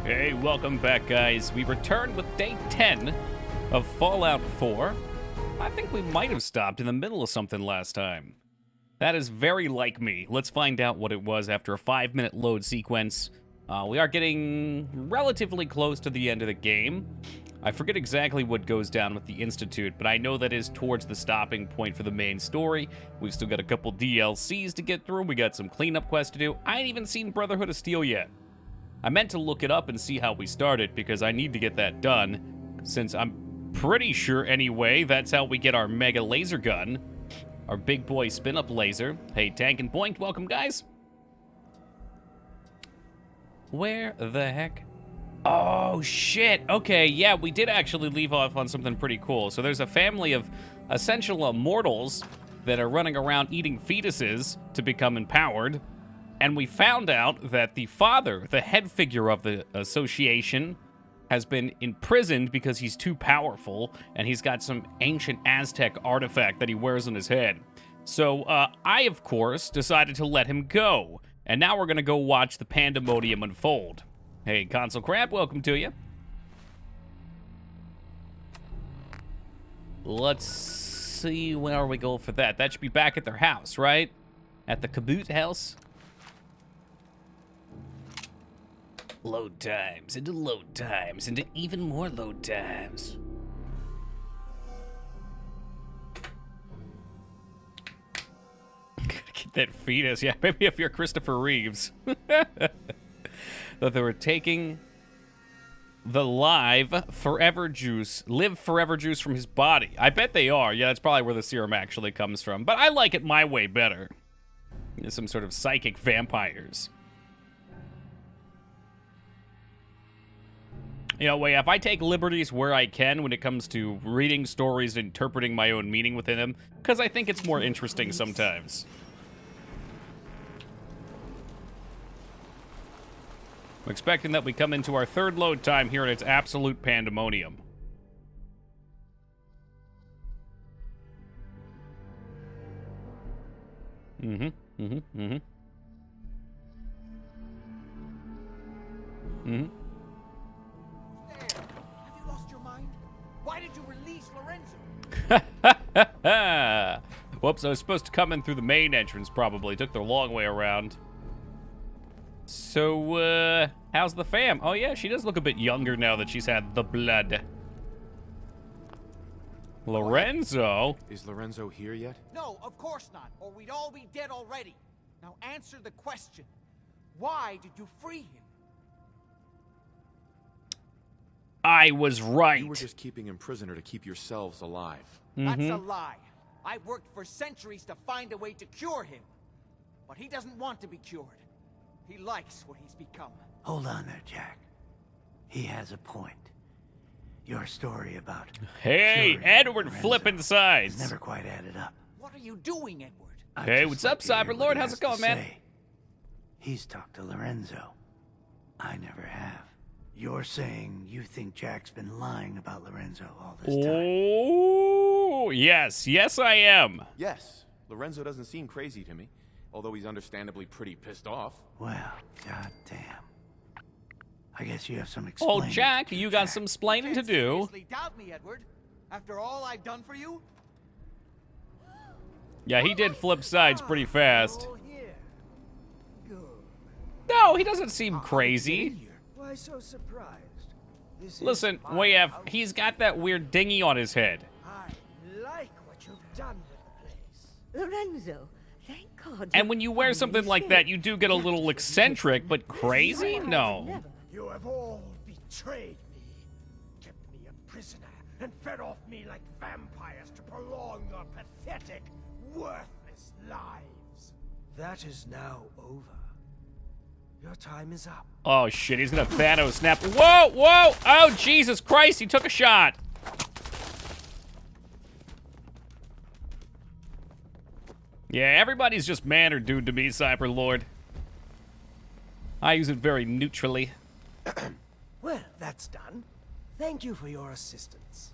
Hey, welcome back, guys. We returned with day 10 of Fallout 4. I think we might have stopped in the middle of something last time. That is very like me. Let's find out what it was after a 5-minute load sequence. We are getting relatively close to the end of the game. I forget exactly what goes down with the Institute, but I know that is towards the stopping point for the main story. We've still got a couple DLCs to get through. We got some cleanup quests to do. I ain't even seen Brotherhood of Steel yet. I meant to look it up and see how we started, because I need to get that done, since I'm pretty sure, anyway, that's how we get our mega laser gun. Our big boy spin-up laser. Hey, Tank and Point, welcome, guys. Where the heck? Oh, shit. Okay, yeah, we did actually leave off on something pretty cool. So there's a family of essential immortals that are running around eating fetuses to become empowered. And we found out that the father, the head figure of the association, has been imprisoned because he's too powerful, and he's got some ancient Aztec artifact that he wears on his head. So I, of course, decided to let him go. And now we're going to go watch the pandemonium unfold. Hey, Console Crab, welcome to you. Let's see where we go for that. That should be back at their house, right? At the Kaboot house. Load times, into load times, into even more load times. Get that fetus. Yeah, maybe if you're Christopher Reeves. That they were taking the live forever juice from his body. I bet they are. Yeah, that's probably where the serum actually comes from. But I like it my way better. Some sort of psychic vampires. You know, wait, if I take liberties where I can when it comes to reading stories and interpreting my own meaning within them, because I think it's more interesting sometimes. I'm expecting that we come into our third load time here and it's absolute pandemonium. Mm-hmm. Why did you release Lorenzo? Whoops, I was supposed to come in through the main entrance, probably. Took the long way around. So, how's the fam? Oh, yeah, she does look a bit younger now that she's had the blood. Lorenzo? Is Lorenzo here yet? No, of course not, or we'd all be dead already. Now answer the question. Why did you free him? I was right. You were just keeping him prisoner to keep yourselves alive. That's a lie. I worked for centuries to find a way to cure him. But he doesn't want to be cured. He likes what he's become. Hold on there, Jack. He has a point. Your story about... Hey, Edward flipping sides. Never quite added up. What are you doing, Edward? Hey, what's up, Cyberlord? How's it going, man? He's talked to Lorenzo. I never have. You're saying you think Jack's been lying about Lorenzo all this time? Oh, yes. Yes, I am. Yes, Lorenzo doesn't seem crazy to me, although he's understandably pretty pissed off. Well, goddamn. I guess you have some explaining. Oh, Jack, you got some splaining to do. Seriously doubt me, Edward. After all I've done for you? Yeah, he did flip sides pretty fast. Oh, here. Good. No, he doesn't seem crazy. Why so surprised? This Listen, Wayef, he's got that weird dinghy on his head. I like what you've done with the place. Lorenzo, thank God. And when you wear something like that, you do get a little eccentric, but crazy? No. You have all betrayed me, kept me a prisoner, and fed off me like vampires to prolong your pathetic, worthless lives. That is now over. Your time is up. Oh, shit, he's gonna Thanos snap. Whoa, whoa! Oh, Jesus Christ, he took a shot. Yeah, everybody's just man or dude to me, Cyberlord. I use it very neutrally. Well, that's done. Thank you for your assistance.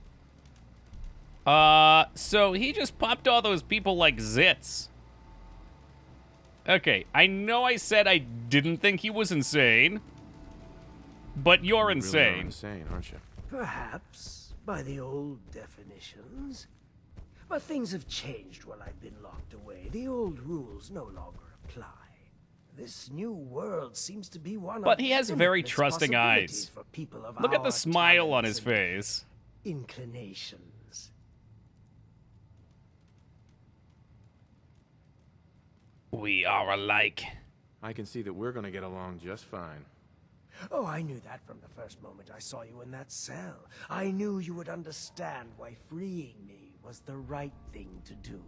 So he just popped all those people like zits. Okay, I know I said I didn't think he was insane. but you're You really are insane. insane, aren't you? Perhaps, by the old definitions. But things have changed while I've been locked away. The old rules no longer apply. This new world seems to be one But of he has very limitless trusting possibilities eyes. for people of Look at our the smile on talents his and face. inclinations. We are alike. I can see that we're gonna get along just fine. Oh, I knew that from the first moment I saw you in that cell. I knew you would understand why freeing me was the right thing to do.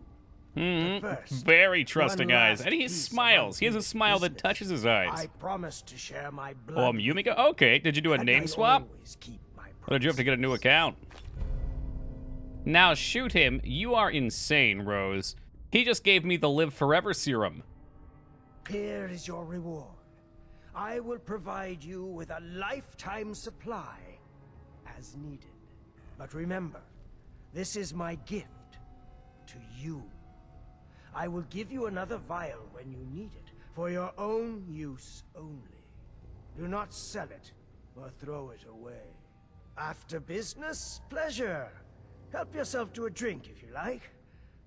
But first, Very trusting one eyes. last And he piece of smiles. He has a unfinished smile that business. touches his eyes. I promised to share my Oh, blood. I'm with Yumiko? you, Okay, did you do a and name I swap? always keep my Or did you have to get a new promises. account? Now shoot him. You are insane, Rose. He just gave me the Live Forever serum. Here is your reward. I will provide you with a lifetime supply as needed. But remember, this is my gift to you. I will give you another vial when you need it, for your own use only. Do not sell it or throw it away. After business, pleasure. Help yourself to a drink if you like.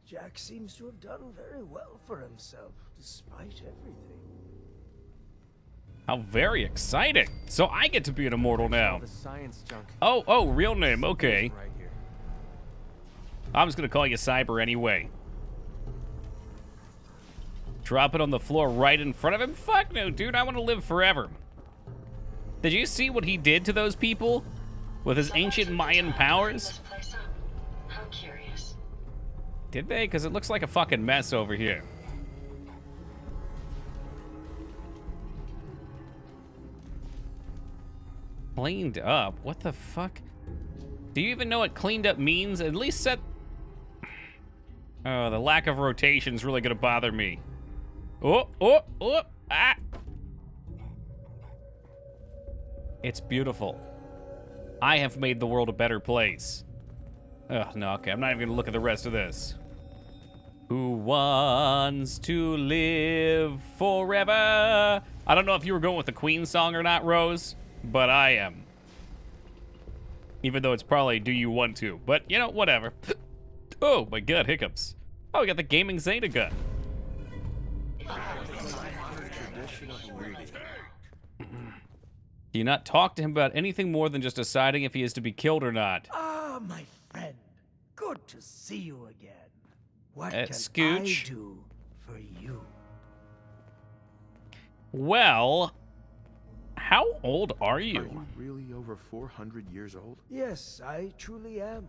Jack seems to have done very well for himself, despite everything. How very exciting. So I get to be an immortal now. The science junk Oh, real name. Okay. right here. I'm just gonna call you Cyber anyway. Drop it on the floor right in front of him? Fuck no, dude. I want to live forever. Did you see what he did to those people? With his ancient Mayan powers? How curious. Did they? Because it looks like a fucking mess over here. Cleaned up? What the fuck? Do you even know what cleaned up means? At least set... Oh, the lack of rotation is really gonna bother me. Oh, ah! It's beautiful. I have made the world a better place. Ugh, no, okay, I'm not even gonna look at the rest of this. Who wants to live forever? I don't know if you were going with the Queen song or not, Rose, but I am. Even though it's probably Do You Want To, but you know, whatever. Oh my god, hiccups. Oh, we got the Gaming Zeta gun. Do you not talk to him about anything more than just deciding if he is to be killed or not? Ah, my friend. Good to see you again. What Scooch. can I do for you? Well, how old are Are you? you really over 400 years old? Yes, I truly am.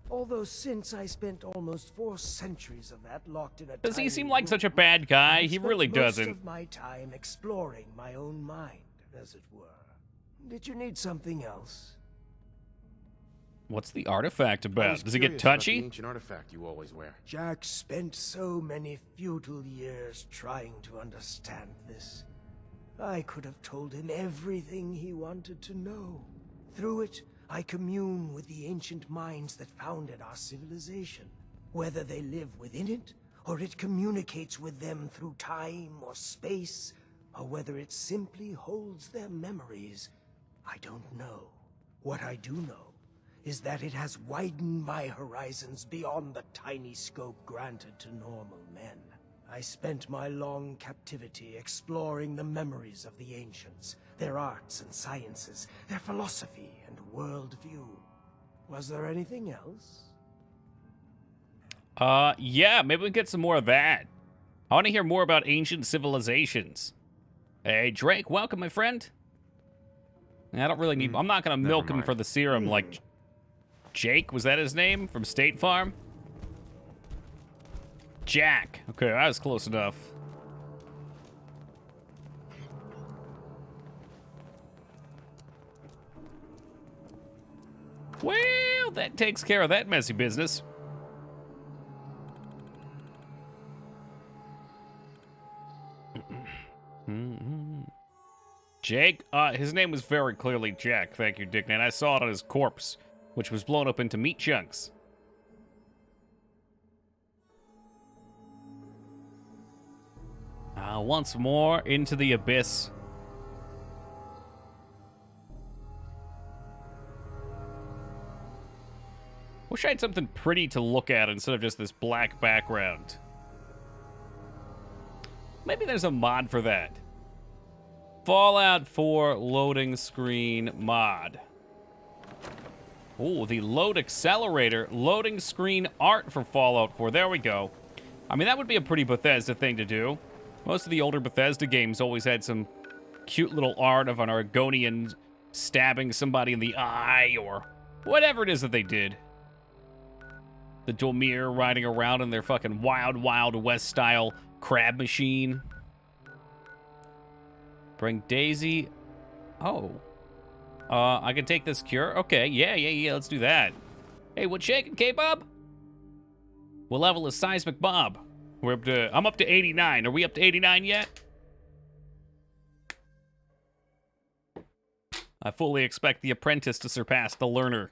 Although since I spent almost 4 centuries of that locked in a Does he tiny seem like room, such a bad guy? I've He spent really most doesn't. of my time exploring my own mind, as it were. Did you need something else? What's the artifact I about? was Does it get curious about the touchy? ancient artifact you always wear. Jack spent so many futile years trying to understand this. I could have told him everything he wanted to know. Through it, I commune with the ancient minds that founded our civilization. Whether they live within it, or it communicates with them through time or space, or whether it simply holds their memories, I don't know. What I do know is that it has widened my horizons beyond the tiny scope granted to normal men. I spent my long captivity exploring the memories of the ancients, their arts and sciences, their philosophy and worldview. Was there anything else? Yeah, maybe we can get some more of that. I want to hear more about ancient civilizations. Hey, Drake, welcome, my friend. I don't really need... I'm not going to milk him mind. for the serum like... Jake, was that his name? From State Farm? Jack. Okay, that was close enough. Well, that takes care of that messy business. Jake? His name was very clearly Jack, thank you, Dickman. I saw it on his corpse, which was blown up into meat chunks. Once more into the abyss. Wish I had something pretty to look at instead of just this black background. Maybe there's a mod for that. Fallout 4 loading screen mod. Oh, the load accelerator loading screen art for Fallout 4. There we go. I mean, that would be a pretty Bethesda thing to do. Most of the older Bethesda games always had some cute little art of an Argonian stabbing somebody in the eye or whatever it is that they did. The Dolmir riding around in their fucking Wild Wild West style crab machine. Bring Daisy. Oh. I can take this cure? Okay, yeah, let's do that. Hey, what's shaking, K-Bob? What level is Seismic Bob? I'm up to 89. Are we up to 89 yet? I fully expect the apprentice to surpass the learner.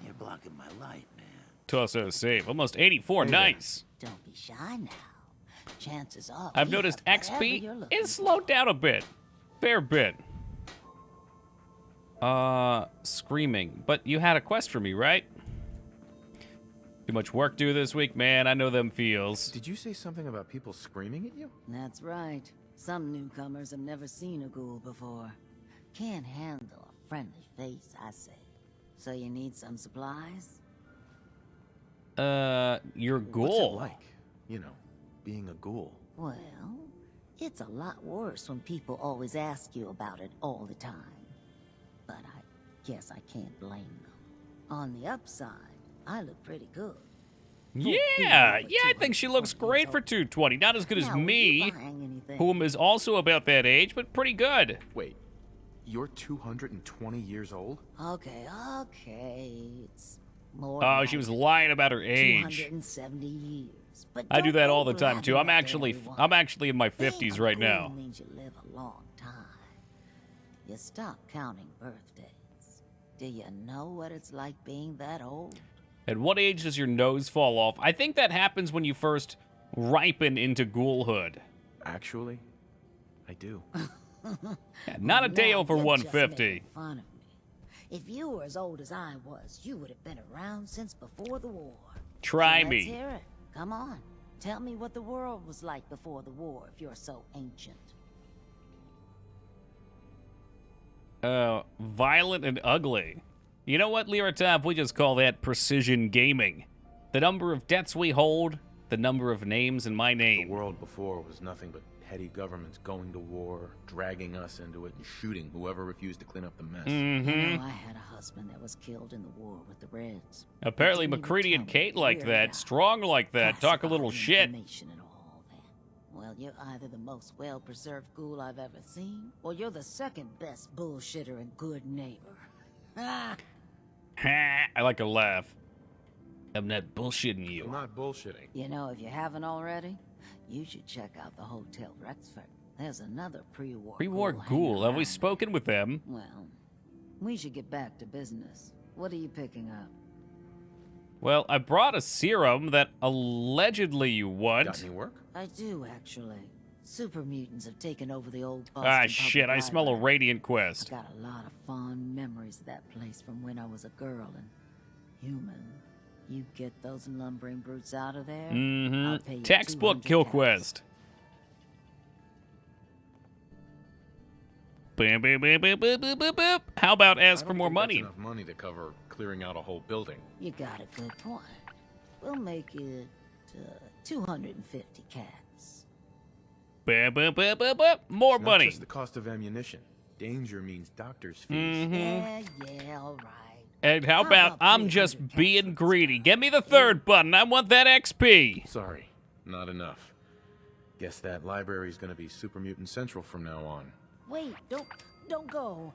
You're blocking my light, man. Torso save. Almost 84. Nice. Don't be shy now. Chances are I've we noticed have whatever XP you're looking is slowed down a bit. Fair bit. Screaming. But you had a quest for me, right? Too much work due this week, man. I know them feels. Did you say something about people screaming at you? That's right. Some newcomers have never seen a ghoul before. Can't handle a friendly face, I say. So you need some supplies? Your What's ghoul. it like? You know, being a ghoul. Well, it's a lot worse when people always ask you about it all the time. But I guess I can't blame them. On the upside, I look pretty good. Yeah, I think she looks great for 220. Not as good as Now, are you me, buying anything? whom is also about that age, but pretty good. Wait, you're 220 years old? Okay. It's more Oh, she was lying about her age. 270 years. But I do don't that all the go time too. I'm blabbing actually to everyone. I'm actually in my Being 50s a right ghoul now. means you live a long time. You stop counting birthdays. Do you know what it's like being that old? At what age does your nose fall off? I think that happens when you first ripen into ghoulhood. Actually, I do. Yeah, not a day Now over you're just 150. making fun of me. If you were as old as I was, you would have been around since before the war. Try So me. Let's hear it. Come on. Tell me what the world was like before the war if you're so ancient. Violent and ugly. You know what, Liratov? We just call that precision gaming. The number of deaths we hold, the number of names in my The name. world before was nothing but petty governments going to war, dragging us into it, and shooting whoever refused to clean up the mess. You know, I had a husband that was killed in the war with the Reds. Apparently Didn't even McCready and tell me Kate like where that, he strong like that, talk a little classified shit. information and all that. Well, you're either the most well-preserved ghoul I've ever seen, or you're the second best bullshitter and good neighbor. Ah, I like a laugh. I'm not bullshitting I'm you. not bullshitting. you know, if you haven't already, you should check out the Hotel Rexford. There's another pre-war Pre-war hanging ghoul. Have we around spoken with them? there. Well, we should get back to business. What are you picking up? Well, I brought a serum that allegedly you Got want. any work? I do, actually. Super mutants have taken over the old Boston Ah, shit, I Public smell a Library. radiant I quest. got a lot of fond memories of that place from when I was a girl and human. You get those lumbering brutes out of there, I'll pay Mm-hmm. you Textbook 200 kill caps. quest. Boop, boop, boop, boop, boop, boop, boop, boop. How about ask I for don't more think that's money? enough money to cover clearing out a whole building. You got a good point. We'll make it 250 cats. Boop, boop, boop, boop, boop. More It's not money. just the cost of ammunition. Danger means doctor's fees. Yeah, all right. And how How about about I'm 300 just cats being for this greedy? guy? Give me the third button. I want that XP. Sorry, not enough. Guess that library's gonna be Super Mutant Central from now on. Wait, don't go.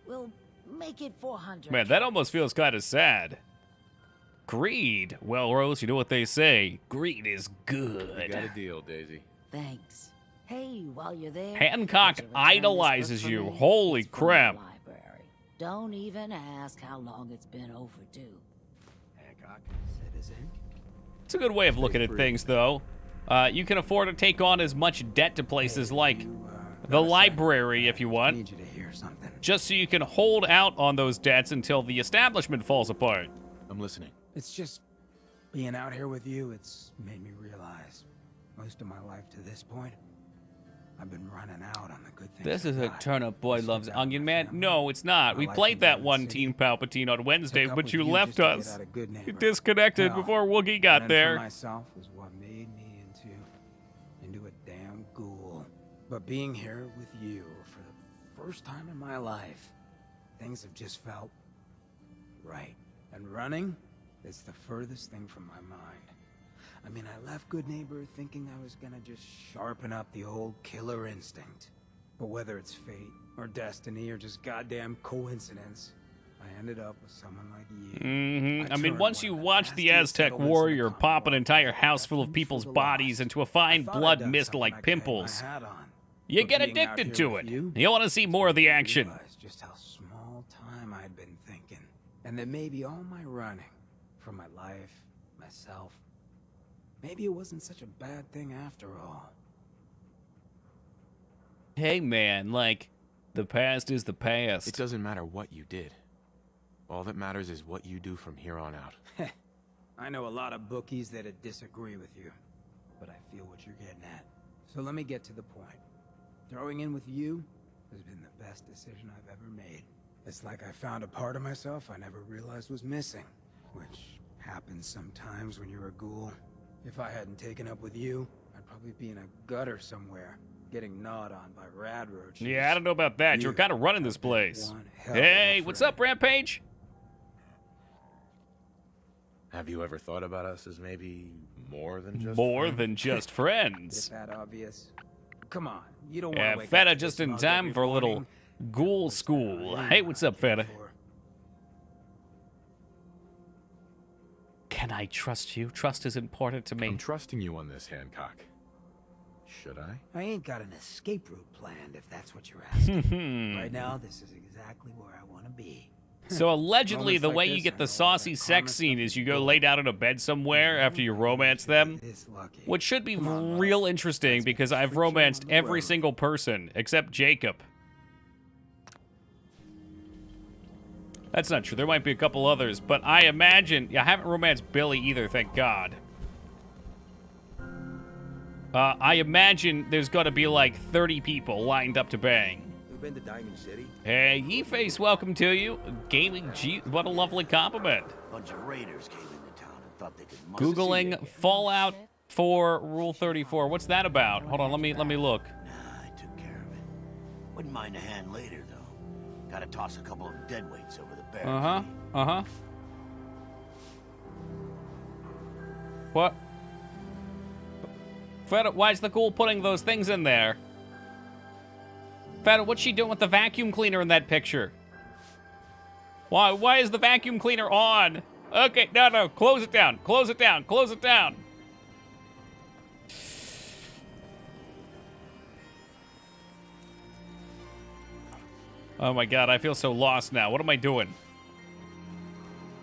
We'll make it 400. Man, that almost feels kind of sad. Greed. Well, Rose, you know what they say. Greed is You got good. a deal, Daisy. Thanks. Hey, while you're there, Hancock could you return this idolizes book for you. me? Holy It's from the crap. library. Don't even ask how long it's been overdue. Hancock, citizen. It's a good way of looking at things, though. You can afford to take on as much debt to places like the library if you I want, need you to hear something. just so you can hold out on those debts until the establishment falls apart. I'm listening. It's just being out here with you, it's made me realize most of my life to this point, I've been running out on the good things. This I is a got. turnip boy Sit loves down onion with man. family. No, it's not. My We life played in that Garden one City. Team Palpatine on Wednesday, Took up but with you just left to get us. out of Good You Neighbor. disconnected Hell, before Wookiee got running there. For myself was what made me into a damn ghoul. But being here with you for the first time in my life, things have just felt right. And running is the furthest thing from my mind. I mean, I left Good Neighbor thinking I was gonna just sharpen up the old killer instinct. But whether it's fate, or destiny, or just goddamn coincidence, I ended up with someone like you. I mean, once you watch the Aztec warrior pop an entire house full of people's bodies into a fine blood mist like pimples, you get addicted to it. You want to see more of the action. Just how small time I'd been thinking, and that maybe all my running from my life, myself, maybe it wasn't such a bad thing after all. Hey man, like, the past is the past. It doesn't matter what you did. All that matters is what you do from here on out. I know a lot of bookies that'd disagree with you, but I feel what you're getting at. So let me get to the point. Throwing in with you has been the best decision I've ever made. It's like I found a part of myself I never realized was missing, which happens sometimes when you're a ghoul. If I hadn't taken up with you, I'd probably be in a gutter somewhere, getting gnawed on by rad roaches. Yeah, I don't know about that. You were kind of running this place. Hey, what's up, Rampage? Have you ever thought about us as maybe more than just More friends? than just friends. Is that obvious? Come on, you don't want Yeah, to wake Feta up to just this in mug time every for a little morning. ghoul school. Hey, what's up, Feta? Can I trust you? Trust is important to me. I'm trusting you on this, Hancock. Should I? I ain't got an escape route planned, if that's what you're asking. Right now, this is exactly where I want to be. So allegedly, Moments the like way you this, get I the know saucy that sex karma scene stuff is you is go bull. lay down in a bed somewhere after you romance them, This lucky. which should be Come on, real Buzz. interesting Let's because get I've straight on romanced the every road. single person except Jacob. That's not true. There might be a couple others, but I imagine... I haven't romanced Billy either, thank God. I imagine there's got to be like 30 people lined up to bang. You've been to Diamond City? Hey, Yeeface, welcome to you. Gaming G... What a lovely compliment. Bunch of raiders came into town and thought they could Googling Fallout 4 Rule 34. What's that about? Hold on, let me look. Nah, I took care of it. Wouldn't mind a hand later, though. Gotta toss a couple of deadweights over the barricade. Uh-huh. What? Feta, why's the ghoul putting those things in there? Feta, what's she doing with the vacuum cleaner in that picture? Why is the vacuum cleaner on? Okay, no, close it down. Close it down. Close it down. Oh my god, I feel so lost now. What am I doing?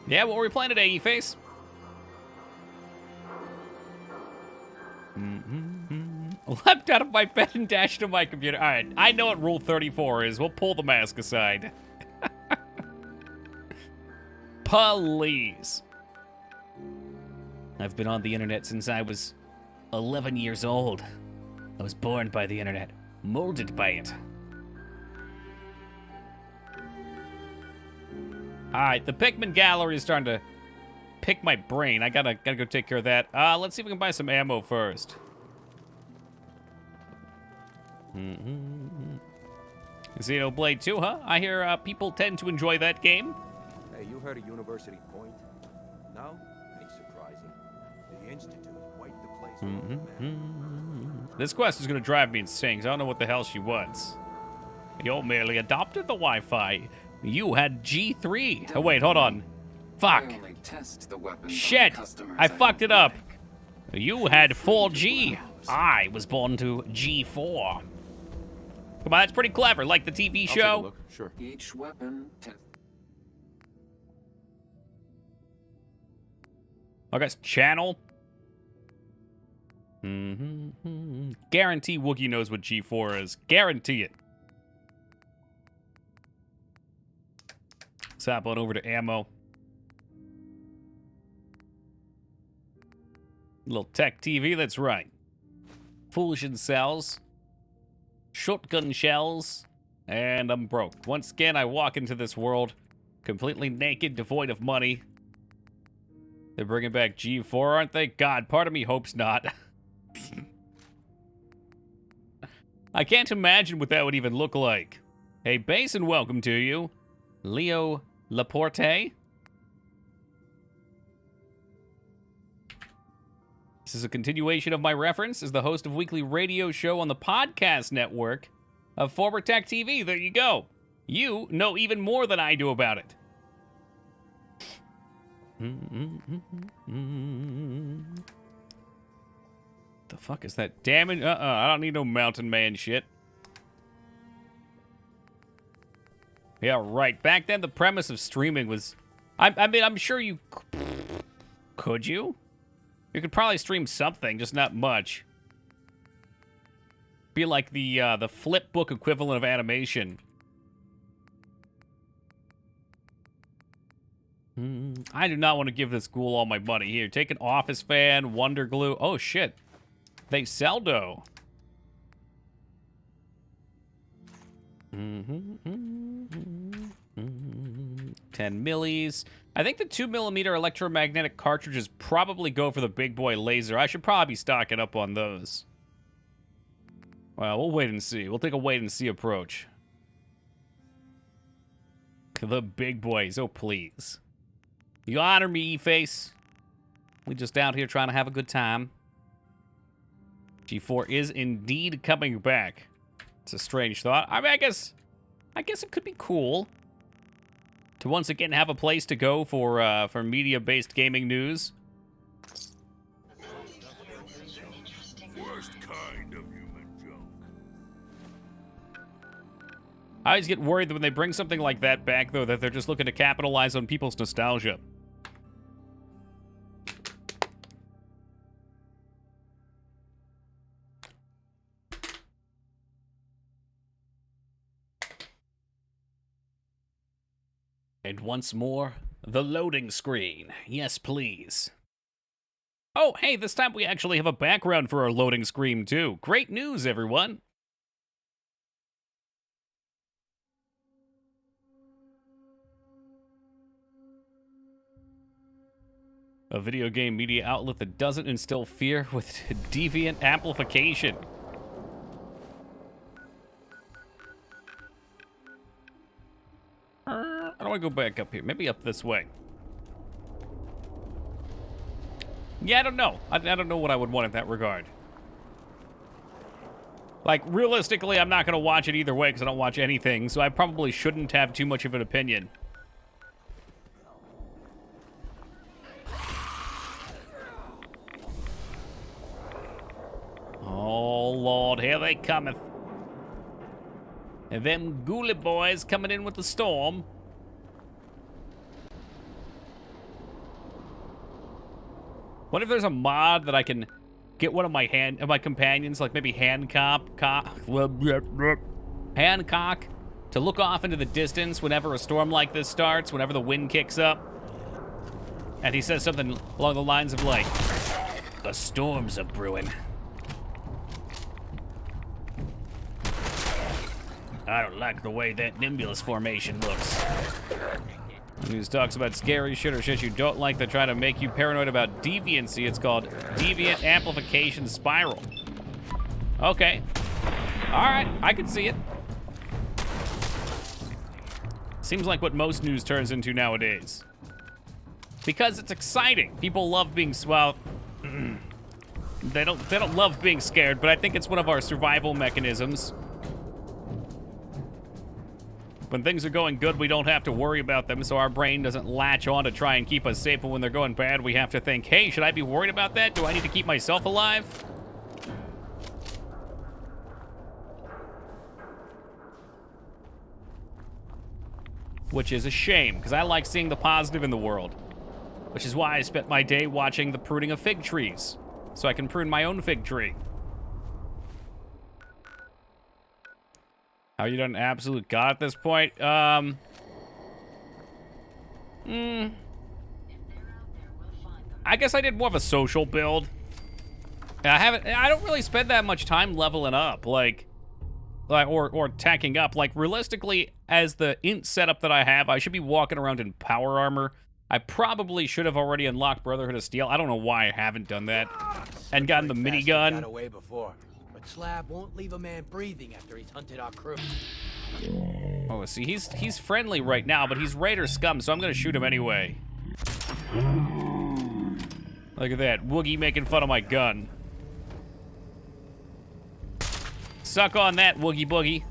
Yeah, what were we playing today, E-Face? Leapt out of my bed and dashed to my computer. All right, I know what Rule 34 is. We'll pull the mask aside. Please. I've been on the internet since I was 11 years old. I was born by the internet, molded by it. All right, the Pikmin gallery is starting to pick my brain. I gotta go take care of that. Let's see if we can buy some ammo first. Xenoblade 2, huh? I hear people tend to enjoy that game. Hey, you heard of University Point? No? Ain't surprising. The Institute, quite the place. for old man. This quest is gonna drive me insane, 'cause I don't know what the hell she wants. You merely adopted the Wi-Fi. You had G3. Oh, wait, hold on. Fuck. Shit, I fucked it up. You had 4G. I was born to G4. Come on, that's pretty clever, like the TV I'll take a show. look. Sure. Each weapon. I guess channel. Guarantee Wookiee knows what G4 is. Guarantee it. Let's hop on over to ammo. Little tech TV, that's right. Foolish cells. Shotgun shells. And I'm broke. Once again, I walk into this world completely naked, devoid of money. They're bringing back G4, aren't they? God, part of me hopes not. I can't imagine what that would even look like. Hey, base, and welcome to you. Leo Laporte. This is a continuation of my reference as the host of weekly radio show on the podcast network of Former Tech TV. There you go. You know even more than I do about it. The fuck is that? Damn it. I don't need no mountain man shit. Yeah, right. Back then, the premise of streaming was... I mean, I'm sure you... Could you? You could probably stream something, just not much. Be like the flip book equivalent of animation. I do not want to give this ghoul all my money. Here, take an office fan, Wonder Glue. Oh, shit. They sell dough. 10 millis. I think the 2mm electromagnetic cartridges probably go for the big boy laser. I should probably be stocking up on those. Well, we'll wait and see. We'll take a wait and see approach. The big boys. Oh, please. You honor me, E-Face. We just out here trying to have a good time. G4 is indeed coming back. It's a strange thought. I mean, I guess it could be cool to once again have a place to go for media-based gaming news. Worst kind of human junk. I always get worried that when they bring something like that back, though, that they're just looking to capitalize on people's nostalgia. And once more, the loading screen. Yes, please. Oh, hey, this time we actually have a background for our loading screen, too. Great news, everyone. A video game media outlet that doesn't instill fear with deviant amplification. I don't want to go back up here. Maybe up this way. Yeah, I don't know. I don't know what I would want in that regard. Like, realistically, I'm not going to watch it either way because I don't watch anything, so I probably shouldn't have too much of an opinion. Oh, Lord, here they cometh. And them ghoulie boys coming in with the storm. What if there's a mod that I can get one of my companions, like maybe Hancock, to look off into the distance whenever a storm like this starts, whenever the wind kicks up, and he says something along the lines of like, "The storms are brewing." I don't like the way that Nimbulus formation looks. The news talks about scary shit or shit you don't like that try to make you paranoid about deviancy. It's called Deviant Amplification Spiral. Okay. Alright, I can see it. Seems like what most news turns into nowadays. Because it's exciting. People love being, well, they don't love being scared, but I think it's one of our survival mechanisms. When things are going good, we don't have to worry about them, so our brain doesn't latch on to try and keep us safe. But when they're going bad, we have to think, hey, should I be worried about that? Do I need to keep myself alive? Which is a shame, because I like seeing the positive in the world. Which is why I spent my day watching the pruning of fig trees. so I can prune my own fig tree. How you done absolute god at this point? I guess I did more of a social build. I don't really spend that much time leveling up, or tacking up. Like, realistically, as the int setup that I have, I should be walking around in power armor. I probably should have already unlocked Brotherhood of Steel. I don't know why I haven't done that. And gotten the minigun. Got away before, but Slab won't leave a man breathing after he's hunted our crew. Oh, see, he's friendly right now, but he's Raider scum, so I'm gonna shoot him anyway. Look at that, Woogie making fun of my gun. Suck on that, Woogie Boogie.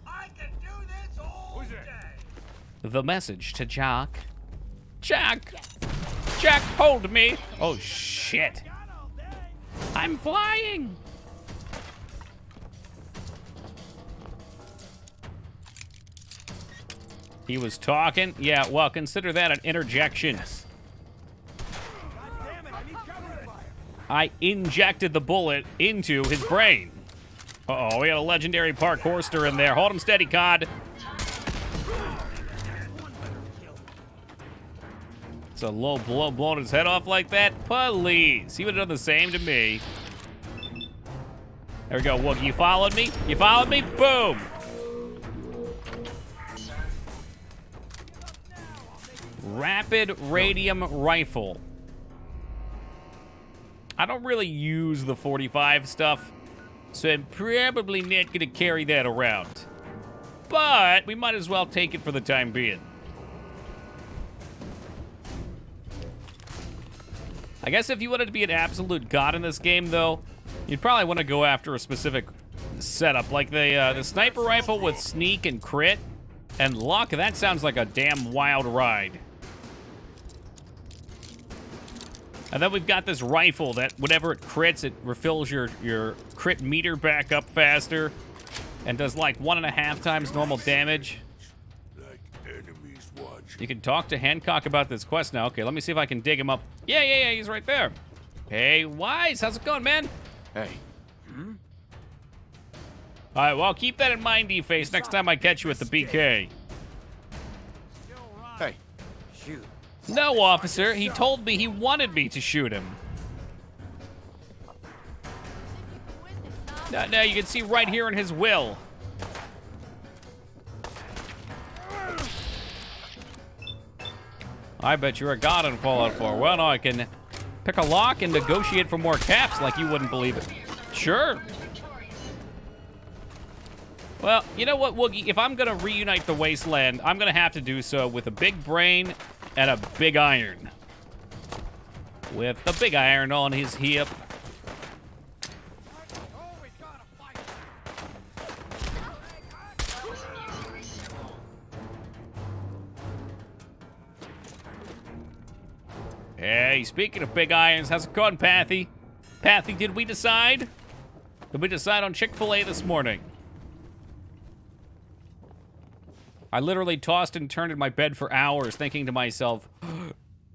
I can do this all day. The message to Jack. Jack! Jack, hold me! Oh, shit. I'm flying! He was talking? Yeah, well, consider that an interjection. I injected the bullet into his brain. Uh-oh, we got a legendary parkourster in there. Hold him steady, COD. It's a low blow, blowing his head off like that? Please. He would have done the same to me. There we go, Woogie. You followed me? You followed me? Boom! Rapid Radium Rifle. I don't really use the 45 stuff, so I'm probably not gonna carry that around. But we might as well take it for the time being. I guess if you wanted to be an absolute god in this game, though, you'd probably want to go after a specific setup, like the sniper rifle with sneak and crit and luck. That sounds like a damn wild ride. And then we've got this rifle that whenever it crits, it refills your crit meter back up faster and does like 1.5 times normal damage. Like enemies watching. You can talk to Hancock about this quest now. Okay, let me see if I can dig him up. Yeah, he's right there. Hey, Wise, how's it going, man? Hey. All right, well, keep that in mind, D-Face, next time I catch you at the BK. Hey. Shoot. No, officer, he told me he wanted me to shoot him. Now you can see right here in his will. I bet you're a god in Fallout 4. Well, no, I can pick a lock and negotiate for more caps like you wouldn't believe it. Sure. Well, you know what, Woogie? If I'm going to reunite the Wasteland, I'm going to have to do so with a big brain and a big iron. With the big iron on his hip. Hey, speaking of big irons, how's it going, Pathy? Pathy, did we decide? Did we decide on Chick-fil-A this morning? I literally tossed and turned in my bed for hours thinking to myself,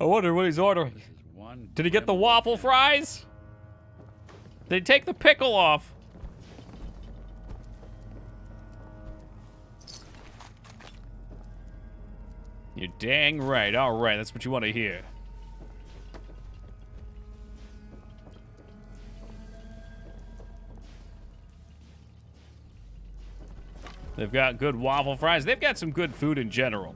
I wonder what he's ordering. Did he get the waffle fries? Did he take the pickle off? You're dang right. All right, that's what you want to hear. They've got good waffle fries. They've got some good food in general.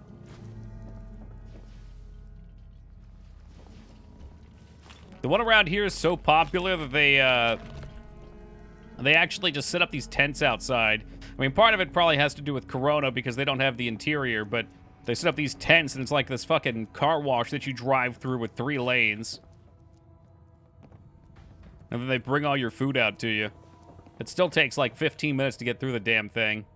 The one around here is so popular that they actually just set up these tents outside. I mean, part of it probably has to do with Corona because they don't have the interior, but they set up these tents and it's like this fucking car wash that you drive through with 3 lanes. And then they bring all your food out to you. It still takes like 15 minutes to get through the damn thing.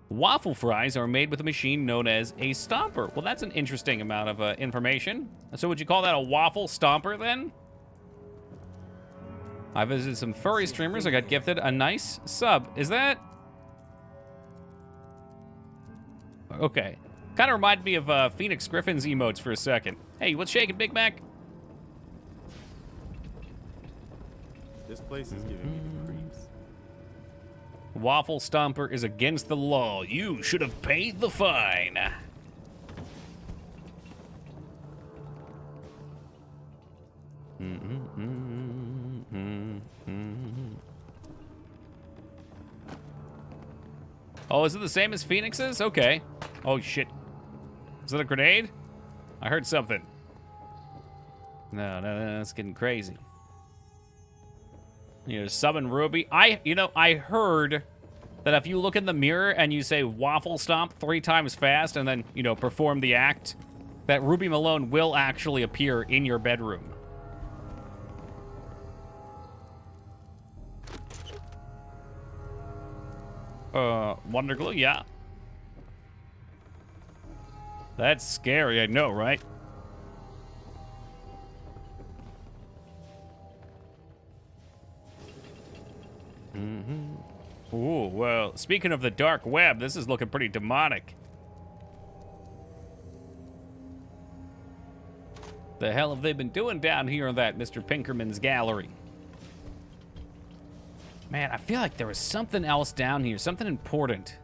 Waffle fries are made with a machine known as a stomper. Well, that's an interesting amount of information. So would you call that a waffle stomper then? I visited some furry streamers. I got gifted a nice sub. Is that... Okay. Kind of reminded me of Phoenix Griffin's emotes for a second. Hey, what's shaking, Big Mac? This place is giving me the creeps. Waffle Stomper is against the law. You should have paid the fine. Oh, is it the same as Phoenix's? Okay. Oh, shit. Is that a grenade? I heard something. No, that's getting crazy. You know, summon Ruby. I heard that if you look in the mirror and you say Waffle Stomp 3 times fast and then, perform the act, that Ruby Malone will actually appear in your bedroom. Wonder Glue, yeah. That's scary, I know, right? Ooh, well, speaking of the dark web, this is looking pretty demonic. The hell have they been doing down here in that Mr. Pinkerman's gallery? Man, I feel like there was something else down here, something important.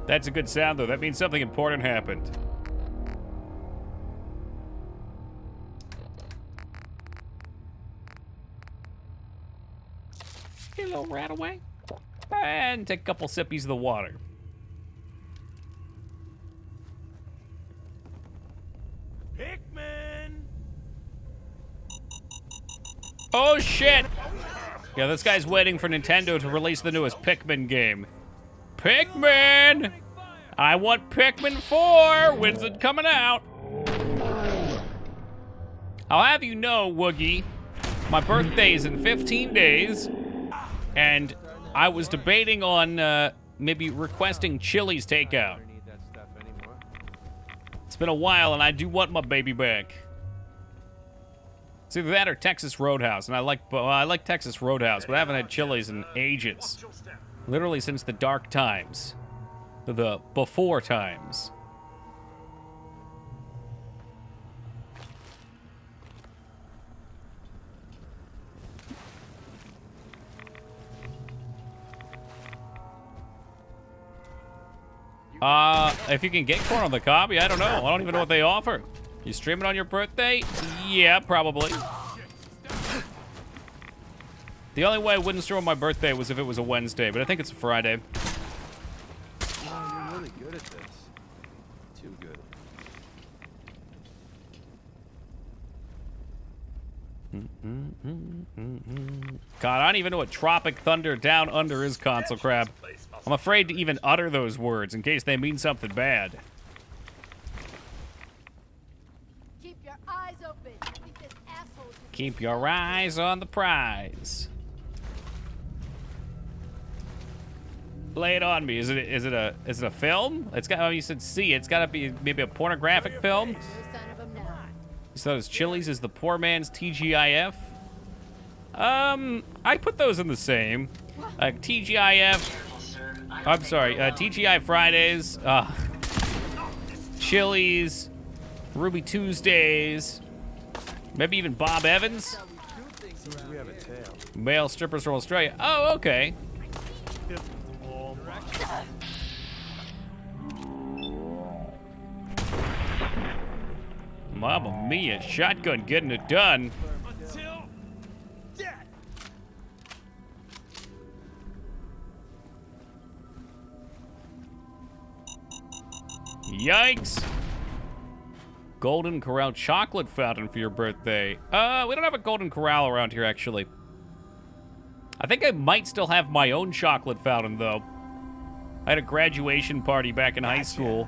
That's a good sound, though. That means something important happened. Get a little rat away. And take a couple sippies of the water. Pikmin! Oh, shit! Yeah, this guy's waiting for Nintendo to release the newest Pikmin game. Pikmin! I want Pikmin 4! When's it coming out? I'll have you know, Woogie, my birthday's in 15 days, and I was debating on maybe requesting Chili's takeout. It's been a while, and I do want my baby back. It's either that or Texas Roadhouse, and I like Texas Roadhouse, but I haven't had Chili's in ages. Literally since the dark times. The before times. If you can get corn on the cob, I don't know. I don't even know what they offer. You stream it on your birthday? Yeah, probably. The only way I wouldn't stream on my birthday was if it was a Wednesday, but I think it's a Friday. Oh, you're really good at this. Too good. God, I don't even know what Tropic Thunder Down Under is, Console Crab. I'm afraid to even utter those words in case they mean something bad. Keep your eyes open. This asshole. Keep your eyes on the prize. Lay it on me. Is it a film? It's got. Oh, you said C. It's got to be maybe a pornographic film. So those Chili's is the poor man's TGIF. I put those in the same. TGIF. I'm sorry. TGI Fridays. Chili's. Ruby Tuesdays. Maybe even Bob Evans. We have a tail. Male strippers from Australia. Oh, okay. Mamma mia, shotgun getting it done. Until death! Yikes. Golden Corral chocolate fountain for your birthday. We don't have a Golden Corral around here, actually. I think I might still have my own chocolate fountain, though. I had a graduation party back in high school.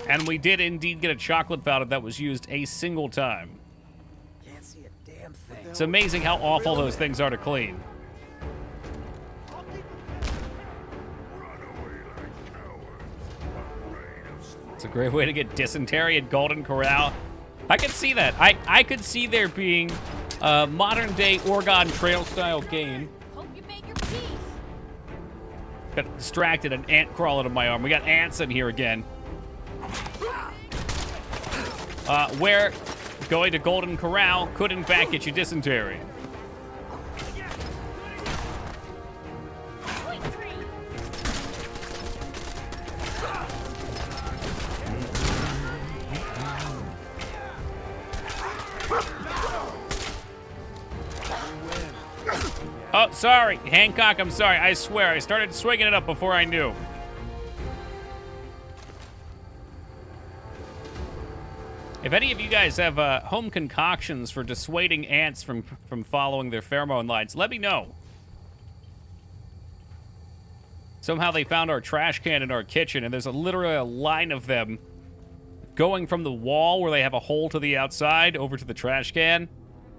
And we did indeed get a chocolate fountain that was used a single time. Can't see a damn thing. It's amazing how awful those things are to clean. It's a great way to get dysentery at Golden Corral. I could see that. I could see there being a modern-day Oregon Trail-style game. Hope you made your peace. Got distracted, an ant crawled on my arm. We got ants in here again. Where going to Golden Corral could, in fact, get you dysentery. Oh, sorry. Hancock, I'm sorry. I swear, I started swinging it up before I knew. If any of you guys have home concoctions for dissuading ants from following their pheromone lines, let me know. Somehow they found our trash can in our kitchen, and there's literally a line of them going from the wall where they have a hole to the outside over to the trash can.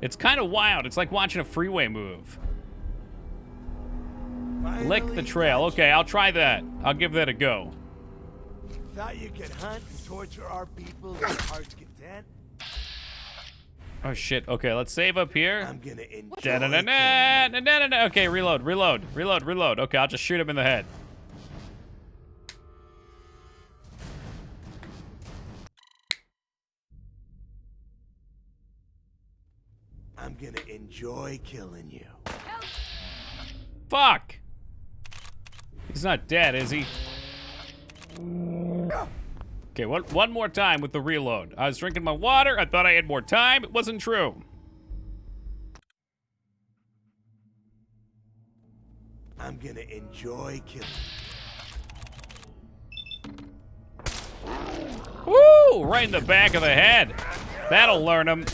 It's kind of wild. It's like watching a freeway move. Lick the trail. Okay, I'll try that. I'll give that a go. Thought you could hunt and torture our people to heart's content? Oh, shit. Okay, let's save up here. I'm gonna enjoy Da-da-da-da-da-da-da-da. Okay, reload. Okay, I'll just shoot him in the head. I'm gonna enjoy killing you. Fuck! He's not dead, is he? Okay, one more time with the reload. I was drinking my water. I thought I had more time. It wasn't true. I'm gonna enjoy killing you. Woo! Right in the back of the head. That'll learn him.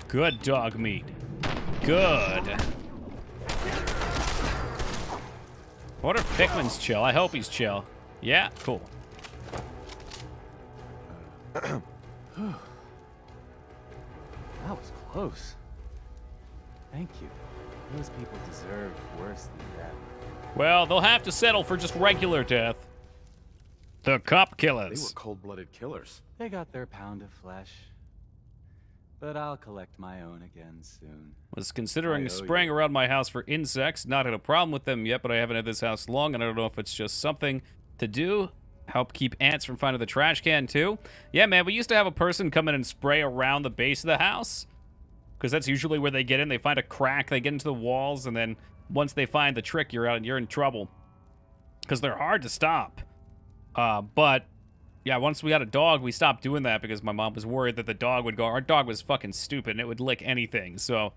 Good dog meat. Good. I wonder if Pikmin's chill. I hope he's chill. Yeah, cool. That was close. Thank you. Those people deserved worse than that. Well, they'll have to settle for just regular death. The cop They killers. were cold-blooded killers. They got their pound of flesh. But I'll collect my own again soon. Was considering I owe spraying you. around my house for insects. Not had a problem with them yet, but I haven't had this house long, and I don't know if it's just something to do. Help keep ants from finding the trash can, too. Yeah, man, we used to have a person come in and spray around the base of the house. Because that's usually where they get in. They find a crack, they get into the walls, and then once they find the trick, you're in trouble. Because they're hard to stop. But... yeah, once we got a dog, we stopped doing that because my mom was worried that the dog would go. Our dog was fucking stupid, and it would lick anything. So,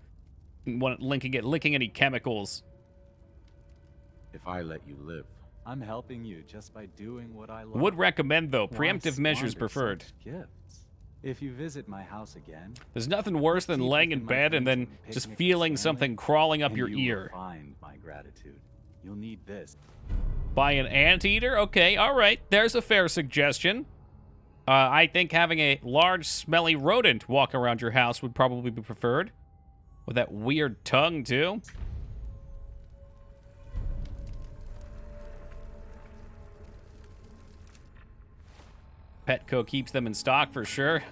licking any chemicals. If I let you live. I'm helping you just by doing what I love. Would recommend, though. Why Preemptive measures squander preferred. such gifts? If you visit my house again, There's nothing worse than deep laying in within my bed and then bones and just picnic feeling with something family, crawling up and your you will ear. find my gratitude. You'll need this. By an anteater? Okay, all right. There's a fair suggestion. I think having a large, smelly rodent walk around your house would probably be preferred. With that weird tongue, too. Petco keeps them in stock for sure.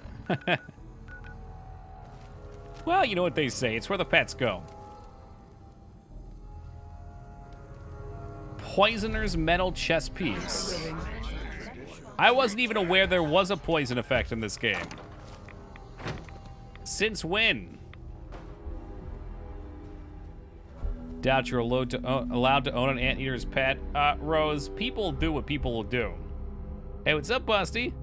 Well, you know what they say. It's where the pets go. Poisoner's metal chess piece. I wasn't even aware there was a poison effect in this game. Since when? Doubt you're allowed to own an anteater's pet. Rose, people do what people will do. Hey, what's up, Busty?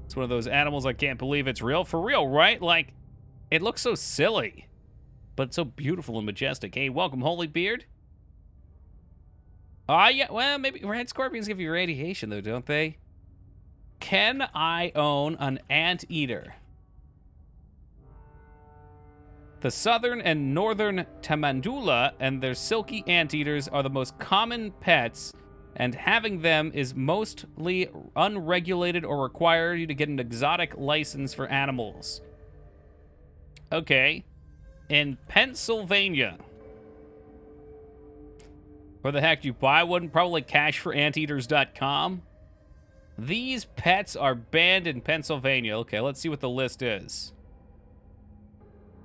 It's one of those animals I can't believe it's real. For real, right? Like, it looks so silly, but so beautiful and majestic. Hey, welcome, Holy Beard. Yeah, well, maybe red scorpions give you radiation, though, don't they? Can I own an anteater? The southern and northern tamandula and their silky anteaters are the most common pets, and having them is mostly unregulated or require you to get an exotic license for animals. Okay. In Pennsylvania. Where the heck do you buy one? Probably cashforanteaters.com. These pets are banned in Pennsylvania. Okay, let's see what the list is.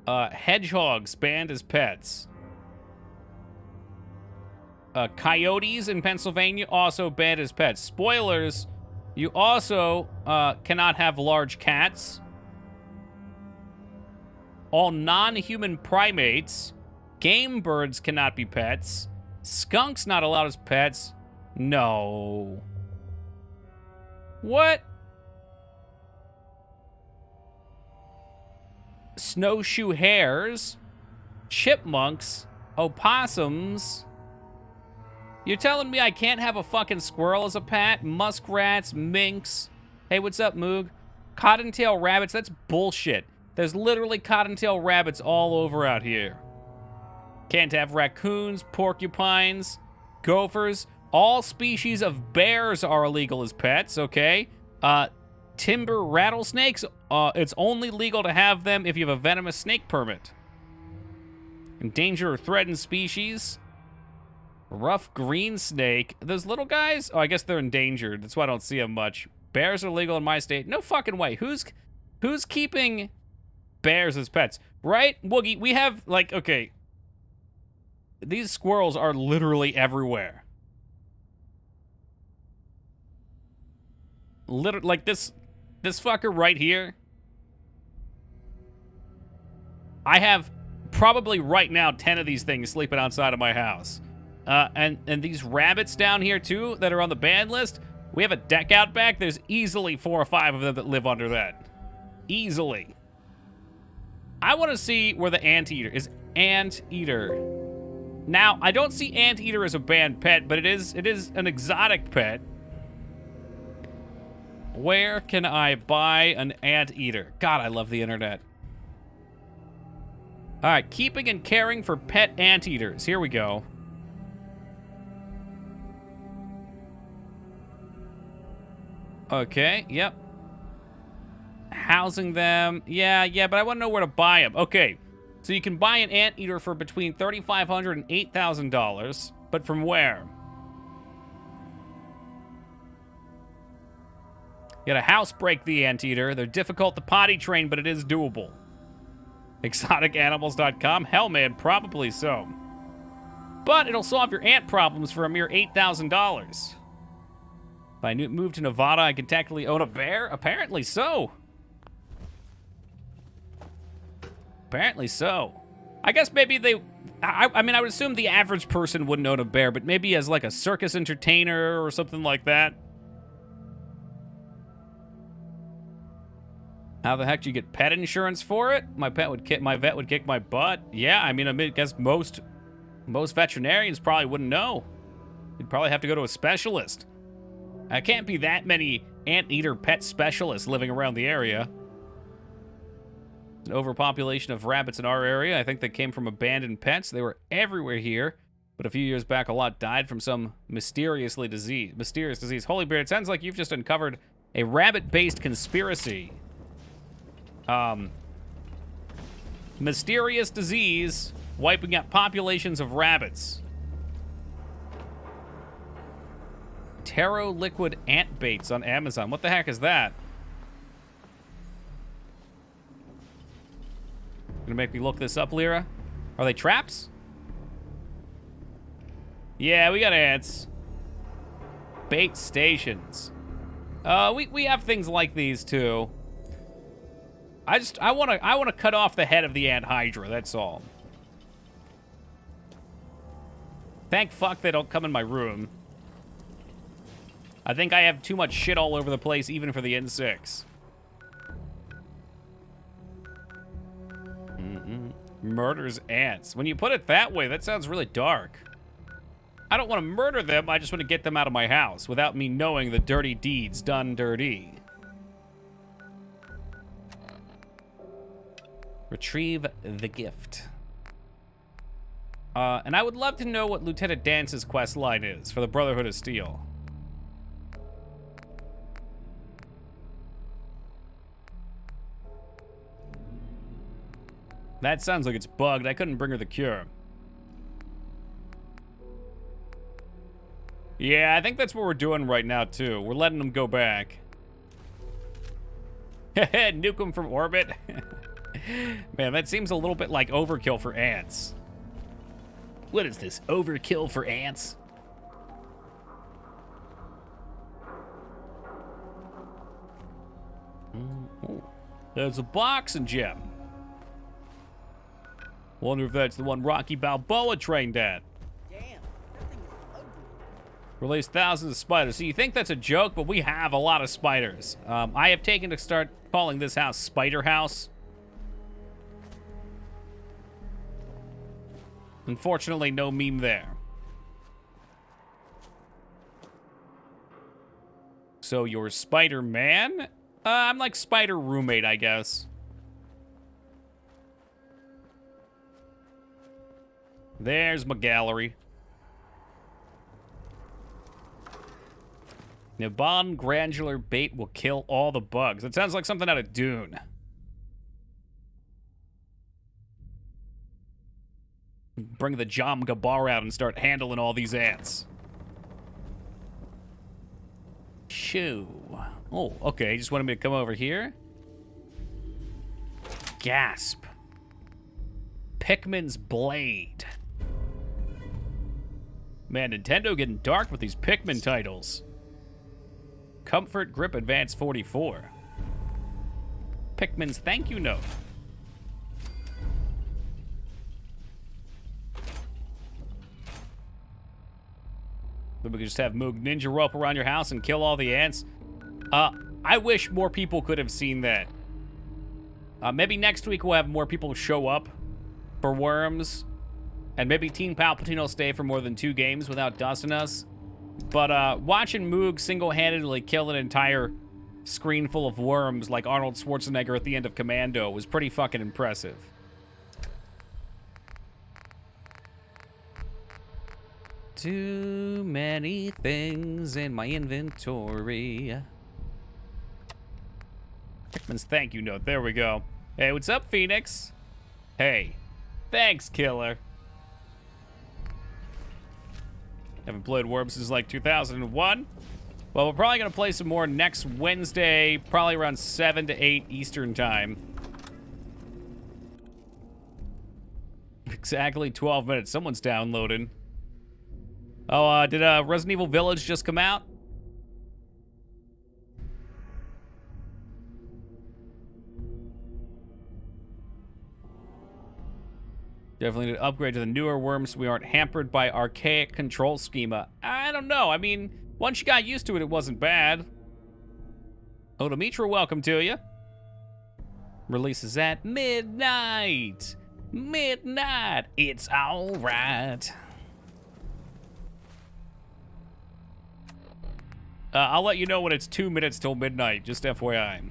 Hedgehogs banned as pets. Coyotes in Pennsylvania also banned as pets. Spoilers, you also cannot have large cats. All non-human primates. Game birds cannot be pets. Skunks not allowed as pets. No. What? Snowshoe hares. Chipmunks. Opossums. You're telling me I can't have a fucking squirrel as a pet? Muskrats, minks. Hey, what's up, Moog? Cottontail rabbits, that's bullshit. There's literally cottontail rabbits all over out here. Can't have raccoons, porcupines, gophers. All species of bears are illegal as pets, okay? Timber rattlesnakes, it's only legal to have them if you have a venomous snake permit. Endangered or threatened species. Rough green snake. Those little guys? Oh, I guess they're endangered. That's why I don't see them much. Bears are legal in my state. No fucking way. Who's keeping bears as pets? Right? Woogie, we have, like, okay. These squirrels are literally everywhere. Like this fucker right here. I have probably right now 10 of these things sleeping outside of my house. And these rabbits down here, too, that are on the ban list, we have a deck out back. There's easily 4 or 5 of them that live under that. Easily. I want to see where the anteater is. Anteater. Now, I don't see anteater as a banned pet, but it is an exotic pet. Where can I buy an anteater? God, I love the internet. All right, keeping and caring for pet anteaters. Here we go. Okay, yep. Housing them. Yeah, but I want to know where to buy them. Okay, so you can buy an anteater for between $3,500 and $8,000, but from where? You gotta housebreak the anteater. They're difficult to potty train, but it is doable. ExoticAnimals.com? Hell, man, probably so. But it'll solve your ant problems for a mere $8,000. If I move to Nevada, I can technically own a bear? Apparently so. Apparently so. I guess maybe they... I mean, I would assume the average person wouldn't own a bear, but maybe as like a circus entertainer or something like that. How the heck do you get pet insurance for it? My vet would kick my butt. Yeah, I mean, I guess most veterinarians probably wouldn't know. You'd probably have to go to a specialist. There can't be that many anteater pet specialists living around the area. An overpopulation of rabbits in our area. I think they came from abandoned pets. They were everywhere here, but a few years back, a lot died from some mysterious disease. Holybeard, it sounds like you've just uncovered a rabbit-based conspiracy. Mysterious disease wiping out populations of rabbits. Taro liquid ant baits on Amazon. What the heck is that? Gonna make me look this up, Lyra? Are they traps? Yeah, we got ants. Bait stations. We have things like these too. I wanna cut off the head of the ant hydra, that's all. Thank fuck they don't come in my room. I think I have too much shit all over the place, even for the insects. Murders ants. When you put it that way, that sounds really dark. I don't want to murder them, I just want to get them out of my house without me knowing the dirty deeds done dirty. Retrieve the gift. And I would love to know what Lieutenant Dance's quest line is for the Brotherhood of Steel. That sounds like it's bugged. I couldn't bring her the cure. Yeah, I think that's what we're doing right now, too. We're letting them go back. Nuke them from orbit. Man, that seems a little bit like overkill for ants. What is this, overkill for ants? Ooh. There's a boxing gem. Wonder if that's the one Rocky Balboa trained at. Damn, that thing is ugly. Release thousands of spiders. So you think that's a joke, but we have a lot of spiders. I have taken to start calling this house Spider House. Unfortunately, no meme there. So you're Spider-Man? I'm like Spider Roommate, I guess. There's my gallery. Nibbon granular bait will kill all the bugs. That sounds like something out of Dune. Bring the Jam Gabar out and start handling all these ants. Shoo. Oh, okay. Just wanted me to come over here. Gasp. Pikmin's Blade. Man, Nintendo getting dark with these Pikmin titles. Comfort Grip Advance 44. Pikmin's thank you note. Then we could just have Moog ninja rope around your house and kill all the ants. I wish more people could have seen that. Maybe next week we'll have more people show up for Worms. And maybe Team Palpatine will stay for more than 2 games without dusting us. But watching Moog single-handedly kill an entire screen full of worms like Arnold Schwarzenegger at the end of Commando was pretty fucking impressive. Too many things in my inventory. Pikmin's thank you note. There we go. Hey, what's up, Phoenix? Hey. Thanks, Killer. Haven't played Worms since like 2001. Well, we're probably going to play some more next Wednesday, probably around 7 to 8 Eastern time. Exactly 12 minutes. Someone's downloading. Oh, did Resident Evil Village just come out? Definitely need to upgrade to the newer Worms so we aren't hampered by archaic control schema. I don't know. I mean, once you got used to it, it wasn't bad. Odomitra, welcome to you. Releases at midnight. Midnight. It's all right. I'll let you know when it's 2 minutes till midnight, just FYI.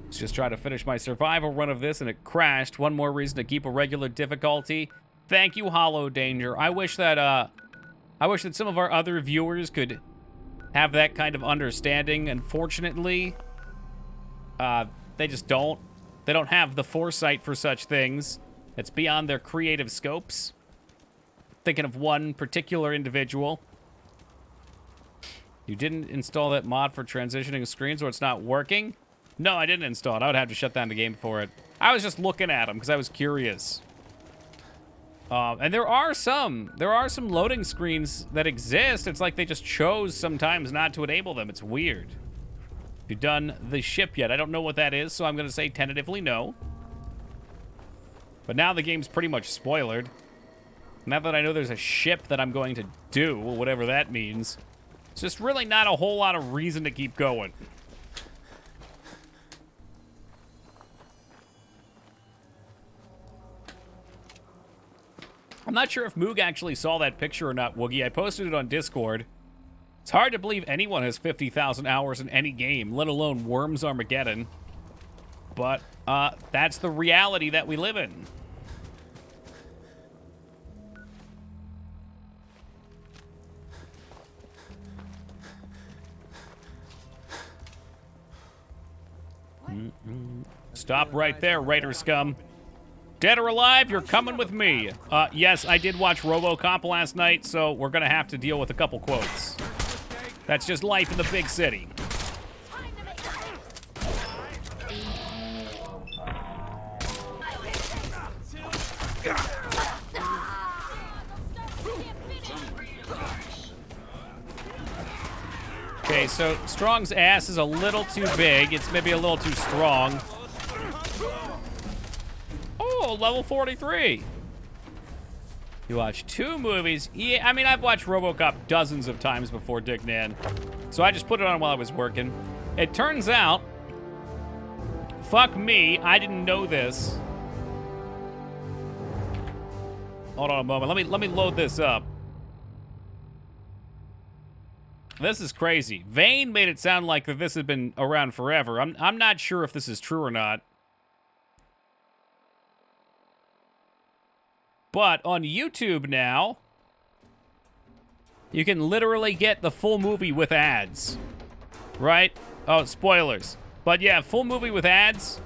Let's just try to finish my survival run of this, and it crashed. One more reason to keep a regular difficulty. Thank you, Hollow Danger. I wish that some of our other viewers could have that kind of understanding. Unfortunately, they just don't. They don't have the foresight for such things. It's beyond their creative scopes. Thinking of one particular individual. You didn't install that mod for transitioning screens or it's not working? No, I didn't install it. I would have to shut down the game for it. I was just looking at them because I was curious. And there are some loading screens that exist. It's like they just chose sometimes not to enable them. It's weird. Have you done the ship yet? I don't know what that is, so I'm going to say tentatively no. But now the game's pretty much spoilered. Now that I know there's a ship that I'm going to do, whatever that means, it's just really not a whole lot of reason to keep going. I'm not sure if Moog actually saw that picture or not, Woogie. I posted it on Discord. It's hard to believe anyone has 50,000 hours in any game, let alone Worms Armageddon. But that's the reality that we live in. Stop right there, Raider scum. Dead or alive, you're coming with me. Yes, I did watch RoboCop last night, so we're gonna have to deal with a couple quotes. That's just life in the big city. Okay, so Strong's ass is a little too big. It's maybe a little too strong. Oh, level 43. You watch 2 movies. Yeah, I mean, I've watched RoboCop dozens of times before, Dick Nan. So I just put it on while I was working. It turns out, fuck me, I didn't know this. Hold on a moment. Let me load this up. This is crazy. Vane made it sound like that this had been around forever. I'm not sure if this is true or not. But on YouTube now, you can literally get the full movie with ads. Right? Oh, spoilers. But yeah, full movie with ads.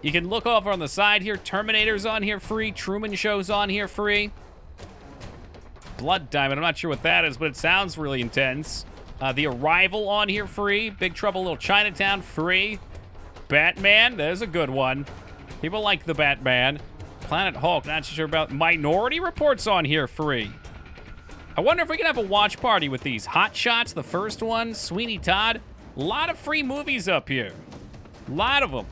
You can look over on the side here. Terminator's on here free. Truman Show's on here free. Blood Diamond, I'm not sure what that is, but it sounds really intense. The Arrival on here free. Big Trouble Little Chinatown free. Batman, there's a good one. People like the Batman. Planet Hulk, not sure about. Minority Report's on here free. I wonder if we can have a watch party with these. Hot Shots, the first one. Sweeney Todd. A lot of free movies up here. A lot of them.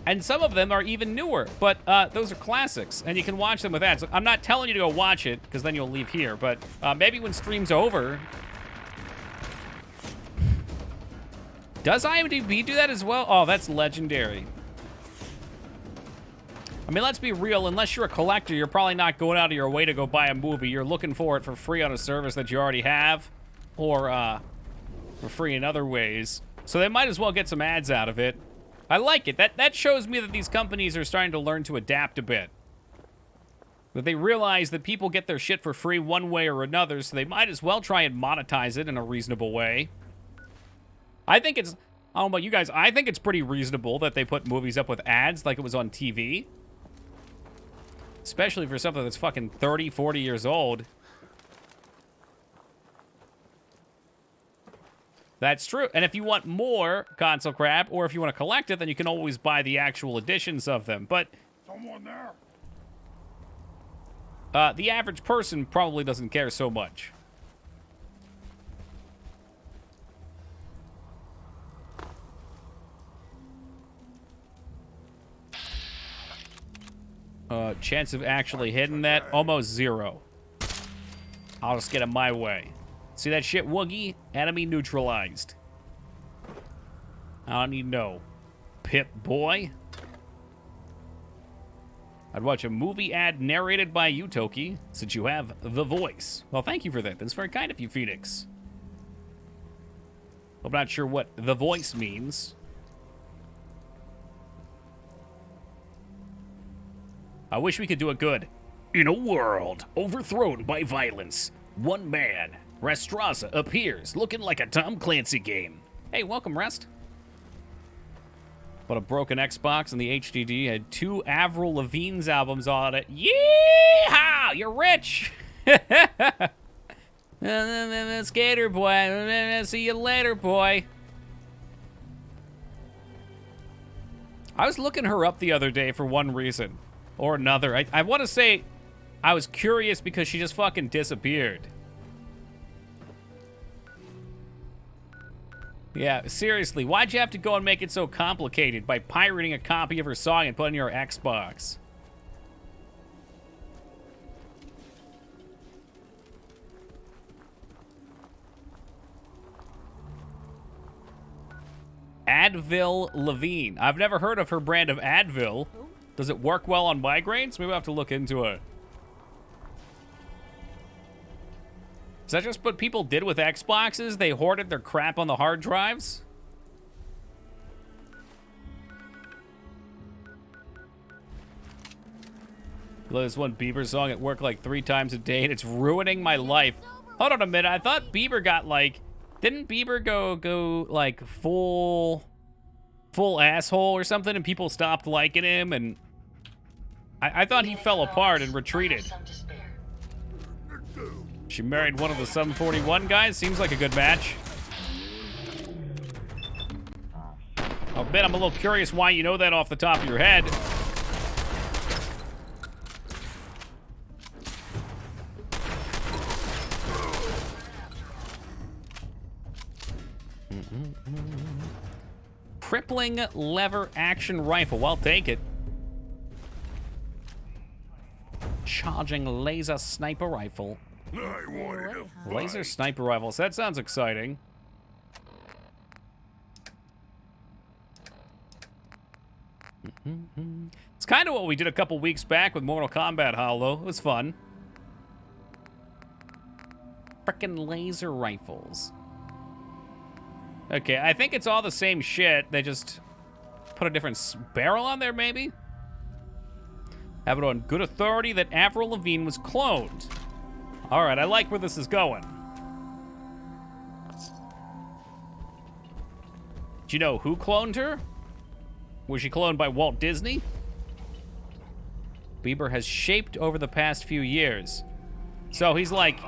And some of them are even newer, but those are classics, and you can watch them with ads. I'm not telling you to go watch it, because then you'll leave here, but maybe when stream's over. Does IMDb do that as well? Oh, that's legendary. I mean, let's be real. Unless you're a collector, you're probably not going out of your way to go buy a movie. You're looking for it for free on a service that you already have, or for free in other ways. So they might as well get some ads out of it. I like it. That shows me that these companies are starting to learn to adapt a bit. That they realize that people get their shit for free one way or another, so they might as well try and monetize it in a reasonable way. I think it's, I don't know about you guys, I think it's pretty reasonable that they put movies up with ads like it was on TV. Especially for something that's fucking 30, 40 years old. That's true. And if you want more Console Crap, or if you want to collect it, then you can always buy the actual editions of them. But Someone there. The average person probably doesn't care so much. Chance of actually hitting that, almost 0. I'll just get it my way. See that shit, Woogie? Enemy neutralized. I don't need no Pip boy. I'd watch a movie ad narrated by you, Toki, since you have the voice. Well, thank you for that. That's very kind of you, Phoenix. I'm not sure what the voice means. I wish we could do it good. In a world overthrown by violence, one man, Restraza, appears looking like a Tom Clancy game. Hey, welcome, Rest. But a broken Xbox and the HDD had 2 Avril Lavigne's albums on it. Yeehaw! You're rich! Skater boy. See you later, boy. I was looking her up the other day for one reason or another. I want to say I was curious because she just fucking disappeared. Yeah, seriously, why'd you have to go and make it so complicated by pirating a copy of her song and putting it on your Xbox? Advil Levine. I've never heard of her brand of Advil. Does it work well on migraines? Maybe we'll have to look into it. Is that just what people did with Xboxes? They hoarded their crap on the hard drives? There's one Bieber song at work like 3 times a day, and it's ruining my life. Hold on a minute. I thought Bieber got like... Didn't Bieber go like full... full asshole or something, and people stopped liking him, and I thought he fell apart and retreated. She married one of the Sum 41 guys. Seems like a good match. I'll bet I'm a little curious why you know that off the top of your head. Crippling lever action rifle. Well, take it. Charging laser sniper rifle. Laser sniper rifles. That sounds exciting. It's kind of what we did a couple weeks back with Mortal Kombat Hollow. It was fun. Frickin' laser rifles. Okay, I think it's all the same shit. They just put a different barrel on there, maybe? Have it on good authority that Avril Lavigne was cloned. All right, I like where this is going. Do you know who cloned her? Was she cloned by Walt Disney? Bieber has shaped over the past few years. So he's like,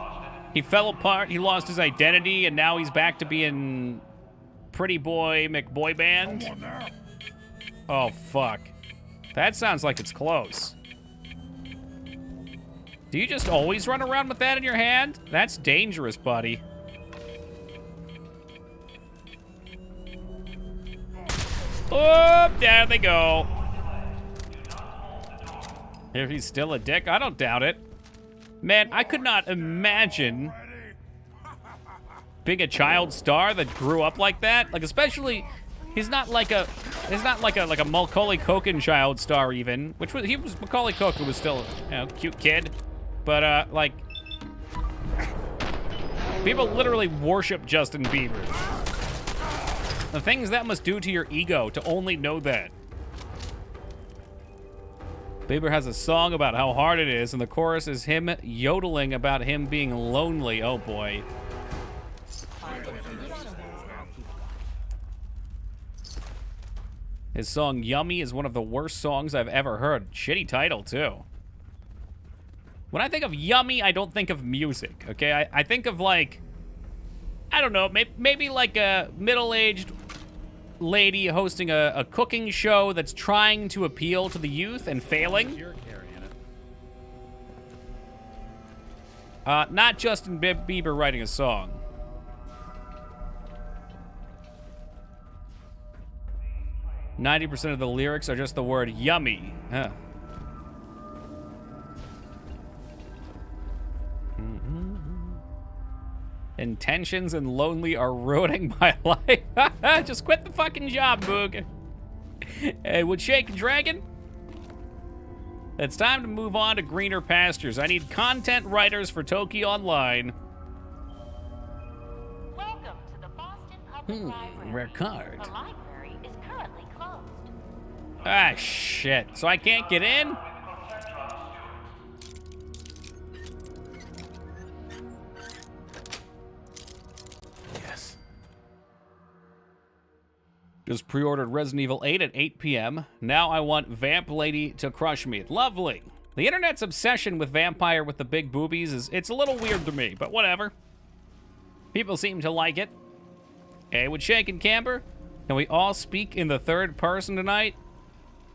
he fell apart, he lost his identity, and now he's back to being Pretty Boy McBoy Band? Oh, fuck. That sounds like it's close. Do you just always run around with that in your hand? That's dangerous, buddy. Oh, there they go. If he's still a dick, I don't doubt it. Man, I could not imagine being a child star that grew up like that. Like, especially, he's not like a Macaulay Culkin child star even, which was, Macaulay Culkin was still, you know, cute kid. But, like, people literally worship Justin Bieber. The things that must do to your ego to only know that. Bieber has a song about how hard it is, and the chorus is him yodeling about him being lonely. Oh, boy. His song Yummy is one of the worst songs I've ever heard. Shitty title, too. When I think of Yummy, I don't think of music, okay? I think of, like, I don't know, maybe like a middle-aged lady hosting a cooking show that's trying to appeal to the youth and failing. Not Justin Bieber writing a song. %of the lyrics are just the word yummy. Huh. Intentions and lonely are ruining my life. Just quit the fucking job, Boog. Hey, would Shake Dragon? It's time to move on to greener pastures. I need content writers for Toki Online. Welcome to the Boston Public Library. Rare card. The library is currently closed. Ah, shit. So I can't get in? Yes. Just pre-ordered Resident Evil 8 at 8 p.m. Now I want Vamp Lady to crush me. Lovely. The internet's obsession with vampire with the big boobies it's a little weird to me, but whatever. People seem to like it. Hey, with Shake and Camber, can we all speak in the third person tonight?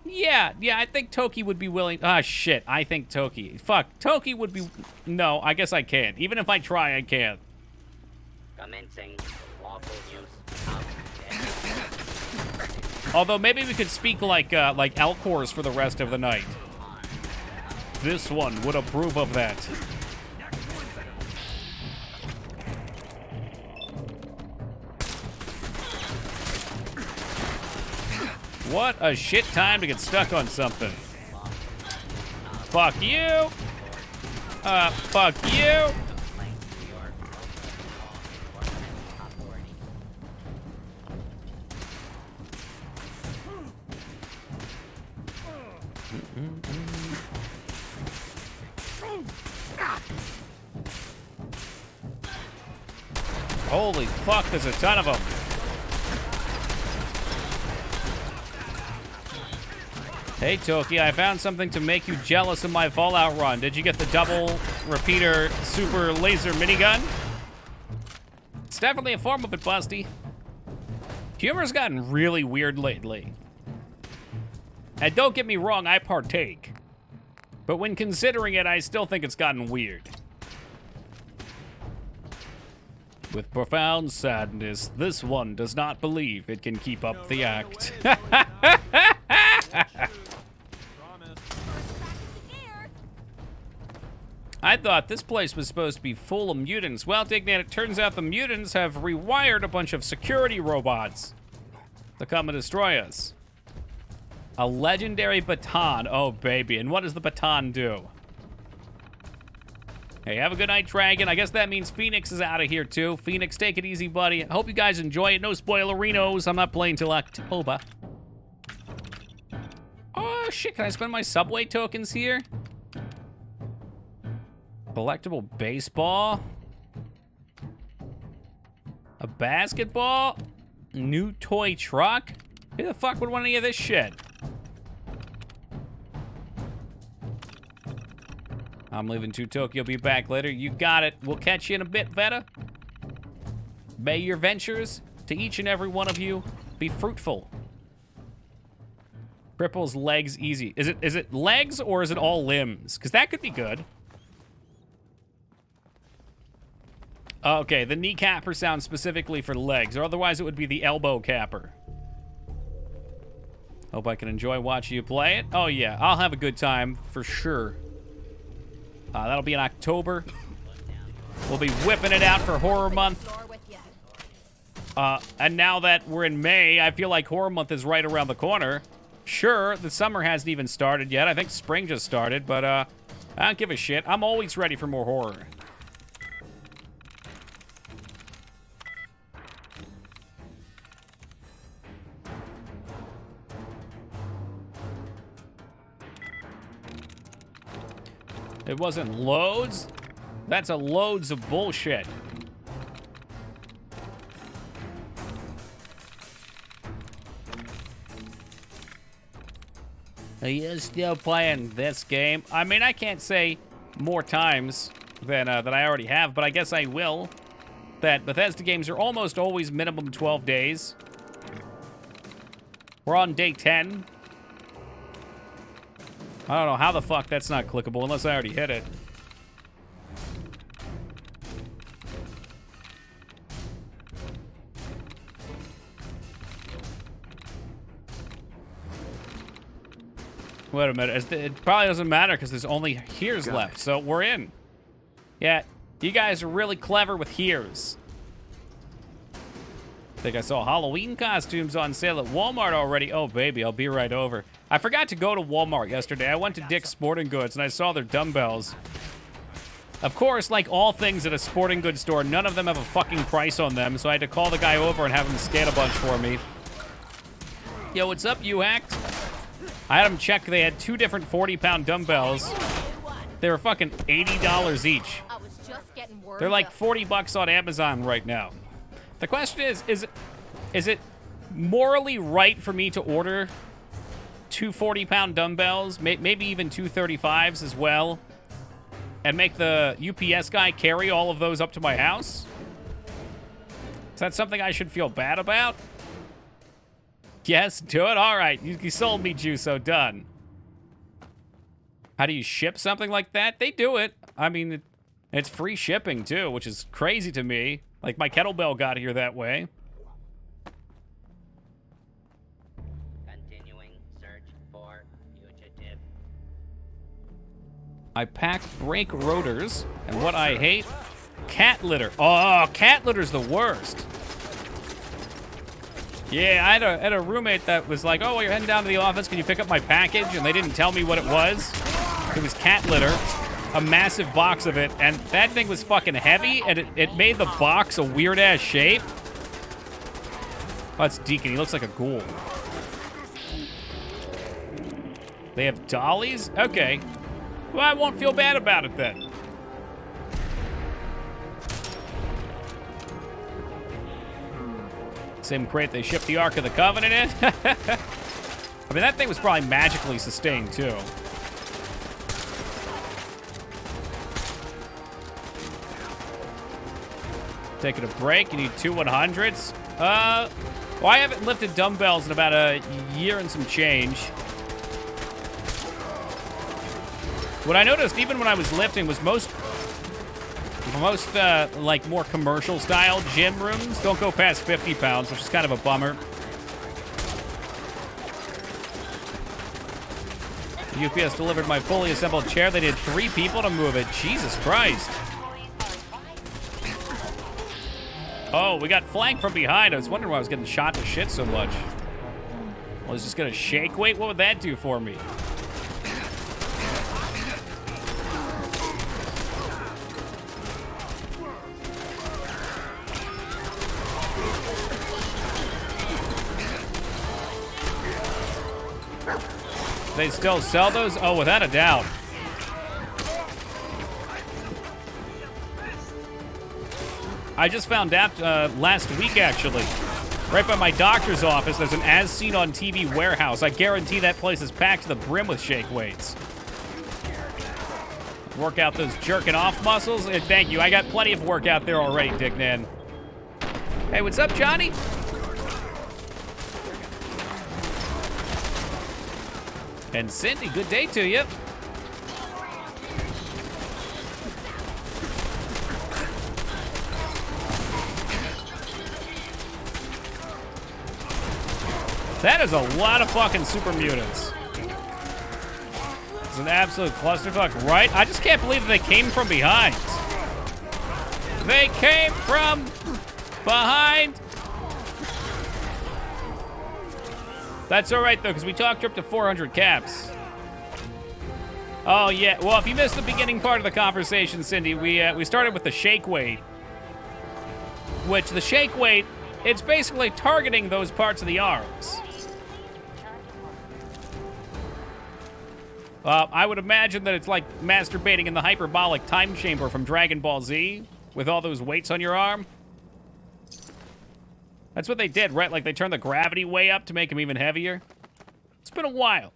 Yeah, I think Toki would be willing. Ah, shit, I think Toki. Fuck, Toki would be. No, I guess I can't. Even if I try, I can't. Commencing lawful use of Although maybe we could speak like Alcors for the rest of the night. This one would approve of that. What a shit time to get stuck on something. Fuck you. Fuck you. Holy fuck, there's a ton of them. Hey, Toki, I found something to make you jealous of my Fallout run. Did you get the double repeater super laser minigun? It's definitely a form of it, Busty. Humor's gotten really weird lately. And don't get me wrong, I partake. But when considering it, I still think it's gotten weird. With profound sadness, this one does not believe it can keep up the act. I thought this place was supposed to be full of mutants. Well, Dignan, it turns out the mutants have rewired a bunch of security robots to come and destroy us. A legendary baton. Oh, baby. And what does the baton do? Hey, have a good night, Dragon. I guess that means Phoenix is out of here, too. Phoenix, take it easy, buddy. I hope you guys enjoy it. No spoilerinos. I'm not playing till October. Oh, shit. Can I spend my subway tokens here? Collectible baseball. A basketball. New toy truck. Who the fuck would want any of this shit? I'm leaving to Tokyo. Be back later. You got it. We'll catch you in a bit, Veta. May your ventures to each and every one of you be fruitful. Cripple's legs easy. Is it legs or is it all limbs? Because that could be good. Okay, the knee capper sounds specifically for legs, or otherwise it would be the elbow capper. Hope I can enjoy watching you play it. Oh yeah, I'll have a good time for sure. That'll be in October. We'll be whipping it out for Horror Month. And now that we're in May, I feel like Horror Month is right around the corner. Sure, the summer hasn't even started yet. I think spring just started, but I don't give a shit. I'm always ready for more horror. It wasn't loads? That's a loads of bullshit. Are you still playing this game? I mean, I can't say more times than I already have, but I guess I will. That Bethesda games are almost always minimum 12 days. We're on day 10. I don't know how the fuck that's not clickable unless I already hit it. Wait a minute. It probably doesn't matter because there's only here's left, so we're in. Yeah, you guys are really clever with here's. I think I saw Halloween costumes on sale at Walmart already. Oh, baby, I'll be right over. I forgot to go to Walmart yesterday. I went to Dick's Sporting Goods, and I saw their dumbbells. Of course, like all things at a sporting goods store, none of them have a fucking price on them, so I had to call the guy over and have him scan a bunch for me. Yo, what's up, you hacked? I had them check. They had 2 different 40-pound dumbbells. They were fucking $80 each. They're like 40 bucks on Amazon right now. The question is it morally right for me to order 2 40-pound dumbbells, maybe even 2 35s as well, and make the UPS guy carry all of those up to my house? Is that something I should feel bad about? Yes, do it? All right, you sold me, Juso, done. How do you ship something like that? They do it. I mean, it's free shipping, too, which is crazy to me. Like, my kettlebell got here that way. Continuing search for fugitive. I pack brake rotors, and what I hate, cat litter. Oh, cat litter's the worst. Yeah, I had a roommate that was like, oh, well, you're heading down to the office. Can you pick up my package? And they didn't tell me what it was. It was cat litter. A massive box of it, and that thing was fucking heavy, and it made the box a weird-ass shape. Oh, it's Deacon. He looks like a ghoul. They have dollies? Okay. Well, I won't feel bad about it then. Same crate they shipped the Ark of the Covenant in? I mean, that thing was probably magically sustained, too. Taking a break. You need 2 100s. Well, I haven't lifted dumbbells in about a year and some change. What I noticed, even when I was lifting, was most like more commercial style gym rooms don't go past 50 pounds, which is kind of a bummer. UPS delivered my fully assembled chair. They did 3 people to move it. Jesus Christ. Oh, we got flanked from behind. I was wondering why I was getting shot to shit so much. I was just gonna shake weight. What would that do for me? They still sell those? Oh, without a doubt. I just found out last week, actually. Right by my doctor's office, there's an As Seen on TV warehouse. I guarantee that place is packed to the brim with shake weights. Work out those jerking off muscles. Thank you. I got plenty of work out there already, Dick Nan. Hey, what's up, Johnny? And Cindy, good day to you. That is a lot of fucking super mutants. It's an absolute clusterfuck, right? I just can't believe they came from behind. They came from behind. That's all right, though, because we talked her up to 400 caps. Oh, yeah. Well, if you missed the beginning part of the conversation, Cindy, we started with the shake weight. Which, the shake weight, it's basically targeting those parts of the arms. I would imagine that it's like masturbating in the hyperbolic time chamber from Dragon Ball Z with all those weights on your arm. That's what they did, right? Like, they turned the gravity way up to make him even heavier. It's been a while.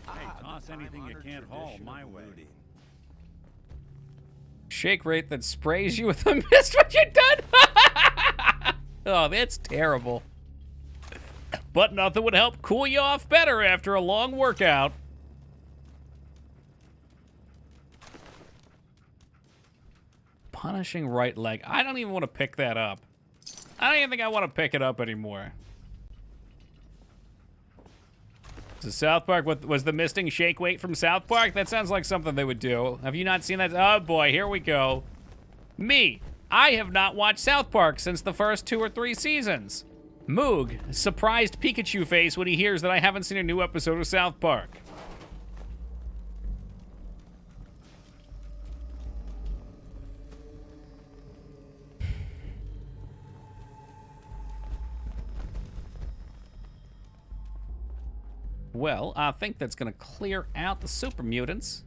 Hey, toss anything you can't haul my way. Shake rate that sprays you with a mist when you're done. Oh, that's terrible. But nothing would help cool you off better after a long workout. Punishing right leg. I don't even want to pick that up. I don't even think I want to pick it up anymore. So South Park, what was the misting shake weight from South Park? That sounds like something they would do. Have you not seen that? Oh boy, here we go. Me. I have not watched South Park since the first 2 or 3 seasons. Moog, surprised Pikachu face when he hears that I haven't seen a new episode of South Park. Well, I think that's gonna clear out the super mutants.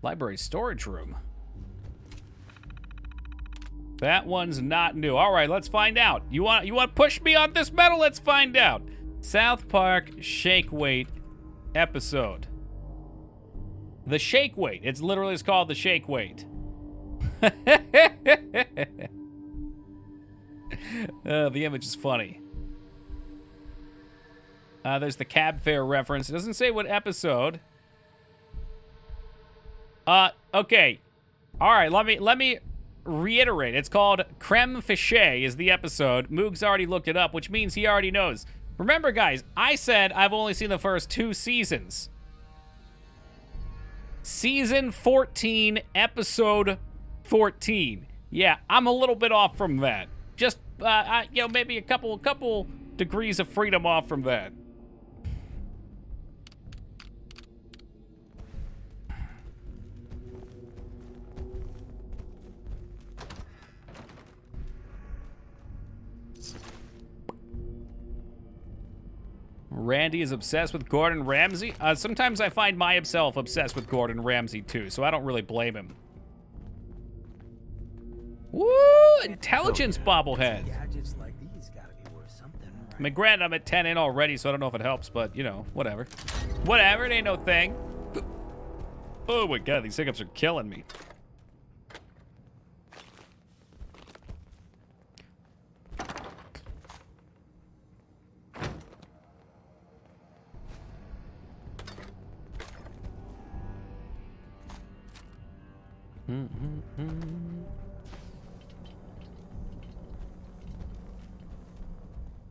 Library storage room. That one's not new. All right, let's find out. You want to push me on this metal? Let's find out. South Park shake weight episode. The shake weight. It's literally called the shake weight. The image is funny. There's the cab fare reference. It doesn't say what episode. Okay. All right, let me reiterate. It's called Creme Fiche is the episode. Moog's already looked it up, which means he already knows. Remember, guys, I said I've only seen the first 2 seasons. Season 14, episode 14. Yeah, I'm a little bit off from that. Just, you know, maybe a couple degrees of freedom off from that. Randy is obsessed with Gordon Ramsay. Sometimes I find myself obsessed with Gordon Ramsay too, so I don't really blame him. Woo! Intelligence bobblehead. Gadgets like these I mean, granted, I'm at 10 in already, so I don't know if it helps, but, you know, whatever. Whatever, it ain't no thing. Oh my god, these hiccups are killing me.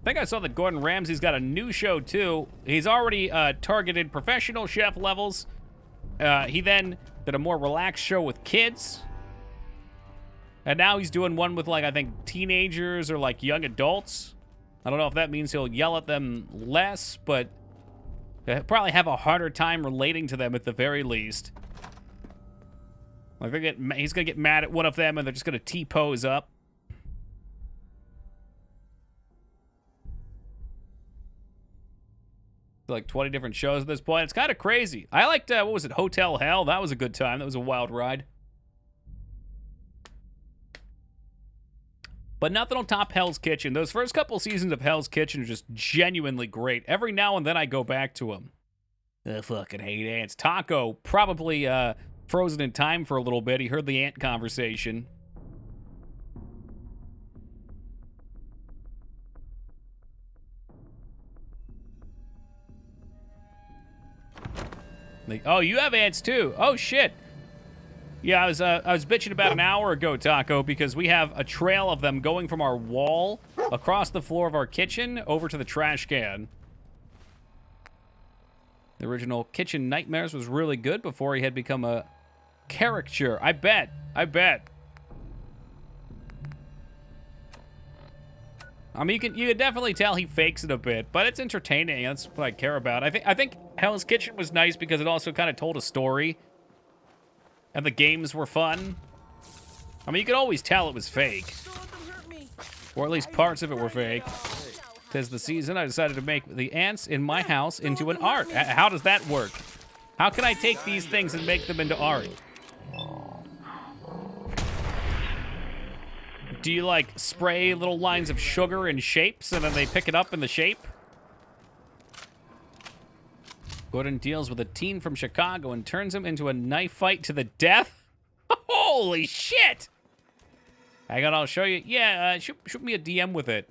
I think I saw that Gordon Ramsay's got a new show, too. He's already targeted professional chef levels. He then did a more relaxed show with kids. And now he's doing one with, like, I think teenagers or, like, young adults. I don't know if that means he'll yell at them less, but he'll probably have a harder time relating to them at the very least. Like, he's going to get mad at one of them, and they're just going to T-pose up. Like 20 different shows at this point. It's kind of crazy. I liked, what was it, Hotel Hell? That was a good time. That was a wild ride. But nothing will top Hell's Kitchen. Those first couple seasons of Hell's Kitchen are just genuinely great. Every now and then I go back to them. I fucking hate ants. Taco, probably frozen in time for a little bit. He heard the ant conversation. Like, oh, you have ants too. Oh shit. Yeah, I was bitching about an hour ago, Taco, because we have a trail of them going from our wall across the floor of our kitchen over to the trash can. The original Kitchen Nightmares was really good before he had become a caricature. I bet. I bet. I mean, you can definitely tell he fakes it a bit, but it's entertaining. That's what I care about. I think Hell's Kitchen was nice because it also kind of told a story, and the games were fun. I mean, you could always tell it was fake, or at least parts of it were fake. 'Tis the season, I decided to make the ants in my house into an art. How does that work? How can I take these things and make them into art? Do you, like, spray little lines of sugar in shapes and then they pick it up in the shape? Gordon deals with a teen from Chicago and turns him into a knife fight to the death? Holy shit! Hang on, I'll show you. Yeah, shoot me a DM with it.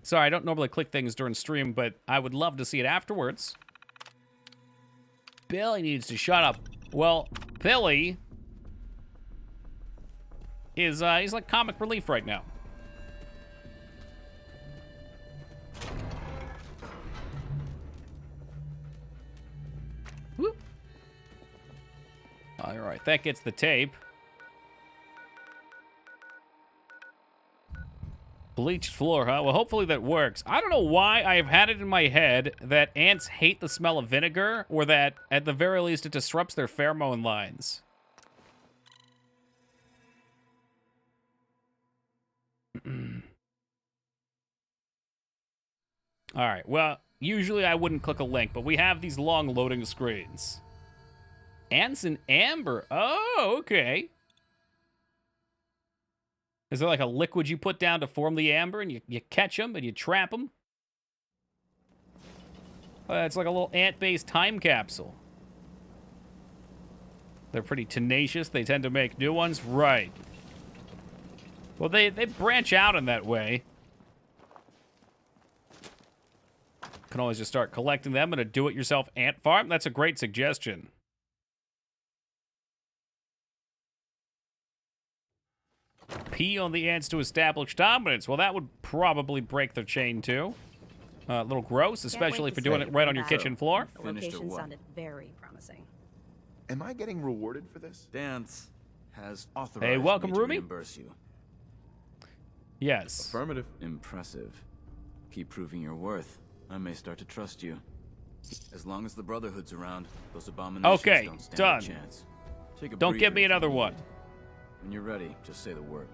Sorry, I don't normally click things during stream, but I would love to see it afterwards. Billy needs to shut up. Well, Billy is, he's like comic relief right now. Whoop. All right, that gets the tape. Bleached floor, huh? Well, hopefully that works. I don't know why I have had it in my head that ants hate the smell of vinegar, or that, at the very least, it disrupts their pheromone lines. All right, well, usually I wouldn't click a link, but we have these long loading screens. Ants and amber. Oh, okay. Is there like a liquid you put down to form the amber, and you catch them and you trap them? It's like a little ant-based time capsule. They're pretty tenacious. They tend to make new ones. Right. Well, they branch out in that way. Can always just start collecting them in a do-it-yourself ant farm. That's a great suggestion. Pee on the ants to establish dominance. Well, that would probably break their chain, too. A little gross, especially for doing it right on your kitchen floor. The location sounded very promising. Am I getting rewarded for this? Dance has authorized Hey, welcome, me to Rumi. reimburse you. Yes. Affirmative. Impressive. Keep proving your worth. I may start to trust you. As long as the Brotherhood's around, those abominations Okay, don't stand done. a chance. Take a Don't give breather me if you another need one. it. When you're ready, just say the word.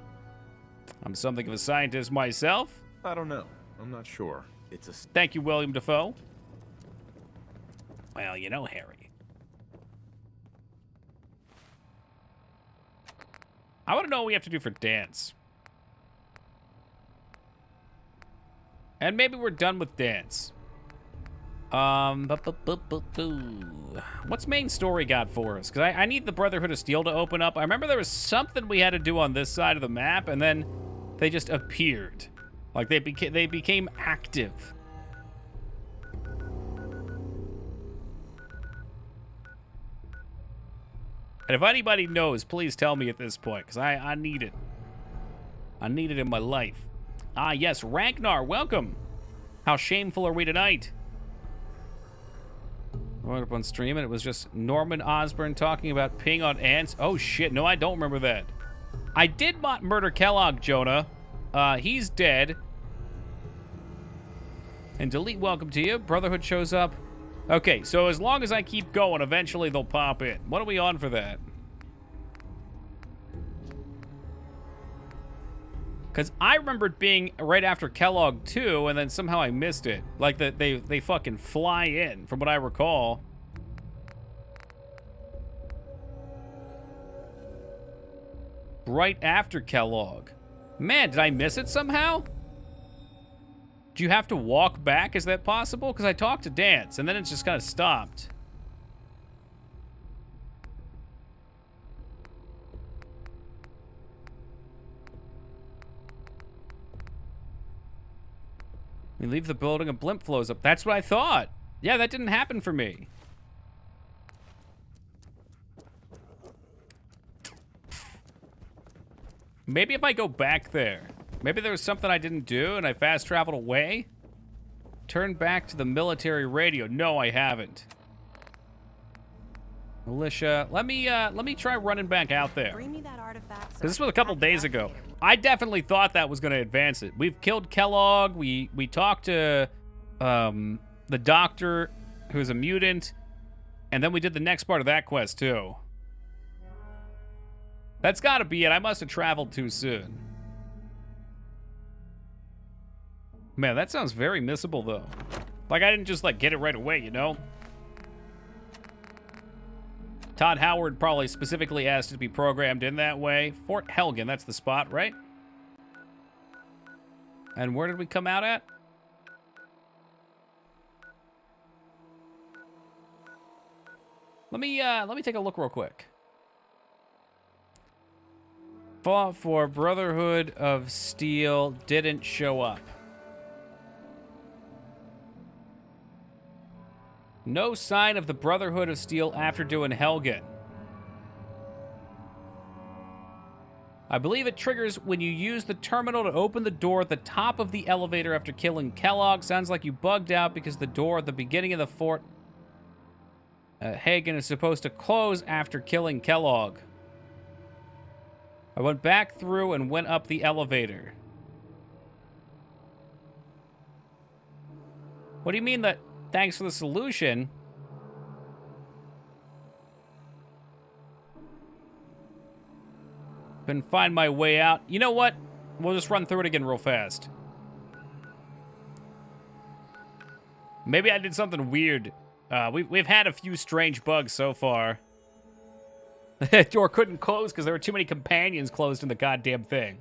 I'm something of a scientist myself. I don't know. I'm not sure. It's a... Thank you, William Dafoe. Well, you know, Harry. I want to know what we have to do for dance. And maybe we're done with dance. What's main story got for us? Because I need the Brotherhood of Steel to open up. I remember there was something we had to do on this side of the map, and then they just appeared. Like, they became active. And if anybody knows, please tell me at this point, because I need it. I need it in my life. Ah, yes, Ragnar, welcome. How shameful are we tonight? I went up on stream and it was just Norman Osborn talking about ping on ants. Oh shit, no, I don't remember that. I did murder Kellogg, Jonah. He's dead. And delete, welcome to you. Brotherhood shows up. Okay, so as long as I keep going, eventually they'll pop in. What are we on for that? Because I remembered being right after Kellogg 2, and then somehow I missed it. Like, they fucking fly in, from what I recall. Right after Kellogg. Man, did I miss it somehow? Do you have to walk back? Is that possible? Because I talked to Dance, and then it's just kind of stopped. We leave the building, a blimp flows up. That's what I thought. Yeah, that didn't happen for me. Maybe if I go back there. Maybe there was something I didn't do and I fast traveled away. Turn back to the military radio. No, I haven't. Militia, let me try running back out there. Bring me that artifact. This was a couple days ago. I definitely thought that was going to advance it. We've killed Kellogg. We talked to the doctor, who's a mutant, and then we did the next part of that quest too. That's got to be it. I must have traveled too soon. Man, that sounds very missable though. Like I didn't just like get it right away, you know? Todd Howard probably specifically asked to be programmed in that way. Fort Helgen, that's the spot, right? And where did we come out at? Let me take a look real quick. Fought for Brotherhood of Steel didn't show up. No sign of the Brotherhood of Steel after doing Helgen. I believe it triggers when you use the terminal to open the door at the top of the elevator after killing Kellogg. Sounds like you bugged out because the door at the beginning of the fort Hagen is supposed to close after killing Kellogg. I went back through and went up the elevator. What do you mean that thanks for the solution? Couldn't find my way out. You know what? We'll just run through it again real fast. Maybe I did something weird. We've had a few strange bugs so far. The door couldn't close because there were too many companions closed in the goddamn thing.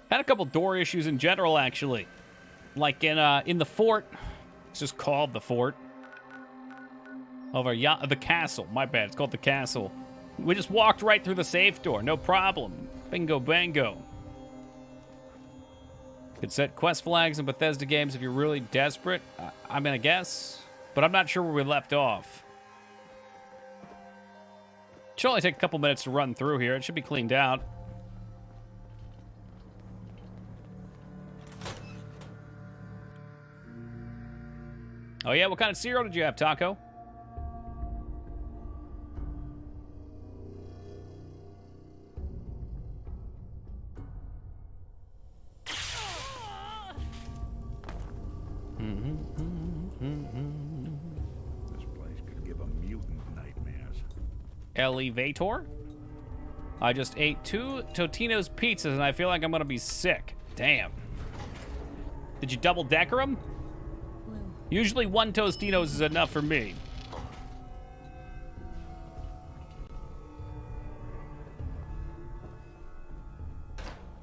Had a couple door issues in general, actually. Like in the fort. It's just called the fort. Over the castle. My bad. It's called the castle. We just walked right through the safe door. No problem. Bingo bango. Could set quest flags in Bethesda games if you're really desperate. I mean, I guess. But I'm not sure where we left off. Should only take a couple minutes to run through here. It should be cleaned out. Oh yeah, what kind of cereal did you have, Taco? This place could give a mutant nightmares. Elevator? I just ate 2 Totino's pizzas and I feel like I'm gonna be sick. Damn. Did you double decker them? Usually 1 Tostino's is enough for me.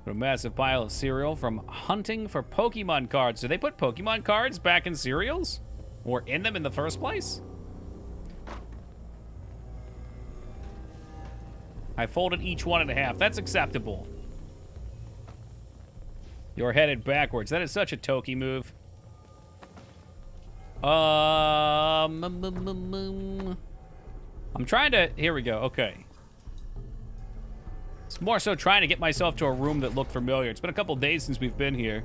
A massive pile of cereal from hunting for Pokemon cards. Do they put Pokemon cards back in cereals? Or in them in the first place? I folded each one in half. That's acceptable. You're headed backwards. That is such a Toki move. I'm trying to... Here we go. Okay. It's more so trying to get myself to a room that looked familiar. It's been a couple days since we've been here.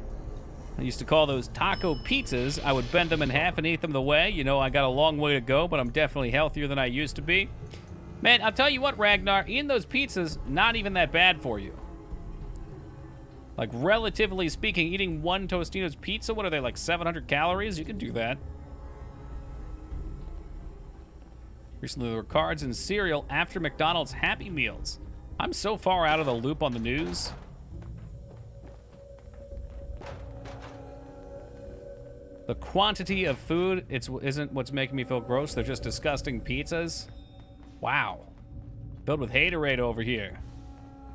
I used to call those taco pizzas. I would bend them in half and eat them the way. You know, I got a long way to go, but I'm definitely healthier than I used to be. Man, I'll tell you what, Ragnar, eating those pizzas, not even that bad for you. Like, relatively speaking, eating 1 Tostino's pizza, what are they, like 700 calories? You can do that. Recently, there were cards and cereal after McDonald's Happy Meals. I'm so far out of the loop on the news. The quantity of food isn't what's making me feel gross. They're just disgusting pizzas. Wow. Filled with haterade over here.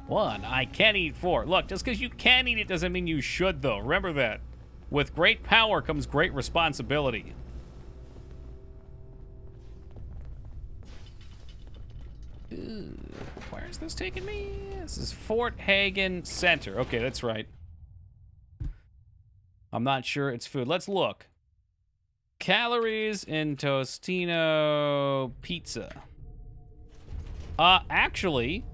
1, I can eat 4. Look, just because you can eat it doesn't mean you should, though. Remember that. With great power comes great responsibility. Ooh, where is this taking me? This is Fort Hagen Center. Okay, that's right. I'm not sure it's food. Let's look. Calories in Tostino pizza. Actually,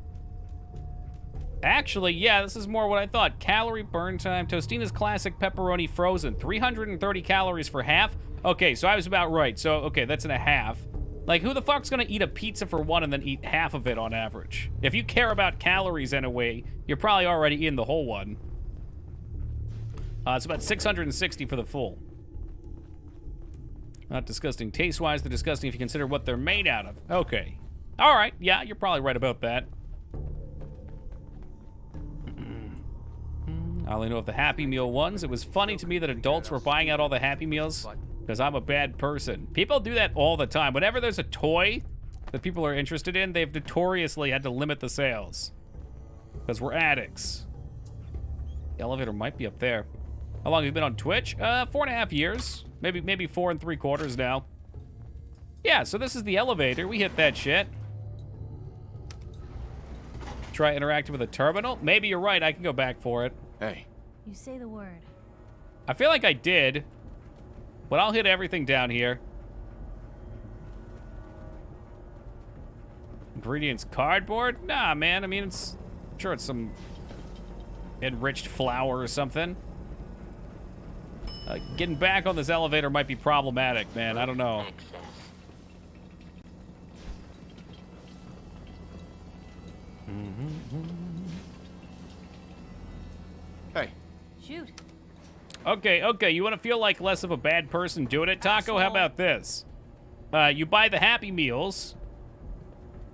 yeah, this is more what I thought. Calorie burn time. Tostino's classic pepperoni frozen. 330 calories for half. Okay, so I was about right. So, okay, that's in a half. Like, who the fuck's gonna eat a pizza for 1 and then eat half of it on average? If you care about calories in a way, you're probably already eating the whole one. It's about 660 for the full. Not disgusting taste-wise, they're disgusting if you consider what they're made out of. Okay. All right, yeah, you're probably right about that. I only know of the Happy Meal ones. It was funny to me that adults were buying out all the Happy Meals because I'm a bad person. People do that all the time. Whenever there's a toy that people are interested in, they've notoriously had to limit the sales because we're addicts. The elevator might be up there. How long have you been on Twitch? 4.5 years. Maybe 4 3/4 now. Yeah, so this is the elevator. We hit that shit. Try interacting with a terminal? Maybe you're right. I can go back for it. Hey. You say the word. I feel like I did, but I'll hit everything down here. Ingredients cardboard? Nah, man. I mean, I'm sure it's some enriched flour or something. Getting back on this elevator might be problematic, man. I don't know. Hey. Shoot. Okay. You want to feel like less of a bad person doing it, Taco? How about this? You buy the Happy Meals,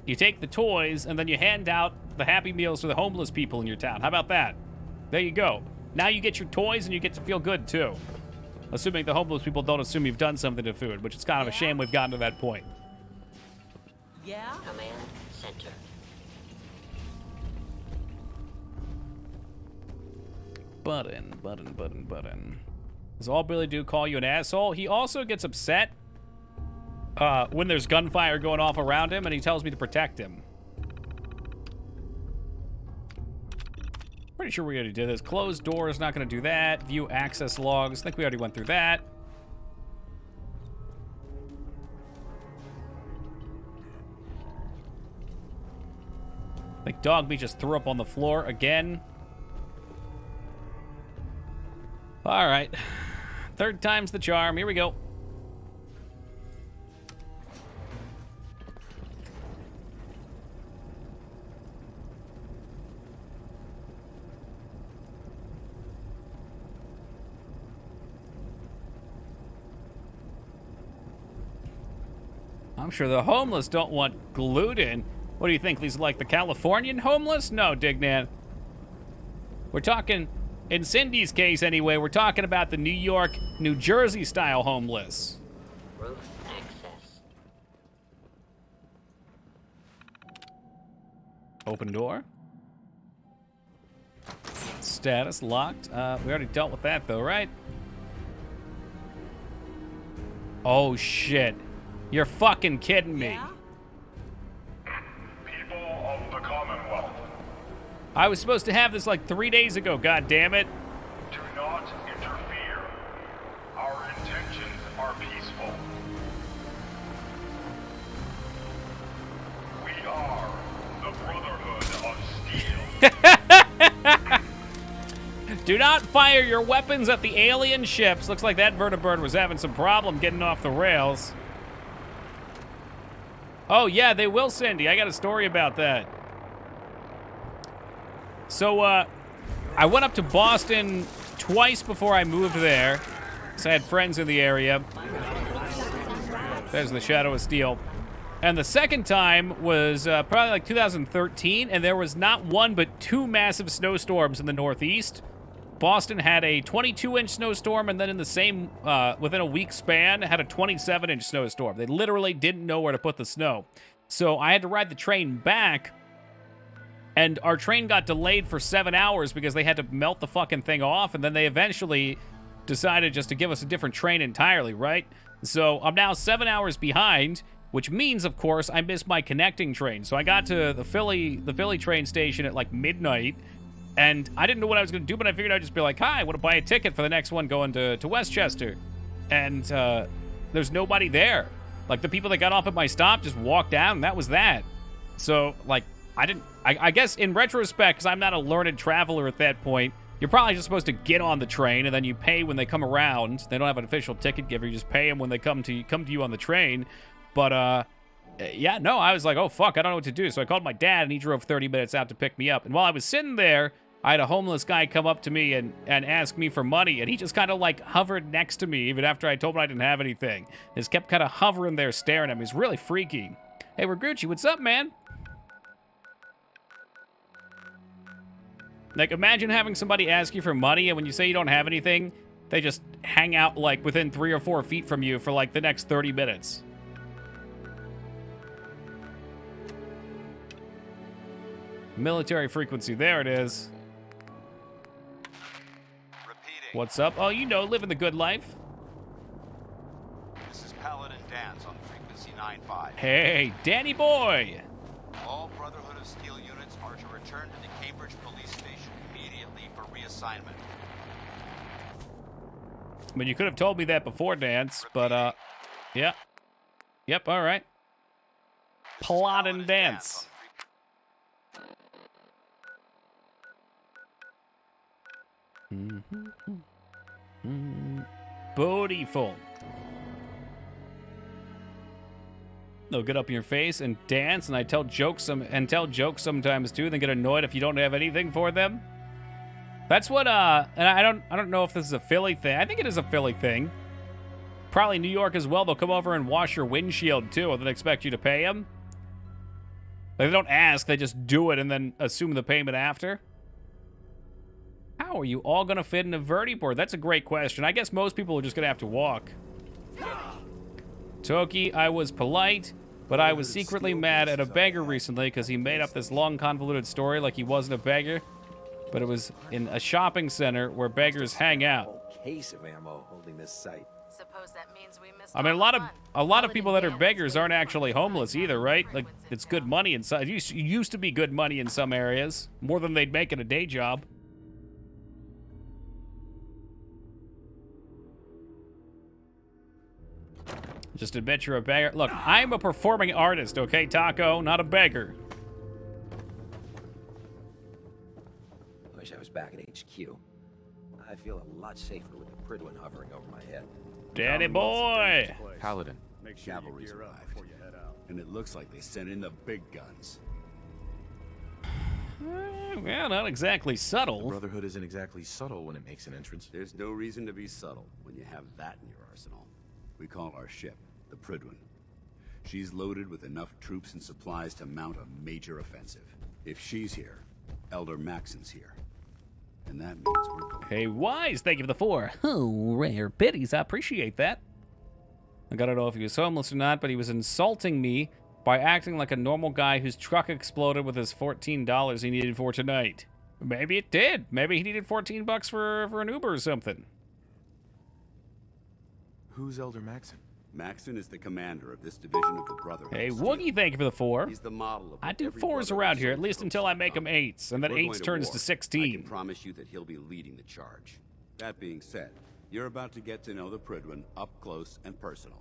you take the toys, and then you hand out the Happy Meals to the homeless people in your town. How about that? There you go. Now you get your toys, and you get to feel good, too. Assuming the homeless people don't assume you've done something to food, which is kind of a shame we've gotten to that point. Yeah? Command center. Button. Does all Billy do call you an asshole? He also gets upset when there's gunfire going off around him, and he tells me to protect him. Pretty sure we already did this. Closed doors, not going to do that. View access logs. I think we already went through that. I think Dog Meat just threw up on the floor again. All right. 3rd time's the charm. Here we go. I'm sure the homeless don't want gluten. What do you think? These are like the Californian homeless? No, Dignan. We're talking, in Cindy's case anyway, we're talking about the New York, New Jersey style homeless. Roof access. Open door. Status locked. We already dealt with that though, right? Oh shit. You're fucking kidding me. Yeah? People of the Commonwealth. I was supposed to have this like 3 days ago, god damn it. Do not interfere. Our intentions are peaceful. We are the Brotherhood of Steel. Do not fire your weapons at the alien ships. Looks like that vertibird was having some problem getting off the rails. Oh yeah, they will, Cindy. I got a story about that. So, I went up to Boston twice before I moved there. So I had friends in the area. There's the Shadow of Steel. And the second time was probably like 2013, and there was not one but two massive snowstorms in the Northeast. Boston had a 22-inch snowstorm, and then in the same, within a week span, had a 27-inch snowstorm. They literally didn't know where to put the snow. So I had to ride the train back, and our train got delayed for 7 hours because they had to melt the fucking thing off, and then they eventually decided just to give us a different train entirely, right? So I'm now 7 hours behind, which means, of course, I missed my connecting train. So I got to the Philly train station at like midnight, and I didn't know what I was going to do, but I figured I'd just be like, hi, I want to buy a ticket for the next one going to Westchester. And there's nobody there. Like, the people that got off at my stop just walked out, and that was that. So, like, I guess in retrospect, because I'm not a learned traveler at that point, you're probably just supposed to get on the train, and then you pay when they come around. They don't have an official ticket giver. You just pay them when they come to you on the train. But, yeah, no, I was like, oh, fuck, I don't know what to do. So I called my dad, and he drove 30 minutes out to pick me up. And while I was sitting there, I had a homeless guy come up to me and ask me for money, and he just kind of, like, hovered next to me even after I told him I didn't have anything. He just kept kind of hovering there staring at me. He's really freaky. Hey, Ragucci, what's up, man? Like, imagine having somebody ask you for money, and when you say you don't have anything, they just hang out, like, within 3 or 4 feet from you for, like, the next 30 minutes. Military frequency, there it is. Repeating. What's up? Oh, you know, living the good life. This is Paladin Dance on frequency 9-5. Hey, Danny boy! All Brotherhood of Steel units are to return to the Cambridge police station immediately for reassignment. I mean, you could have told me that before, Dance, but, yeah. Yep, alright. Paladin Dance. Beautiful. They'll get up in your face and dance, and I tell jokes sometimes too. Then get annoyed if you don't have anything for them. That's what and I don't know if this is a Philly thing. I think it is a Philly thing. Probably New York as well. They'll come over and wash your windshield too, and then expect you to pay them. Like, they don't ask, they just do it and then assume the payment after. How are you all gonna fit in a vertibird? That's a great question. I guess most people are just gonna have to walk. Toki, I was polite, but I was secretly mad at a beggar recently because he made up this long convoluted story like he wasn't a beggar, but it was in a shopping center where beggars hang out. Whole case of ammo holding this site. Suppose that means we missed I mean, a lot of people that are beggars aren't actually homeless either, right? Like, it's good money in some. It used to be good money in some areas, more than they'd make in a day job. Just admit you're a beggar. Look, I'm a performing artist, okay, Taco? Not a beggar. Wish I was back at HQ. I feel a lot safer with the Prydwen hovering over my head. Daddy boy! Paladin. Make sure Cavalry's you gear up arrived. before you head out. And it looks like they sent in the big guns. Well, not exactly subtle. The Brotherhood isn't exactly subtle when it makes an entrance. There's no reason to be subtle when you have that in your arsenal. We call our ship the Prydwen. She's loaded with enough troops and supplies to mount a major offensive. If she's here, Elder Maxon's here. And that means we're going. Hey, Wise, thank you for the 4. Oh, rare biddies. I appreciate that. I don't know if he was homeless or not, but he was insulting me by acting like a normal guy whose truck exploded with his $14 he needed for tonight. Maybe it did. Maybe he needed $14 for an Uber or something. Who's Elder Maxon? Maxon is the commander of this division of the Brotherhood. Hey, Woogie, thank you for the 4. He's the model of I do every 4s Brotherhood around here, at soldier least until I make them 8s, and then If we're 8s going to turns war, to I 16. can promise you that he'll be leading the charge. That being said, you're about to get to know the Prydwen up close and personal.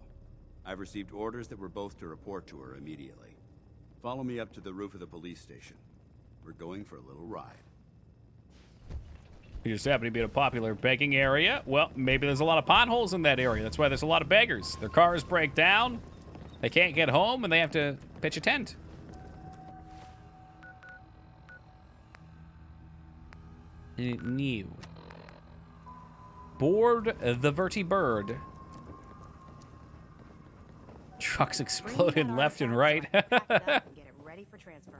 I've received orders that we're both to report to her immediately. Follow me up to the roof of the police station. We're going for a little ride. We just happen to be in a popular begging area. Well, maybe there's a lot of potholes in that area. That's why there's a lot of beggars. Their cars break down, they can't get home, and they have to pitch a tent. New. Board the vertibird. Trucks exploding left and right. Get it ready for transfer.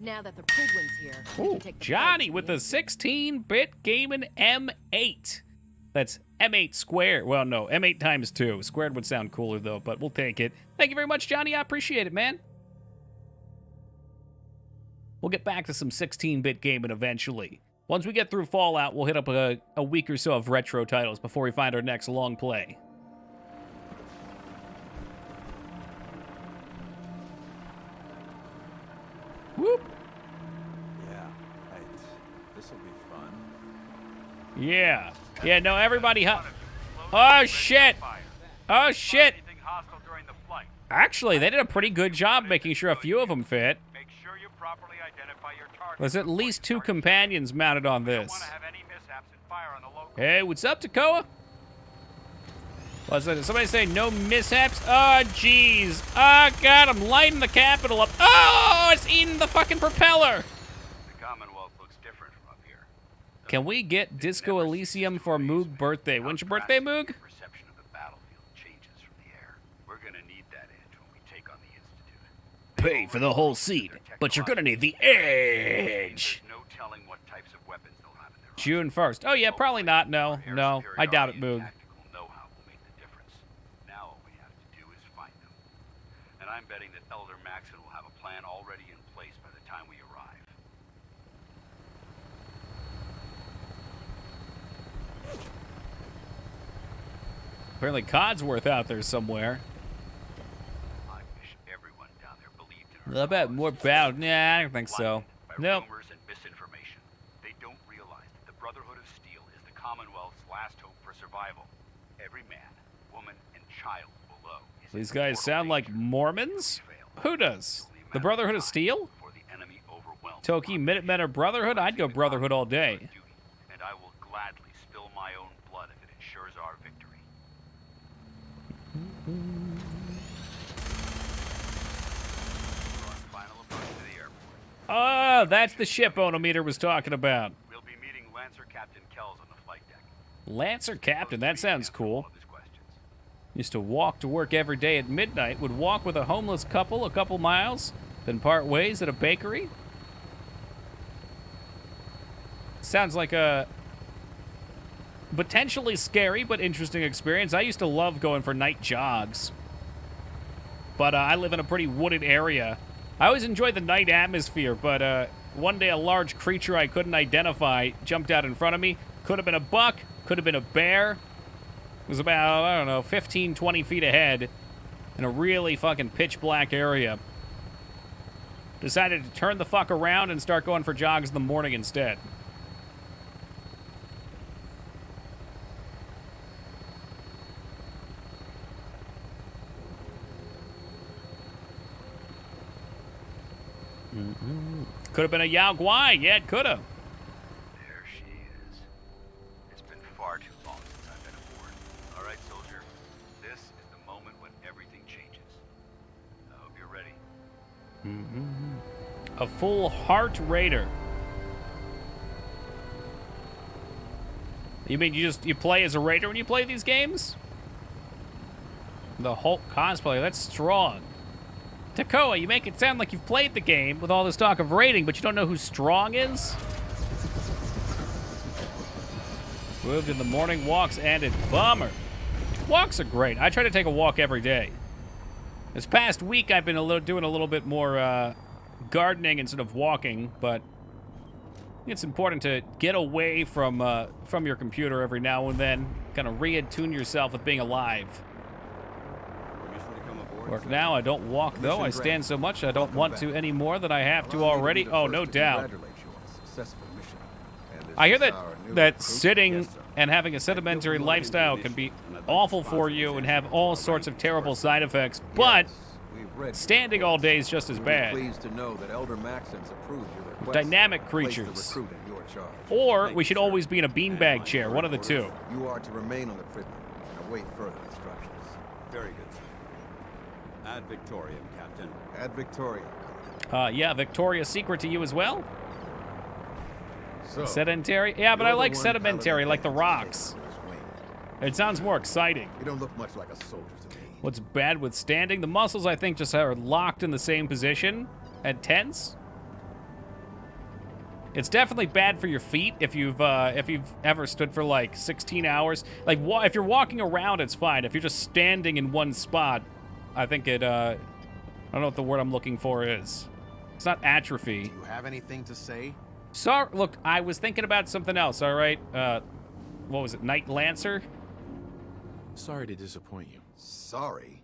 Now that the Prydwen's here, we Ooh, can take the Johnny fight with to the 16-bit gaming M8. That's M8 squared. Well, no, M8 times 2. Squared would sound cooler, though, but we'll take it. Thank you very much, Johnny. I appreciate it, man. We'll get back to some 16-bit gaming eventually. Once we get through Fallout, we'll hit up a week or so of retro titles before we find our next long play. Whoop. Yeah, this'll be fun. Yeah. Yeah, no, everybody... Oh, shit. Oh, shit. Actually, they did a pretty good job making sure a few of them fit. There's at least 2 companions mounted on this. Hey, what's up, Takoa? What's that? Somebody say no mishaps? Oh, jeez. Oh, God, I'm lighting the Capitol up. Oh, it's eating the fucking propeller. The Commonwealth looks different from up here. Can we get Disco Elysium for Moog birthday? When's your birthday, Moog? Perception of the battlefield changes from the air. We're gonna need that edge when we take on the Institute. Pay for the whole seat, but you're gonna need the edge. No telling what types of weapons they'll have in their June 1st. Oh, yeah, probably not. No, I doubt it, Moog. know-how will make the difference. Now all we have to do is find them. And I'm betting that Elder Maxon will have a plan already in place by the time we arrive. Apparently Codsworth out there somewhere. I wish everyone down there believed in I bet more about. Nah, I don't think so. Nope. rumors and misinformation. They don't realize that the Brotherhood of Steel is the Commonwealth's last hope for survival. Every man, woman, and child below is These guys sound like Mormons? Who does? The Brotherhood of Steel? Toki, Minutemen, or Brotherhood? I'd go Brotherhood all day. and I will gladly spill my own blood if it ensures our victory. Final approach to the airport. Oh, that's the ship Onometer was talking about. We'll be meeting Lancer Captain Kells on the flight deck. Lancer Captain, that sounds cool. Used to walk to work every day at midnight, would walk with a homeless couple a couple miles, then part ways at a bakery. Sounds like a potentially scary but interesting experience. I used to love going for night jogs. But I live in a pretty wooded area. I always enjoyed the night atmosphere, but one day a large creature I couldn't identify jumped out in front of me. Could have been a buck, could have been a bear. It was about, I don't know, 15, 20 feet ahead in a really fucking pitch black area. Decided to turn the fuck around and start going for jogs in the morning instead. Could have been a Yao Guai. Yeah, it could have. There she is. It's been far too long since I've been aboard. All right, soldier. This is the moment when everything changes. I hope you're ready. A full heart raider. You mean you play as a raider when you play these games? The Hulk cosplayer, that's strong. Takoa, you make it sound like you've played the game with all this talk of rating, but you don't know who strong is? Moved in the morning, walks ended. Bummer. Walks are great. I try to take a walk every day. This past week, I've been doing a little bit more gardening instead of walking, but it's important to get away from your computer every now and then, kind of re-attune yourself with being alive. Work now, I don't walk though. I stand so much I don't want to any more than I have to already. Oh, no doubt. I hear that sitting and having a sedentary lifestyle can be awful for you and have all sorts of terrible side effects, but standing all day is just as bad. Dynamic creatures. Or we should always be in a beanbag chair, one of the two. You are to remain on the prison and await further instructions. Very good, sir. Ad Victoriam, Captain. Ad Victoriam. Yeah, Victoria's Secret to you as well? So, sedentary? Yeah, but I like sedimentary, like the rocks. It sounds more exciting. You don't look much like a soldier to me. What's bad with standing? The muscles, I think, just are locked in the same position and tense. It's definitely bad for your feet if you've ever stood for like 16 hours. Like, if you're walking around, it's fine. If you're just standing in one spot, I think it, I don't know what the word I'm looking for is. It's not atrophy. Do you have anything to say? Sorry, look, I was thinking about something else, all right? What was it, Night Lancer? Sorry to disappoint you. Sorry?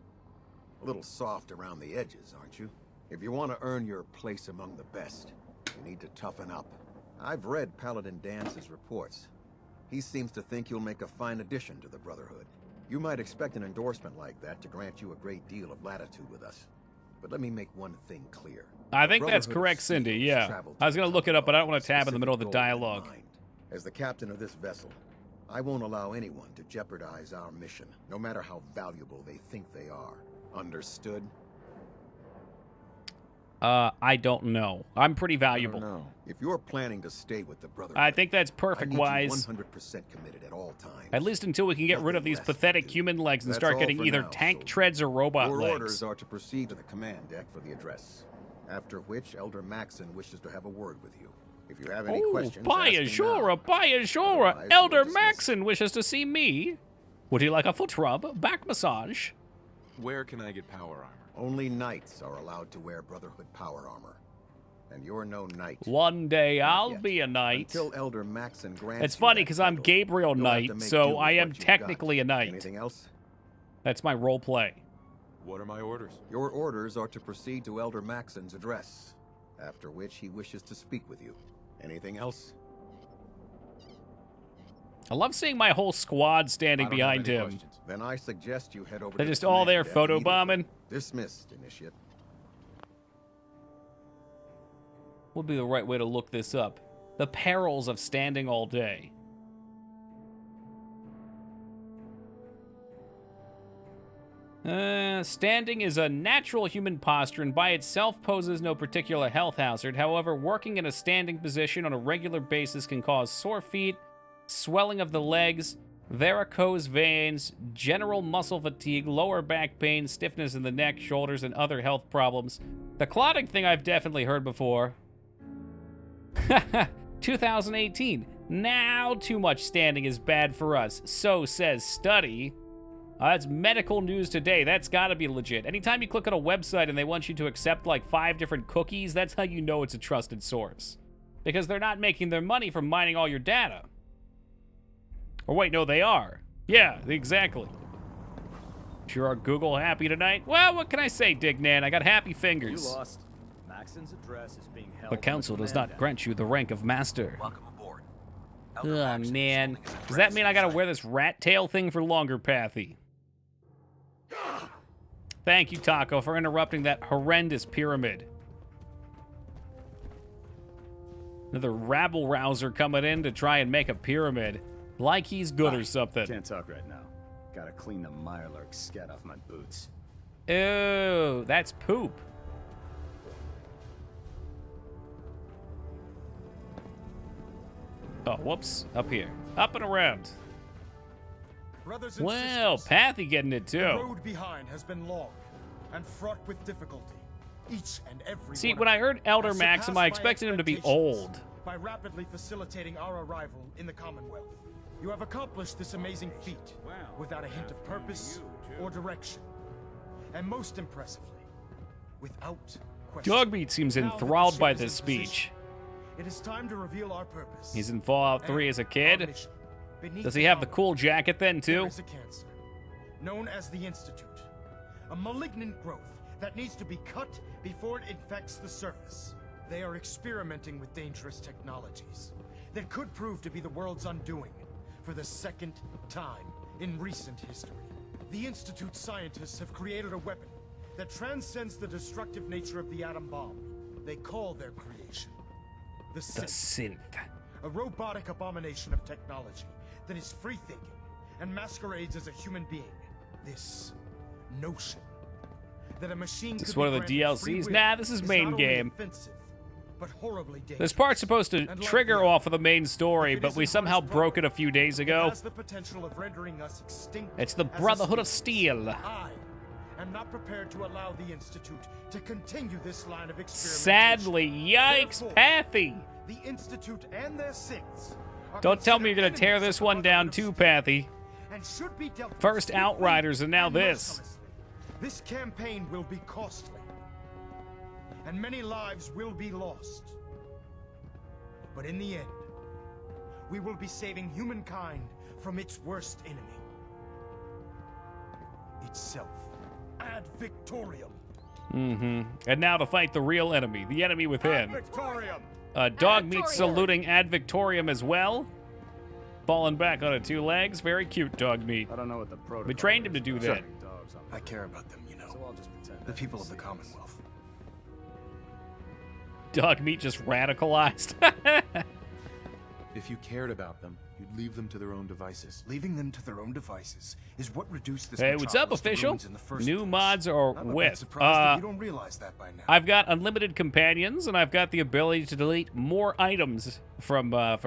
A little soft around the edges, aren't you? If you want to earn your place among the best, you need to toughen up. I've read Paladin Dance's reports. He seems to think you'll make a fine addition to the Brotherhood. You might expect an endorsement like that to grant you a great deal of latitude with us. But let me make one thing clear. I think that's correct, Cindy, yeah. I was going to look it up, but I don't want to tab in the middle of the dialogue. As the captain of this vessel, I won't allow anyone to jeopardize our mission, no matter how valuable they think they are. Understood? I don't know. I'm pretty valuable. No. If you're planning to stay with the Brotherhood, I think that's perfect, Wise. 100% committed at all times. At least until we can get rid of these pathetic human legs and start getting either tank treads or robot legs. Your orders are to proceed to the command deck for the address. After which, Elder Maxon wishes to have a word with you. If you have any questions, Bayashura! Elder Maxon wishes to see me. Would he like a foot rub, back massage? Where can I get power armor? Only knights are allowed to wear Brotherhood power armor. And you're no knight. One day I'll be a knight. Until Elder Maxon grants it's funny because I'm Gabriel Knight, so I am technically a knight. Anything else? That's my role play. What are my orders? Your orders are to proceed to Elder Maxon's address, after which he wishes to speak with you. Anything else? I love seeing my whole squad standing behind him. Questions. Then I suggest you head over They're to just the all there command deck photobombing. Dismissed, Initiate. Would be the right way to look this up. The perils of standing all day. Standing is a natural human posture and by itself poses no particular health hazard. However, working in a standing position on a regular basis can cause sore feet, swelling of the legs, varicose veins, general muscle fatigue, lower back pain, stiffness in the neck, shoulders, and other health problems. The clotting thing I've definitely heard before. 2018. Now too much standing is bad for us. So says study. That's medical news today. That's gotta be legit. Anytime you click on a website and they want you to accept like 5 different cookies, that's how you know it's a trusted source. Because they're not making their money from mining all your data. Or wait, no, they are. Yeah, exactly. Sure are Google happy tonight? Well, what can I say, Dignan? I got happy fingers. You lost. Maxon's address is being held. The council does not grant you the rank of master. Welcome aboard. Oh, man. Does that mean I gotta wear this rat tail thing for longer, Pathy? Thank you, Taco, for interrupting that horrendous pyramid. Another rabble-rouser coming in to try and make a pyramid. Like he's good or something. Can't talk right now. Gotta clean the Mirelurk scat off my boots. Ew, that's poop. Oh, whoops. Up here. Up and around. Brothers and Well, sisters, Pathy getting it the too. road behind has been long and fraught with difficulty. Each and every See, one when of I you heard Elder has Maxim, surpassed I my expected him to be expectations old. by rapidly facilitating our arrival in the Commonwealth. You have accomplished this amazing feat without a hint of purpose or direction. And most impressively, without question. Dogmeat seems Now that the enthralled ship by is in this position, speech. It is time to reveal our purpose. He's in Fallout 3 as a kid. Beneath Does he have the Commonwealth, cool jacket then, there too? is a cancer, known as the Institute. A malignant growth that needs to be cut before it infects the surface. They are experimenting with dangerous technologies that could prove to be the world's undoing for the second time in recent history. The Institute scientists have created a weapon that transcends the destructive nature of the atom bomb. They call their creation the Synth. A robotic abomination of technology that is free-thinking and masquerades as a human being. This notion that a machine Is this could one be of the granted free DLCs? will Nah, this is main not only game. offensive, but horribly dangerous. This part's supposed to And like trigger the off of the main story, if it but we isn't somehow harnessed broke it a few days it ago. has the potential of rendering us extinct It's the as a Brotherhood of species. Steel. I am not prepared to allow the Institute to continue this line of experimentation. Sadly, yikes, Therefore, Pathy. The Institute and their synths are Don't tell me you're considered gonna tear enemies this of the one down Brotherhood too, of Steel Pathy. and should be dealt with First swiftly Outriders and now and this. mercilessly. This campaign will be costly, and many lives will be lost. But in the end, we will be saving humankind from its worst enemy. Itself. Ad Victorium. Mm-hmm. And now to fight the real enemy, the enemy within. Victorium. Dogmeat saluting Ad Victorium as well. Falling back on its two legs. Very cute, Dogmeat. I don't know what the protocol We trained him to is, do but that. having dogs on I care about them, you know. So I'll just pretend The I people didn't of the see this. Commonwealth. Dogmeat just radicalized. If you cared about them, you'd leave them to their own devices. Leaving them to their own devices is what reduced this Hey, what's up, metropolis to official? ruins in the first New place. mods are I'm a bit with. surprised that you don't realize that by now. I've got unlimited companions, and I've got the ability to delete more items from what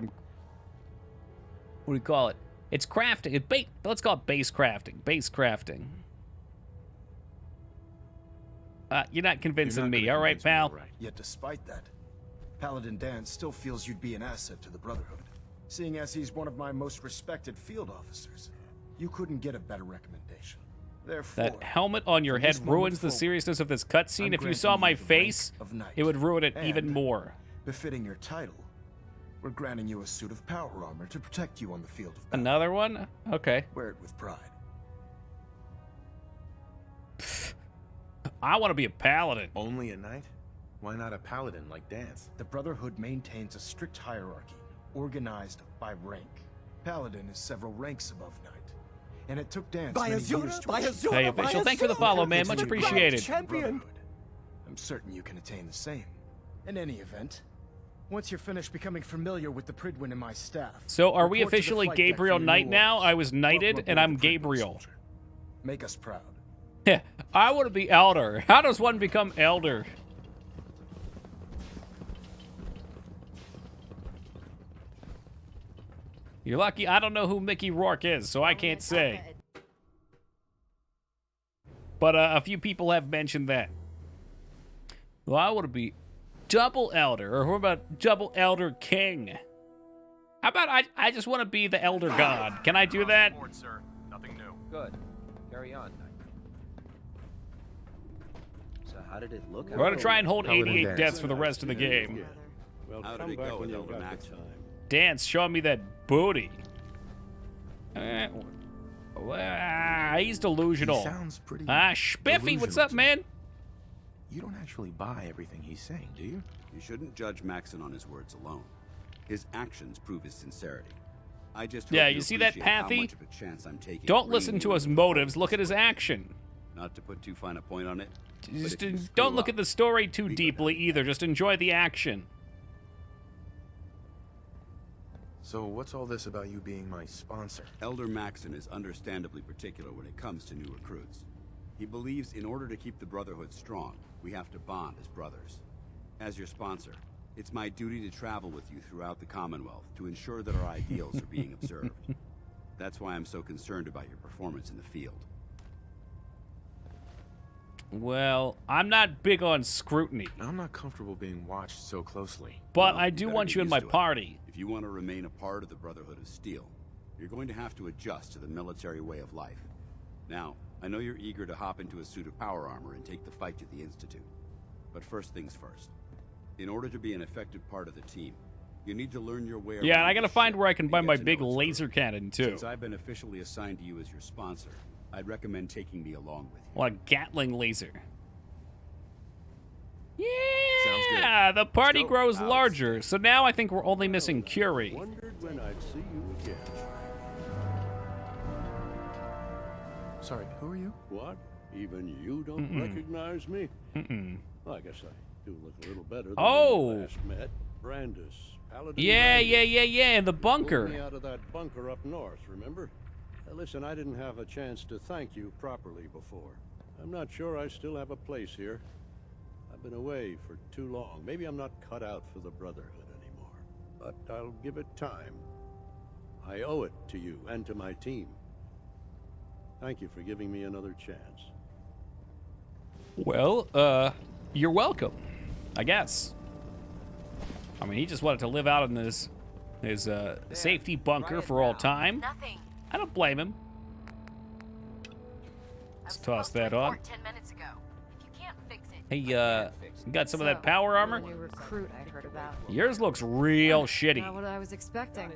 do you call it? It's crafting. Let's call it base crafting. Base crafting. You're not convincing me, all right, pal? Yet despite that, Paladin Dan still feels you'd be an asset to the Brotherhood. Seeing as he's one of my most respected field officers, you couldn't get a better recommendation. Therefore, That helmet on your from head this moment ruins the forward, seriousness of this cutscene. I'm If you granting saw my you the rank face, of knight. it would ruin it And, even more. befitting your title, we're granting you a suit of power armor to protect you on the field of battle. Another one? Okay. Wear it with pride. I want to be a paladin. Only a knight? Why not a paladin like Dance? The Brotherhood maintains a strict hierarchy, organized by rank. Paladin is several ranks above knight, and it took Dance many years to achieve. Hey, official, thanks for the follow, man. Much appreciated. Champion. I'm certain you can attain the same. In any event, once you're finished becoming familiar with the Pridwin and my staff. So are we report to the officially flight deck for Gabriel your Knight new now? orders. I was knighted, Welcome and aboard I'm the Pridwin, Gabriel. soldier. Make us proud. Yeah, I want to be elder. How does one become elder? You're lucky I don't know who Mickey Rourke is, so I can't say. But a few people have mentioned that. Well, I want to be double elder, or what about double elder king? How about I just want to be the elder god? Can I do that? Sir. Nothing new. Good. Carry on, Knight. So how did it look? We're going to try and hold Paladin 88 Dance. deaths for the rest of the game. Well, How did it go with Elder Max? Dance, show me that booty. He's delusional. He sounds pretty Spiffy, what's up, man? You don't actually buy everything he's saying, do you? You shouldn't judge Maxon on his words alone. His actions prove his sincerity. I just hope Yeah, you see that, appreciate how Pathy? much of a chance I'm taking Don't bringing listen you to his into the fold motives, look at his action. Not to put too fine a point on it. but Just if you screw don't look up, at the story too deeply either, just enjoy the action. So what's all this about you being my sponsor? Elder Maxon is understandably particular when it comes to new recruits. He believes in order to keep the Brotherhood strong, we have to bond as brothers. As your sponsor, it's my duty to travel with you throughout the Commonwealth to ensure that our ideals are being observed. That's why I'm so concerned about your performance in the field. Well, I'm not big on scrutiny. I'm not comfortable being watched so closely. But Well, I do better want get you in used my to it. party. If you want to remain a part of the Brotherhood of Steel, you're going to have to adjust to the military way of life. Now, I know you're eager to hop into a suit of power armor and take the fight to the Institute. But first things first. In order to be an effective part of the team, you need to learn your way around. Yeah, and I gotta the find ship where I can and buy get my to big know its laser crew. cannon, too. Since I've been officially assigned to you as your sponsor, I'd recommend taking me along with you. Like a Gatling laser. Sounds good. Yeah, the party Let's go. grows Out. larger. So now I think we're only missing Curie. Wondered when I'd see you again. Sorry, who are you? What? Even you don't recognize me? Well, I guess I do look a little better than when we last met. Brandis, Paladin Yeah, Brandis. yeah, in the Pulled bunker. me out of that bunker up north, remember? Listen, I didn't have a chance to thank you properly before. I'm not sure I still have a place here. I've been away for too long. Maybe I'm not cut out for the Brotherhood anymore. But I'll give it time. I owe it to you and to my team. Thank you for giving me another chance. Well, you're welcome, I guess. I mean, he just wanted to live out in his safety bunker for all time. Nothing. I don't blame him. Let's toss that on. 10 minutes ago. If you can't fix it. Hey, you got some of that power armor? New recruit I heard about. Yours looks real Not shitty. what I was expecting.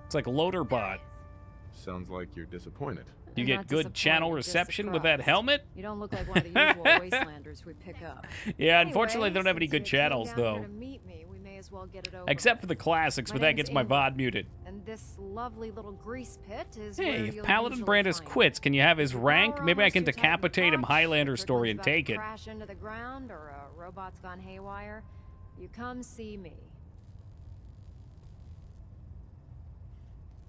It's like loader bot. Sounds like you're disappointed. You I'm get not good channel disappointed, just reception with that surprised. helmet? You don't look like one of the usual wastelanders we pick up. Yeah, unfortunately, they don't have any since good you came channels, down here though. to meet me, we may as well get it over Except with. for the classics, My but that name's gets my Ingrid, VOD muted. And this lovely little grease pit is where Hey, if you'll Paladin usually Brandis find quits, can you have his If your rank? power Maybe I armor's can too tight to decapitate him punch, Highlander if story and Brickman's about take to it. crash into the ground or a robot's gone haywire, you come see me.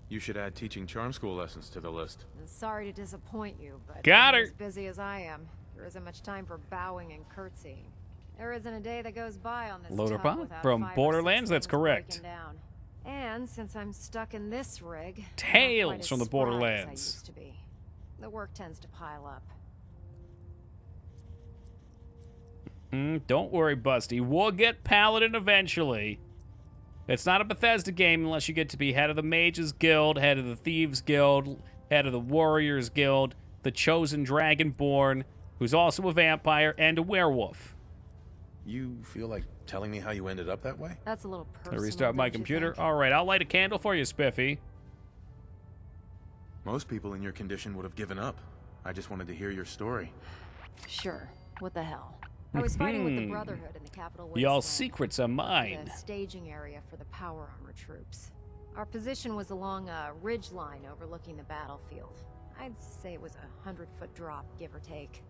You should add teaching charm school lessons to the list. Sorry to disappoint you, but Got her. as busy as I am, there isn't much time for bowing and curtsying. There isn't a day that goes by on this Loader tug bot without from 5 or 6 Borderlands, that's things correct. breaking down. And since I'm stuck in this rig, I'm not Tales quite as from the spry as I Borderlands. used to be. The work tends to pile up. Don't worry, Busty. We'll get Paladin eventually. It's not a Bethesda game unless you get to be head of the Mages Guild, head of the Thieves Guild, head of the Warriors Guild, the Chosen Dragonborn, who's also a vampire and a werewolf. You feel like telling me how you ended up that way? That's a little Can I personal. restart my don't you computer? think? All right, I'll light a candle for you, Spiffy. Most people in your condition would have given up. I just wanted to hear your story. Sure. What the hell? I was fighting with the Brotherhood in the capital Y'all wasteland. secrets are mine. The staging area for the power armor troops. Our position was along a ridge line overlooking the battlefield. I'd say it was a 100-foot drop, give or take.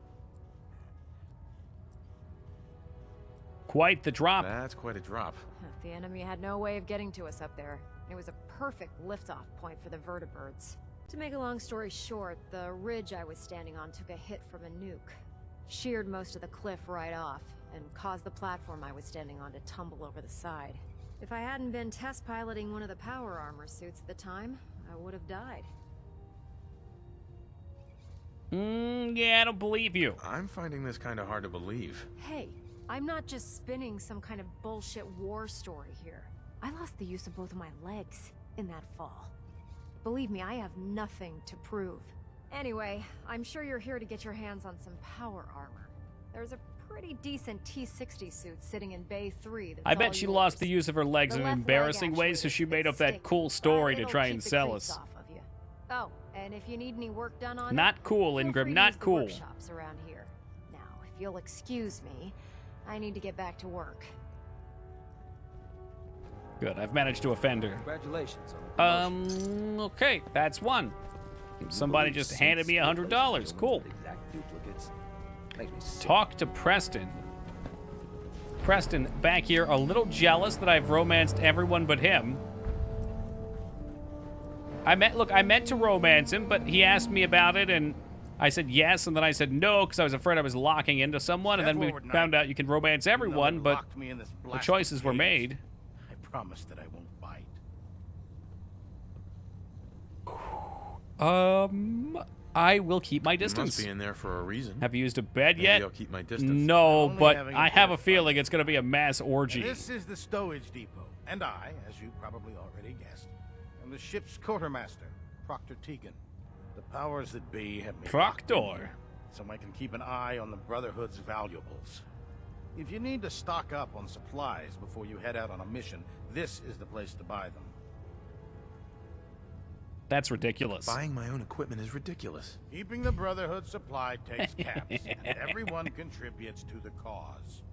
Quite the drop. That's quite a drop. The enemy had no way of getting to us up there. It was a perfect liftoff point for the vertibirds. To make a long story short, the ridge I was standing on took a hit from a nuke. Sheared most of the cliff right off, and caused the platform I was standing on to tumble over the side. If I hadn't been test piloting one of the power armor suits at the time, I would have died. Yeah, I don't believe you. I'm finding this kind of hard to believe. Hey, I'm not just spinning some kind of bullshit war story here. I lost the use of both of my legs in that fall. Believe me, I have nothing to prove. Anyway, I'm sure you're here to get your hands on some power armor. There's a pretty decent T-60 suit sitting in Bay 3 that's I bet all she yours. lost the use of her legs The in left embarrassing leg ways, so actually she is a made bit up that sticky, cool but story to it'll try keep and the sell crease us. off of you. Oh, and if you need any work done on Not it, cool, feel Ingrid, free to not use the cool. workshops around here. Now, if you'll excuse me, I need to get back to work. Good, I've managed to offend her. Congratulations on the promotion. Okay, that's one. Somebody just handed me $100. Cool. Exact duplicates. Makes me sick. Talk to Preston. Preston, back here, a little jealous that I've romanced everyone but him. I meant to romance him, but he asked me about it, and I said yes, and then I said no, because I was afraid I was locking into someone, and then we found out you can romance everyone, but the choices were made. I promise that I won't bite. I will keep my You distance. must be in there for a reason. Have you used a bed Maybe yet? I'll keep my distance. No, Only but having I a have bit a of feeling it's going to be a mass orgy. This is the stowage depot, and I, as you probably already guessed, am the ship's quartermaster, Proctor Tegan. The powers that be have me locked in Proctor. here, so I can keep an eye on the Brotherhood's valuables. If you need to stock up on supplies before you head out on a mission, this is the place to buy them. That's ridiculous. Buying my own equipment is ridiculous. Keeping the Brotherhood supplied takes caps, and everyone contributes to the cause.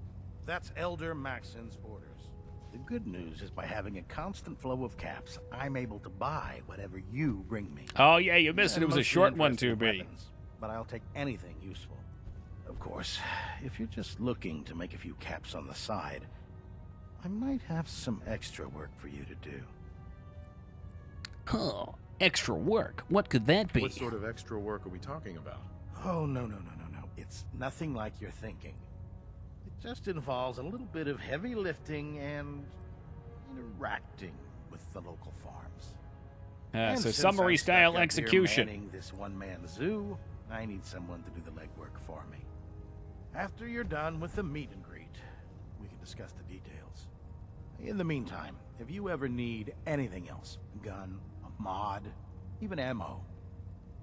That's Elder Maxon's orders. The good news is by having a constant flow of caps, I'm able to buy whatever you bring me. Oh, yeah, you missed it. It was a Mostly short one, interested in 2B. weapons, but I'll take anything useful. Of course, if you're just looking to make a few caps on the side, I might have some extra work for you to do. Huh. Extra work. What could that be? What sort of extra work are we talking about? Oh, no. It's nothing like you're thinking. It just involves a little bit of heavy lifting and interacting with the local farms. And So since summary I'm stuck style up here execution. manning this one-man zoo, I need someone to do the legwork for me. After you're done with the meet and greet, we can discuss the details. In the meantime, if you ever need anything else, a gun, a mod, even ammo,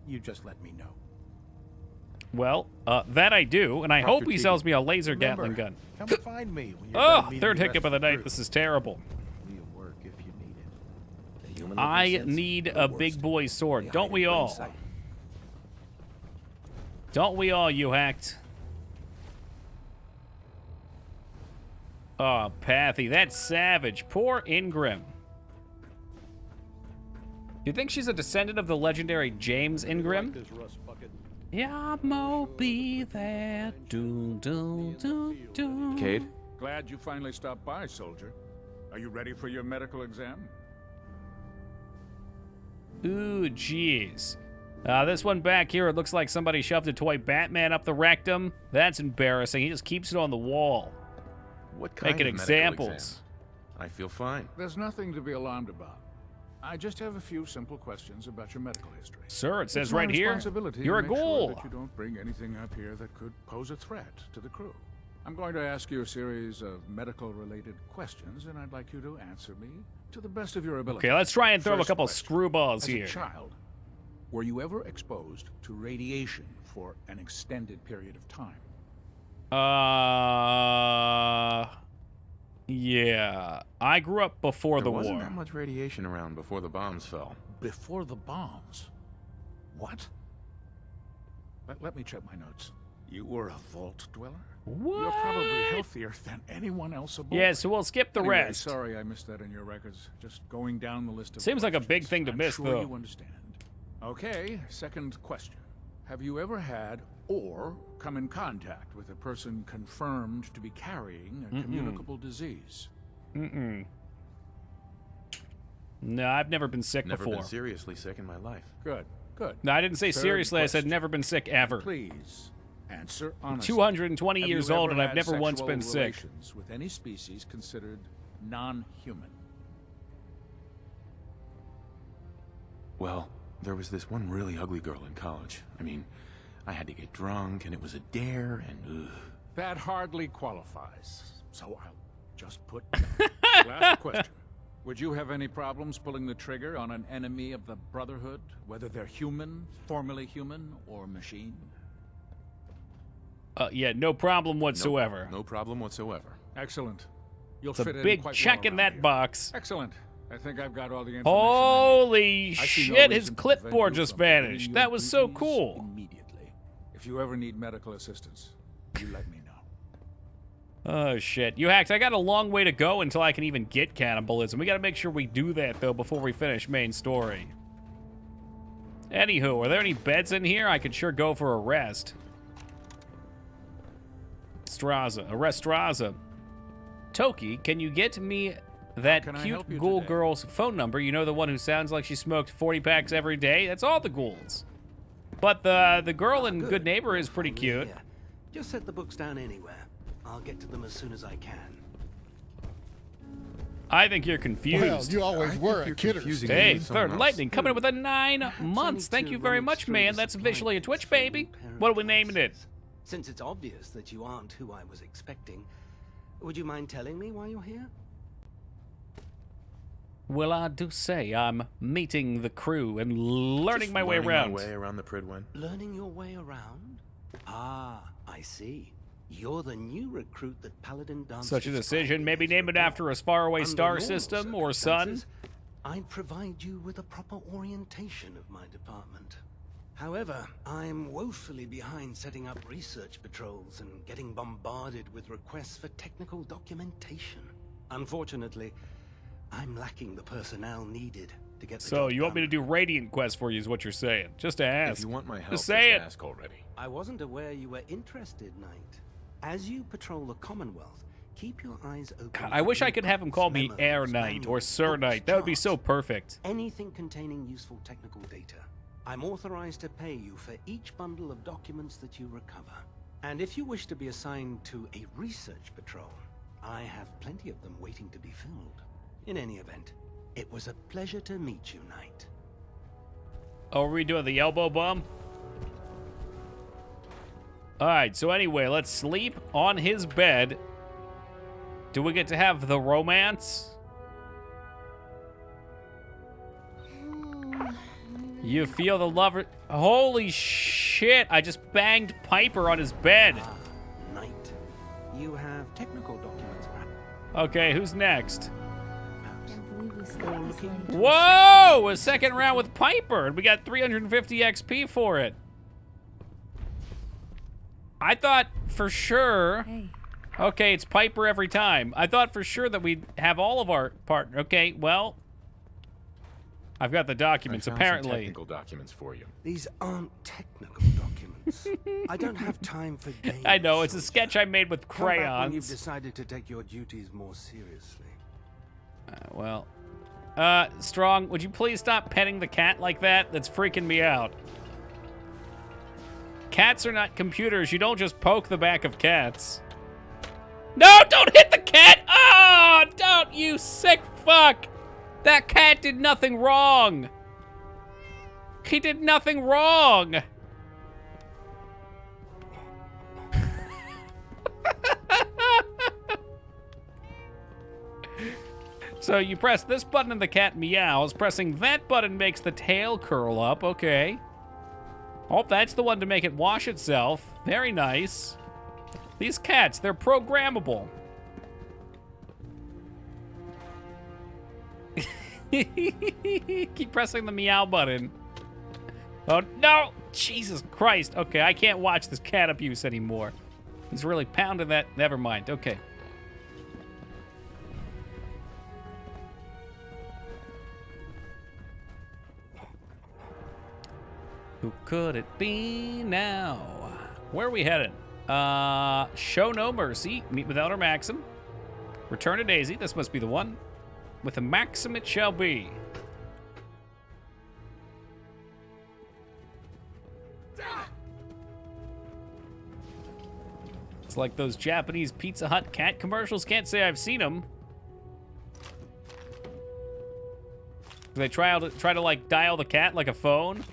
you just let me know. Well, that I do, and I hope he sells me a laser Gatling gun. Come find me when you're Oh, done meeting third the hiccup rest of the crew. night. This is terrible. We'll work if you need it. The human I looking sense, need the a worst. big boy sword. They Don't hide we in plain all? sight. Don't we all, you hacked? Oh, Pathy, that's savage. Poor Ingram. Do you think she's a descendant of the legendary James Ingram? This rust bucket. Yeah, Mo, be there. Do, do, do, do. Cade? Glad you finally stopped by, soldier. Are you ready for your medical exam? Ooh, jeez. This one back here, it looks like somebody shoved a toy Batman up the rectum. That's embarrassing. He just keeps it on the wall. What kind Making of medical examples. exam? I feel fine. There's nothing to be alarmed about. I just have a few simple questions about your medical history. Sir, it says It's my right here, responsibility you're to a make ghoul. Sure that you don't bring anything up here that could pose a threat to the crew. I'm going to ask you a series of medical-related questions, and I'd like you to answer me to the best of your ability. Okay, let's try and throw a First couple question. screwballs As here. a child, were you ever exposed to radiation for an extended period of time? Yeah. I grew up before There the wasn't war. that much radiation around before the bombs fell. Before the bombs? What? Let me check my notes. You were a vault dweller? What? You're probably healthier than anyone else aboard. Yeah, so we'll skip the Anyway, rest. Sorry I missed that in your records. Just going down the list of Seems like a big questions. thing to I'm miss, sure though. You understand. Okay, second question. Have you ever had or come in contact with a person confirmed to be carrying a communicable disease? Mm-mm. No, I've never been sick Never before. been seriously sick in my life. Good, good. No, I didn't say Third seriously. I said question. never been sick ever. Please answer I'm honestly. 220 Have years you old ever and I've had never once sexual been sick. relations with any species considered non-human? Well, there was this one really ugly girl in college. I mean, I had to get drunk, and it was a dare, and ugh. That hardly qualifies. So I'll just put last question. Would you have any problems pulling the trigger on an enemy of the Brotherhood, whether they're human, formerly human, or machine? Yeah, no problem whatsoever. No problem whatsoever. Excellent. You'll It's a fit in big quite check well in around that here. box. Excellent. I think I've got all the information. Holy I see no shit, his reason to prevent clipboard you just from beginning vanished. your That was so duties cool. Immediately. If you ever need medical assistance, you let me know. Oh, shit. You hacks, I got a long way to go until I can even get cannibalism. We gotta make sure we do that, though, before we finish main story. Anywho, are there any beds in here? I could sure go for a rest. Arrest Straza. Toki, can you get me that can I cute help you ghoul today? girl's phone number? You know, the one who sounds like she smoked 40 packs every day? That's all the ghouls. But the girl in Good Neighbor is pretty cute. Yeah. Just set the books down anywhere. I'll get to them as soon as I can. I think you're confused. Well, you always were a kidder. Hey, Third Lightning coming in with a 9 months. Thank you very much, man. That's officially a Twitch baby. What are we naming it? Since it's obvious that you aren't who I was expecting, would you mind telling me why you're here? Well, I do say I'm meeting the crew and learning my way around. My way around the Pridwen. Learning your way around? Ah, I see. You're the new recruit that Paladin Dancer. Such a decision, maybe name it after a faraway star system or sun. I'd provide you with a proper orientation of my department. However, I'm woefully behind setting up research patrols and getting bombarded with requests for technical documentation. Unfortunately, I'm lacking the personnel needed to get the So job you want me done. to do Radiant Quest for you is what you're saying. Just to ask. If you want my help, just say it. ask already. I wasn't aware you were interested, Knight. As you patrol the Commonwealth, keep your eyes open. God, I wish I could have him call me Air Knight or Sir Knight. That would be so perfect. Anything containing useful technical data. I'm authorized to pay you for each bundle of documents that you recover. And if you wish to be assigned to a research patrol, I have plenty of them waiting to be filled. In any event, it was a pleasure to meet you, Knight. Oh, are we doing the elbow bump? Alright, so anyway, let's sleep on his bed. Do we get to have the romance? You feel the lover... Holy shit, I just banged Piper on his bed. Knight, you have technical documents. Okay, who's next? Looking Whoa! A second round with Piper, and we got 350 XP for it. I thought for sure... Okay, it's Piper every time. I thought for sure that we'd have all of our partner. Okay, well... I've got the documents, I found apparently. some technical documents for you. These aren't technical documents. I don't have time for games. I know, it's a sketch I made with Come back when crayons. you've decided to take your duties more seriously. Strong, would you please stop petting the cat like that? That's freaking me out. Cats are not computers. You don't just poke the back of cats. No, don't hit the cat! Oh, don't, you sick fuck! That cat did nothing wrong. He did nothing wrong. So you press this button and the cat meows. Pressing that button makes the tail curl up. Okay. Oh, that's the one to make it wash itself. Very nice. These cats, they're programmable. Keep pressing the meow button. Oh, no! Jesus Christ. Okay, I can't watch this cat abuse anymore. He's really pounding that. Never mind. Okay. Who could it be now? Where are we headed? Show no mercy. Meet with Elder Maxim. Return to Daisy. This must be the one. With a Maxim it shall be. It's like those Japanese Pizza Hut cat commercials. Can't say I've seen them. They try to like dial the cat like a phone.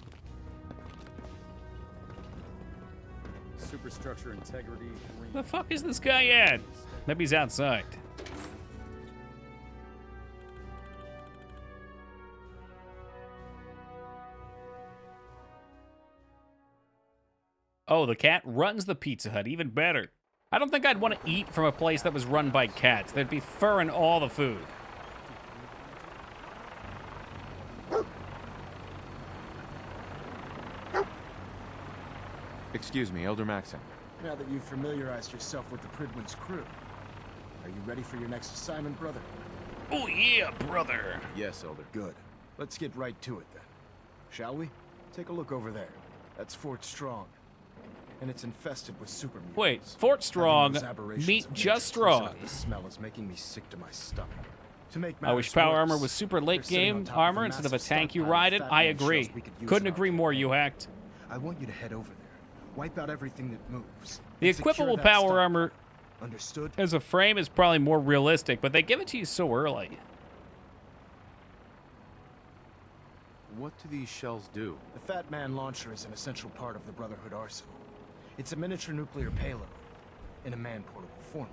Superstructure integrity. The fuck is this guy at? Maybe he's outside. Oh, the cat runs the Pizza Hut. Even better. I don't think I'd want to eat from a place that was run by cats. There'd be fur in all the food. Excuse me, Elder Maxim. Now that you've familiarized yourself with the Pridwen's crew, are you ready for your next assignment, brother? Oh yeah, brother. Yes, Elder. Good. Let's get right to it then. Shall we? Take a look over there. That's Fort Strong. And it's infested with super mutants. Wait, Fort Strong, Having those aberrations meet of just nature close Strong. enough, The smell is making me sick to my stomach. To make I wish matters power worse, armor was super late they're sitting on game top of a armor instead of a massive tank you stockpile of ride it. fat I man agree. shells we could use Couldn't in our agree more, you hacked. I want you to head over there. Wipe out everything that moves. The and secure equipable that power stockpile. armor Understood? As a frame, it's probably more realistic, but they give it to you so early. What do these shells do? The Fat Man launcher is an essential part of the Brotherhood arsenal. It's a miniature nuclear payload in a man-portable format.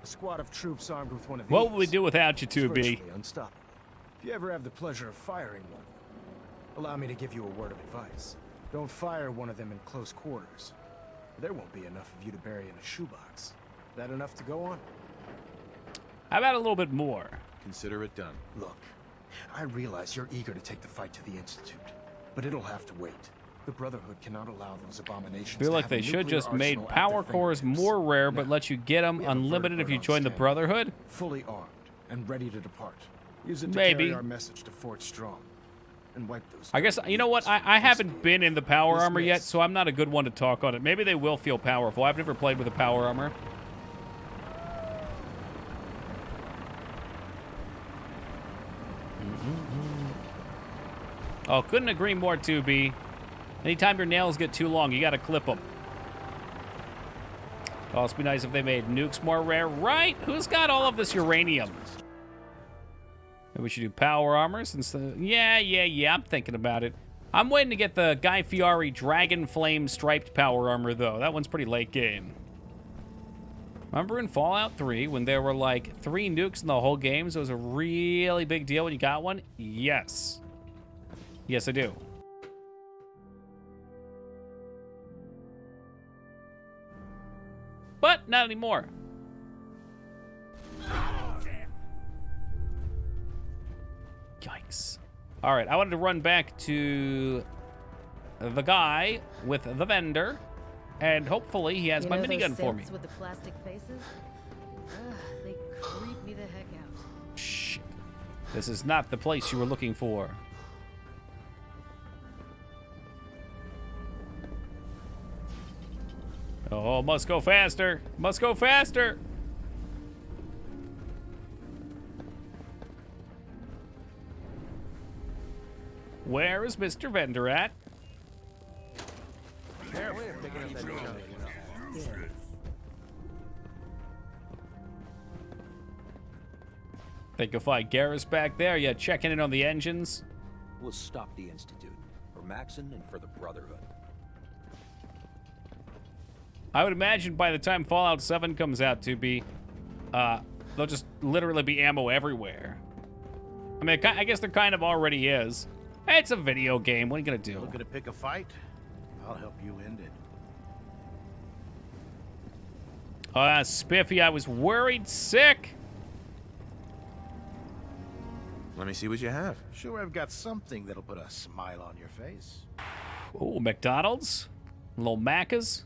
A squad of troops armed with one of these. What would we do without you, 2B? is virtually unstoppable. If you ever have the pleasure of firing one, allow me to give you a word of advice. Don't fire one of them in close quarters. There won't be enough of you to bury in a shoebox. That enough to go on? How about a little bit more? Consider it done. Look, I realize you're eager to take the fight to the Institute, but it'll have to wait. The Brotherhood cannot allow those abominations I feel to like have they a should nuclear just made arsenal at power their cores fingertips. more rare, but Now, let you get them we have a unlimited if Vertibird you on join the standby, Brotherhood? fully armed and ready to depart. Use it to Maybe. carry our message to Fort Strong and wipe those. I guess, you know what? I haven't been in the power armor yet, so I'm not a good one to talk on it. Maybe they will feel powerful. I've never played with a power armor. Oh, couldn't agree more, 2B. Anytime your nails get too long, you gotta clip them. Oh, it'd be nice if they made nukes more rare. Right? Who's got all of this uranium? Maybe we should do power armor since the... Yeah, I'm thinking about it. I'm waiting to get the Guy Fieri Dragon Flame striped power armor, though. That one's pretty late game. Remember in Fallout 3 when there were like 3 nukes in the whole game, so it was a really big deal when you got one? Yes. Yes, I do. But not anymore. Yikes. All right, I wanted to run back to the guy with the vendor, and hopefully he has my minigun for me. With the plastic faces? Ugh, they creep me the heck out. Shit. This is not the place you were looking for. Oh, must go faster. Must go faster. Where is Mr. Vendor at? Think you'll find Garrus back there? Yeah, checking in on the engines. We'll stop the Institute. For Maxon and for the Brotherhood. I would imagine by the time Fallout 7 comes out to be, there'll just literally be ammo everywhere. I mean, I guess there kind of already is. It's a video game. What are you gonna do? Looking to pick a fight? I'll help you end it. Spiffy, I was worried sick. Let me see what you have. Sure, I've got something that'll put a smile on your face. Oh, McDonald's? Little Macca's?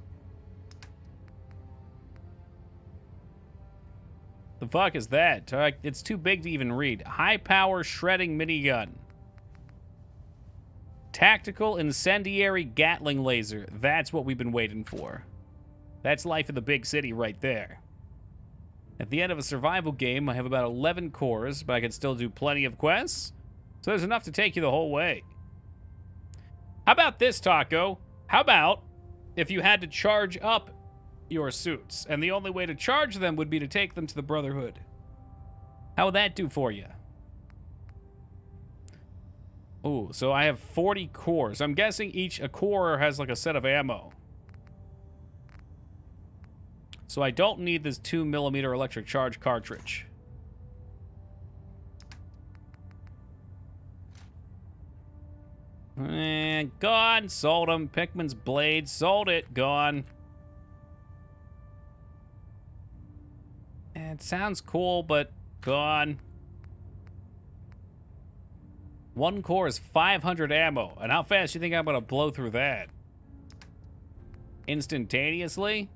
The fuck is that? It's too big to even read. High power shredding minigun. Tactical incendiary Gatling laser. That's what we've been waiting for. That's life in the big city right there. At the end of a survival game, I have about 11 cores, but I can still do plenty of quests. So there's enough to take you the whole way. How about this, Taco? How about if you had to charge up your suits, and the only way to charge them would be to take them to the Brotherhood? How would that do for you? Oh, so I have 40 cores. I'm guessing a core has like a set of ammo. So I don't need this 2mm electric charge cartridge. And gone. Sold him. Pickman's blade. Sold it. Gone. It sounds cool, but gone. 1 core is 500 ammo. And how fast do you think I'm going to blow through that? Instantaneously?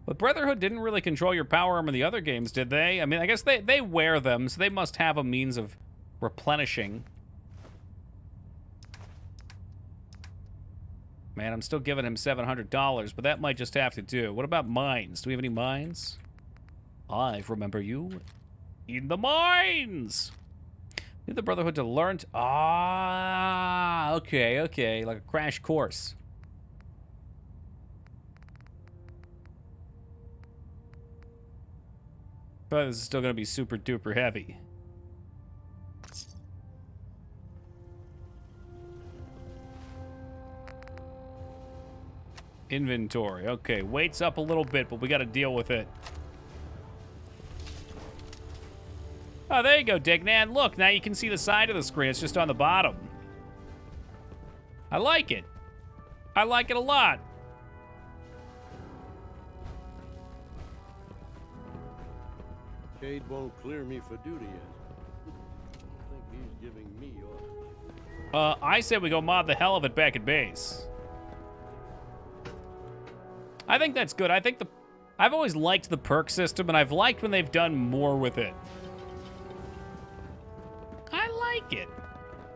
But Brotherhood didn't really control your power armor in the other games, did they? I mean, I guess they wear them, so they must have a means of replenishing. Man, I'm still giving him $700, but that might just have to do. What about mines? Do we have any mines? I remember you in the mines. Need the Brotherhood to learn to... Ah, okay. Like a crash course. But this is still going to be super duper heavy. Inventory. Okay, weight's up a little bit, but we got to deal with it. Oh, there you go, Dignan. Look, now you can see the side of the screen. It's just on the bottom. I like it. I like it a lot. Cade won't clear me for duty yet. I think he's giving me orders. I said we go mob the hell of it back at base. I think that's good. I've always liked the perk system, and I've liked when they've done more with it. I like it.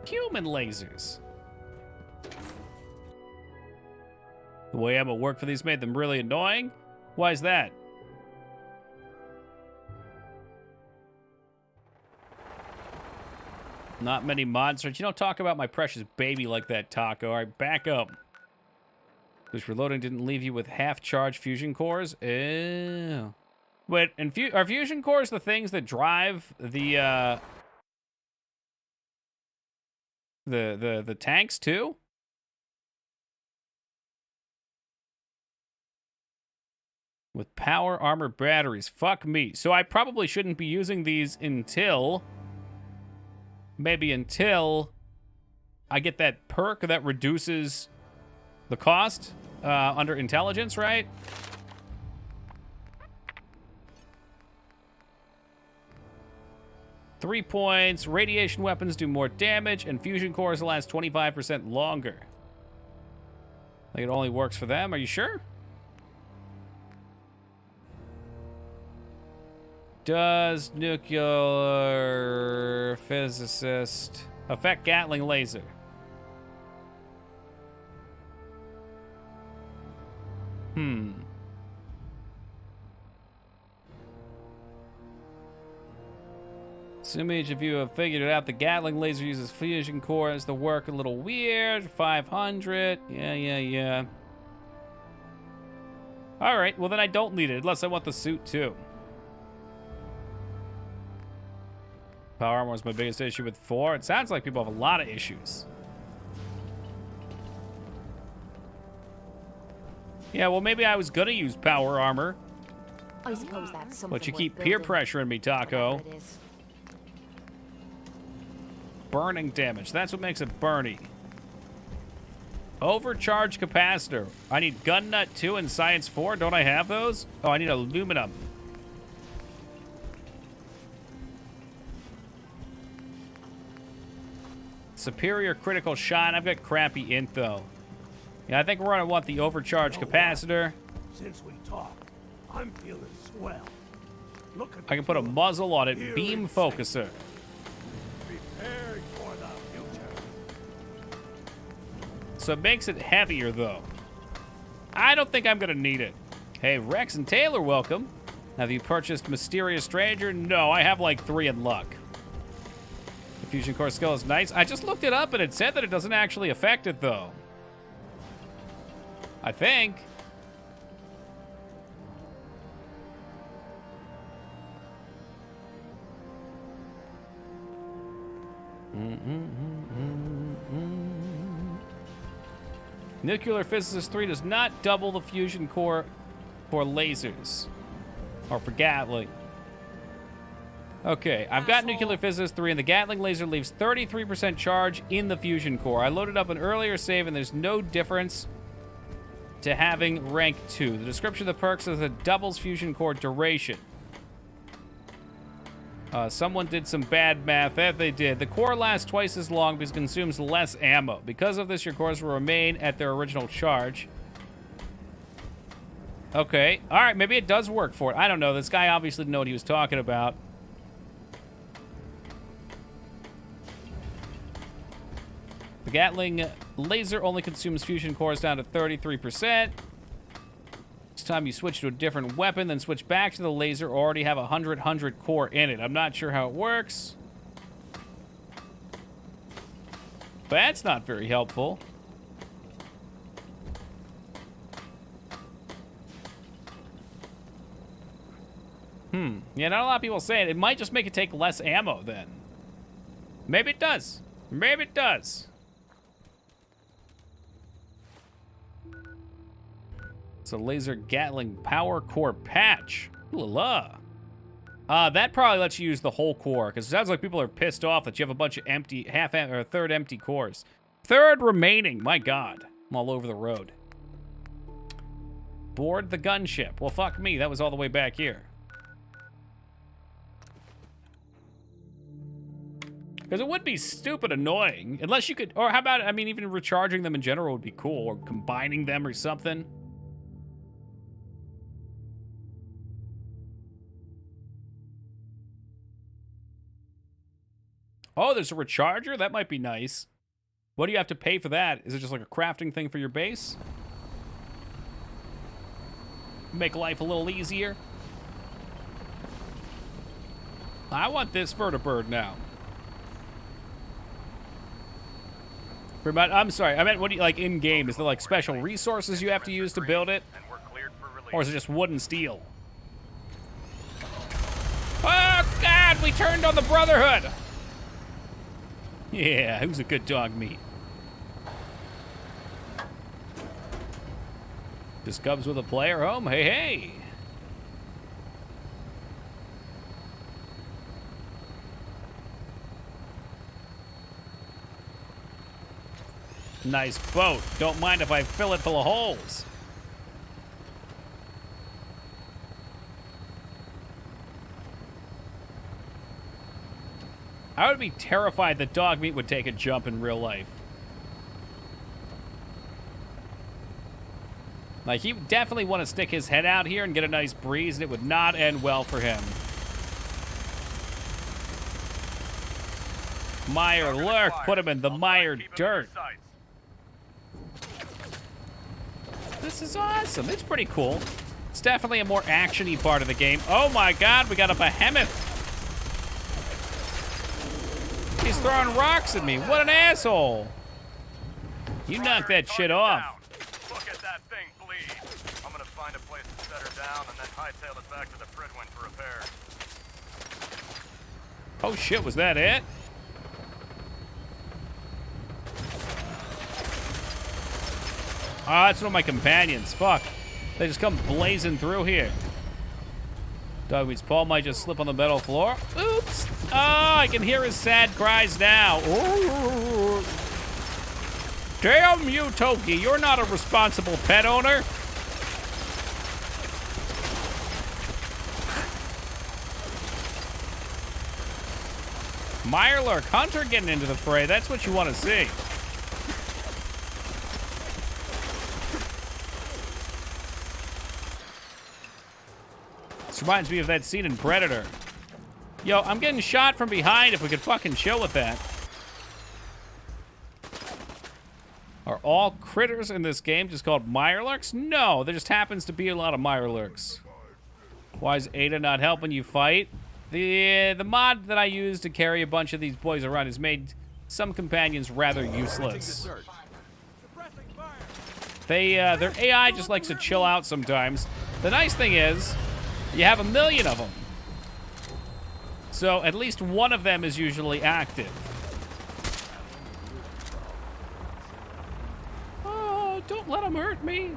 Human lasers. The way ammo worked for these made them really annoying? Why is that? Not many monsters. You don't talk about my precious baby like that, Taco. All right, back up. This reloading didn't leave you with half-charged fusion cores? Ew. Wait, and are fusion cores the things that drive the tanks too? With power armor batteries. Fuck me. So I probably shouldn't be using these until... Maybe until I get that perk that reduces the cost under intelligence, right? Three points. Radiation weapons do more damage, and fusion cores last 25% longer. Like it only works for them. Are you sure? Does nuclear physicist affect Gatling laser? Assuming each of you have figured it out, the Gatling laser uses fusion cores to work a little weird. 500. Yeah. All right, well then I don't need it unless I want the suit too. Power armor was my biggest issue with 4. It sounds like people have a lot of issues. Yeah, well, maybe I was gonna use power armor. I suppose that's something. But you keep peer pressuring me, Taco. Burning damage. That's what makes it burny. Overcharged capacitor. I need gun nut 2 and science 4. Don't I have those? Oh, I need aluminum. Superior critical shot. I've got crappy int though. Yeah, I think we're gonna want the overcharged capacitor. Since we talked, I'm feeling swell. Look at I can put a muzzle on it. Beam focuser. Prepared for the future. So it makes it heavier though. I don't think I'm gonna need it. Hey, Rex and Taylor, welcome. Have you purchased Mysterious Stranger? No, I have like 3 in luck. The fusion core skill is nice. I just looked it up and it said that it doesn't actually affect it though. I think. Nuclear Physicist 3 does not double the fusion core for lasers. Or for Gatling. Okay, I've got Nuclear Physicist 3, and the Gatling laser leaves 33% charge in the fusion core. I loaded up an earlier save, and there's no difference to having rank 2. The description of the perks is it doubles fusion core duration. Someone did some bad math. That they did. The core lasts twice as long because it consumes less ammo. Because of this, your cores will remain at their original charge. Okay. All right, maybe it does work for it. I don't know. This guy obviously didn't know what he was talking about. The Gatling laser only consumes fusion cores down to 33%. Each time you switch to a different weapon, then switch back to the laser, already have a 100 core in it. I'm not sure how it works. That's not very helpful. Yeah, not a lot of people say it. It might just make it take less ammo then. Maybe it does. Maybe it does. It's a laser Gatling power core patch. Ooh la la. That probably lets you use the whole core, because it sounds like people are pissed off that you have a bunch of empty, third empty cores. Third remaining, my God. I'm all over the road. Board the gunship. Well, fuck me, that was all the way back here. Because it would be stupid annoying, unless you could, or how about, I mean, even recharging them in general would be cool, or combining them or something. Oh, there's a recharger? That might be nice. What do you have to pay for that? Is it just like a crafting thing for your base? Make life a little easier. I want this vertibird now. I'm sorry, I meant what do you, like, in-game? Is there, like, special resources you have to use to build it? Or is it just wood and steel? Oh, God, we turned on the Brotherhood! Yeah, who's a good dog meat? This comes with a player home, hey, hey! Nice boat. Don't mind if I fill it full of holes. I would be terrified that dog meat would take a jump in real life. Like, he would definitely want to stick his head out here and get a nice breeze, and it would not end well for him. Mire Lurk, put him in the mire dirt. This is awesome. It's pretty cool. It's definitely a more action-y part of the game. Oh my God, we got a behemoth. He's throwing rocks at me. What an asshole. You knock that shit off. Look at that thing bleed. I'm gonna find a place to set her down and then hightail it back to the Fridwin for repair. Oh shit, was that it? Ah, that's one of my companions. Fuck. They just come blazing through here. Dogmeat's paw might just slip on the metal floor. Oops. Oh, I can hear his sad cries now. Ooh. Damn you, Toki. You're not a responsible pet owner. Mirelurk Hunter getting into the fray. That's what you want to see. This reminds me of that scene in Predator. Yo, I'm getting shot from behind. If we could fucking chill with that. Are all critters in this game just called Mirelurks? No, there just happens to be a lot of Mirelurks. Why is Ada not helping you fight? The mod that I use to carry a bunch of these boys around has made some companions rather useless. Their AI just likes to chill out sometimes. The nice thing is, you have 1 million of them. So at least one of them is usually active. Oh, don't let him hurt me.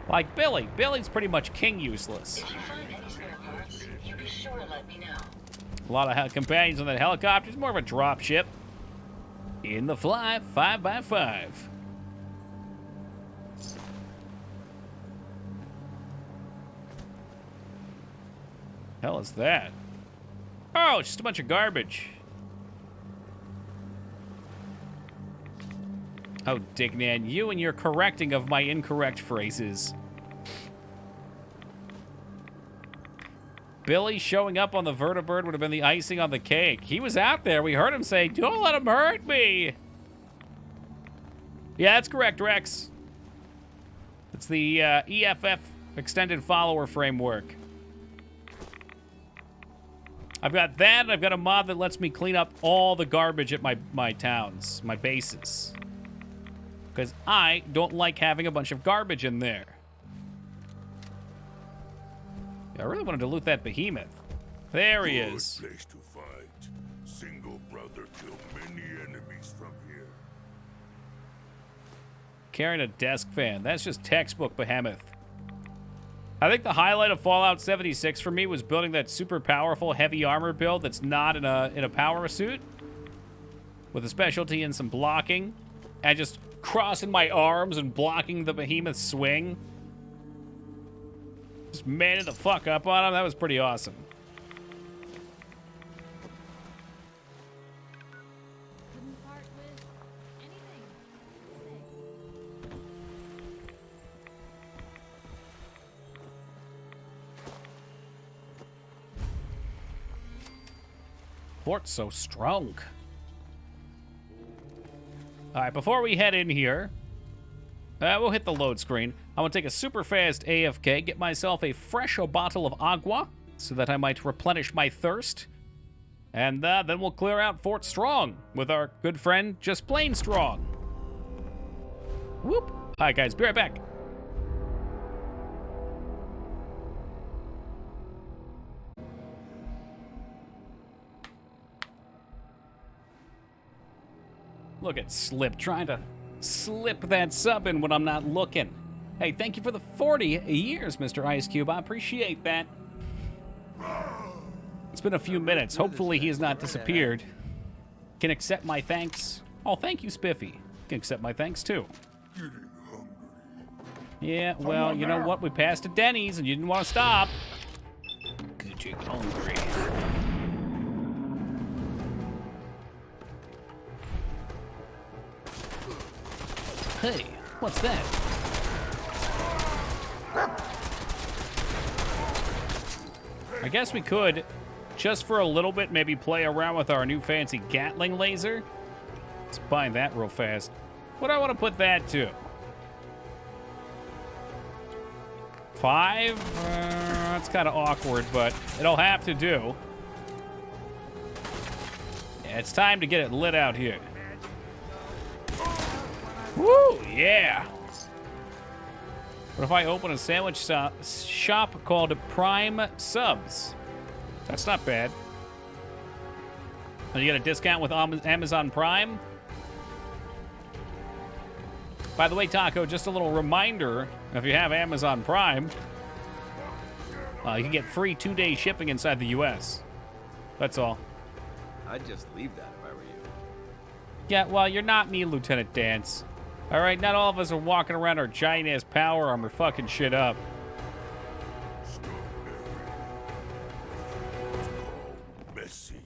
Like Billy. Billy's pretty much king useless. If you find any spare parts, you be sure to let me know. A lot of companions on that helicopter. It's more of a drop ship. In the fly, 5x5. Hell is that? Oh, it's just a bunch of garbage. Oh, Dignan, you and your correcting of my incorrect phrases. Billy showing up on the vertibird would have been the icing on the cake. He was out there. We heard him say, "Don't let him hurt me." Yeah, that's correct, Rex. It's the EFF Extended Follower Framework. I've got that, and I've got a mod that lets me clean up all the garbage at my towns, my bases. Because I don't like having a bunch of garbage in there. Yeah, I really wanted to loot that behemoth. There he is. Good place to fight. Single brother kill many enemies from here. Carrying a desk fan. That's just textbook behemoth. I think the highlight of Fallout 76 for me was building that super powerful heavy armor build that's not in a power suit. With a specialty and some blocking. And just crossing my arms and blocking the behemoth's swing. Just manning the fuck up on him. That was pretty awesome. Fort's so strong. All right, before we head in here, we'll hit the load screen. I'm gonna take a super fast AFK, get myself a fresh bottle of agua, so that I might replenish my thirst. And then we'll clear out Fort Strong with our good friend, Just Plain Strong. Whoop. All right, guys, be right back. Look at Slip trying to slip that sub in when I'm not looking. Hey, thank you for the 40 years, Mr. Ice Cube. I appreciate that. It's been a few minutes. Hopefully he has not disappeared. Can accept my thanks. Oh, thank you, Spiffy. Can accept my thanks, too. Yeah, well, you know what? We passed a Denny's and you didn't want to stop. Getting hungry. Hey, what's that? I guess we could, just for a little bit, maybe play around with our new fancy Gatling laser. Let's bind that real fast. What do I want to put that to? 5? That's kind of awkward, but it'll have to do. Yeah, it's time to get it lit out here. Woo, yeah. What if I open a sandwich shop called Prime Subs? That's not bad. And you get a discount with Amazon Prime? By the way, Taco, just a little reminder, if you have Amazon Prime, you can get free 2-day shipping inside the US. That's all. I'd just leave that if I were you. Yeah, well, you're not me, Lieutenant Dance. All right, not all of us are walking around our giant-ass power armor fucking shit up. Messy.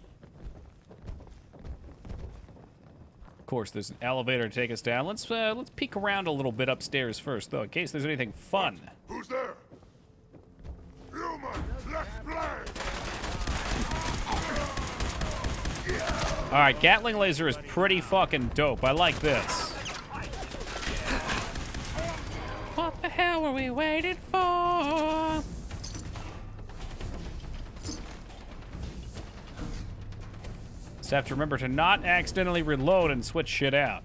Of course, there's an elevator to take us down. Let's peek around a little bit upstairs first, though, in case there's anything fun. Who's there? Human, left flank. All right, Gatling laser is pretty fucking dope. I like this. What the hell were we waiting for? Just have to remember to not accidentally reload and switch shit out.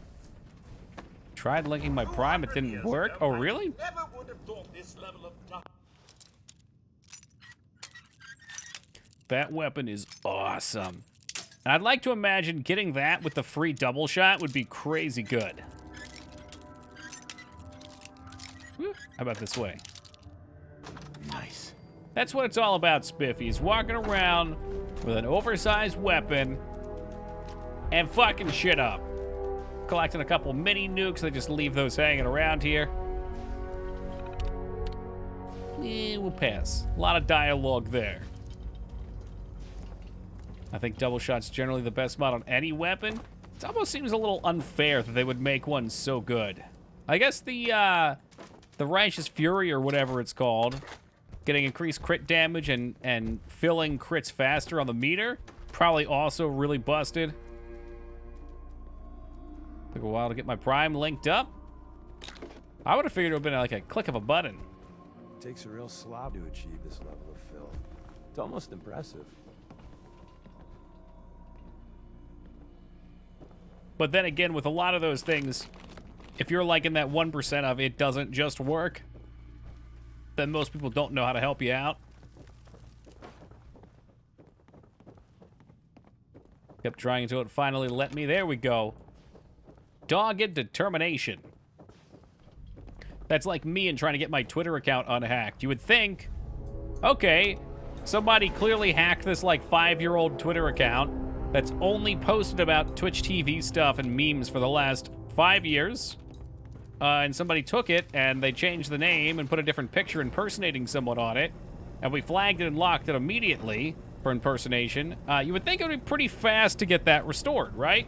Tried linking my Prime, it didn't work. Oh, really? That weapon is awesome. And I'd like to imagine getting that with the free double shot would be crazy good. Woo. How about this way? Nice. That's what it's all about, Spiffy, is walking around with an oversized weapon and fucking shit up. Collecting a couple mini nukes, they just leave those hanging around here. We'll pass. A lot of dialogue there. I think double shot's generally the best mod on any weapon. It almost seems a little unfair that they would make one so good. I guess the Righteous Fury or whatever it's called, getting increased crit damage and filling crits faster on the meter, probably also really busted. Took a while to get my Prime linked up. I would have figured it would have been like a click of a button. It takes a real slob to achieve this level of fill. It's almost impressive. But then again, with a lot of those things, if you're like in that 1% of it doesn't just work, then most people don't know how to help you out. Kept trying until it finally let me. There we go. Dogged determination. That's like me and trying to get my Twitter account unhacked. You would think, okay, somebody clearly hacked this like 5-year-old Twitter account that's only posted about Twitch TV stuff and memes for the last 5 years. And somebody took it and they changed the name and put a different picture impersonating someone on it. And we flagged it and locked it immediately for impersonation. You would think it would be pretty fast to get that restored, right?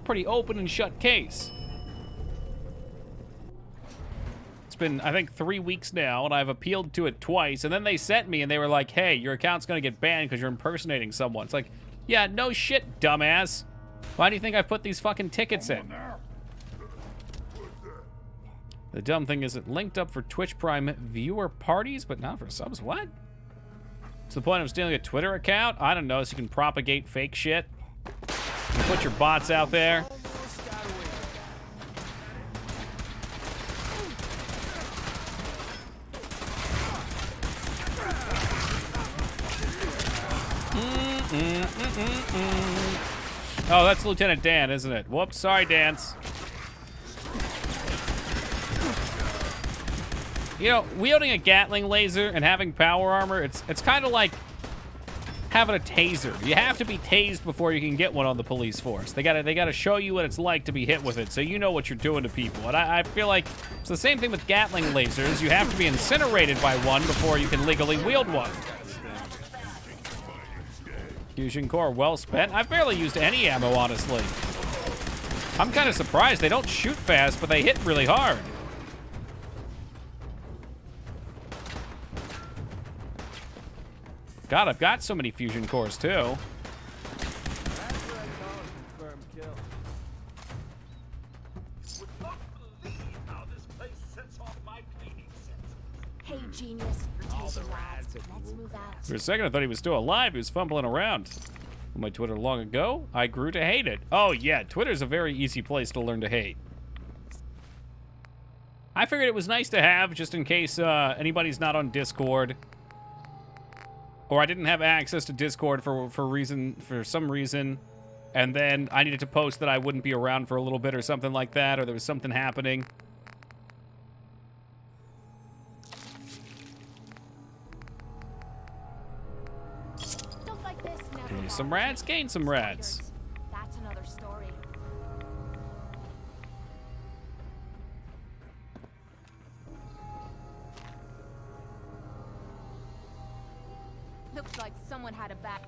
Pretty open and shut case. It's been, I think, 3 weeks now, and I've appealed to it twice, and then they sent me, and they were like, hey, your account's gonna get banned because you're impersonating someone. It's like, yeah, no shit, dumbass. Why do you think I put these fucking tickets in? The dumb thing is it linked up for Twitch Prime viewer parties, but not for subs. What? What's the point of stealing a Twitter account? I don't know, so you can propagate fake shit. You put your bots out there. Oh, that's Lieutenant Dan, isn't it? Whoops, sorry, Dance. You know, wielding a Gatling laser and having power armor, it's kind of like having a taser. You have to be tased before you can get one on the police force. They gotta show you what it's like to be hit with it, so you know what you're doing to people. And I feel like it's the same thing with Gatling lasers. You have to be incinerated by one before you can legally wield one. Fusion core well spent. I've barely used any ammo, honestly. I'm kind of surprised. They don't shoot fast, but they hit really hard. God, I've got so many fusion cores, too. Hey, genius, you're tasing lads. Let's move out. For a second, I thought he was still alive. He was fumbling around. On my Twitter long ago, I grew to hate it. Oh, yeah, Twitter's a very easy place to learn to hate. I figured it was nice to have, just in case anybody's not on Discord. Or I didn't have access to Discord for some reason, and then I needed to post that I wouldn't be around for a little bit or something like that, or there was something happening. Don't like this, never Lose some rats, gain some rats. That's another story. Looks like someone had a bad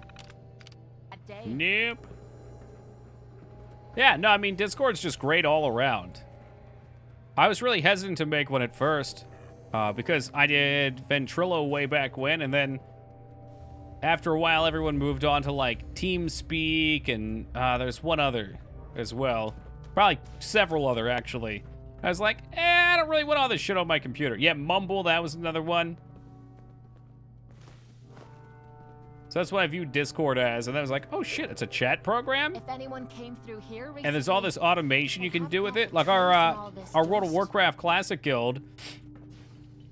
day. Nope. Yeah, no, I mean, Discord's just great all around. I was really hesitant to make one at first, because I did Ventrilo way back when, and then after a while, everyone moved on to, like, TeamSpeak, and there's one other as well. Probably several other, actually. I was like, I don't really want all this shit on my computer. Yeah, Mumble, that was another one. So that's what I viewed Discord as, and then I was like, oh shit, it's a chat program? If anyone came through here recently, And there's all this automation you can do with it. Like our World of Warcraft Classic Guild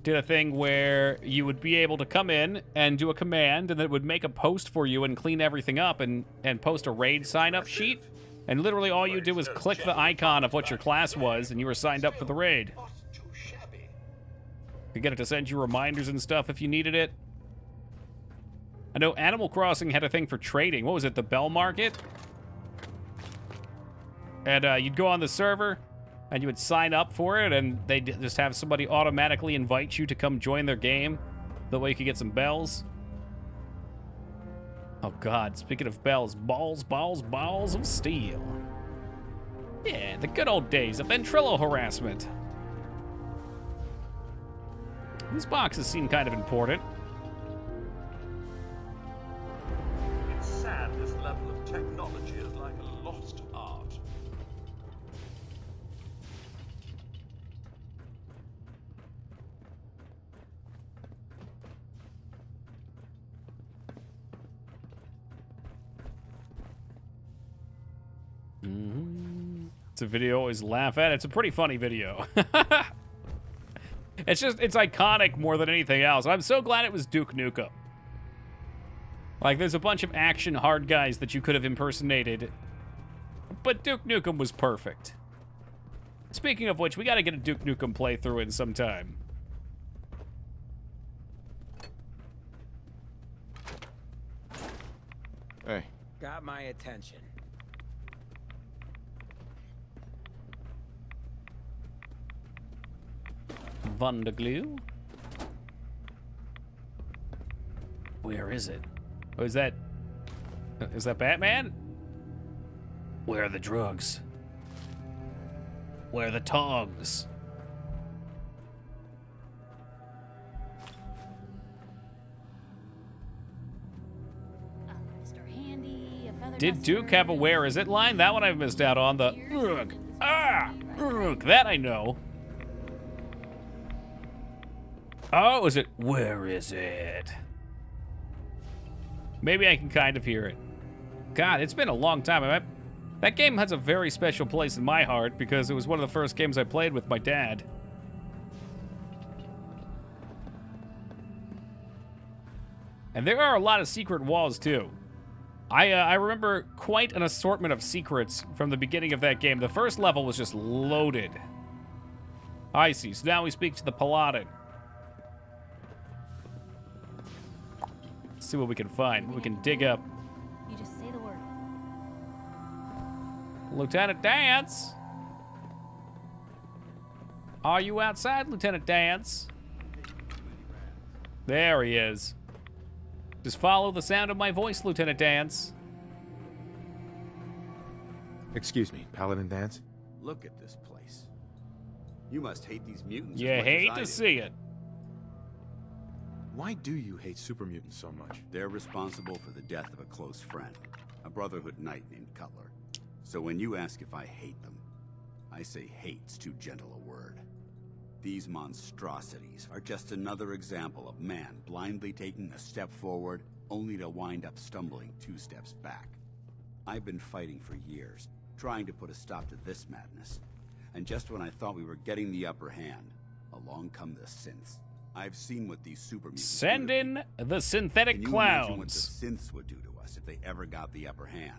did a thing where you would be able to come in and do a command, and it would make a post for you and clean everything up and post a raid sign-up sheet. And literally all you do was click the icon of what your class was, and you were signed up for the raid. You get it to send you reminders and stuff if you needed it. I know Animal Crossing had a thing for trading. What was it, the Bell Market? And you'd go on the server, and you would sign up for it, and they'd just have somebody automatically invite you to come join their game. That way you could get some bells. Oh God, speaking of bells, balls of steel. Yeah, the good old days of Ventrilo harassment. These boxes seem kind of important. It's sad this level of technology is like a lost art. It's a video I always laugh at. It's a pretty funny video. It's iconic more than anything else. I'm so glad it was Duke Nukem. Like, there's a bunch of action hard guys that you could have impersonated, but Duke Nukem was perfect. Speaking of which, we gotta get a Duke Nukem playthrough in sometime. Hey. Got my attention. Wunderglue? Where is it? Oh, is that Batman? Where are the drugs? Where are the tongs? Did Duke have a where is it line? That one I've missed out on. The ugh, ugh, that I know. Oh, is it where is it? Maybe I can kind of hear it. God, it's been a long time. That game has a very special place in my heart because it was one of the first games I played with my dad. And there are a lot of secret walls too. I remember quite an assortment of secrets from the beginning of that game. The first level was just loaded. I see. So now we speak to the Paladin. Let's see what we can find. What we can dig up. You just say the word. Lieutenant Dance? Are you outside, Lieutenant Dance? There he is. Just follow the sound of my voice, Lieutenant Dance. Excuse me, Paladin Dance? Look at this place. You must hate these mutants. You hate to see it. Why do you hate super mutants so much? They're responsible for the death of a close friend, a Brotherhood knight named Cutler. So when you ask if I hate them, I say hate's too gentle a word. These monstrosities are just another example of man blindly taking a step forward, only to wind up stumbling 2 steps back. I've been fighting for years, trying to put a stop to this madness. And just when I thought we were getting the upper hand, along come the synths. I've seen what these super mutants Send in the synthetic Can you clowns. imagine what the synths would do to us if they ever got the upper hand?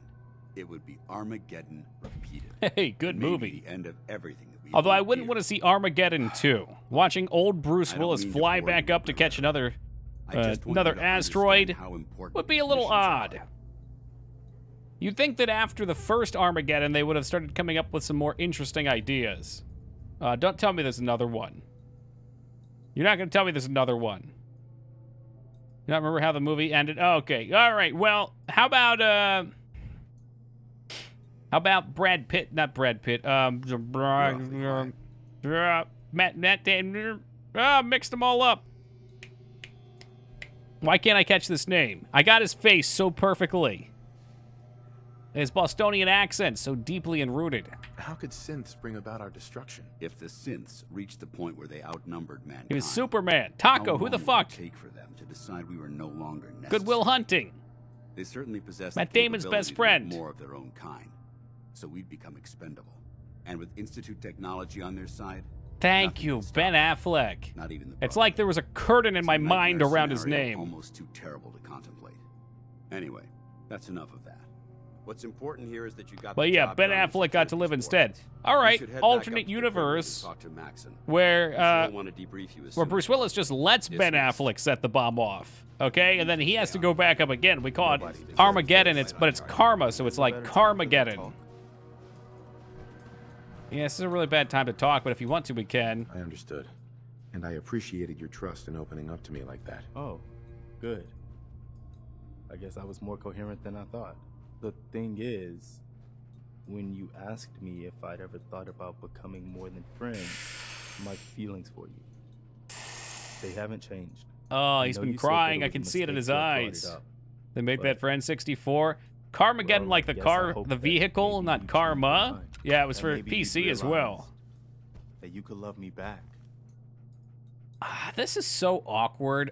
It would be Armageddon repeated. Hey, good Maybe movie. The end of everything that we Although I hold wouldn't dear. want to see Armageddon 2. Watching old Bruce I don't Willis mean to fly bore back you, up to catch another I just want another you to understand asteroid how important would be a little missions are. odd. You'd think that after the first Armageddon, they would have started coming up with some more interesting ideas. Don't tell me there's another one. You're not going to tell me there's another one. You not remember how the movie ended? Oh, okay. All right. Well, how about Brad Pitt? Not Brad Pitt. Matt Damon. Mixed them all up. Why can't I catch this name? I got his face so perfectly. His Bostonian accent so deeply enrooted. How could synths bring about our destruction? If the synths reached the point where they outnumbered mankind, He was Superman. Taco, how who the long fuck? would it take for them to decide we were no longer necessary? Goodwill Hunting. They certainly possess Matt the Damon's capability best to make friend. more of their own kind, so we'd become expendable. And with Institute technology on their side, Thank you, Ben Affleck. not even the It's like there was a curtain in my mind nightmare around his scenario name. Almost too terrible to contemplate. Anyway, that's enough of that. What's important here is that you got. But the yeah, job Ben done and Affleck got to secured live this instead. warrant. All We right, should head back up alternate to the universe Talk to Maxon. where I'm sure he'll want to debrief you as where soon Bruce as Willis just lets Ben Affleck set the bomb off. Okay, and then he has to go back up again. We call it Armageddon. But it's karma, so it's like Carmageddon. Yeah, this is a really bad time to talk, but if you want to, we can. I understood. And I appreciated your trust in opening up to me like that. Oh, good. I guess I was more coherent than I thought. The thing is, when you asked me if I'd ever thought about becoming more than friends, my feelings for you, they haven't changed. Oh, I he's know been you said that crying. it I was a can see it in mistake his to have brought eyes. it up, They made but- that friend 64. Carmageddon, Well, like the yes, I car, hope the that vehicle, maybe not you changed karma. your mind, Yeah, it was that for maybe you'd PC as well. realize that you could love me back. This is so awkward.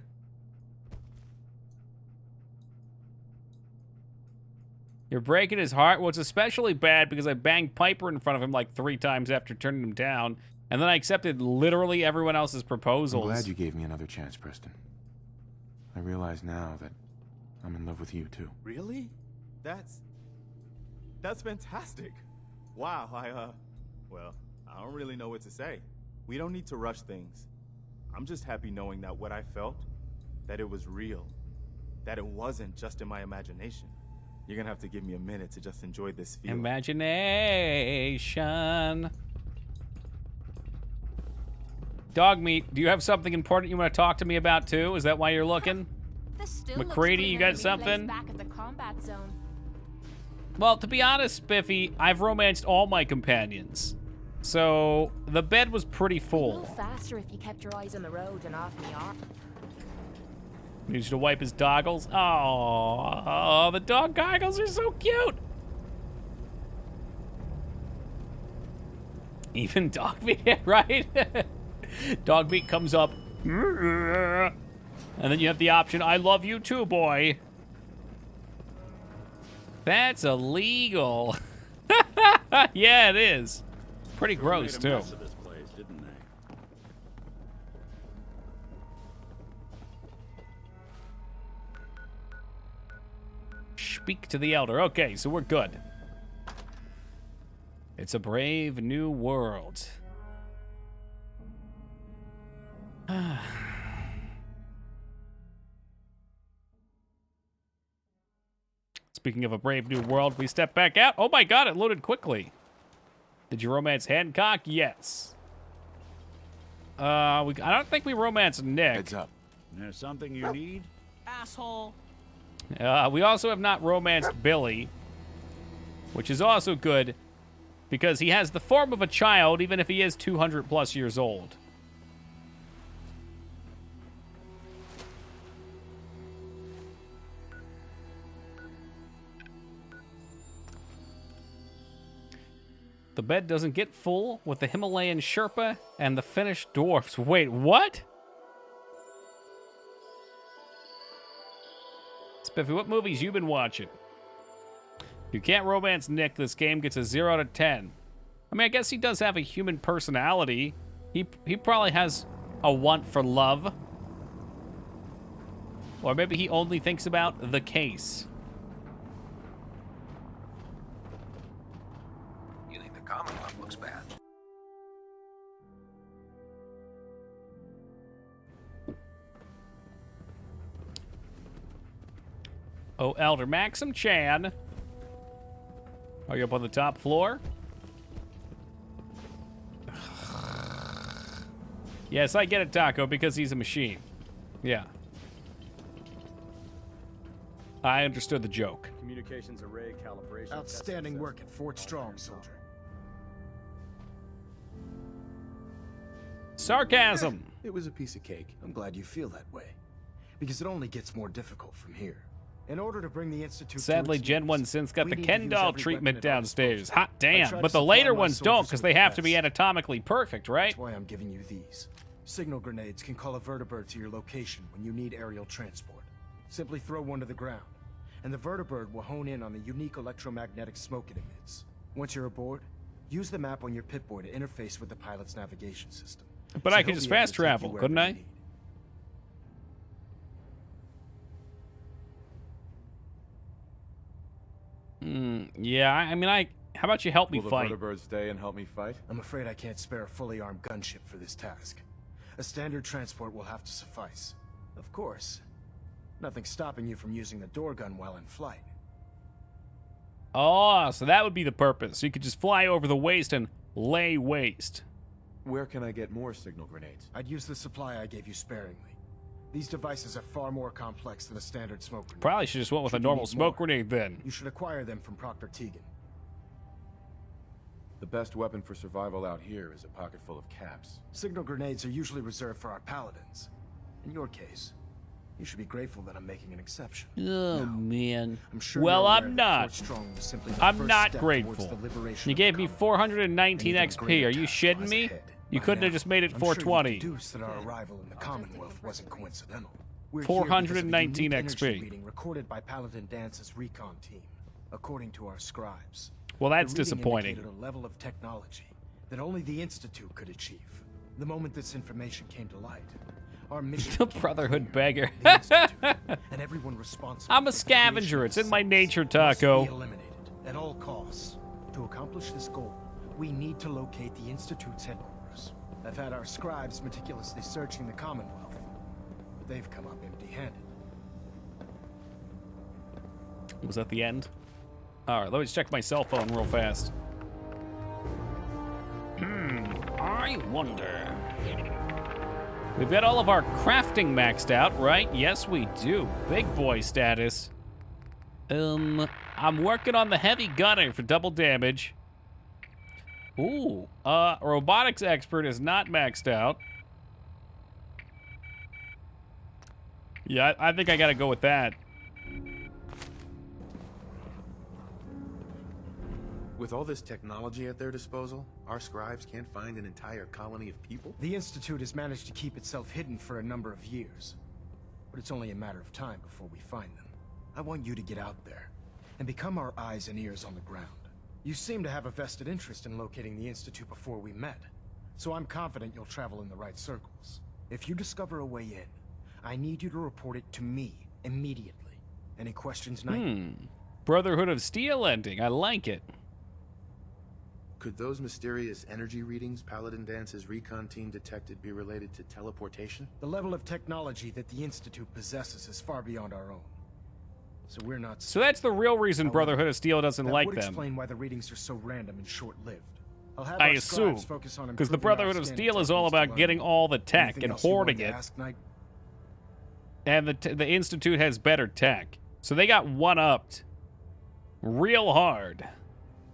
You're breaking his heart. Well, it's especially bad because I banged Piper in front of him like 3 times after turning him down. And then I accepted literally everyone else's proposals. I'm glad you gave me another chance, Preston. I realize now that I'm in love with you, too. Really? That's fantastic. Wow, well, I don't really know what to say. We don't need to rush things. I'm just happy knowing that what I felt, that it was real. That it wasn't just in my imagination. You're gonna have to give me a minute to just enjoy this feeling. Imagination. Dog meat, do you have something important you want to talk to me about too? Is that why you're looking? McCready, you got something? Back at the combat zone. Well, to be honest, Spiffy, I've romanced all my companions. So, the bed was pretty A full. little faster if you kept your eyes on the road and off me off. Needs to wipe his doggles. Oh, the dog goggles are so cute. Even dog meat, right? Dog meat comes up. And then you have the option, I love you too, boy. That's illegal. Yeah, it is. Pretty gross, too. Mess of this place, didn't they? Speak to the elder. Okay, so we're good. It's a brave new world. Speaking of a brave new world, we step back out. Oh my god, it loaded quickly. Did you romance Hancock? Yes. I don't think we romanced Nick. Heads up. There's something you need? Asshole. We also have not romanced Billy, which is also good because he has the form of a child even if he is 200 plus years old. The bed doesn't get full with the Himalayan Sherpa and the Finnish dwarfs. Wait, what? Spiffy, what movies you been watching? You can't romance Nick. This game gets a 0 out of 10. I mean, I guess he does have a human personality. He probably has a want for love. Or maybe he only thinks about the case. You think the Commonwealth looks bad? Oh, Elder Maxim Chan. Are you up on the top floor? Yes, I get it, Taco, because he's a machine. Yeah. I understood the joke. Communications array calibration. Outstanding work at Fort Strong, soldier. Sarcasm. It was a piece of cake. I'm glad you feel that way. Because it only gets more difficult from here. In order to bring the Institute Sadly, to its Gen 1 knees, Synth's got we the need to Ken use doll every treatment weapon at our downstairs. disposal. Hot I damn. try to But the supply later my ones don't soldiers because with they have to be best. anatomically perfect, right? That's why I'm giving you these. Signal grenades can call a vertibird to your location when you need aerial transport. Simply throw one to the ground, and the vertibird will hone in on the unique electromagnetic smoke it emits. Once you're aboard, use the map on your Pip-Boy to interface with the pilot's navigation system. But So I could he'll just be able fast to take you travel, wherever couldn't you I? need. Yeah, I mean, how about you help me Will fight? the vertibird stay and help me fight? I'm afraid I can't spare a fully armed gunship for this task. A standard transport will have to suffice. Of course, nothing stopping you from using the door gun while in flight. Oh, so that would be the purpose. You could just fly over the waste and lay waste. Where can I get more signal grenades? I'd use the supply I gave you sparingly. These devices are far more complex than a standard smoke grenade. Probably should just went with a Should you normal need smoke more, grenade then. You should acquire them from Proctor Tegan. The best weapon for survival out here is a pocket full of caps. Signal grenades are usually reserved for our paladins. In your case, you should be grateful that I'm making an exception. Oh, man. I'm sure Well, you're aware I'm that not. Fort Strong was simply the I'm first not step grateful. towards the liberation You of gave the me Commonwealth. 419 An even XP. greater Are you task shitting lies me? ahead. You By couldn't have now, just made it I'm 420. Sure you deduced that our arrival in the Commonwealth wasn't coincidental. We're here 419 because of a unique energy XP. reading recorded by Paladin Dance's recon team. according to our scribes. Well, that's The reading disappointing. indicated a level of technology that only the Institute could achieve. The moment this information came to light, our mission The became Brotherhood beggar. the Institute and everyone responsible. I'm a for the scavenger. creation It's of in my science nature, must be Taco. eliminated at all costs. To accomplish this goal, we need to locate the Institute's headquarters. I've had our scribes meticulously searching the Commonwealth, but they've come up empty-handed. Was that the end? All right, let me just check my cell phone real fast. I wonder. We've got all of our crafting maxed out, right? Yes, we do. Big boy status. I'm working on the heavy gunner for double damage. Ooh, robotics expert is not maxed out. Yeah, I think I gotta go with that. With all this technology at their disposal, our scribes can't find an entire colony of people? The Institute has managed to keep itself hidden for a number of years, but it's only a matter of time before we find them. I want you to get out there and become our eyes and ears on the ground. You seem to have a vested interest in locating the Institute before we met, so I'm confident you'll travel in the right circles. If you discover a way in, I need you to report it to me immediately. Any questions, Knight? Brotherhood of Steel ending. I like it. Could those mysterious energy readings Paladin Dance's recon team detected be related to teleportation? The level of technology that the Institute possesses is far beyond our own. So we're not... So that's the real reason However, Brotherhood of Steel doesn't like would them. explain why the readings are so random and short-lived. I'll have I our assume. scribes focus on Because the improving our Brotherhood of standing Steel is all techniques to about learn. getting all the tech Anything and else you want hoarding to it. ask, Knight? And the Institute has better tech. So they got one-upped. Real hard.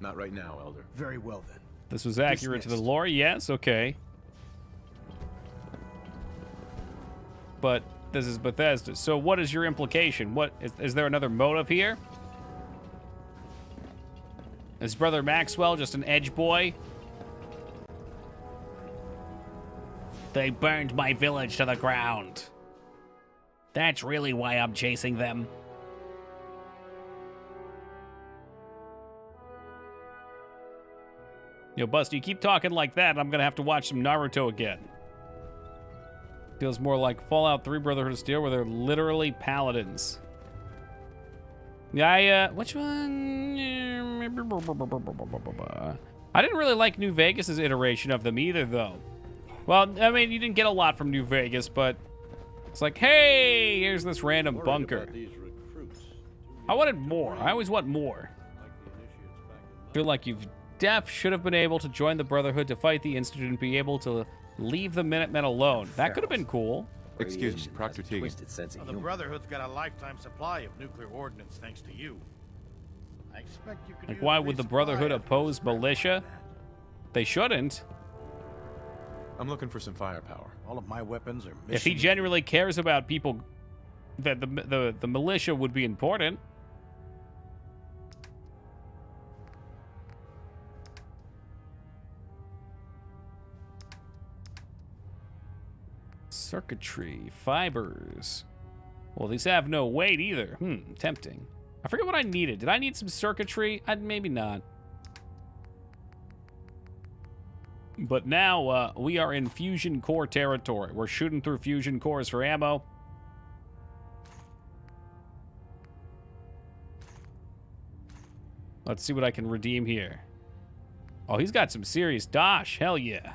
Not right now, Elder. Very well, then. This was accurate to the lore? Yes, okay. But this is Bethesda. So what is your implication? What is there another motive here? Is Brother Maxwell just an edge boy? They burned my village to the ground. That's really why I'm chasing them. Yo, Buster, you keep talking like that, and I'm gonna have to watch some Naruto again. Feels more like Fallout 3 Brotherhood of Steel, where they're literally paladins. Yeah, which one? I didn't really like New Vegas's iteration of them either, though. Well, I mean, you didn't get a lot from New Vegas, but it's like, hey, here's this random bunker. I wanted more. I always want more. Feel like you've should have been able to join the Brotherhood to fight the Institute and be able to leave the Minutemen alone. That could have been cool. Excuse me, Proctor Teagan. The Brotherhood's got a lifetime supply of nuclear ordnance thanks to you. I expect you could Like, use why a would the resupply Brotherhood after oppose militia? They shouldn't. I'm looking for some firepower. All of my weapons are If he genuinely cares about people, that the militia would be important. Circuitry, fibers. Well, these have no weight either. Tempting. I forget what I needed. Did I need some circuitry? Maybe not. But now we are in fusion core territory. We're shooting through fusion cores for ammo. Let's see what I can redeem here. Oh, he's got some serious dosh. Hell yeah.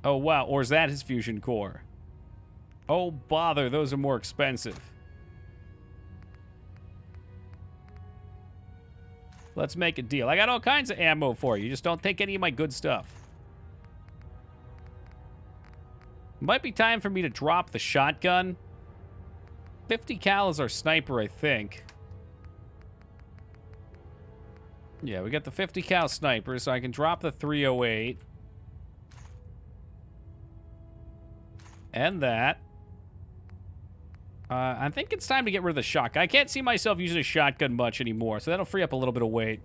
Oh, wow. Or is that his fusion core? Oh, bother. Those are more expensive. Let's make a deal. I got all kinds of ammo for you. Just don't take any of my good stuff. Might be time for me to drop the shotgun. 50 cal is our sniper, I think. Yeah, we got the 50 cal sniper, so I can drop the 308. And that. I think it's time to get rid of the shotgun. I can't see myself using a shotgun much anymore, so that'll free up a little bit of weight.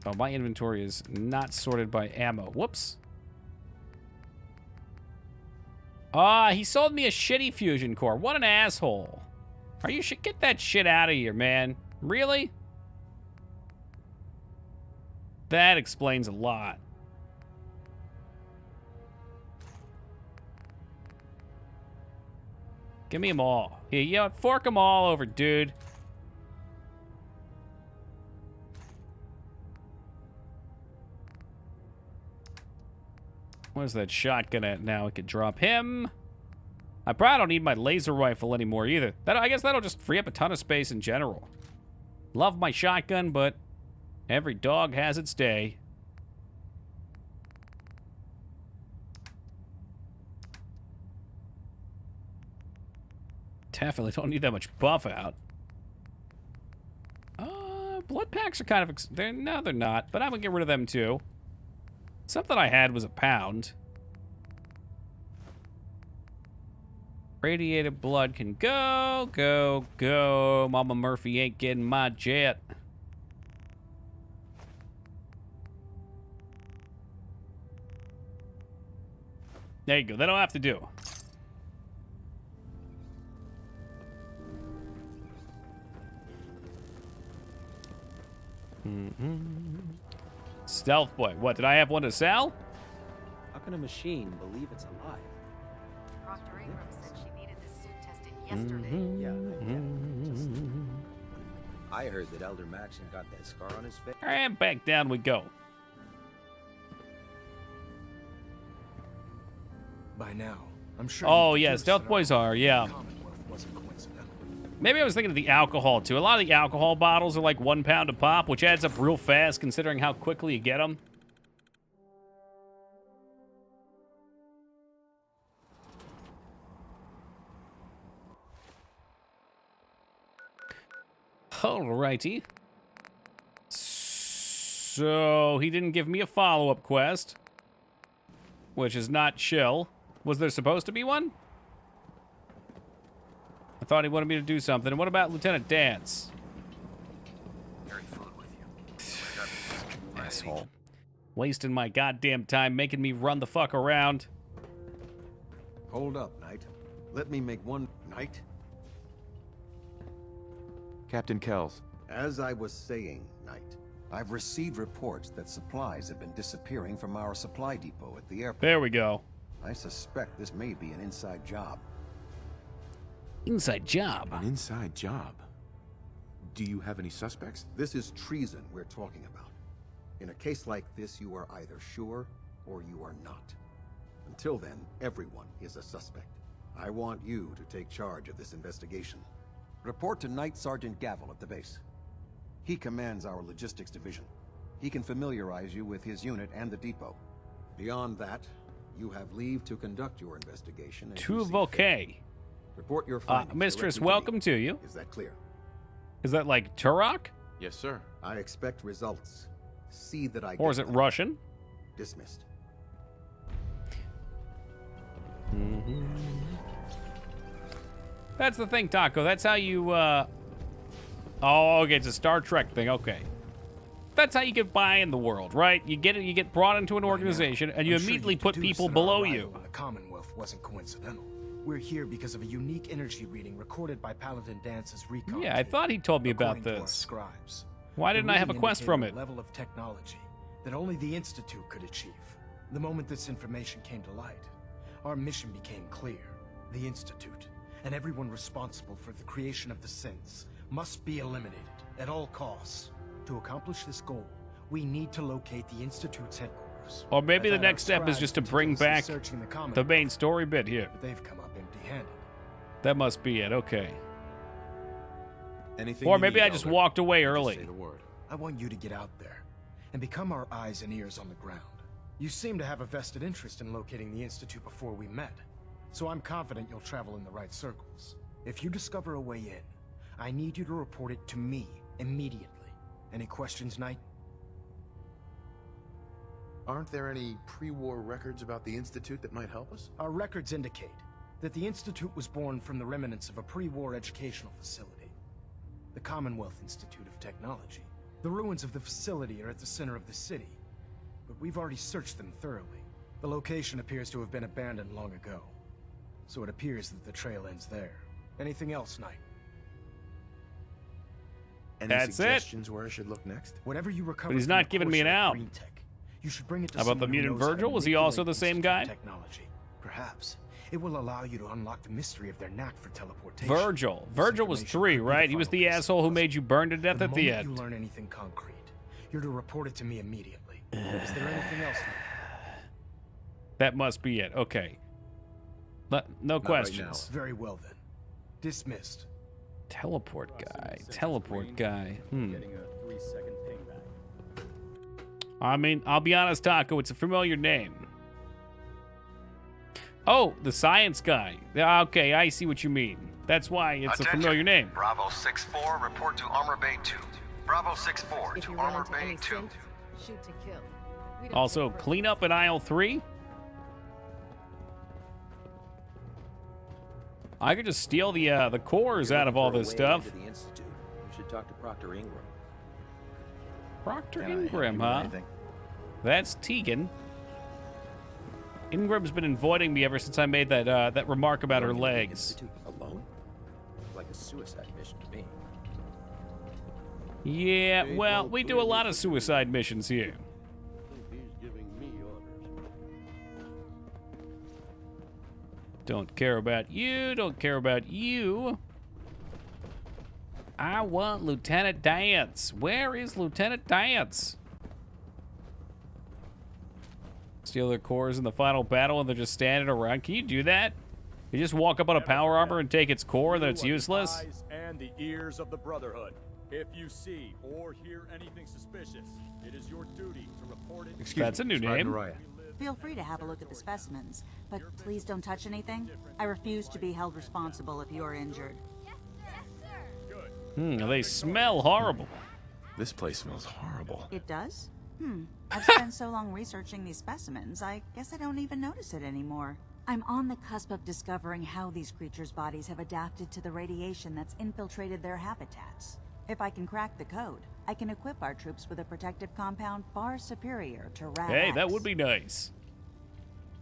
Oh, my inventory is not sorted by ammo. Whoops. He sold me a shitty fusion core. What an asshole. Are you shit? Get that shit out of here, man. Really? That explains a lot. Give me them all. Here, you know, fork them all over, dude. Where's that shotgun at now? I could drop him. I probably don't need my laser rifle anymore either. I guess that'll just free up a ton of space in general. Love my shotgun, but every dog has its day. Definitely don't need that much buff out. Blood packs are kind of... no, they're not, but I'm gonna get rid of them too. Something I had was a pound. Radiated blood can go, go, go. Mama Murphy ain't getting my jet. There you go. That'll have to do. Stealth boy. What, did I have one to sell? How can a machine believe it's alive? Proctor Ingram said she needed this suit tested yesterday. I heard that Elder Maxon got that scar on his face. And back down we go. By now, I'm sure. Oh yeah, stealth boys are, yeah. Maybe I was thinking of the alcohol too. A lot of the alcohol bottles are like 1 pound a pop, which adds up real fast considering how quickly you get them. Alrighty. So he didn't give me a follow-up quest, which is not chill. Was there supposed to be one? I thought he wanted me to do something. And what about Lieutenant Dance? Asshole. Wasting my goddamn time making me run the fuck around. Hold up, Knight. Let me make one... Knight? Captain Kells. As I was saying, Knight, I've received reports that supplies have been disappearing from our supply depot at the airport. There we go. I suspect this may be an inside job. Inside job? An inside job? Do you have any suspects? This is treason we're talking about. In a case like this, you are either sure or you are not. Until then, everyone is a suspect. I want you to take charge of this investigation. Report to Night Sergeant Gavel at the base. He commands our logistics division. He can familiarize you with his unit and the depot. Beyond that, you have leave to conduct your investigation. To Volkay. Report your findings. Mistress, welcome to you. Is that clear? Is that like Turok? Yes, sir. I expect results. See that I Or is it Russian? Dismissed. That's the thing, Taco. That's how you, Oh, okay, it's a Star Trek thing. Okay. That's how you get by in the world, right? You get brought into an organization, and you immediately put people below you. The Commonwealth wasn't coincidental. We're here because of a unique energy reading recorded by Paladin Dance's recon. Yeah, I thought he told me about According to our this. scribes, Why didn't I have a reading quest from indicated it? a level of technology that only the Institute could achieve. The moment this information came to light, our mission became clear. The Institute, and everyone responsible for the creation of the synths, must be eliminated at all costs. To accomplish this goal, we need to locate the Institute's headquarters. Or maybe I've the had our next step is scribes just to bring meticulously back searching the the Commonwealth, main story bit here. but they've come up empty-handed. That must be it. Okay. Anything Or you maybe need, I just Elder. walked away Just early. say the word. I want you to get out there and become our eyes and ears on the ground. You seem to have a vested interest in locating the Institute before we met, so I'm confident you'll travel in the right circles. If you discover a way in, I need you to report it to me immediately. Any questions, Knight? Aren't there any pre-war records about the Institute that might help us? Our records indicate that the Institute was born from the remnants of a pre-war educational facility, the Commonwealth Institute of Technology. The ruins of the facility are at the center of the city, but we've already searched them thoroughly. The location appears to have been abandoned long ago. So it appears that the trail ends there. Anything else, Knight? Any That's suggestions where I should look next? Whatever you recover. But he's from not the giving me an Corsair out. Green Tech, you should bring it to How about the someone who mutant knows how to Virgil? Was he also manipulate the same Institute guy? Technology. Perhaps it will allow you to unlock the mystery of their knack for teleportation. Virgil. This Virgil was information 3, could be right? He was final the piece of asshole who puzzle. made you burn to death The at the moment end. you learn anything concrete, you're to report it to me immediately. Is there anything else? That must be it. Okay. No questions. Very well then. Dismissed. Teleport guy. Teleport guy. Getting a 3-second pingback. I mean, I'll be honest, Taco, it's a familiar name. Oh, the science guy. Yeah, okay, I see what you mean. That's why it's a familiar name. Bravo 6-4, report to Armor Bay 2. Bravo 6-4 to Armor Bay 2. Shoot to kill. We don't Also, take clean up in aisle 3. I could just steal the cores out of all this stuff. The Institute. You should talk to Proctor Ingram. Proctor Can I Ingram, help you with huh? anything? That's Tegan. Ingram's been avoiding me ever since I made that remark about her Going to the legs. Institute alone? Like a suicide mission to me. Yeah, well, we do a lot of suicide missions here. He's giving me orders. Don't care about you, don't care about you. I want Lieutenant Dance. Where is Lieutenant Dance? Steal their cores in the final battle and they're just standing around. Can you do that? You just walk up on a power armor and take its core and then it's useless? Eyes and the ears of the Brotherhood. If you see or hear anything suspicious, it is your duty to report it. That's a new name. Feel free to have a look at the specimens, but please don't touch anything. I refuse to be held responsible if you are injured. They smell horrible. This place smells horrible. It does? I've spent so long researching these specimens, I guess I don't even notice it anymore. I'm on the cusp of discovering how these creatures' bodies have adapted to the radiation that's infiltrated their habitats. If I can crack the code, I can equip our troops with a protective compound far superior to Rad Hey, that X. would be nice.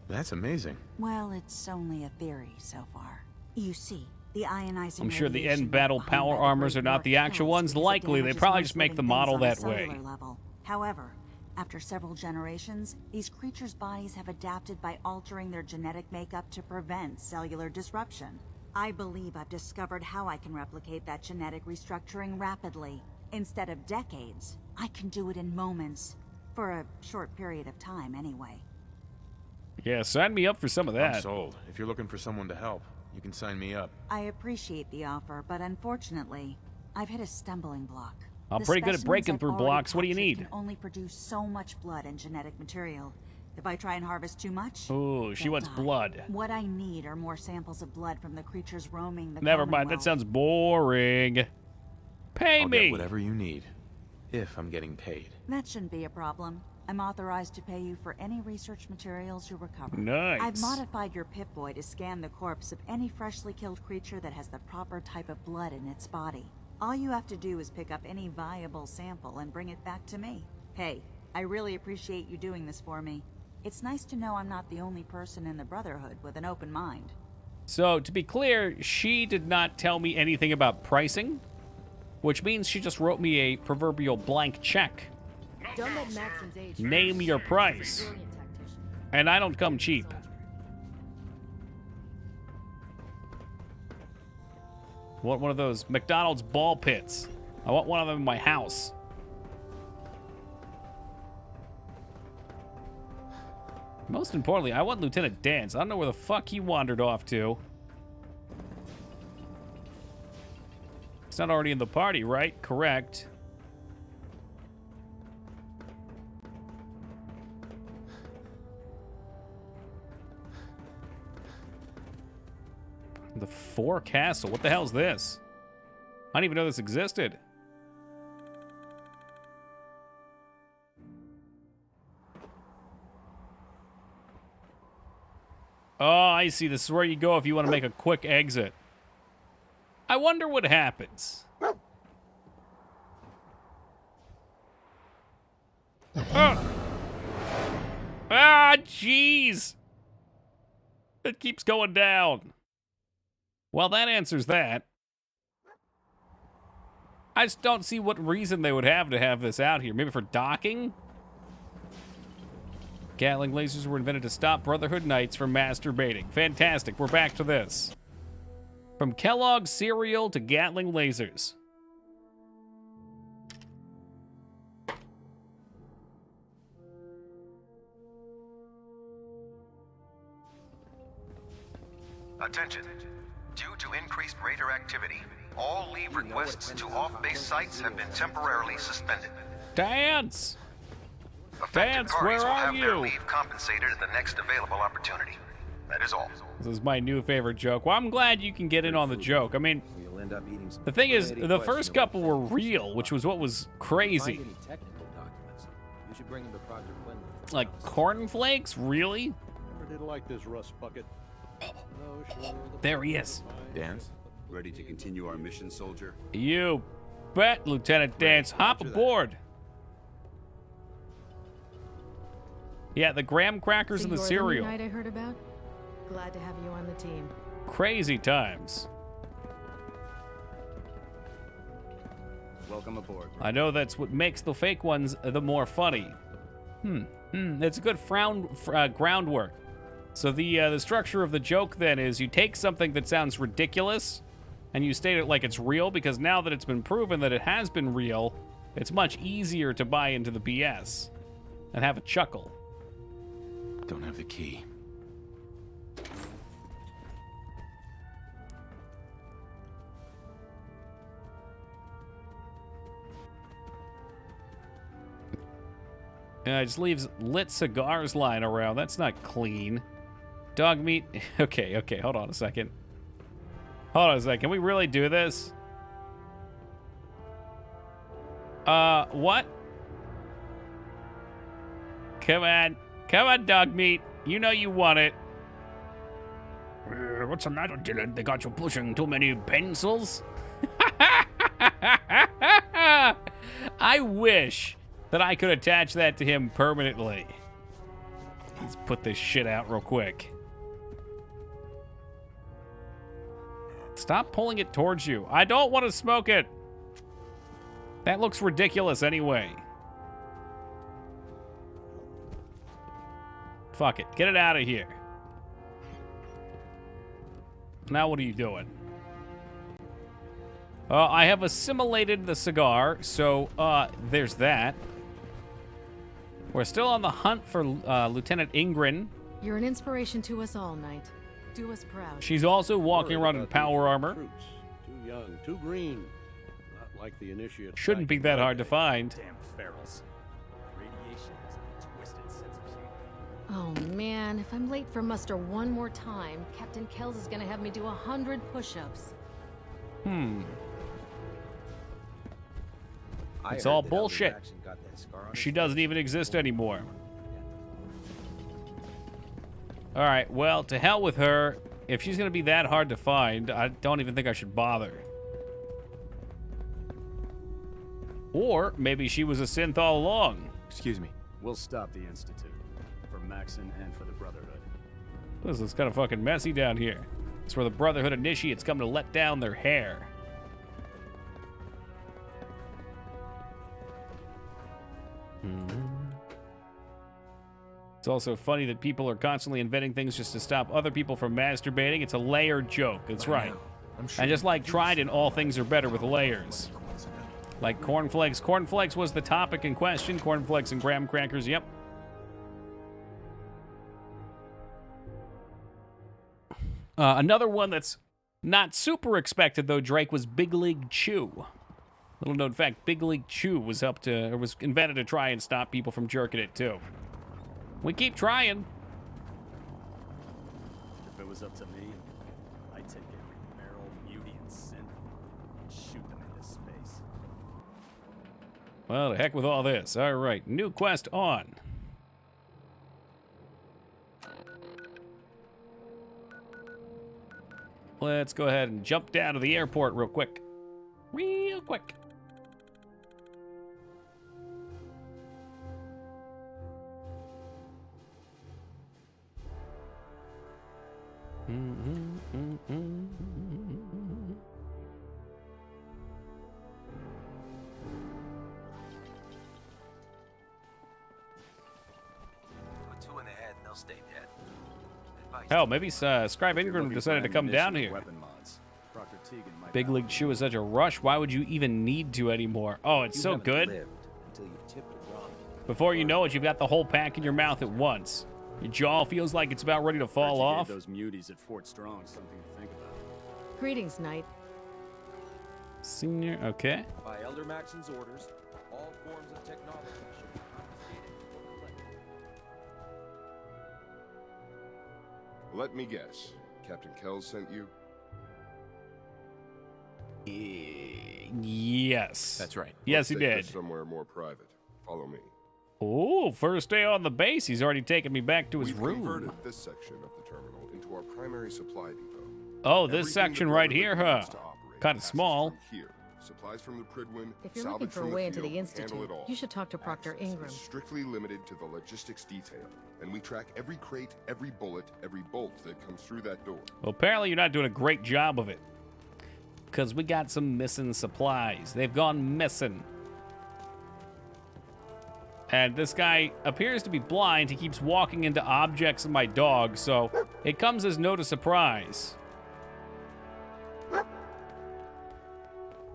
That's amazing. Well, it's only a theory so far. You see, the ionizing I'm sure the radiation end battle left behind power by the armors Great are not Dark the actual Past ones. because it Likely, they damages probably most just make the living model things that on a way. cellular level. However, after several generations, these creatures' bodies have adapted by altering their genetic makeup to prevent cellular disruption. I believe I've discovered how I can replicate that genetic restructuring rapidly. Instead of decades, I can do it in moments. For a short period of time, anyway. Yeah, sign me up for some of I'm that. sold. If you're looking for someone to help, you can sign me up. I appreciate the offer, but unfortunately, I've hit a stumbling block. I'm The pretty good at specimens breaking I've through already blocks. What do you captured need? Can only produce so much blood and genetic material. If I try and harvest too much, Ooh, she they'll wants die. blood. What I need are more samples of blood from the creatures roaming the Never mind, that Commonwealth. sounds boring. Pay I'll me. get whatever you need, if I'm getting paid. That shouldn't be a problem. I'm authorized to pay you for any research materials you recover. Nice. I've modified your Pip-Boy to scan the corpse of any freshly killed creature that has the proper type of blood in its body. All you have to do is pick up any viable sample and bring it back to me. Hey, I really appreciate you doing this for me. It's nice to know I'm not the only person in the Brotherhood with an open mind. So, to be clear, she did not tell me anything about pricing, which means she just wrote me a proverbial blank check. Don't let Maxon's age. Name your price. And I don't come cheap. I want one of those McDonald's ball pits. I want one of them in my house. Most importantly, I want Lieutenant Dance. I don't know where the fuck he wandered off to. He's not already in the party, right? Correct. The Four Castle. What the hell is this? I didn't even know this existed. Oh, I see. This is where you go if you want to make a quick exit. I wonder what happens. Ah, jeez. It keeps going down. Well, that answers that. I just don't see what reason they would have to have this out here. Maybe for docking? Gatling lasers were invented to stop Brotherhood Knights from masturbating. Fantastic. We're back to this. From Kellogg's cereal to Gatling lasers. Attention. Due to increased raider activity, all leave requests to off-base sites have been temporarily suspended. Dance! Affected Dance, parties where will are have their you? leave compensated at the next available opportunity. That is all. This is my new favorite joke. Well, I'm glad you can get in on the joke. I mean, We'll end up eating some the thing is, pretty the first questionable couple were things. real, which was what was Find crazy. any technical documents. You should bring them to Proctor Quinlan. Like cornflakes? Really? Never did like this rust bucket. No, sure, There he is. Dance? Ready to continue our mission, soldier? You bet, Lieutenant Dance. Hop aboard. Yeah, the graham crackers So and the you're cereal. The new knight I heard about? Glad to have you on the team. Crazy times. Welcome aboard. I know that's what makes the fake ones the more funny. It's a good groundwork. So the structure of the joke then is you take something that sounds ridiculous and you state it like it's real, because now that it's been proven that it has been real, it's much easier to buy into the BS and have a chuckle. Don't have the key. It just leaves lit cigars lying around. That's not clean. Dog meat. Okay, hold on a second. Hold on a second. Can we really do this? What? Come on. Come on, dog meat. You know you want it. What's the matter, Dylan? They got you pushing too many pencils? I wish that I could attach that to him permanently. Let's put this shit out real quick. Stop pulling it towards you. I don't want to smoke it. That looks ridiculous anyway. Fuck it. Get it out of here. Now what are you doing? I have assimilated the cigar, so there's that. We're still on the hunt for Lieutenant Ingrid. You're an inspiration to us all, Knight. Do us proud. She's also walking around in power armor. Troops. Too young, too green. Not like the initiate. Shouldn't be that hard to find. Damn ferals. Radiation is a twisted sense of humor. Oh man, if I'm late for muster one more time, Captain Kells is gonna have me do 100 push-ups. It's all bullshit. She doesn't even exist anymore. All right, well, to hell with her. If she's going to be that hard to find, I don't even think I should bother. Or maybe she was a synth all along. Excuse me. We'll stop the Institute. For Maxon and for the Brotherhood. This is kind of fucking messy down here. It's where the Brotherhood initiates come to let down their hair. It's also funny that people are constantly inventing things just to stop other people from masturbating. It's a layered joke. That's right. And just like Trident, all things are better with layers. Like cornflakes. Cornflakes was the topic in question. Cornflakes and graham crackers, yep. Another one that's not super expected, though, Drake, was Big League Chew. Little known fact, Big League Chew was invented to try and stop people from jerking it, too. We keep trying. If it was up to me, I'd take every barrel, mutie, and synth and shoot them into space. Well, the heck with all this. All right, new quest on. Let's go ahead and jump down to the airport real quick. Real quick. stay dead. Advice Hell, maybe Scribe Ingram decided to come down here. Weapon mods. Proctor Tegan might Big have League Chew is such a rush. Why would you even need to anymore? Oh, it's You so haven't good. lived until you tip the drum. Before you know it, you've got the whole pack in your mouth at once. Your jaw feels like it's about ready to fall Heard you gave off. those muties at Fort Strong something to think about. Greetings, Knight. Senior, okay. By Elder Maxon's orders, all forms of technology should be confiscated or collected. Let me guess. Captain Kells sent you? Yes. That's right. Yes, he Let's take did. this somewhere more private. Follow me. Oh, first day on the base. He's already taken me back to his We've room. converted this section of the terminal into our primary supply depot. Oh, this Everything section the right Brotherhood here, huh? needs to operate Kind of passes small. from here. Supplies from the Pridwin, If you're looking salvage for a from way into field, the we handle Institute, it all. you should talk to Proctor Access is Ingram. strictly limited to the logistics detail, and we track every crate, every bullet, every bolt that comes through that door. Well, apparently you're not doing a great job of it. Because we got some missing supplies. They've gone missing. And this guy appears to be blind. He keeps walking into objects and my dog, so it comes as no surprise.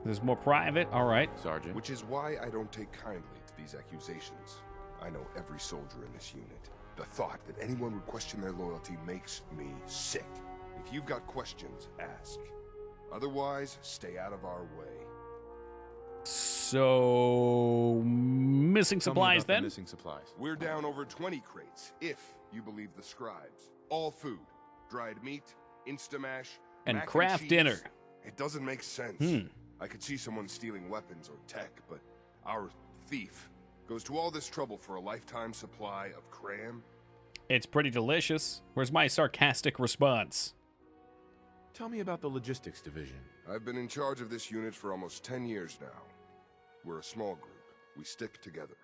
There's more private. All right. Sergeant. Which is why I don't take kindly to these accusations. I know every soldier in this unit. The thought that anyone would question their loyalty makes me sick. If you've got questions, ask. Otherwise, stay out of our way. So, missing supplies then? Missing supplies. We're down over 20 crates, if you believe the scribes. All food, dried meat, Instamash, And mac craft cheese. dinner. It doesn't make sense. I could see someone stealing weapons or tech, but our thief goes to all this trouble for a lifetime supply of cram. It's pretty delicious. Where's my sarcastic response? Tell me about the logistics division. I've been in charge of this unit for almost 10 years now. We're a small group. We stick together.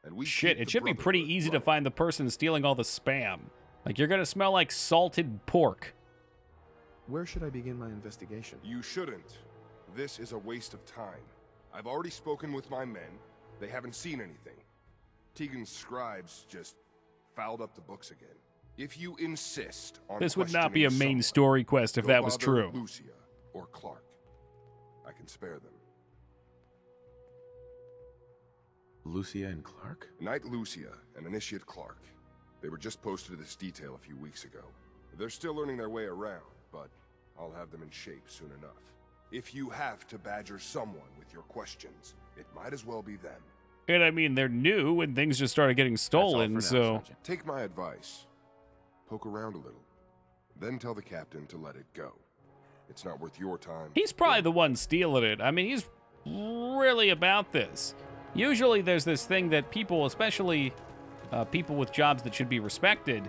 And we Shit, keep it the should be pretty Brotherhood easy to running. find the person stealing all the spam. Like, you're gonna smell like salted pork. Where should I begin my investigation? You shouldn't. This is a waste of time. I've already spoken with my men. They haven't seen anything. Tegan's scribes just fouled up the books again. If you insist on This would not be a questioning main someone, story quest if go that was bother true. Lucia or Clark. I can spare them. Lucia and Clark? Knight Lucia and Initiate Clark. They were just posted to this detail a few weeks ago. They're still learning their way around, but I'll have them in shape soon enough. If you have to badger someone with your questions, it might as well be them. And I mean, they're new and things just started getting stolen, so. Take my advice. Poke around a little. Then tell the captain to let it go. It's not worth your time. He's probably the one stealing it. I mean, he's really about this. Usually there's this thing that people, especially people with jobs that should be respected,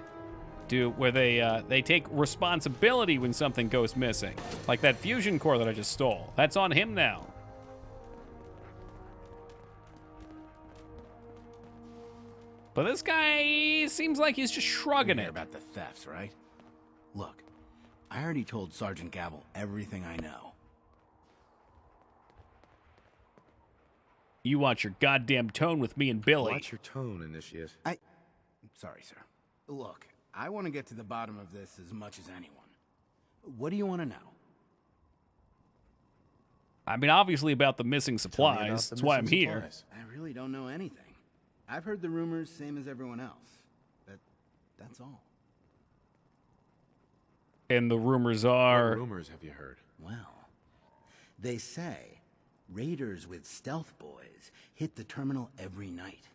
do where they take responsibility when something goes missing. Like that fusion core that I just stole. That's on him now. But this guy seems like he's just shrugging You hear it. about the thefts, right? Look, I already told Sergeant Gavel everything I know. You watch your goddamn tone with me and Billy. Watch your tone, Initiate. Sorry, sir. Look, I want to get to the bottom of this as much as anyone. What do you want to know? I mean, obviously about the missing supplies. That's why I'm here. I really don't know anything. I've heard the rumors, same as everyone else. That's all. And the rumors are... What rumors have you heard? Well, they say raiders with stealth boys hit the terminal every night.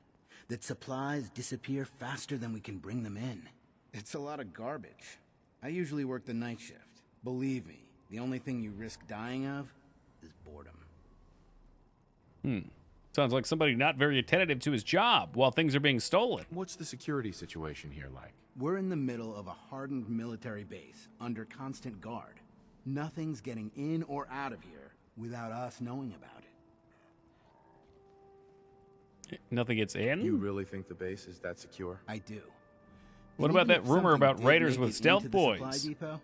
That supplies disappear faster than we can bring them in. It's a lot of garbage. I usually work the night shift. Believe me, the only thing you risk dying of is boredom. Sounds like somebody not very attentive to his job while things are being stolen. What's the security situation here like? We're in the middle of a hardened military base, under constant guard. Nothing's getting in or out of here without us knowing about it. Nothing gets in? You really think the base is that secure? I do. What And about even that if rumor something about did raiders make with it stealth into the supply boys? depot,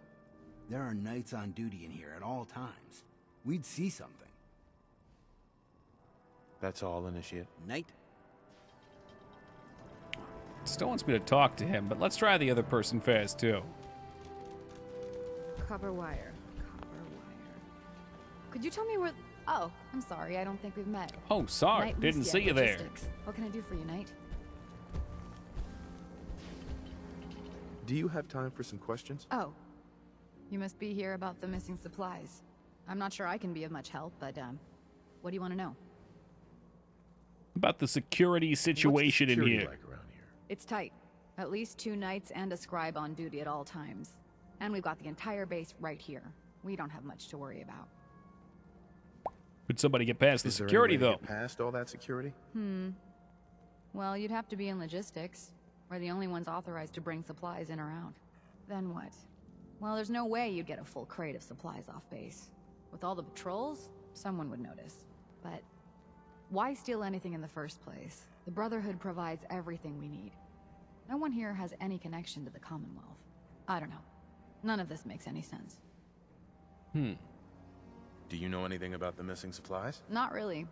there are knights on duty in here at all times. We'd see something. That's all, Initiate. Knight? Still wants me to talk to him, but let's try the other person first, too. Copper wire. Copper wire. Could you tell me where... Oh, I'm sorry. I don't think we've met. Oh, sorry. Knight Didn't Lucia see you there. Logistics. What can I do for you, Knight? Do you have time for some questions? Oh. You must be here about the missing supplies. I'm not sure I can be of much help, but, what do you want to know? About the security situation in here. Like around here? It's tight. At least 2 knights and a scribe on duty at all times. And we've got the entire base right here. We don't have much to worry about. Could somebody get past the Is there any security, way to though? get past all that security? Well, you'd have to be in logistics. We're the only ones authorized to bring supplies in or out. Then what? Well, there's no way you'd get a full crate of supplies off base. With all the patrols, someone would notice. But why steal anything in the first place? The Brotherhood provides everything we need. No one here has any connection to the Commonwealth. I don't know. None of this makes any sense. Do you know anything about the missing supplies? Not really.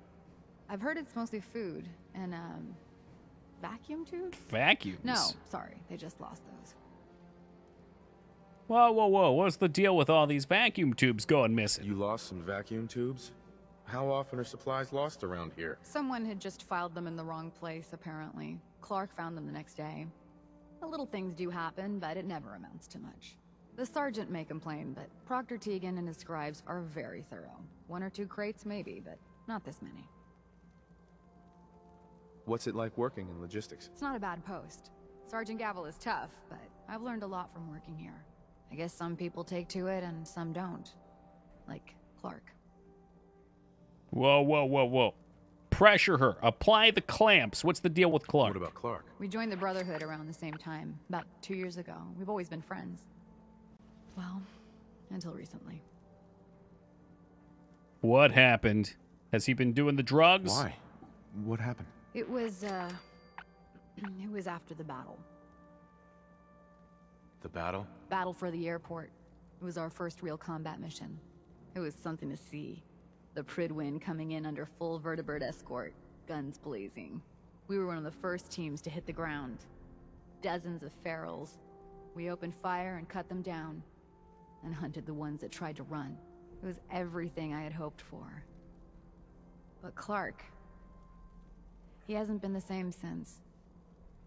I've heard it's mostly food and, vacuum tubes? Vacuums? No, sorry. They just lost those. Whoa, whoa, whoa. What's the deal with all these vacuum tubes going missing? You lost some vacuum tubes? How often are supplies lost around here? Someone had just filed them in the wrong place, apparently. Clark found them the next day. The little things do happen, but it never amounts to much. The sergeant may complain, but Proctor Teagan and his scribes are very thorough. 1 or 2 crates, maybe, but not this many. What's it like working in logistics? It's not a bad post. Sergeant Gavel is tough, but I've learned a lot from working here. I guess some people take to it and some don't. Like Clark. Whoa, whoa, whoa, whoa. Pressure her. Apply the clamps. What's the deal with Clark? What about Clark? We joined the Brotherhood around the same time, about 2 years ago. We've always been friends. Well, until recently. What happened? Has he been doing the drugs? Why? What happened? It was after the battle. The battle? Battle for the airport. It was our first real combat mission. It was something to see. The Pridwin coming in under full vertibird escort, guns blazing. We were one of the first teams to hit the ground. Dozens of ferals. We opened fire and cut them down, and hunted the ones that tried to run. It was everything I had hoped for. But Clark, he hasn't been the same since.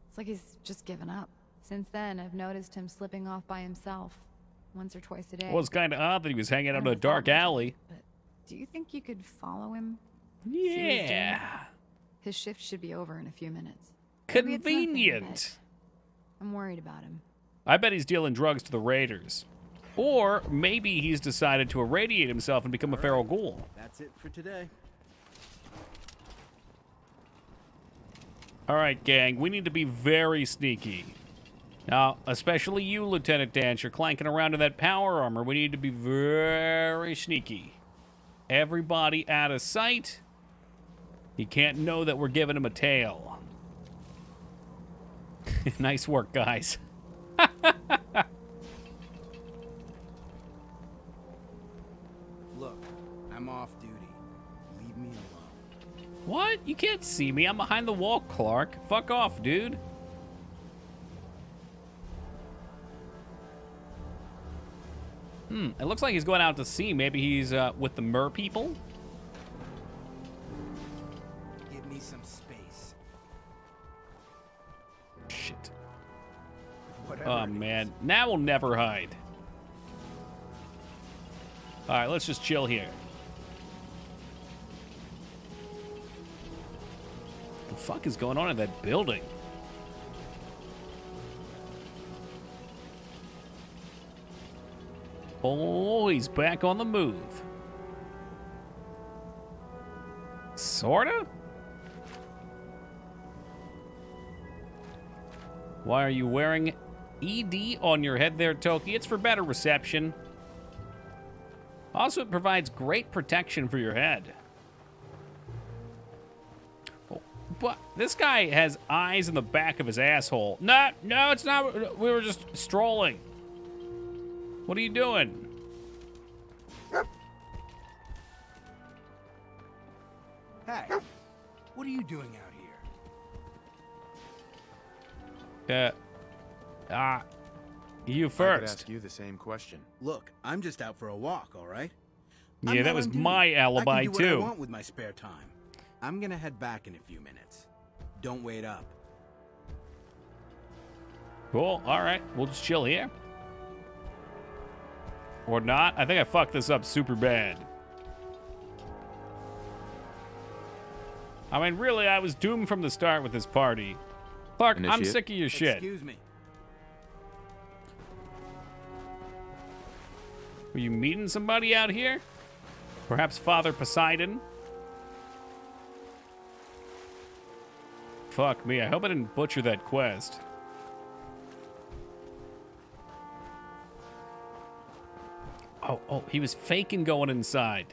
It's like he's just given up. Since then, I've noticed him slipping off by himself, once or twice a day. Well, it's kind of odd that he was hanging out in a dark alley. But do you think you could follow him? See what he's doing? Yeah. His shift should be over in a few minutes. Maybe it's Convenient. nothing, but I'm worried about him. I bet he's dealing drugs to the Raiders. Or maybe he's decided to irradiate himself and become a feral ghoul. That's it for today. All right, gang, we need to be very sneaky. Now, especially you, Lieutenant Dan, you're clanking around in that power armor. We need to be very sneaky. Everybody out of sight. He can't know that we're giving him a tail. Nice work, guys. Look, I'm off duty. Leave me alone. What? You can't see me. I'm behind the wall, Clark. Fuck off, dude. It looks like he's going out to sea. Maybe he's with the mer people. Give me some space. Shit. Whatever Oh, man. Now we'll never hide. All right, let's just chill here. The fuck is going on in that building? Oh, he's back on the move. Sorta? Why are you wearing ED on your head there, Toki? It's for better reception. Also, it provides great protection for your head. Oh, but this guy has eyes in the back of his asshole. No, it's not. We were just strolling. What are you doing? Hey, what are you doing out here? You I could first. ask you the same question. Look, I'm just out for a walk, all right? Yeah, that was my alibi, I can do too. what I want with my spare time. I'm gonna head back in a few minutes. Don't wait up. Cool. All right. We'll just chill here. Or not. I think I fucked this up super bad. I mean, really, I was doomed from the start with this party. Clark, I'm Initiate. sick of your shit. Excuse me. Were you meeting somebody out here? Perhaps Father Poseidon? Fuck me. I hope I didn't butcher that quest. Oh, he was faking going inside.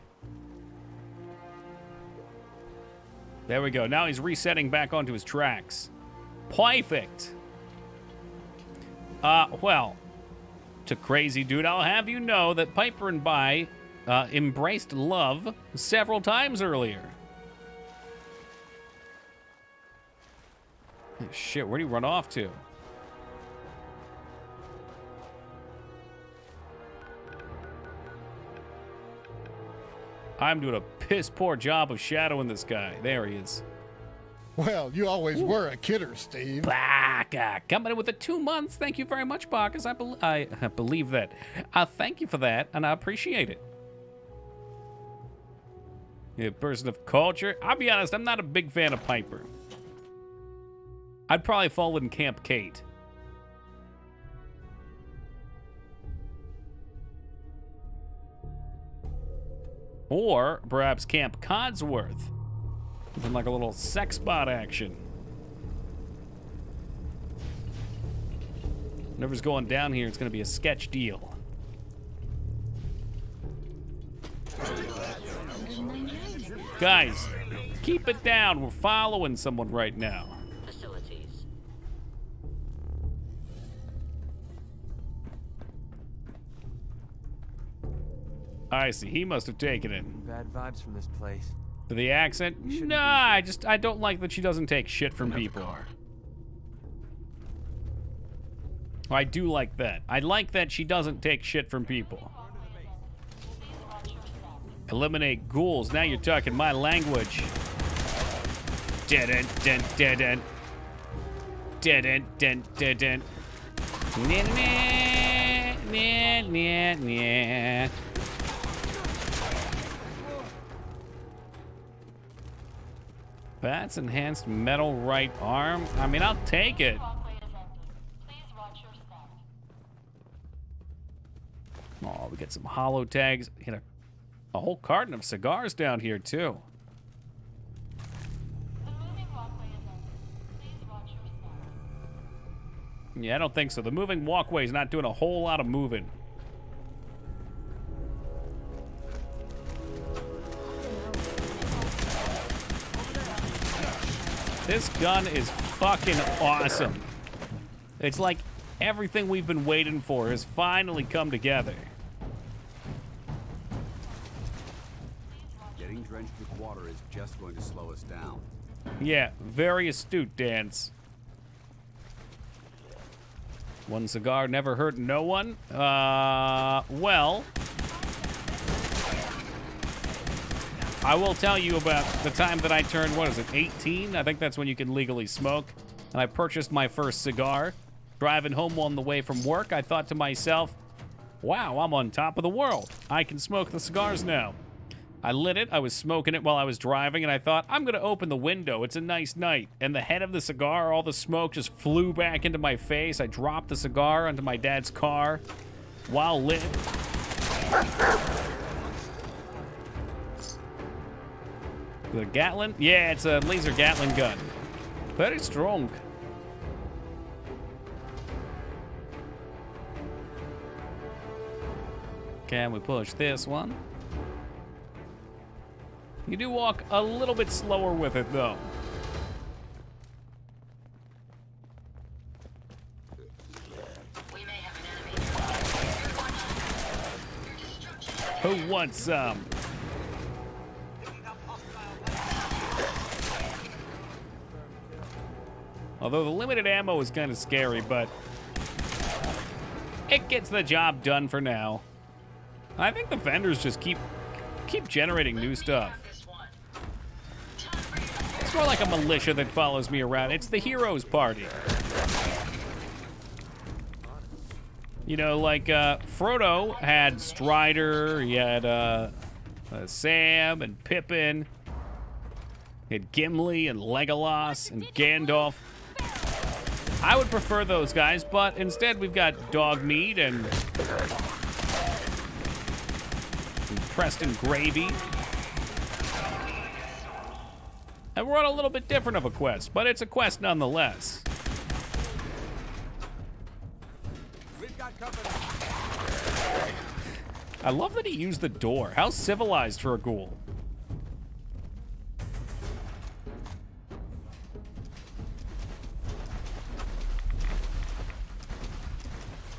There we go. Now he's resetting back onto his tracks. Perfect. Well, to Crazy Dude, I'll have you know that Piper and Bai embraced love several times earlier. Shit, where'd he run off to? I'm doing a piss poor job of shadowing this guy. There he is. Well, you always were a kidder, Steve. Baka, coming in with the 2 months. Thank you very much, Bacchus. I believe that. Thank you for that, and I appreciate it. You're a person of culture. I'll be honest, I'm not a big fan of Piper. I'd probably fall in Camp Kate. Or perhaps Camp Codsworth. Something like a little sex bot action. Whatever's going down here, it's going to be a sketch deal. Guys, keep it down. We're following someone right now. I see. He must have taken it. Bad vibes from this place. For the accent? Nah, I don't like that she doesn't take shit from people. I do like that. I like that she doesn't take shit from people. Eliminate ghouls. Now you're talking my language. Dead-end, dead-end. Dead-end, dead-end. Nah. That's enhanced metal right arm. I mean, I'll take it. Oh, we get some hollow tags. Get a whole carton of cigars down here, too. Yeah, I don't think so. The moving walkway is not doing a whole lot of moving. This gun is fucking awesome. It's like everything we've been waiting for has finally come together. Getting drenched with water is just going to slow us down. Yeah, very astute, Dance. One cigar never hurt no one? Well, I will tell you about the time that I turned, 18? I think that's when you can legally smoke. And I purchased my first cigar. Driving home on the way from work, I thought to myself, wow, I'm on top of the world. I can smoke the cigars now. I lit it, I was smoking it while I was driving, and I thought, I'm gonna open the window, it's a nice night. And the head of the cigar, all the smoke just flew back into my face. I dropped the cigar onto my dad's car while lit. The Gatling? Yeah, it's a laser Gatling gun. Very strong. Can we push this one? You do walk a little bit slower with it, though. Who wants some? Although the limited ammo is kind of scary, but it gets the job done for now. I think the vendors just keep generating new stuff. It's more like a militia that follows me around. It's the heroes party. You know, like Frodo had Strider, he had Sam and Pippin, he had Gimli and Legolas and Gandalf. I would prefer those guys, but instead we've got Dogmeat and Preston Gravy. And we're on a little bit different of a quest, but it's a quest nonetheless. I love that he used the door. How civilized for a ghoul.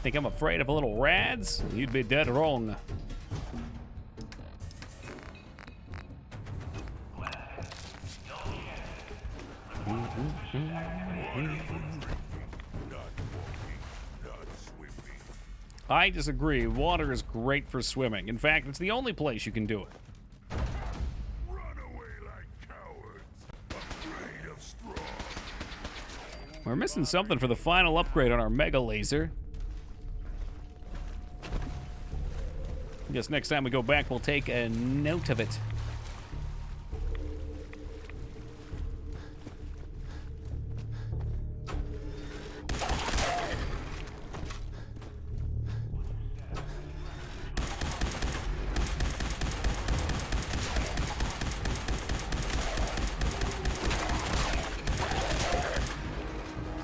Think I'm afraid of little rads? You'd be dead wrong. I disagree. Water is great for swimming. In fact, it's the only place you can do it. We're missing something for the final upgrade on our Mega Laser. I guess next time we go back, we'll take a note of it.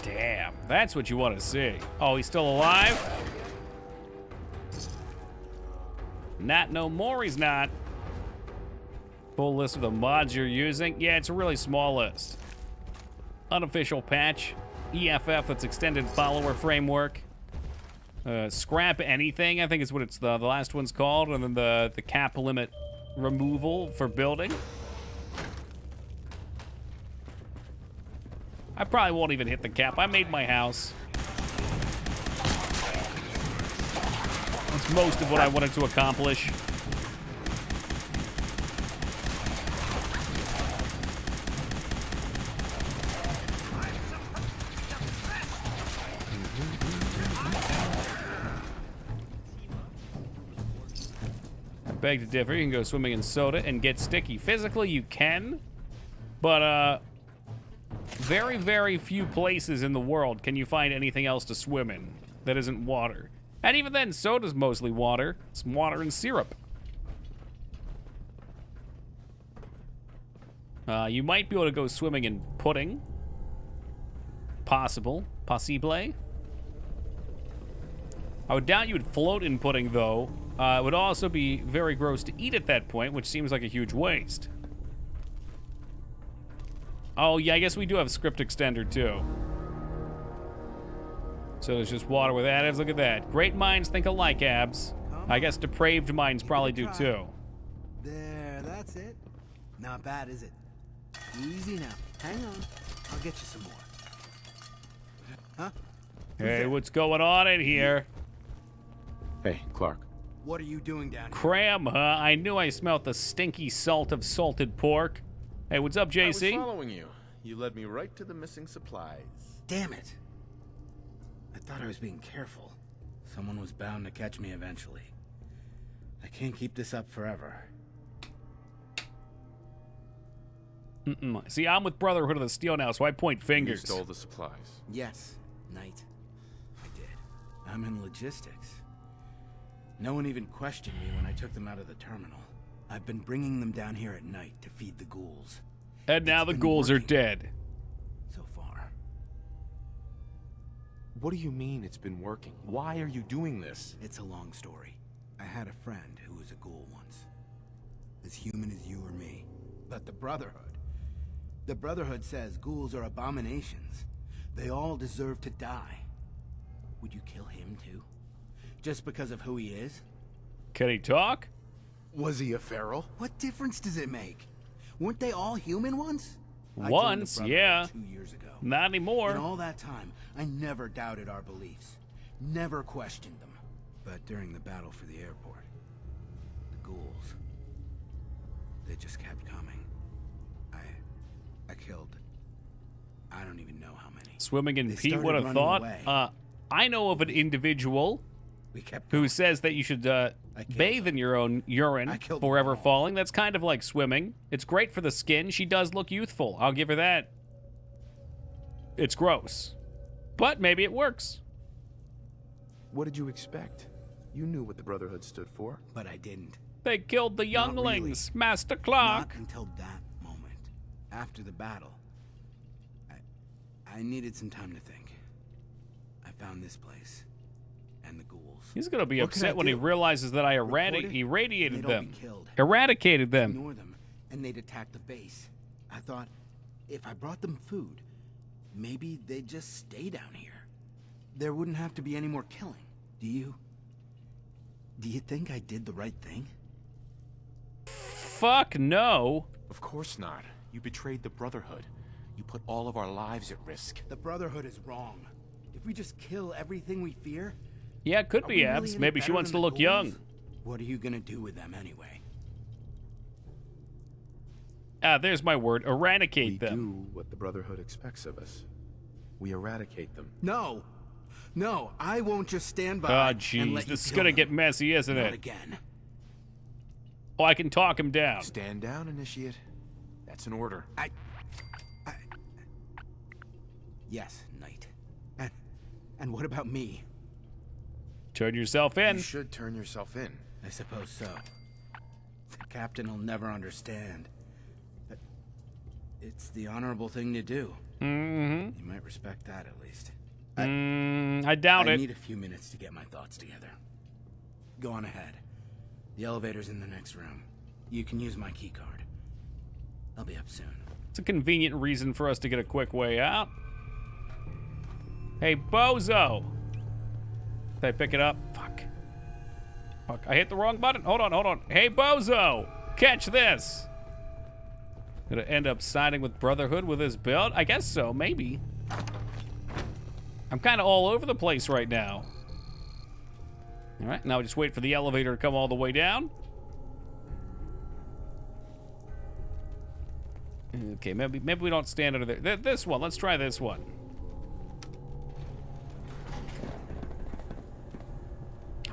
Damn, that's what you want to see. Oh, he's still alive? Not no more, he's not. Full list of the mods you're using. Yeah, it's a really small list. Unofficial patch. EFF, that's extended follower framework. Scrap anything, I think is what it's the last one's called. And then the cap limit removal for building. I probably won't even hit the cap. I made my house. That's most of what I wanted to accomplish. I beg to differ. You can go swimming in soda and get sticky. Physically, you can, but very, very few places in the world can you find anything else to swim in that isn't water. And even then, soda's mostly water. It's water and syrup. You might be able to go swimming in pudding. Possible. Possible. I would doubt you would float in pudding, though. It would also be very gross to eat at that point, which seems like a huge waste. Oh, yeah, I guess we do have a script extender, too. So there's just water with additives. Look at that. Great minds think alike, Abs. I guess depraved minds probably do, too. There, that's it. Not bad, is it? Easy now. Hang on. I'll get you some more. Huh? Hey, what's going on in here? Hey, Clark. What are you doing down here? Cram, huh? I knew I smelt the stinky salt of salted pork. Hey, what's up, JC? I was following you. You led me right to the missing supplies. Damn it. I thought I was being careful. Someone was bound to catch me eventually. I can't keep this up forever. See, I'm with Brotherhood of the Steel now, so I point fingers. You stole the supplies. Yes, Knight. I did. I'm in logistics. No one even questioned me when I took them out of the terminal. I've been bringing them down here at night to feed the ghouls. And now the ghouls are dead. So far. What do you mean it's been working? Why are you doing this? It's a long story. I had a friend who was a ghoul once. As human as you or me. But the Brotherhood says ghouls are abominations. They all deserve to die. Would you kill him too? Just because of who he is? Can he talk? Was he a feral? What difference does it make? Weren't they all human once? Once, yeah. 2 years ago. Not anymore. In all that time, I never doubted our beliefs. Never questioned them. But during the battle for the airport, the ghouls, they just kept coming. I killed, I don't even know how many. Swimming in They pee, started would have running thought. away. I know of an individual who says that you should bathe in your own urine forever falling. That's kind of like swimming. It's great for the skin. She does look youthful. I'll give her that. It's gross. But maybe it works. What did you expect? You knew what the Brotherhood stood for. But I didn't. They killed the younglings, Master Clark. Not until that moment. After the battle. I needed some time to think. I found this place. And the ghouls. He's gonna be What could I upset when he do? realizes that I Report it, irradiated and they'd all them. be killed. Eradicated them. Ignore them, and they'd attack the base. I thought, if I brought them food, maybe they'd just stay down here. There wouldn't have to be any more killing. Do you think I did the right thing? Fuck no. Of course not. You betrayed the Brotherhood. You put all of our lives at risk. The Brotherhood is wrong. If we just kill everything we fear... Yeah, it could are be we really abs. any Maybe she better wants than to the look young. ghouls? What are you gonna do with them anyway? There's my word. Eradicate We them. do what the Brotherhood expects of us. We eradicate them. No! No, I won't just stand by Oh, and jeez. let you This is kill gonna them. get messy, isn't Not it? again. Oh, I can talk him down. Stand down, Initiate. That's an order. Yes, Knight. And what about me? Turn yourself in. You should turn yourself in. I suppose so. The captain will never understand. But it's the honorable thing to do. Mm-hmm. You might respect that at least. I doubt I it. need a few minutes to get my thoughts together. Go on ahead. The elevator's in the next room. You can use my key card. I'll be up soon. It's a convenient reason for us to get a quick way out. Hey, bozo! Did I pick it up? Fuck. Fuck, I hit the wrong button. Hold on. Hey, bozo! Catch this! Gonna end up siding with Brotherhood with his build? I guess so, maybe. I'm kind of all over the place right now. All right, now we just wait for the elevator to come all the way down. Okay, maybe we don't stand under there. This one, let's try this one.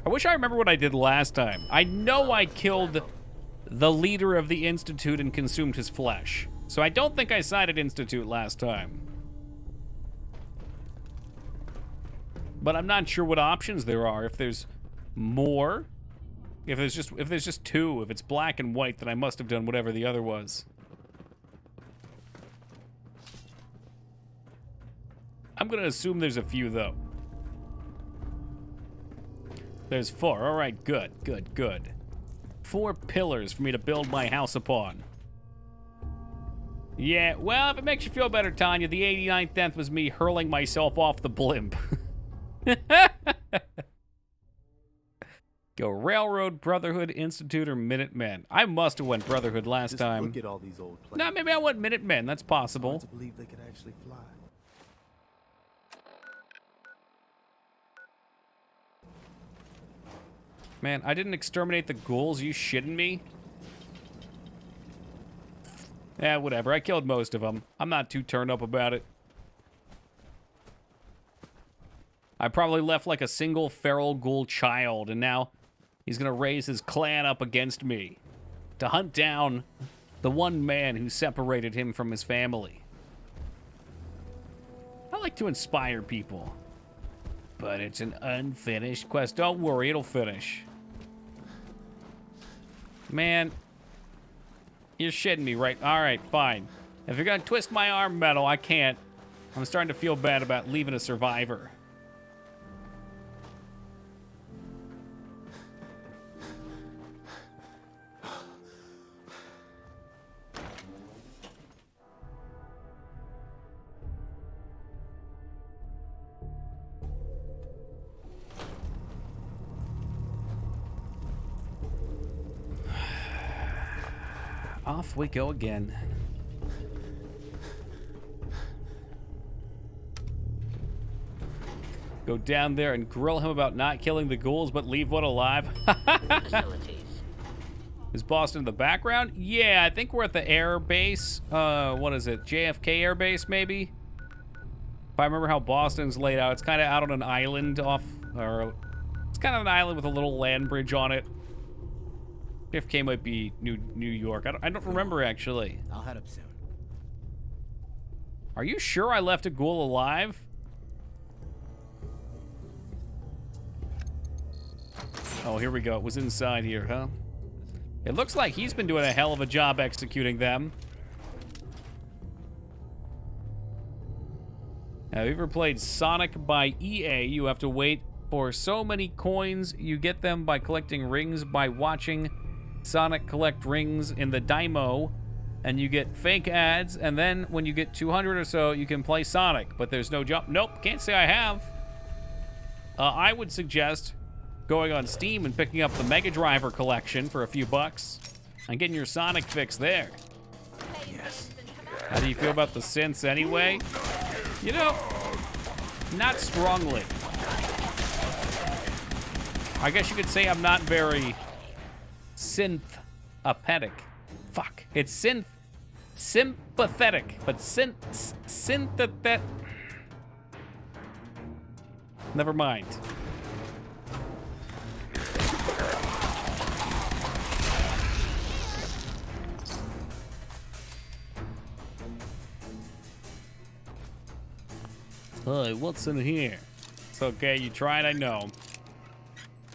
I wish I remember what I did last time. I know I killed the leader of the Institute and consumed his flesh. So I don't think I sided Institute last time. But I'm not sure what options there are. If there's more, if there's just two, if it's black and white, then I must have done whatever the other was. I'm gonna assume there's a few though. There's 4. All right, good. 4 pillars for me to build my house upon. Yeah, well, if it makes you feel better, Tanya, the 89th death was me hurling myself off the blimp. Go Railroad, Brotherhood, Institute, or Minutemen. I must have went Brotherhood last time. Look at all these old planes. No, maybe I went Minutemen. That's possible. Hard to believe they could actually fly. Man, I didn't exterminate the ghouls. You shitting me? Yeah, whatever. I killed most of them. I'm not too turned up about it. I probably left like a single feral ghoul child, and now he's gonna raise his clan up against me to hunt down the one man who separated him from his family. I like to inspire people, but it's an unfinished quest. Don't worry, it'll finish. Man, you're shitting me, right? All right, fine. If you're gonna twist my arm metal, I can't. I'm starting to feel bad about leaving a survivor. Off we go again. Go down there and grill him about not killing the ghouls, but leave one alive. Is Boston in the background? Yeah, I think we're at the air base. What is it? JFK Air Base, maybe? If I remember how Boston's laid out, it's kind of out on an island off, or it's kind of an island with a little land bridge on it. JFK might be New York. I don't remember, actually. I'll head up soon. Are you sure I left a ghoul alive? Oh, here we go. It was inside here, huh? It looks like he's been doing a hell of a job executing them. Have you ever played Sonic by EA? You have to wait for so many coins. You get them by collecting rings by watching Sonic collect rings in the Dymo. And you get fake ads. And then when you get 200 or so, you can play Sonic. But there's no jump. Nope, can't say I have. I would suggest going on Steam and picking up the Mega Driver collection for a few bucks and getting your Sonic fix there. Yes. How do you feel about the synths anyway? You know, not strongly. I guess you could say I'm not very synth-apathetic. Fuck. It's sympathetic, but synthetic. Never mind. Hey, what's in here? It's okay, you tried, I know.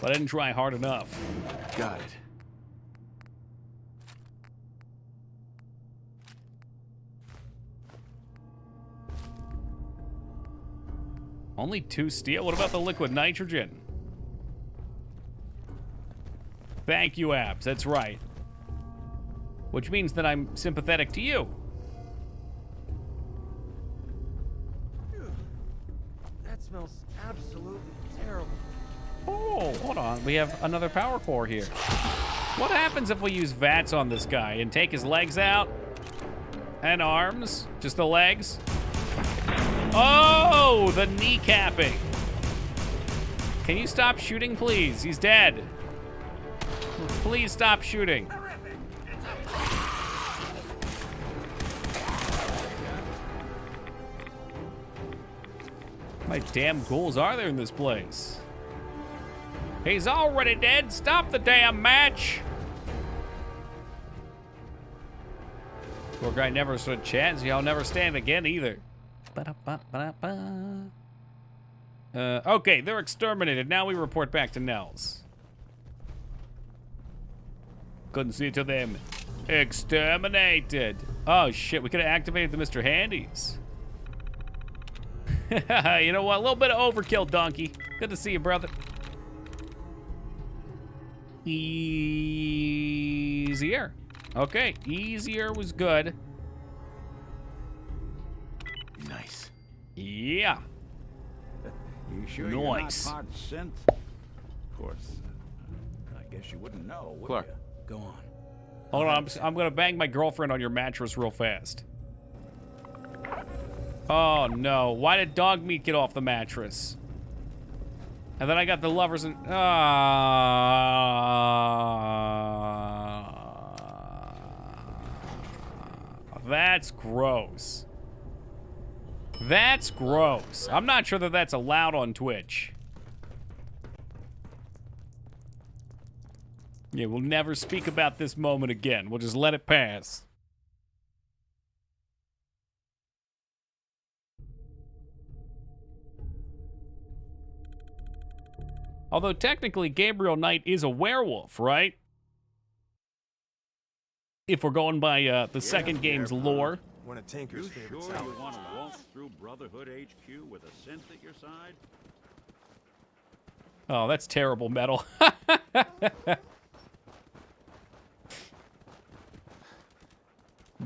But I didn't try hard enough. Got it. Only 2 steel? What about the liquid nitrogen? Thank you, Abs, that's right. Which means that I'm sympathetic to you. Smells absolutely terrible. Oh, hold on. We have another power core here. What happens if we use VATS on this guy and take his legs out? And arms? Just the legs? Oh, the kneecapping. Can you stop shooting, please? He's dead. Please stop shooting. How many damn ghouls are there in this place? He's already dead. Stop the damn match. Poor guy never stood a chance. Y'all never stand again either. Okay, they're exterminated. Now we report back to Nels. Consider them exterminated. Oh shit, we could have activated the Mr. Handies. You know what? A little bit of overkill, Donkey. Good to see you, brother. Easier. Okay, easier was good. Nice. Yeah. You sure Nice. you're not hot synth? Of course. I guess you wouldn't know, would Clark. you? Go on. Hold on, I'm gonna bang my girlfriend on your mattress real fast. Oh no, why did dog meat get off the mattress? And then I got the lovers and that's gross. That's gross. I'm not sure that that's allowed on Twitch. Yeah, we'll never speak about this moment again. We'll just let it pass. Although technically Gabriel Knight is a werewolf, right? If we're going by the second game's lore. One of Tinker's favorite Sure salads. you want to walk through Brotherhood HQ with a synth at your side? Oh, that's terrible metal.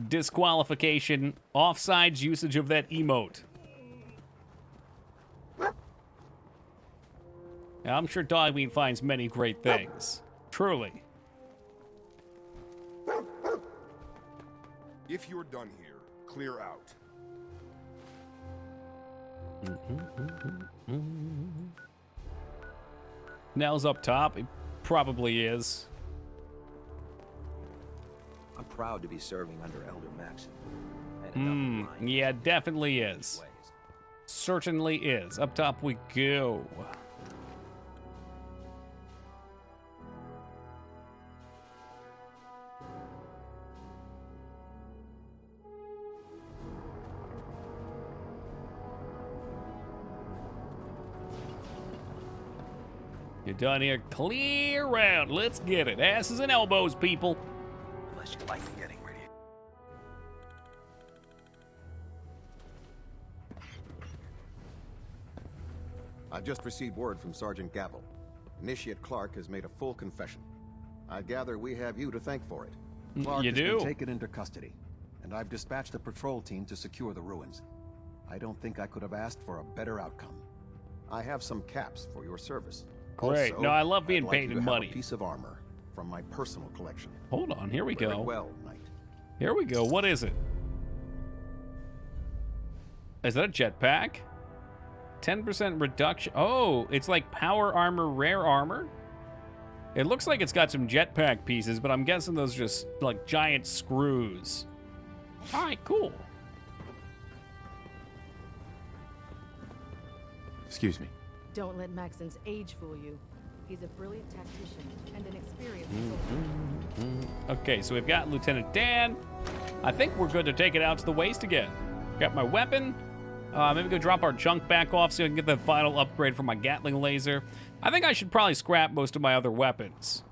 Disqualification. Offsides usage of that emote. Now, I'm sure Dogmeat finds many great things. Truly. If you're done here, clear out. Nell's up top. He probably is. I'm proud to be serving under Elder Maxon. I had enough of lying. Yeah, definitely is. Certainly is. Up top we go. You're done here. Clear out. Let's get it. Asses and elbows, people. Unless you like getting ready. I've just received word from Sergeant Gavel. Initiate Clark has made a full confession. I gather we have you to thank for it. Clark You has do? been taken into custody, and I've dispatched a patrol team to secure the ruins. I don't think I could have asked for a better outcome. I have some caps for your service. Great. Also, No, I love being I'd like paid you in to have money. A piece of armor from my personal collection. Hold on. Here we Wear go. it well, Knight. Here we go. What is it? Is that a jetpack? 10% reduction. Oh, it's like power armor, rare armor. It looks like it's got some jetpack pieces, but I'm guessing those are just like giant screws. All right, cool. – Excuse me. Don't let Maxon's age fool you. He's a brilliant tactician and an experienced soldier. Okay, so we've got Lieutenant Dan. I think we're good to take it out to the waist again. Got my weapon. Maybe go drop our junk back off so I can get the final upgrade for my Gatling laser. I think I should probably scrap most of my other weapons.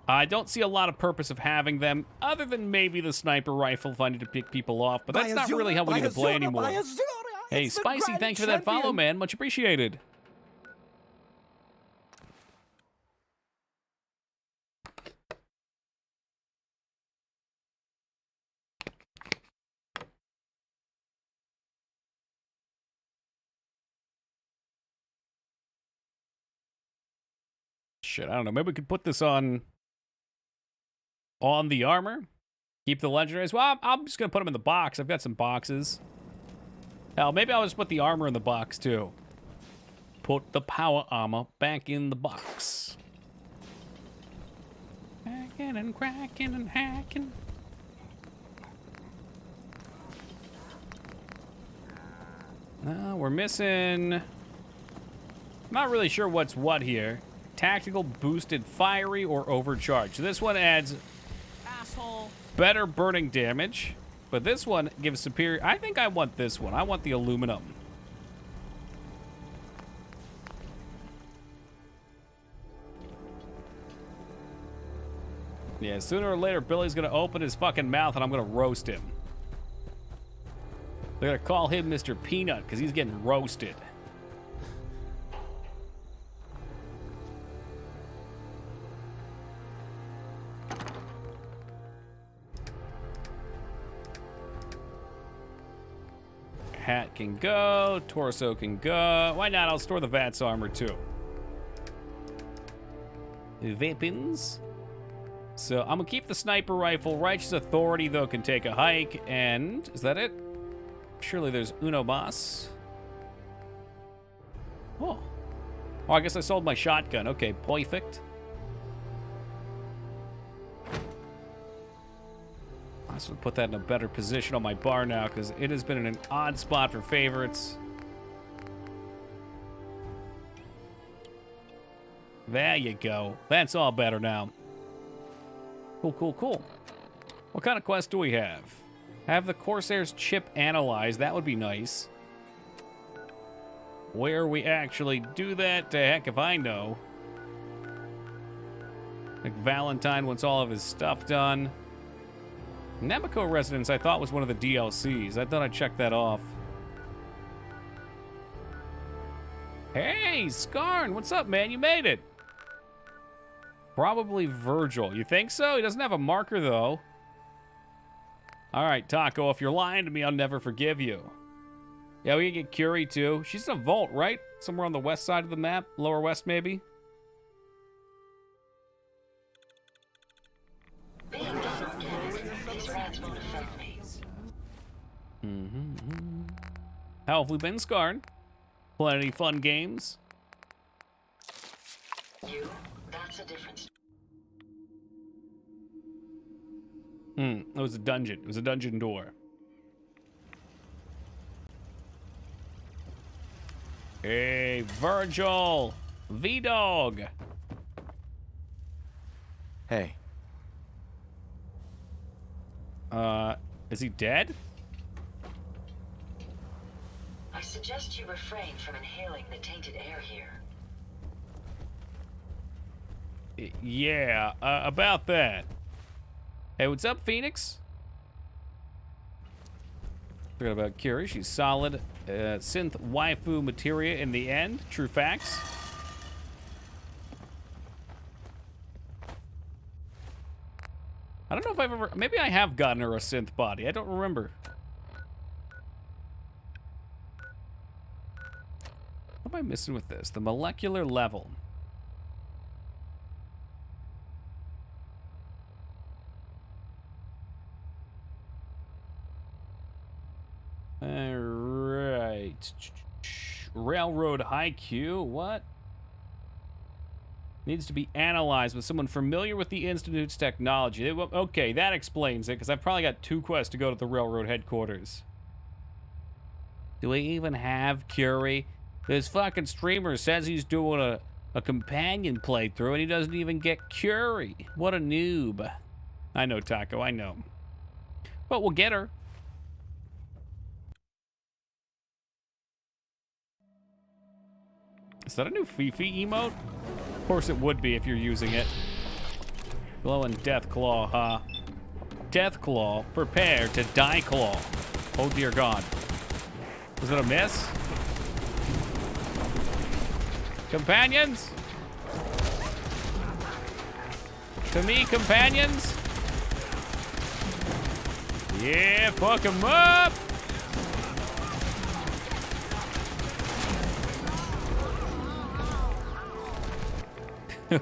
I don't see a lot of purpose of having them, other than maybe the sniper rifle if I need to pick people off, but that's not really how we need to play anymore. Hey, Spicy, thanks for that follow, man. Much appreciated. Shit, I don't know. Maybe we could put this on the armor. Keep the legendaries. Well, I'm just going to put them in the box. I've got some boxes. Hell, maybe I'll just put the armor in the box, too. Put the power armor back in the box. Hacking and cracking and hacking. We're missing... I'm not really sure what's what here. Tactical, boosted, fiery, or overcharged. So this one adds better burning damage, but this one gives superior. I think I want this one. I want the aluminum. Yeah, sooner or later, Billy's gonna open his fucking mouth and I'm gonna roast him. They're gonna call him Mr. Peanut because he's getting roasted. Hat can go, torso can go. Why not? I'll store the VATS armor too. Weapons. So I'm gonna keep the sniper rifle. Righteous Authority though can take a hike. And is that it? Surely there's Uno Mas. Oh. Oh, I guess I sold my shotgun. Okay, perfect. I should put that in a better position on my bar now because it has been in an odd spot for favorites. There you go. That's all better now. Cool, cool, cool. What kind of quest do we have? Have the Corsair's chip analyzed. That would be nice. Where we actually do that, to heck if I know. Like Valentine wants all of his stuff done. Nameco Residence I thought was one of the DLCs. I thought I'd check that off. Hey, Skarn, what's up, man? You made it. Probably Virgil. You think so? He doesn't have a marker, though. All right, Taco, if you're lying to me, I'll never forgive you. Yeah, we can get Curie, too. She's in a vault, right? Somewhere on the west side of the map. Lower west, maybe? How have we been, Skarn? Plenty fun games. That's a difference. It was a dungeon. It was a dungeon door. Hey, Virgil! V-Dog! Hey. Is he dead? I suggest you refrain from inhaling the tainted air here. Yeah, about that. Hey, what's up, Phoenix? Forgot about Curie. She's solid. Synth waifu materia in the end. True facts. I don't know if I've ever... Maybe I have gotten her a synth body. I don't remember. What am I missing with this? The molecular level. Alright. Railroad Haiku. What? Needs to be analyzed with someone familiar with the Institute's technology. Okay, that explains it, because I've probably got 2 quests to go to the railroad headquarters. Do we even have Curie? This fucking streamer says he's doing a companion playthrough, and he doesn't even get Curie. What a noob. I know, Taco, I know. But we'll get her. Is that a new Fifi emote? Of course it would be if you're using it. Glowing Death Claw, huh? Death Claw, prepare to die claw. Oh dear God. Was it a miss? Companions? To me, companions? Yeah, fuck 'em up!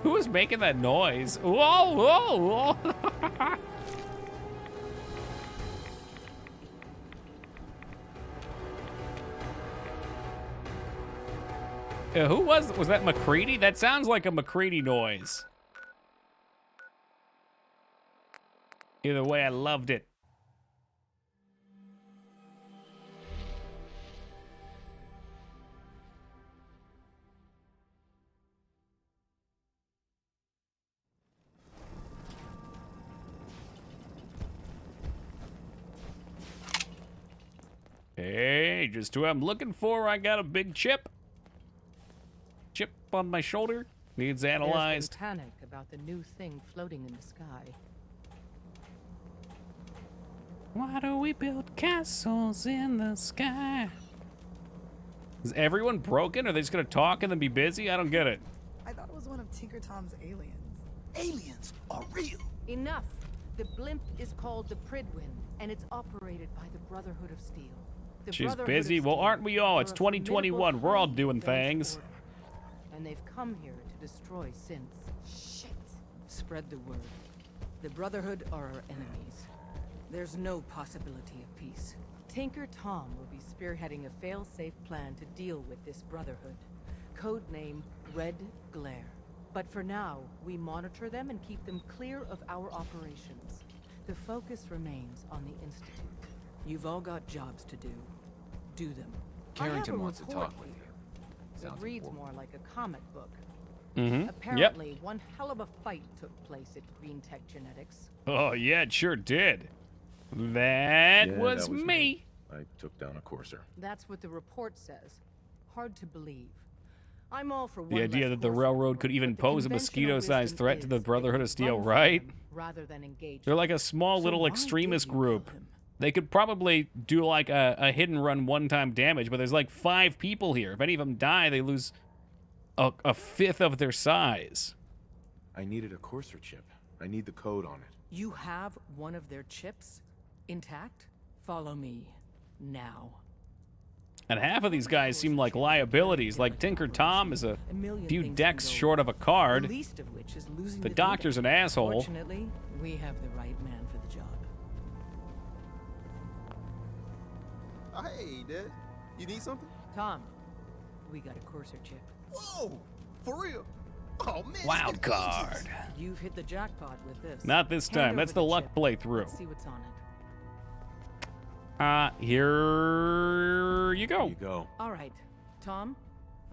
Who was making that noise? Whoa, whoa, whoa. Who was that McCready? That sounds like a McCready noise. Either way, I loved it. Hey, just who I'm looking for. I got a big chip. Chip on my shoulder. Needs analyzed. There's been panic about the new thing floating in the sky. Why do we build castles in the sky? Is everyone broken? Are they just gonna talk and then be busy? I don't get it. I thought it was one of Tinker Tom's aliens. Aliens are real. Enough. The blimp is called the Pridwin, and it's operated by the Brotherhood of Steel. The She's Brotherhood busy. of Well, Steel aren't we all? It's are a 2021. We're all doing formidable things. order, and they've come here to destroy synths. Shit. Spread the word. The Brotherhood are our enemies. There's no possibility of peace. Tinker Tom will be spearheading a fail-safe plan to deal with this Brotherhood. Codename Red Glare. But for now, we monitor them and keep them clear of our operations. The focus remains on the Institute. You've all got jobs to do. Do them. Carrington wants to talk with you. It Sounds reads important. more like a comic book. Mm-hmm. Apparently, one hell of a fight took place at Green Tech Genetics. Oh, yeah, it sure did. That Yeah, was that was me. I took down a courser. That's what the report says. Hard to believe. I'm all for The idea that the railroad could even pose a mosquito-sized threat to the Brotherhood of Steel, right? rather than engage. They're like a small little extremist group. They could probably do like a hit and run one-time damage, but there's like 5 people here. If any of them die, they lose a fifth of their size. I needed a courser chip. I need the code on it. You have one of their chips intact? Follow me now. And half of these guys seem like liabilities. Like Tinker Tom is a few decks short of a card. The least of which is losing The doctor's an asshole. Fortunately, we have the right man for the job. Hey, Dad. You need something? Tom, We got a courser chip. Whoa! For real? Oh, man. Wild card. You've hit the jackpot with this. Not this Hand time. over That's the luck chip. playthrough. Let's see what's on it. Here you go. You go. All right, Tom,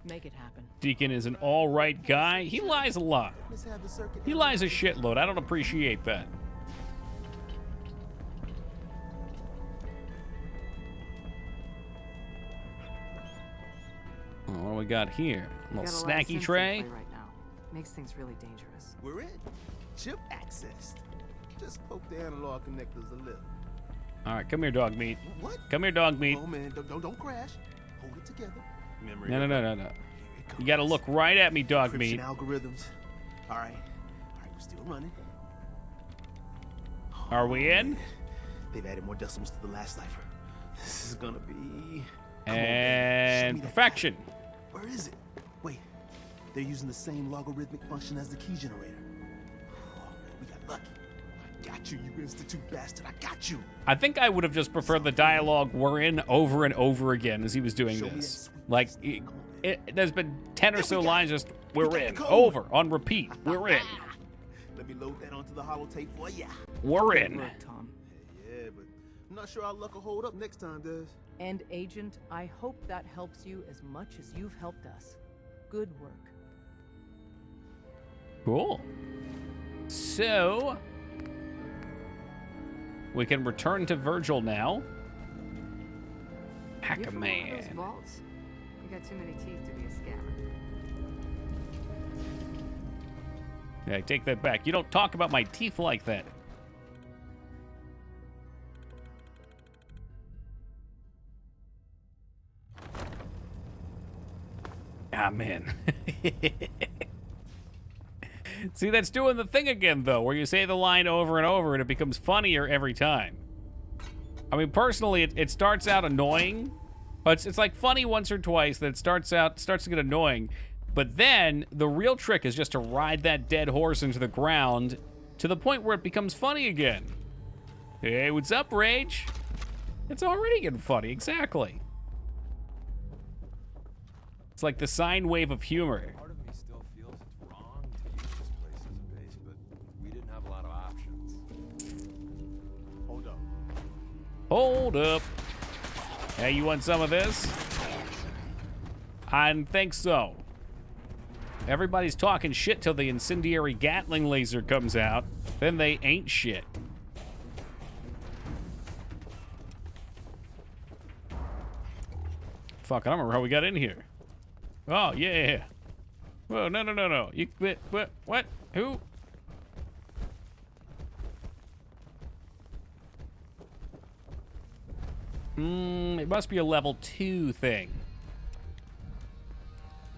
make it happen. Deacon is an all right guy. He lies a lot. Let's have the circuit. He lies a shitload. I don't appreciate that. Oh, what do we got here? A little snacky tray. Right now. Makes things really dangerous. We're in. Chip accessed. Just poke the analog connectors a little. All right, come here, dog meat. What? Come here, dog meat. Oh man, don't crash. Hold it together. Memory. No. You got to look right at me, dog meat. Algorithms. All right, we're still running. Are we in? They've added more decimals to the last cipher. This is gonna be. And perfection. Where is it? Wait, they're using the same logarithmic function as the key generator. Oh man, we got lucky. I got you, you institute bastard. I got you. I think I would have just preferred the dialogue "we're in" over and over again as he was doing this. Like, there's been 10 or so lines just "we're in" over on repeat. We're in. Let me load that onto the holotape for ya. We're in. Good work, Tom. Yeah, but I'm not sure our luck will hold up next time, Des. And Agent, I hope that helps you as much as you've helped us. Good work. Cool. So we can return to Virgil now. You ever roll Hack-a-Man. those vaults? You got too many teeth to be a scammer. Yeah, take that back. You don't talk about my teeth like that. Ah, man. See, that's doing the thing again, though, where you say the line over and over and it becomes funnier every time. I mean, personally, it starts out annoying. But it's like funny once or twice, that it starts to get annoying. But then, the real trick is just to ride that dead horse into the ground to the point where it becomes funny again. Hey, what's up, Rage? It's already getting funny, exactly. It's like the sine wave of humor. Part of me still feels it's wrong to use this place as a base, but we didn't have a lot of options. Hold up. Hold up. Hey, you want some of this? I think so. Everybody's talking shit till the incendiary Gatling laser comes out. Then they ain't shit. Fuck, I don't remember how we got in here. Oh, yeah. Whoa, no. You, what? Who? It must be a level 2 thing.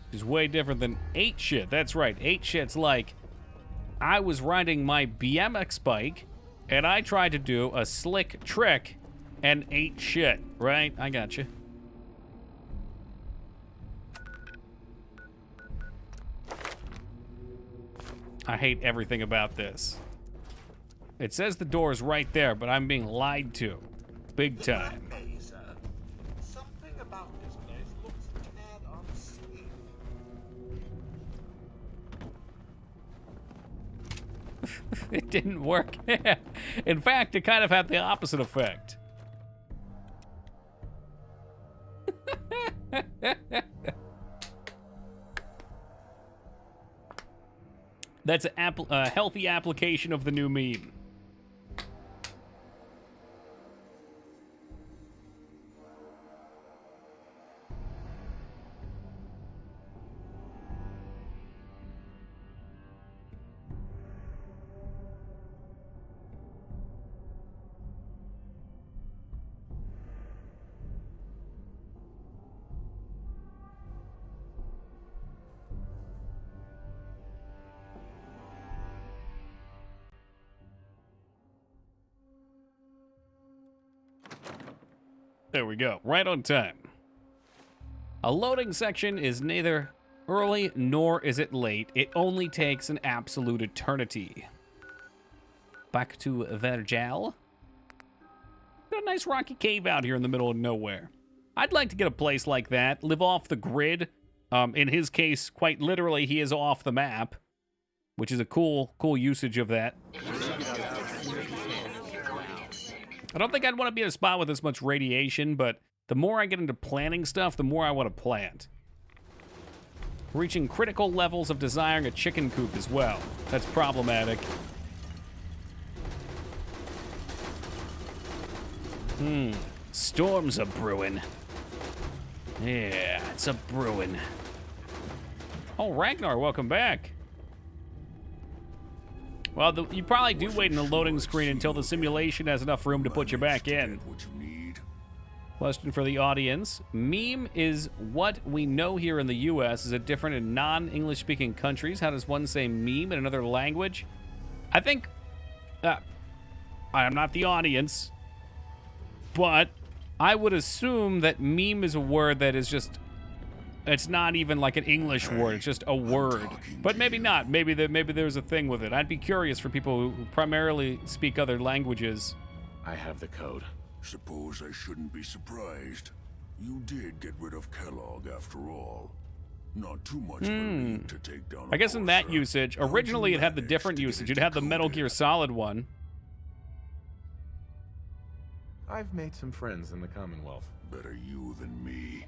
Which is way different than 8 shit. That's right, 8 shit's like, I was riding my BMX bike, and I tried to do a slick trick, and 8 shit, right? I got you. I hate everything about this. It says the door is right there, but I'm being lied to. Big time. Something about this place looks a tad unsafe. It didn't work. In fact, it kind of had the opposite effect. That's a healthy application of the new meme. There we go, right on time. A loading section is neither early nor is it late. It only takes an absolute eternity. Back to Virgil. Got a nice rocky cave out here in the middle of nowhere. I'd like to get a place like that, live off the grid, In his case, quite literally, he is off the map, which is a cool usage of that. I don't think I'd want to be in a spot with this much radiation, but the more I get into planning stuff, the more I want to plant. Reaching critical levels of desiring a chicken coop as well. That's problematic. Storms are brewing. Yeah, it's a brewing. Oh, Ragnar, welcome back. Well, you probably do wait in the loading screen until the simulation has enough room to put you back in. Question for the audience. Meme is what we know here in the U.S. Is it different in non-English speaking countries? How does one say meme in another language? I think... I am not the audience, but I would assume that meme is a word that is just... It's not even like an English word. It's just a word. But maybe not. Maybe there's a thing with it. I'd be curious for people who primarily speak other languages. I have the code. Suppose I shouldn't be surprised. You did get rid of Kellogg after all. Not too much of a leap to take down. I guess in that usage, originally it had the different usage. It had the Metal Gear Solid one. I've made some friends in the Commonwealth. Better you than me.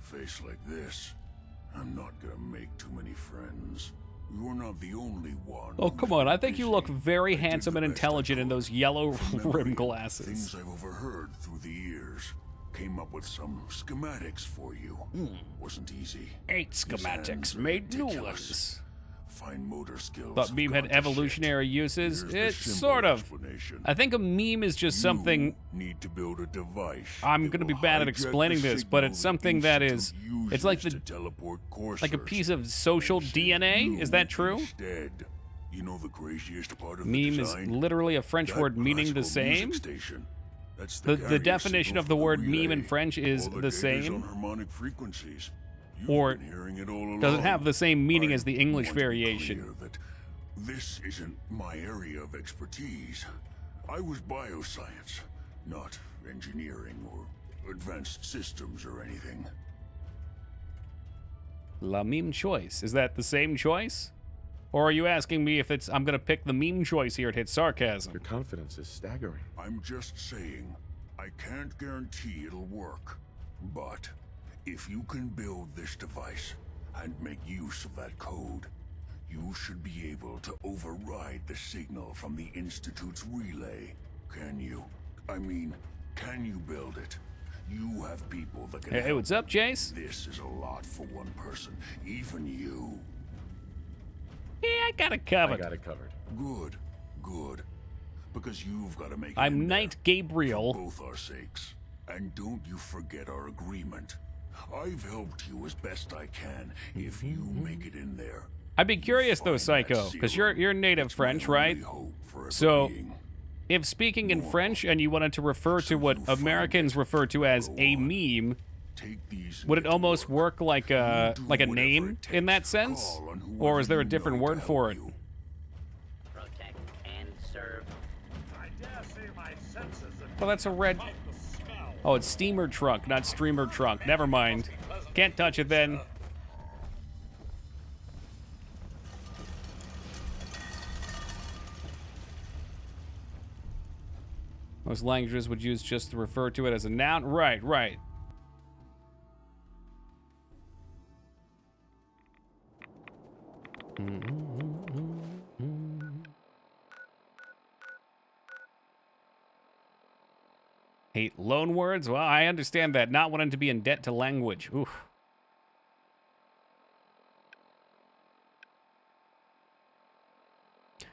Face like this, I'm not gonna make too many friends. You're not the only one. Oh, come on. I think you look very handsome and intelligent in those yellow rim glasses. Things I've overheard through the years. Came up with some schematics for you. Wasn't easy. 8 schematics made new ones. Fine motor skills. Thought meme had evolutionary uses. It's sort of. I think a meme is just something. Need to build a device. I'm going to be bad at explaining this, but it's something that is. It's like a piece of social DNA. Is that true? You know the craziest part of meme is literally a French word meaning the same. The definition of the word meme in French is the same. Or does it have the same meaning as the English variation? This isn't my area of expertise. I was bioscience, not engineering or advanced systems or anything. La meme choice. Is that the same choice? Or are you asking me if it's I'm gonna pick the meme choice here at Hit Sarcasm? Your confidence is staggering. I'm just saying, I can't guarantee it'll work, but if you can build this device and make use of that code, you should be able to override the signal from the Institute's relay. Can you? I mean, can you build it? You have people that can Hey, what's up, Jace? This is a lot for one person, even you. Yeah, I got it covered. I got it covered. Good, good. Because you've got to make it I'm Knight Gabriel. For both our sakes. And don't you forget our agreement. I've helped you as best I can. If you make it in there, I'd be curious though, Psycho, because you're native French, right? So, if speaking in French and you wanted to refer to what Americans refer to as a meme, would it almost work like a name in that sense, or is there a different word for it? Protect and serve. I dare say my senses. Oh, that's a red. Oh, it's steamer trunk, not streamer trunk. Never mind. Can't touch it then. Most languages would use just to refer to it as a noun. Right, right. Hate loan words? Well, I understand that. Not wanting to be in debt to language. Oof.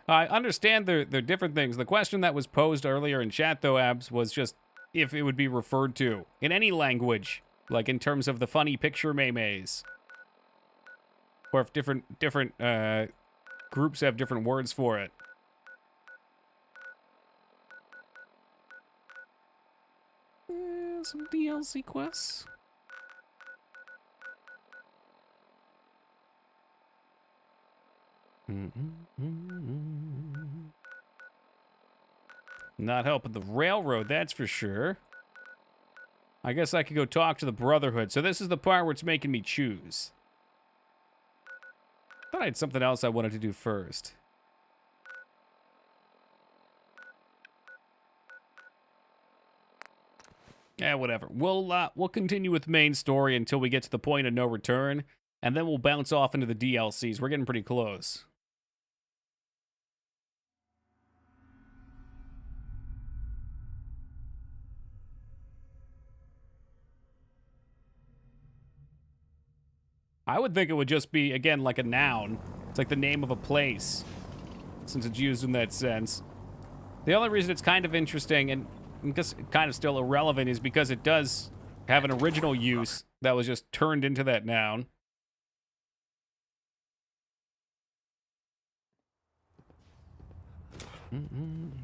I understand they're different things. The question that was posed earlier in chat, though, Abs, was just if it would be referred to in any language, like in terms of the funny picture memes. Or if different groups have different words for it. Some DLC quests. Not helping the railroad, that's for sure. I guess I could go talk to the Brotherhood. So this is the part where it's making me choose. Thought I had something else I wanted to do first. Yeah, whatever. We'll continue with main story until we get to the point of no return, and then we'll bounce off into the DLCs. We're getting pretty close. I would think it would just be, again, like a noun. It's like the name of a place, since it's used in that sense. The only reason it's kind of interesting, and because kind of still irrelevant, is because it does have an original use that was just turned into that noun.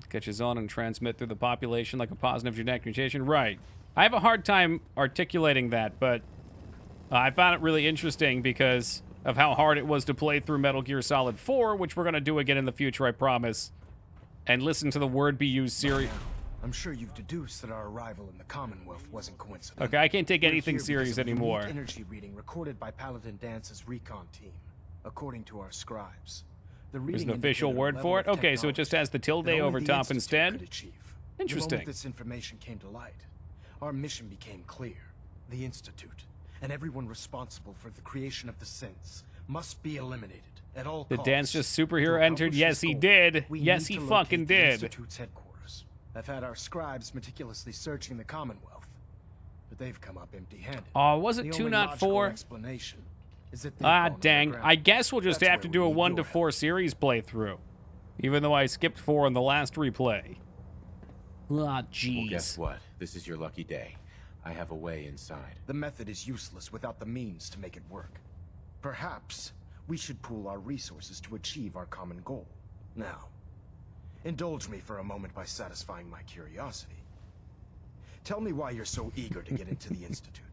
Catches on and transmit through the population like a positive genetic mutation. Right. I have a hard time articulating that, but I found it really interesting because of how hard it was to play through Metal Gear Solid 4, which we're going to do again in the future, I promise, and listen to the word be used series. I'm sure you've deduced that our arrival in the Commonwealth wasn't coincidental. Okay, I can't take anything serious anymore. Energy reading recorded by Paladin Dance's recon team, according to our scribes. There's an official word for it? Okay, so it just has the tilde over top instead? Interesting. The moment this information came to light, our mission became clear. The Institute, and everyone responsible for the creation of the synths, must be eliminated at all costs. Did Dance just superhero entered? Yes, he did. Yes, he fucking did. Institute's headquarters. I've had our scribes meticulously searching the Commonwealth, but they've come up empty-handed. Oh, was it 2 not 4? Explanation is that ah, dang. I guess we'll just have to do a 1 to 4 series playthrough, even though I skipped 4 on the last replay. Ah, jeez. Well, guess what? This is your lucky day. I have a way inside. The method is useless without the means to make it work. Perhaps we should pool our resources to achieve our common goal. Now, indulge me for a moment by satisfying my curiosity. Tell me why you're so eager to get into the Institute.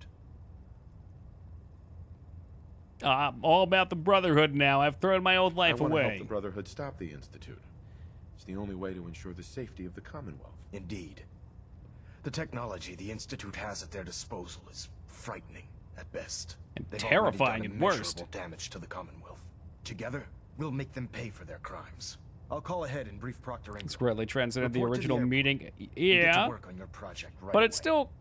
I'm all about the Brotherhood now. I've thrown my old life I want to away. help the Brotherhood stop the Institute. It's the only way to ensure the safety of the Commonwealth. Indeed. The technology the Institute has at their disposal is frightening at best. And They've terrifying already done at worst. immeasurable damage to the Commonwealth. Together, we'll make them pay for their crimes. I'll call ahead and brief Proctor Ingram. It's greatly transcended the Report to original airport. meeting. And get Yeah, to work on your project right but away.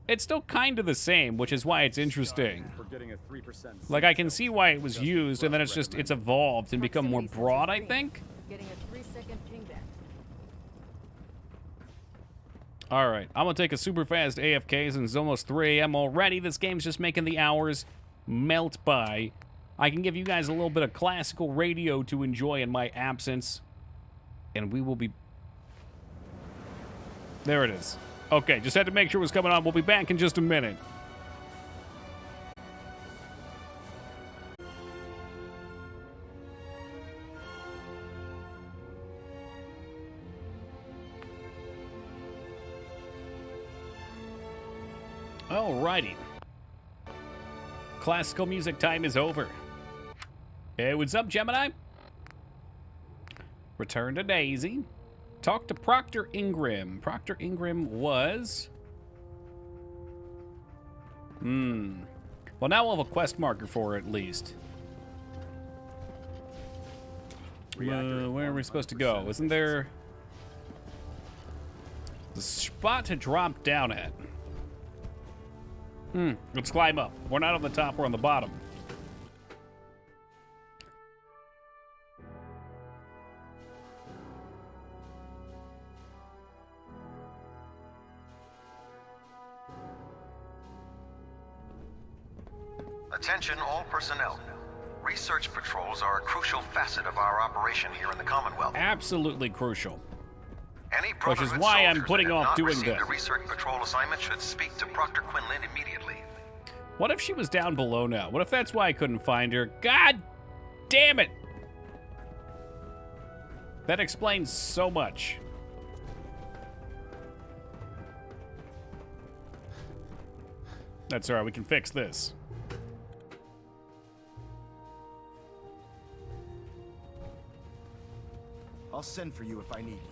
it's still kind of the same, which is why it's interesting. We're getting a 3%. Like, I can see why it was used, and then it's evolved and become more broad, I think. Getting a 3-second pingback. All right, I'm gonna take a super fast AFK since it's almost 3 a.m. already. This game's just making the hours melt by. I can give you guys a little bit of classical radio to enjoy in my absence, and we will be... There it is. Okay, just had to make sure it was coming on. We'll be back in just a minute. Alrighty. Classical music time is over. Hey, what's up, Gemini? Return to Daisy. Talk to Proctor Ingram. Proctor Ingram was... Well, now we'll have a quest marker for her, at least. Where are we supposed to go? Isn't there... the spot to drop down at? Let's climb up. We're not on the top, we're on the bottom. Attention all personnel. Research patrols are a crucial facet of our operation here in the Commonwealth. Absolutely crucial. Any Which is Brotherhood why I'm soldiers putting that have off not doing received this. a research patrol assignment should speak to Proctor Quinlan immediately. What if she was down below now? What if that's why I couldn't find her? God damn it! That explains so much. That's alright, we can fix this. I'll send for you if I need you.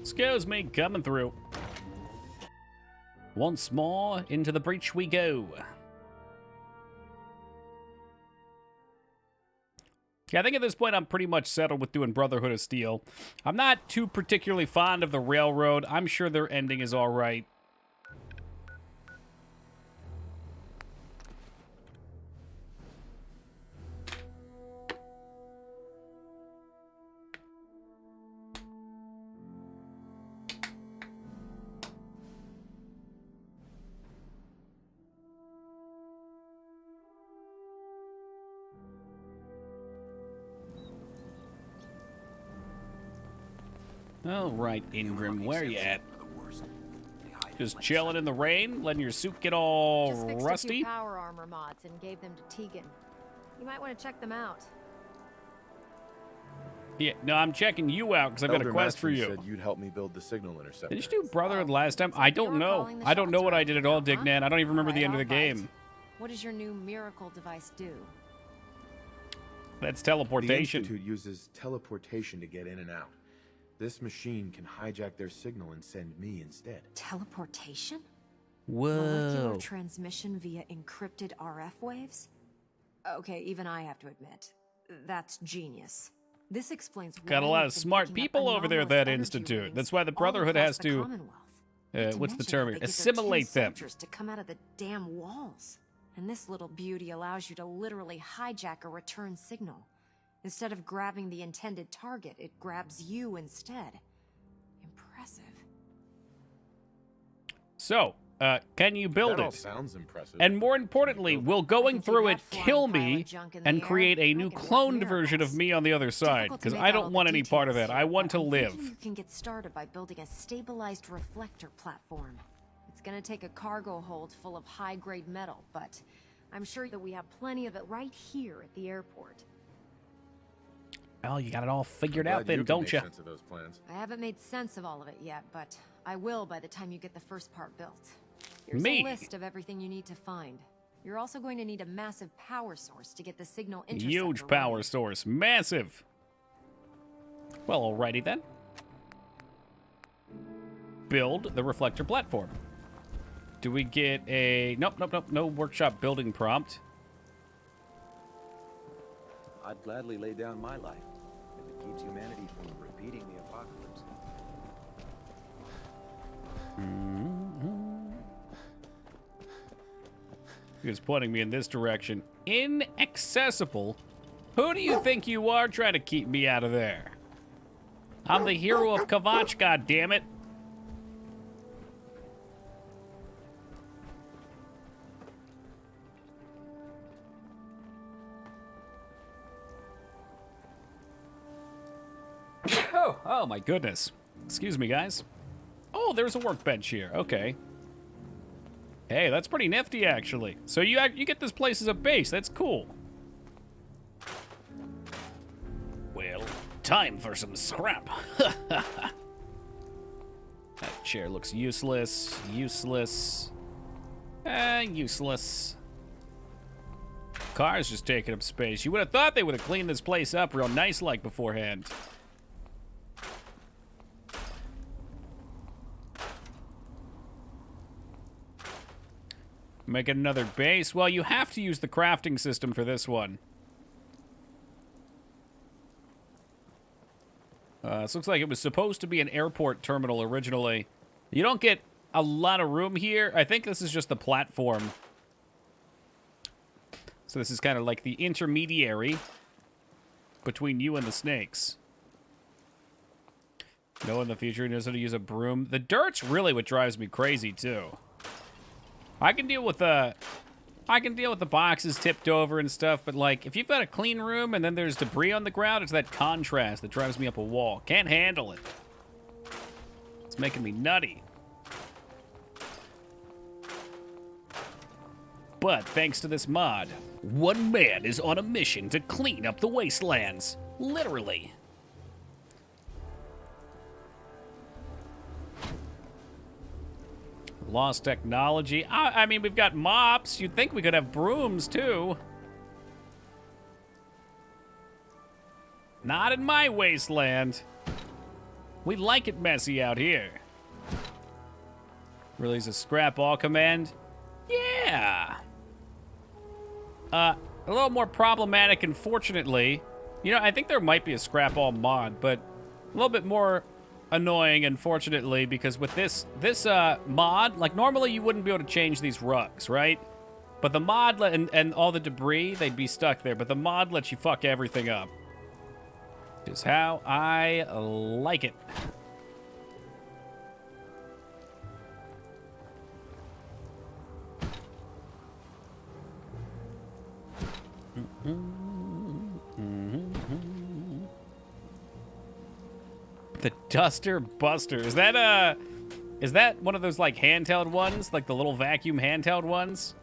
Excuse me, coming through. Once more, into the breach we go. Yeah, I think at this point I'm pretty much settled with doing Brotherhood of Steel. I'm not too particularly fond of the Railroad. I'm sure their ending is all right. All right, Ingram, where you at? Just chilling in the rain, letting your suit get all Just fixed rusty? a few power armor mods and gave them to Tegan. You might want to check them out. Yeah, no, I'm checking you out because I've got a Elder quest for Matson you. said you'd help me build the signal interceptor. Did you do Brotherhood last time? I don't know. I don't know what I did at all, Dignan. I don't even remember the end of the game. What does your new miracle device do? That's The teleportation. Institute uses teleportation to get in and out. This machine can hijack their signal and send me instead. Teleportation? Whoa. Molecular transmission via encrypted RF waves? Okay, even I have to admit, that's genius. This explains why Got a lot of you've been smart picking up people over there at anomalous that energy institute. readings That's why the all Brotherhood across has the to, Commonwealth. what's the Not to term? mention how they get their Assimilate tin them. soldiers to come out of the damn walls. And this little beauty allows you to literally hijack a return signal. Instead of grabbing the intended target, it grabs you instead. Impressive. So, can you build That all it? sounds impressive. And more importantly, will going through it kill me and create a new cloned version of me on the other side? Because I don't want any part of that. I want to live. You can get started by building a stabilized reflector platform. It's gonna take a cargo hold full of high-grade metal, but I'm sure that we have plenty of it right here at the airport. Well, you got it all figured I'm out glad then, can don't make you? sense of those plans. I haven't made sense of all of it yet, but I will by the time you get the first part built. Here's Me? a list of everything you need to find. You're also going to need a massive power source to get the signal interceptor Huge power running. source. Massive. Well, alrighty then. Build the reflector platform. Do we get a... Nope, nope, nope. No workshop building prompt. I'd gladly lay down my life if it keeps humanity from repeating the apocalypse. He's pointing me in this direction. Inaccessible? Who do you think you are trying to keep me out of there? I'm the hero of Kvatch, goddammit. Oh my goodness. Excuse me, guys. Oh, there's a workbench here. Okay. Hey, that's pretty nifty, actually. So you get this place as a base. That's cool. Well, time for some scrap. That chair looks useless. Useless. Useless. Car's just taking up space. You would have thought they would have cleaned this place up real nice like beforehand. Make another base. Well, you have to use the crafting system for this one. This looks like it was supposed to be an airport terminal originally. You don't get a lot of room here. I think this is just the platform. So this is kind of like the intermediary between you and the snakes. No one in the future knows how to use a broom. The dirt's really what drives me crazy, too. I can deal with the boxes tipped over and stuff, but like if you've got a clean room and then there's debris on the ground, it's that contrast that drives me up a wall. Can't handle it. It's making me nutty. But thanks to this mod, one man is on a mission to clean up the wastelands. Literally. Lost technology. I mean, we've got mops. You'd think we could have brooms, too. Not in my wasteland. We like it messy out here. Release a scrap all command. Yeah. A little more problematic, unfortunately. You know, I think there might be a scrap all mod, but a little bit more annoying, unfortunately, because with this mod, like normally you wouldn't be able to change these rugs, right? But the mod and all the debris, they'd be stuck there. But the mod lets you fuck everything up. Which is how I like it. The Duster Buster. Is that one of those like handheld ones? Like the little vacuum handheld ones?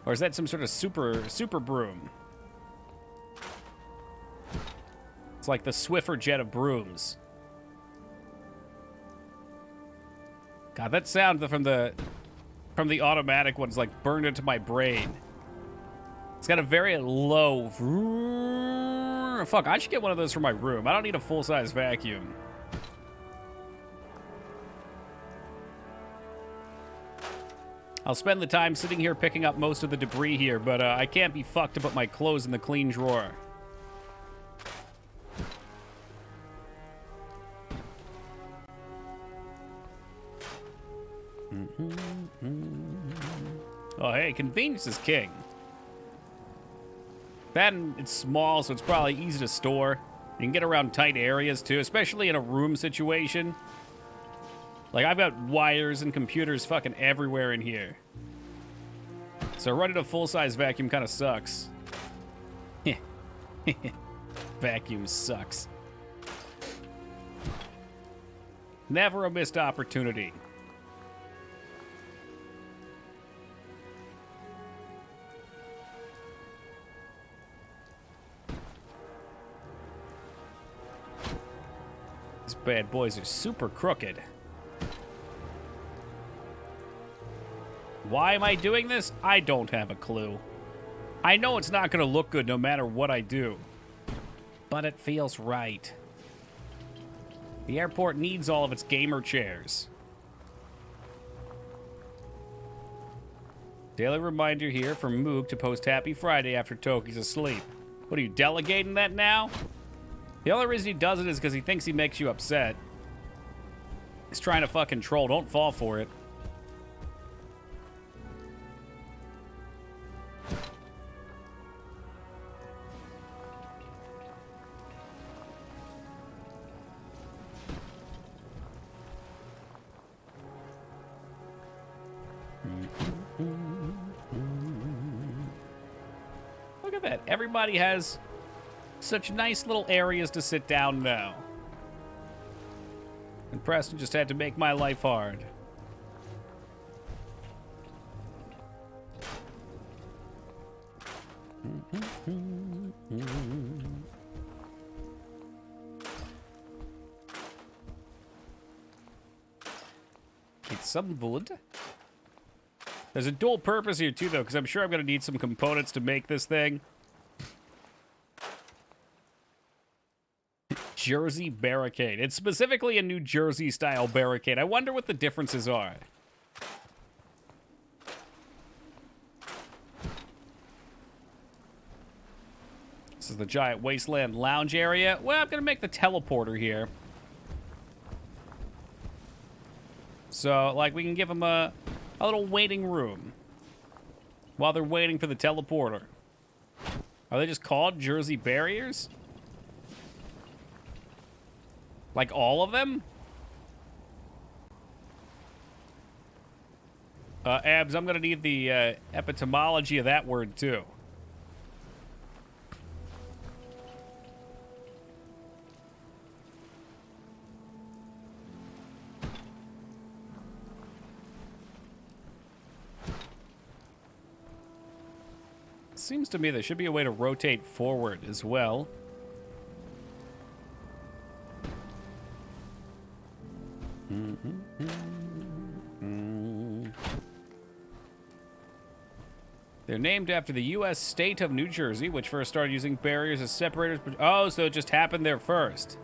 Or is that some sort of super broom? It's like the Swiffer jet of brooms. God, that sound from the automatic one's like burned into my brain. It's got a very low... Fuck, I should get one of those for my room. I don't need a full-size vacuum. I'll spend the time sitting here picking up most of the debris here, but I can't be fucked to put my clothes in the clean drawer. Oh, hey, convenience is king. That, and it's small, so it's probably easy to store. You can get around tight areas, too, especially in a room situation. Like, I've got wires and computers fucking everywhere in here. So running a full-size vacuum kind of sucks. Vacuum sucks. Never a missed opportunity. These bad boys are super crooked. Why am I doing this? I don't have a clue. I know it's not going to look good no matter what I do. But it feels right. The airport needs all of its gamer chairs. Daily reminder here from Moog to post Happy Friday after Toki's asleep. What are you, delegating that now? The only reason he does it is because he thinks he makes you upset. He's trying to fucking troll. Don't fall for it. Look at that. Everybody has such nice little areas to sit down now. And Preston just had to make my life hard. Get some wood. There's a dual purpose here too, though, because I'm sure I'm going to need some components to make this thing. Jersey barricade. It's specifically a New Jersey style barricade. I wonder what the differences are. This is the giant wasteland lounge area. Well, I'm going to make the teleporter here. So, like, we can give them a little waiting room while they're waiting for the teleporter. Are they just called Jersey barriers? Like all of them? Abs, I'm gonna need the etymology of that word too. Seems to me there should be a way to rotate forward as well. They're named after the U.S. state of New Jersey, which first started using barriers as separators. Oh, so it just happened there first.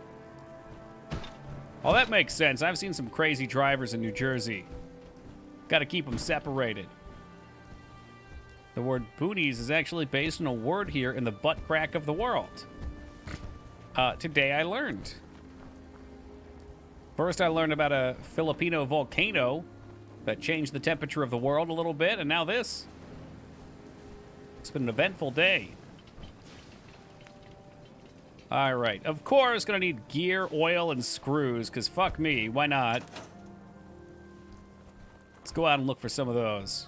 Oh, that makes sense. I've seen some crazy drivers in New Jersey. Got to keep them separated. The word booties is actually based on a word here in the butt crack of the world. today I learned. First, I learned about a Filipino volcano that changed the temperature of the world a little bit, and now this. It's been an eventful day. All right, of course, gonna need gear, oil, and screws, because fuck me, why not? Let's go out and look for some of those.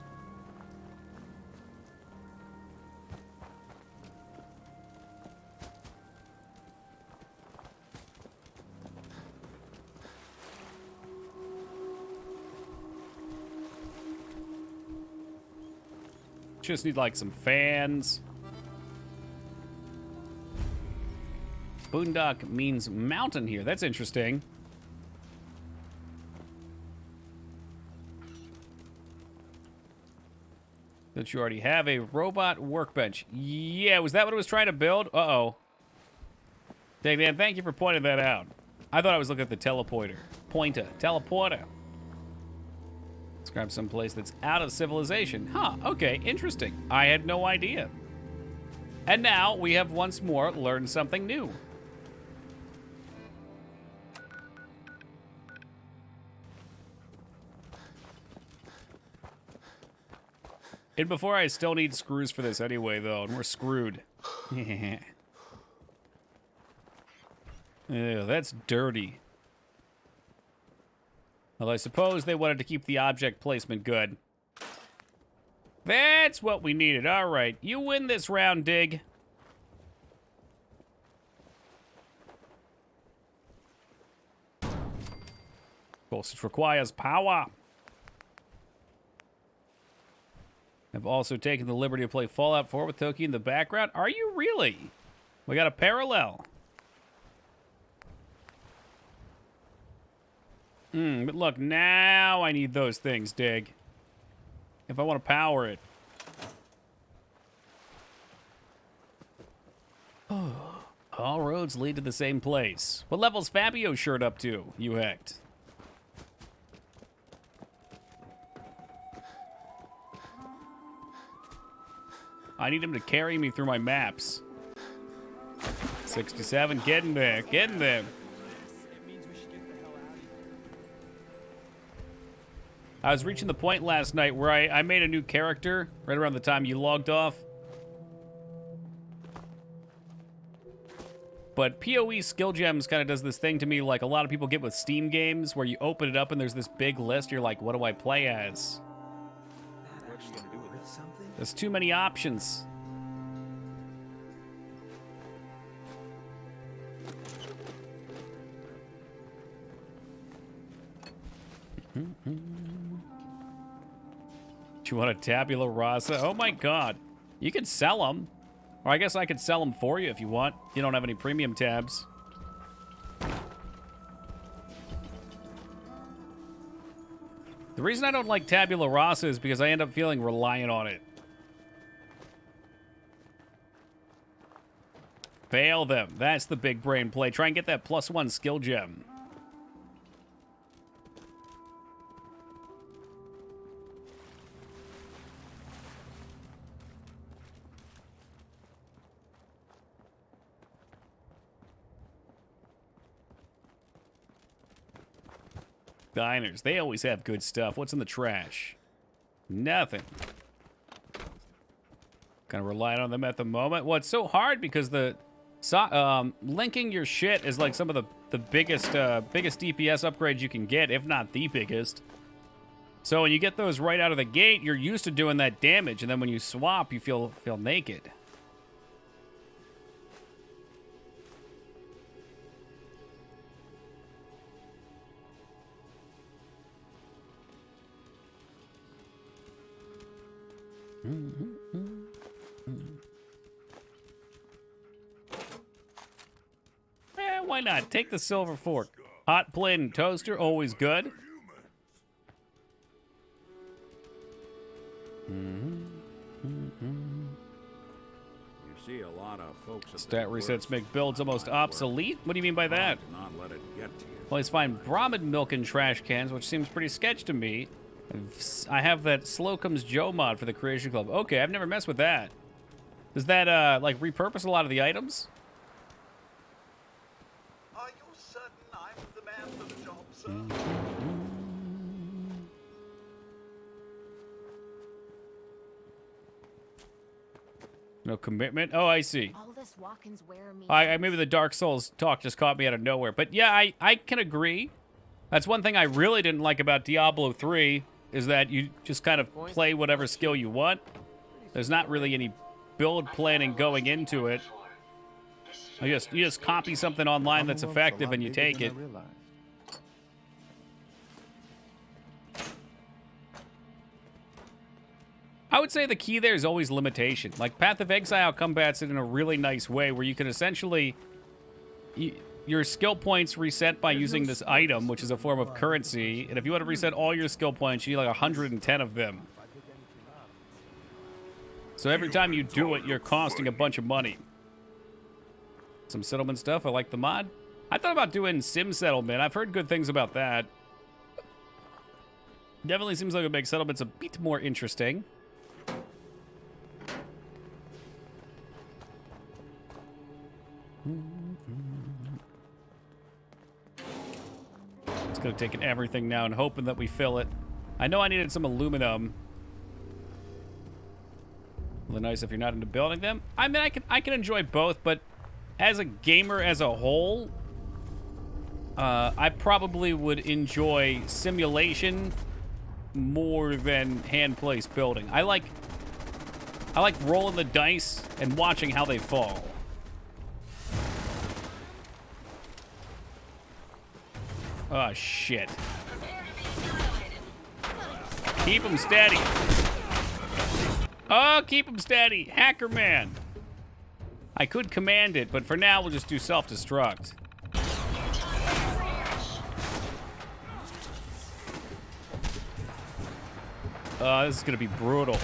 Just need like some fans. Boondock means mountain here. That's interesting. That you already have a robot workbench. Yeah, was that what it was trying to build? Uh-oh. Dang, man, thank you for pointing that out. I thought I was looking at the teleporter. Teleporter. Let's grab some place that's out of civilization. Huh, okay, interesting. I had no idea. And now we have once more learned something new. And before I still need screws for this anyway, though, and we're screwed. Ew, that's dirty. Well, I suppose they wanted to keep the object placement good. That's what we needed. All right, you win this round, Dig. Of course, it requires power. I've also taken the liberty to play Fallout 4 with Toki in the background. Are you really? We got a parallel. But look, now I need those things, Dig. If I want to power it. All roads lead to the same place. What level's Fabio shirt up to, you hecked? I need him to carry me through my maps. 67, getting there, getting there. I was reaching the point last night where I made a new character right around the time you logged off. But PoE Skill Gems kind of does this thing to me like a lot of people get with Steam games where you open it up and there's this big list. You're like, what do I play as? There's too many options. Do you want a tabula rasa? Oh my god. You could sell them. Or I guess I could sell them for you if you want. You don't have any premium tabs. The reason I don't like tabula rasa is because I end up feeling reliant on it. Fail them. That's the big brain play. Try and get that +1 skill gem. Diners. They always have good stuff. What's in the trash? Nothing. Kind of relying on them at the moment. Well, it's so hard because the linking your shit is like some of the biggest DPS upgrades you can get, if not the biggest. So when you get those right out of the gate, you're used to doing that damage, and then when you swap, you feel naked. Why not? Take the silver fork. Hot plate and toaster, always good. You see a lot of folks. Stat resets make builds almost obsolete? What do you mean by that? Not let it get to you. Always find Brahmin milk in trash cans, which seems pretty sketch to me. I have that Slocum's Joe mod for the Creation Club. Okay, I've never messed with that. Does that, like, repurpose a lot of the items? No commitment? Oh, I see. All this walk-ins wear me. Maybe the Dark Souls talk just caught me out of nowhere. But yeah, I can agree. That's one thing I really didn't like about Diablo 3, is that you just kind of play whatever skill you want. There's not really any build planning going into it. You just copy something online that's effective and you take it. I would say the key there is always limitation. Like, Path of Exile combats it in a really nice way where you can essentially... your skill points reset by using this item, which is a form of currency. And if you want to reset all your skill points, you need like 110 of them. So every time you do it, you're costing a bunch of money. Some settlement stuff. I like the mod. I thought about doing sim settlement. I've heard good things about that. Definitely seems like it makes settlements a bit more interesting. It's gonna take everything now and hoping that we fill it. I know I needed some aluminum. Really nice if you're not into building them. I mean, I can enjoy both, but as a gamer as a whole, I probably would enjoy simulation more than hand-placed building. I like rolling the dice and watching how they fall. Oh, shit. Keep him steady. Oh, keep him steady. Hacker man. I could command it, but for now, we'll just do self-destruct. This is gonna be brutal.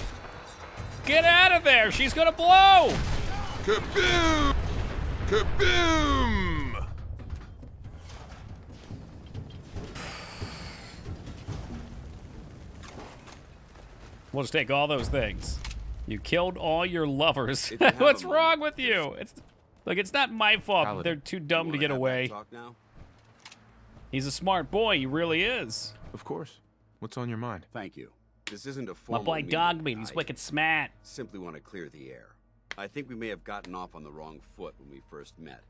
Get out of there! She's gonna blow! Kaboom! Kaboom! We'll just take all those things. You killed all your lovers. If you have What's a wrong with you? It's not my fault that they're too dumb to get away. Talk now? He's a smart boy. He really is. Of course. What's on your mind? Thank you. This isn't a My formal boy meeting. Dogmeat. He's I wicked smart. simply want to clear the air. I think we may have gotten off on the wrong foot when we first met,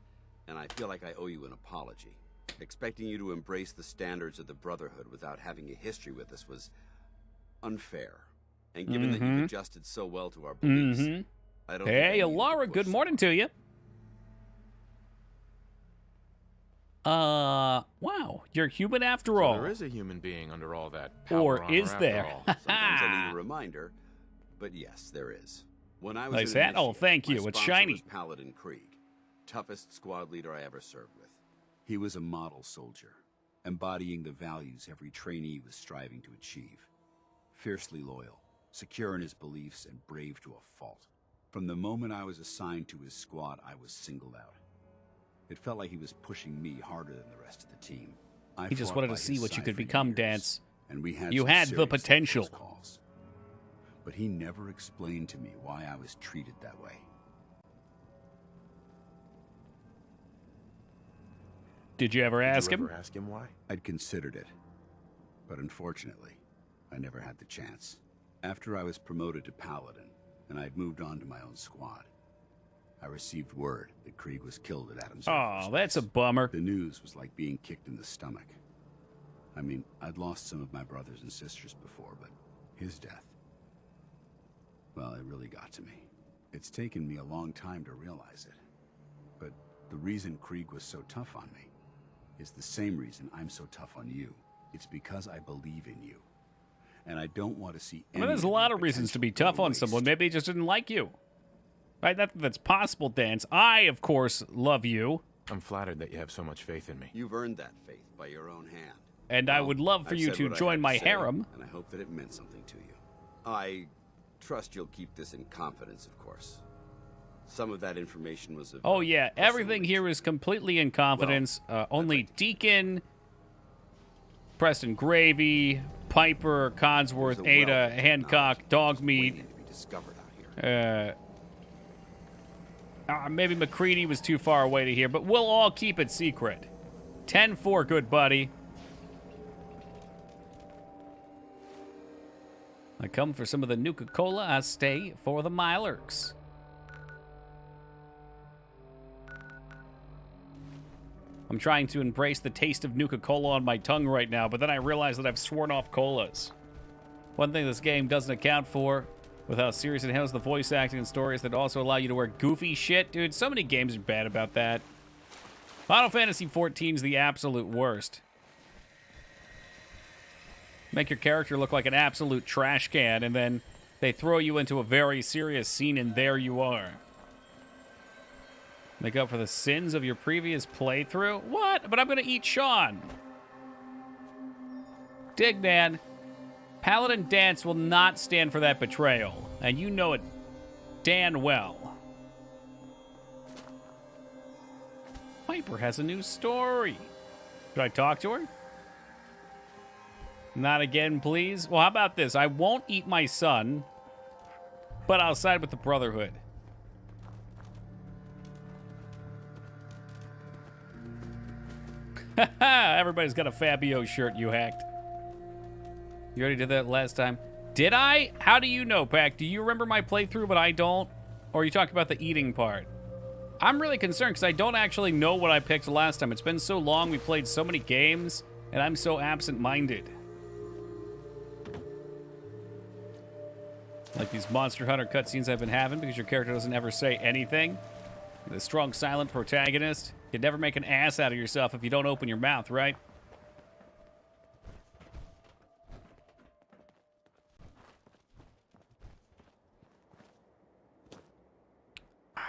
and I feel like I owe you an apology. Expecting you to embrace the standards of the Brotherhood without having a history with us was unfair. And given that you've adjusted so well to our beliefs, I don't Hey, think I Alara, good morning to you. Wow, you're human after all. There is a human being under all that power Or armor is after there? all. Sometimes I need a reminder, but yes, there is. When I was Nice an hat. Oh, initiate, thank my you. It's sponsor shiny. was Paladin Krieg, toughest squad leader I ever served with. He was a model soldier, embodying the values every trainee was striving to achieve. Fiercely loyal, secure in his beliefs, and brave to a fault. From the moment I was assigned to his squad, I was singled out. It felt like he was pushing me harder than the rest of the team. I He just fought wanted by to see his what you side could for become, years, Dance. and we had You some had the serious potential. close calls. But he never explained to me why I was treated that way. Did you ever ask him? Ask him why? I'd considered it, but unfortunately, I never had the chance. After I was promoted to Paladin, and I'd moved on to my own squad, I received word that Krieg was killed at Adams Air Force Oh, that's a bummer. The news was like being kicked in the stomach. I mean, I'd lost some of my brothers and sisters before, but his death, well, it really got to me. It's taken me a long time to realize it. But the reason Krieg was so tough on me is the same reason I'm so tough on you. It's because I believe in you. And I don't want to see I mean, there's a lot of reasons to be tough on someone. Maybe he just didn't like you. Right? That's possible, Dance. I, of course, love you. I'm flattered that you have so much faith in me. You've earned that faith by your own hand. And I would love for I've you said to what I join had to my say, harem. And I hope that it meant something to you. I trust you'll keep this in confidence, of course. Some of that information was of Oh, yeah. Everything here is completely in confidence. Only Deacon, Preston Gravy, Piper, Codsworth, Ada, Hancock, Dogmeat. Maybe McCready was too far away to hear, but we'll all keep it secret. 10-4, good buddy. I come for some of the Nuka-Cola, I stay for the Milers. I'm trying to embrace the taste of Nuka-Cola on my tongue right now, but then I realize that I've sworn off colas. One thing this game doesn't account for, with how serious it handles the voice acting and stories that also allow you to wear goofy shit. Dude, so many games are bad about that. Final Fantasy XIV is the absolute worst. Make your character look like an absolute trash can, and then they throw you into a very serious scene, and there you are. Make up for the sins of your previous playthrough? What? But I'm gonna eat Sean. Dignan, Paladin Danse will not stand for that betrayal, and you know it damn well. Piper has a new story. Should I talk to her? Not again, please. Well, how about this? I won't eat my son, but I'll side with the Brotherhood. Everybody's got a Fabio shirt, you hacked. You already did that last time. Did I? How do you know, Pac? Do you remember my playthrough, but I don't? Or are you talking about the eating part? I'm really concerned because I don't actually know what I picked last time. It's been so long, we played so many games, and I'm so absent-minded. Like these Monster Hunter cutscenes I've been having because your character doesn't ever say anything. The strong, silent protagonist. You'd never make an ass out of yourself if you don't open your mouth, right?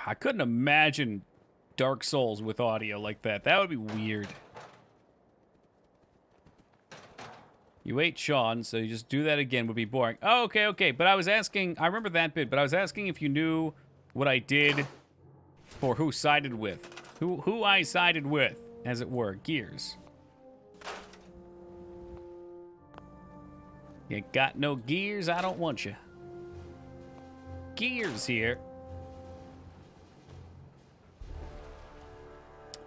I couldn't imagine Dark Souls with audio like that. That would be weird. You ate Sean, so you just do that again would be boring. Oh, okay, okay. But I was asking, I remember that bit, but I was asking if you knew what I did for who sided with. Who I sided with, as it were. Gears. You got no gears? I don't want you. Gears here.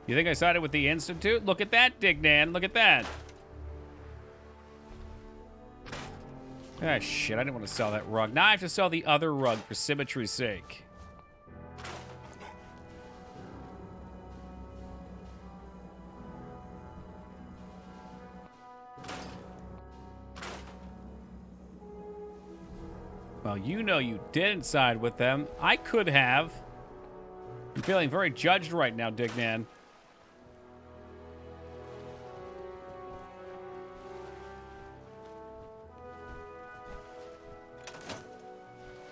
You think I sided with the Institute? Look at that, Dignan. Look at that. Ah, shit. I didn't want to sell that rug. Now I have to sell the other rug for symmetry's sake. Well, you know you didn't side with them. I could have. I'm feeling very judged right now, Dignan.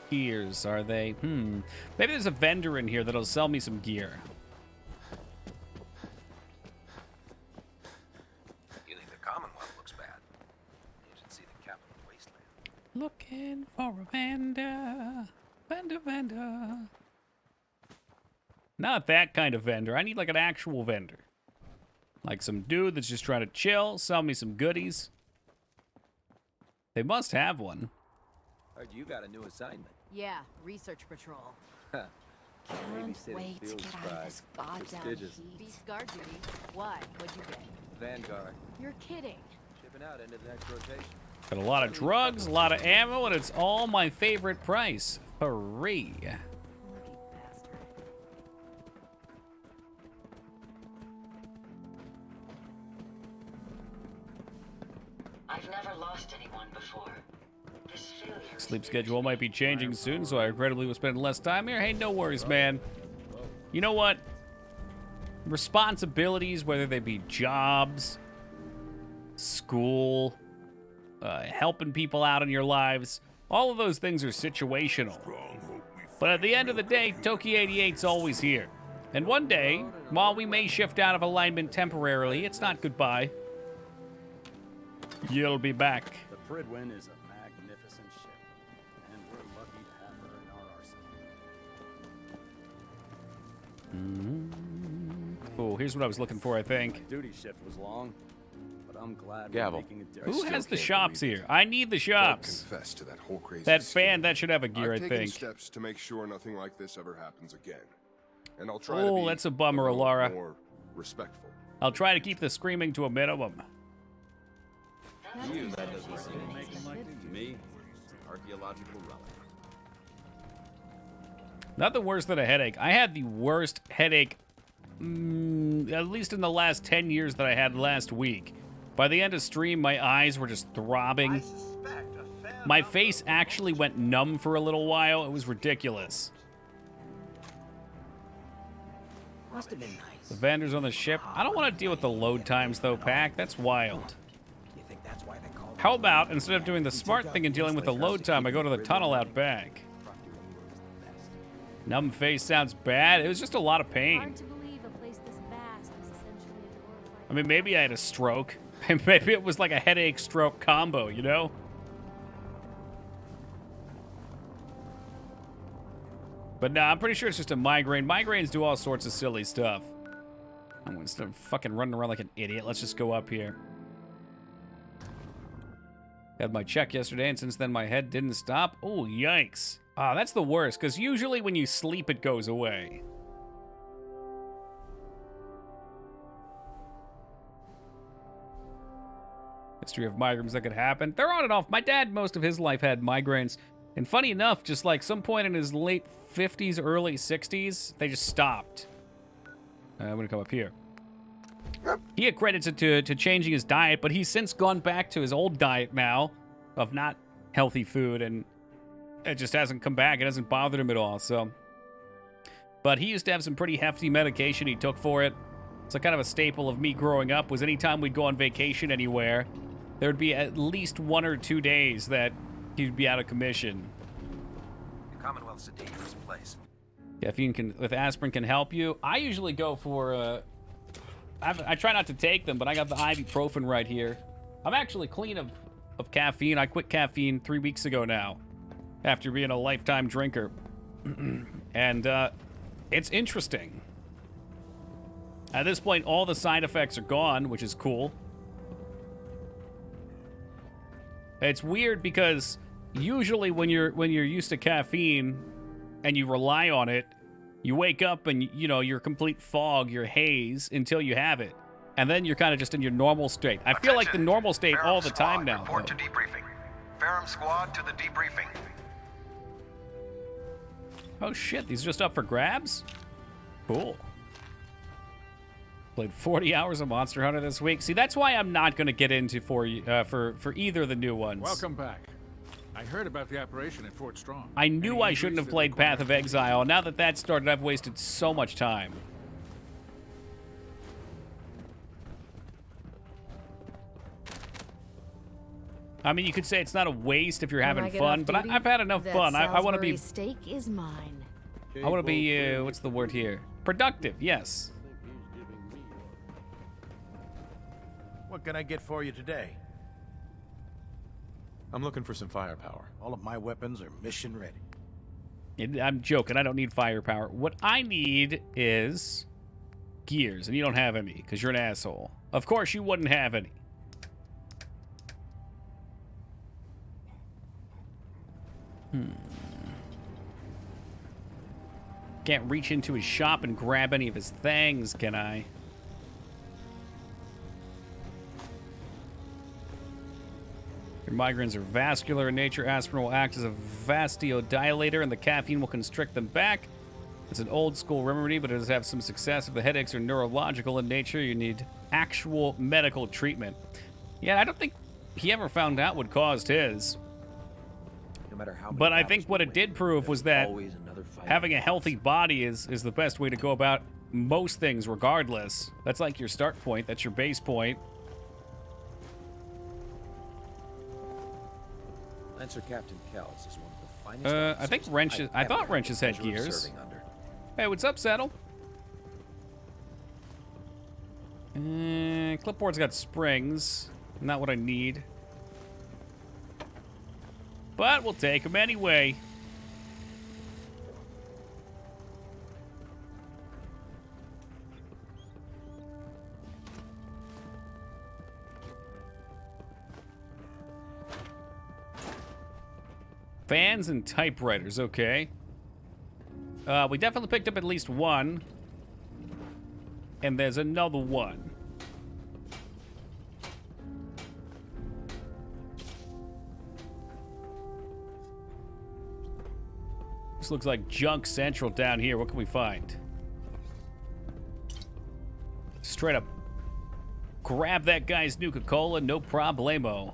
Gears, are they? Maybe there's a vendor in here that'll sell me some gear. You think the Commonwealth looks bad? You should see the capital wasteland. Looking for a vendor. Vendor. Not that kind of vendor. I need like an actual vendor. Like some dude that's just trying to chill, sell me some goodies. They must have one. Heard you got a new assignment. Yeah, research patrol. Can't wait to get out of this goddamn heat. Beast guard duty. Why? What'd you get? Vanguard. You're kidding. Shipping out into the next rotation. Got a lot of drugs, a lot of ammo, and it's all my favorite price. Free. I've never lost anyone before. This failure. Sleep schedule might be changing soon, so I regrettably will spend less time here. Hey, no worries, man. You know what? Responsibilities, whether they be jobs, school, helping people out in your lives, all of those things are situational. But at the end of the day, Toki 88's always here. And one day, while we may shift out of alignment temporarily, it's not goodbye. You'll be back. The Pridwin is a magnificent ship, and we're lucky to have her in our arsenal. Oh, here's what I was looking for, I think. Duty shift was long, but I'm glad Gavel. we're making a difference. Who has the shops here? I need the shops. Confess to that whole crazy That scheme. fan, that should have a gear, I've I taken think. steps to make sure nothing like this ever happens again. And I'll try to be That's a bummer, little Alara. more respectful. I'll try to keep the screaming to a minimum. You, that doesn't seem to me. archaeological relic. Nothing worse than a headache. I had the worst headache, at least in the last 10 years that I had last week. By the end of stream, my eyes were just throbbing. My face actually went numb for a little while. It was ridiculous. Must have been nice. The vendors on the ship. I don't want to deal with the load times, though, Pack. That's wild. You think that's why they call How about, instead of doing the smart thing and dealing with the load time, I go to the tunnel out back? Numb face sounds bad. It was just a lot of pain. Hard to believe a place this vast is essentially a glorified... I mean, maybe I had a stroke. Maybe it was like a headache-stroke combo, you know? But nah, I'm pretty sure it's just a migraine. Migraines do all sorts of silly stuff. I'm gonna start fucking running around like an idiot. Let's just go up here. Had my check yesterday, and since then my head didn't stop. Oh, yikes. Ah, that's the worst, because usually when you sleep, it goes away. History of migraines that could happen. They're on and off. My dad, most of his life, had migraines. And funny enough, just like some point in his late 50s, early 60s, they just stopped. I'm gonna come up here. He accredits it to changing his diet, but he's since gone back to his old diet now of not healthy food, and it just hasn't come back. It hasn't bothered him at all, so. But he used to have some pretty hefty medication he took for it. So kind of a staple of me growing up was anytime we'd go on vacation anywhere, there would be at least 1 or 2 days that he'd be out of commission. The Commonwealth's a dangerous place. Caffeine with aspirin can help you. I usually go for, I try not to take them, but I got the ibuprofen right here. I'm actually clean of caffeine. I quit caffeine 3 weeks ago now, after being a lifetime drinker. And it's interesting. At this point, all the side effects are gone, which is cool. It's weird because usually when you're used to caffeine and you rely on it, you wake up and you know you're complete fog, you're haze until you have it, and then you're kind of just in your normal state. I feel like the normal state all the time now. Report to debriefing. Ferrum squad to the debriefing. Oh shit, these are just up for grabs? Cool. Played 40 hours of Monster Hunter this week. See, that's why I'm not going to get into for either of the new ones. Welcome back. I heard about the operation at Fort Strong. I knew I shouldn't have played Path of Exile. Now that started, I've wasted so much time. I mean, you could say it's not a waste if you're having fun, but I've had enough fun. I want to be... steak is mine. I want to be, what's the word here? Productive, yes. What can I get for you today? I'm looking for some firepower. All of my weapons are mission ready. I'm joking. I don't need firepower. What I need is gears, and you don't have any because you're an asshole. Of course you wouldn't have any. Can't reach into his shop and grab any of his things, can I? Your migraines are vascular in nature. Aspirin will act as a vasodilator, and the caffeine will constrict them back. It's an old school remedy, but it does have some success. If the headaches are neurological in nature, you need actual medical treatment. Yeah, I don't think he ever found out what caused his. No matter how many but I think what it did prove was that having a healthy body is the best way to go about most things regardless. That's like your start point. That's your base point. Lancer Captain Kells is one of the finest. I think Wrenches. I thought Wrenches had gears. Hey, what's up, Saddle? Clipboard's got springs. Not what I need. But we'll take them anyway. Fans and typewriters, okay. We definitely picked up at least one. And there's another one. This looks like junk central down here. What can we find? Straight up. Grab that guy's Nuka-Cola, no problemo.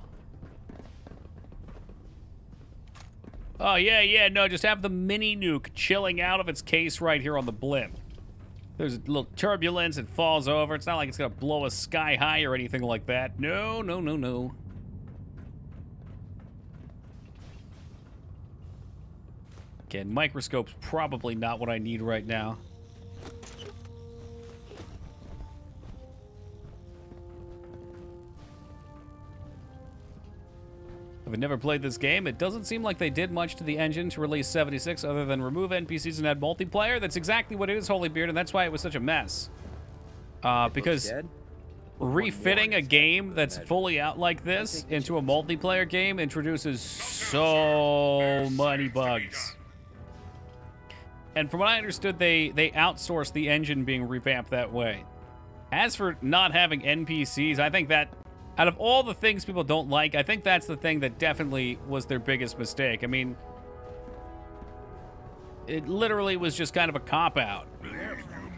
Oh, yeah, no, just have the mini nuke chilling out of its case right here on the blimp. There's a little turbulence, it falls over. It's not like it's gonna blow us sky high or anything like that. No, no, no, no. Again, microscope's probably not what I need right now. I've never played this game. It doesn't seem like they did much to the engine to release 76 other than remove NPCs and add multiplayer. That's exactly what it is, Holybeard, and that's why it was such a mess. Because refitting a game that's fully out like this into a multiplayer game introduces so many bugs. And from what I understood, they outsourced the engine being revamped that way. As for not having NPCs, I think that out of all the things people don't like, I think that's the thing that definitely was their biggest mistake. I mean, it literally was just kind of a cop-out.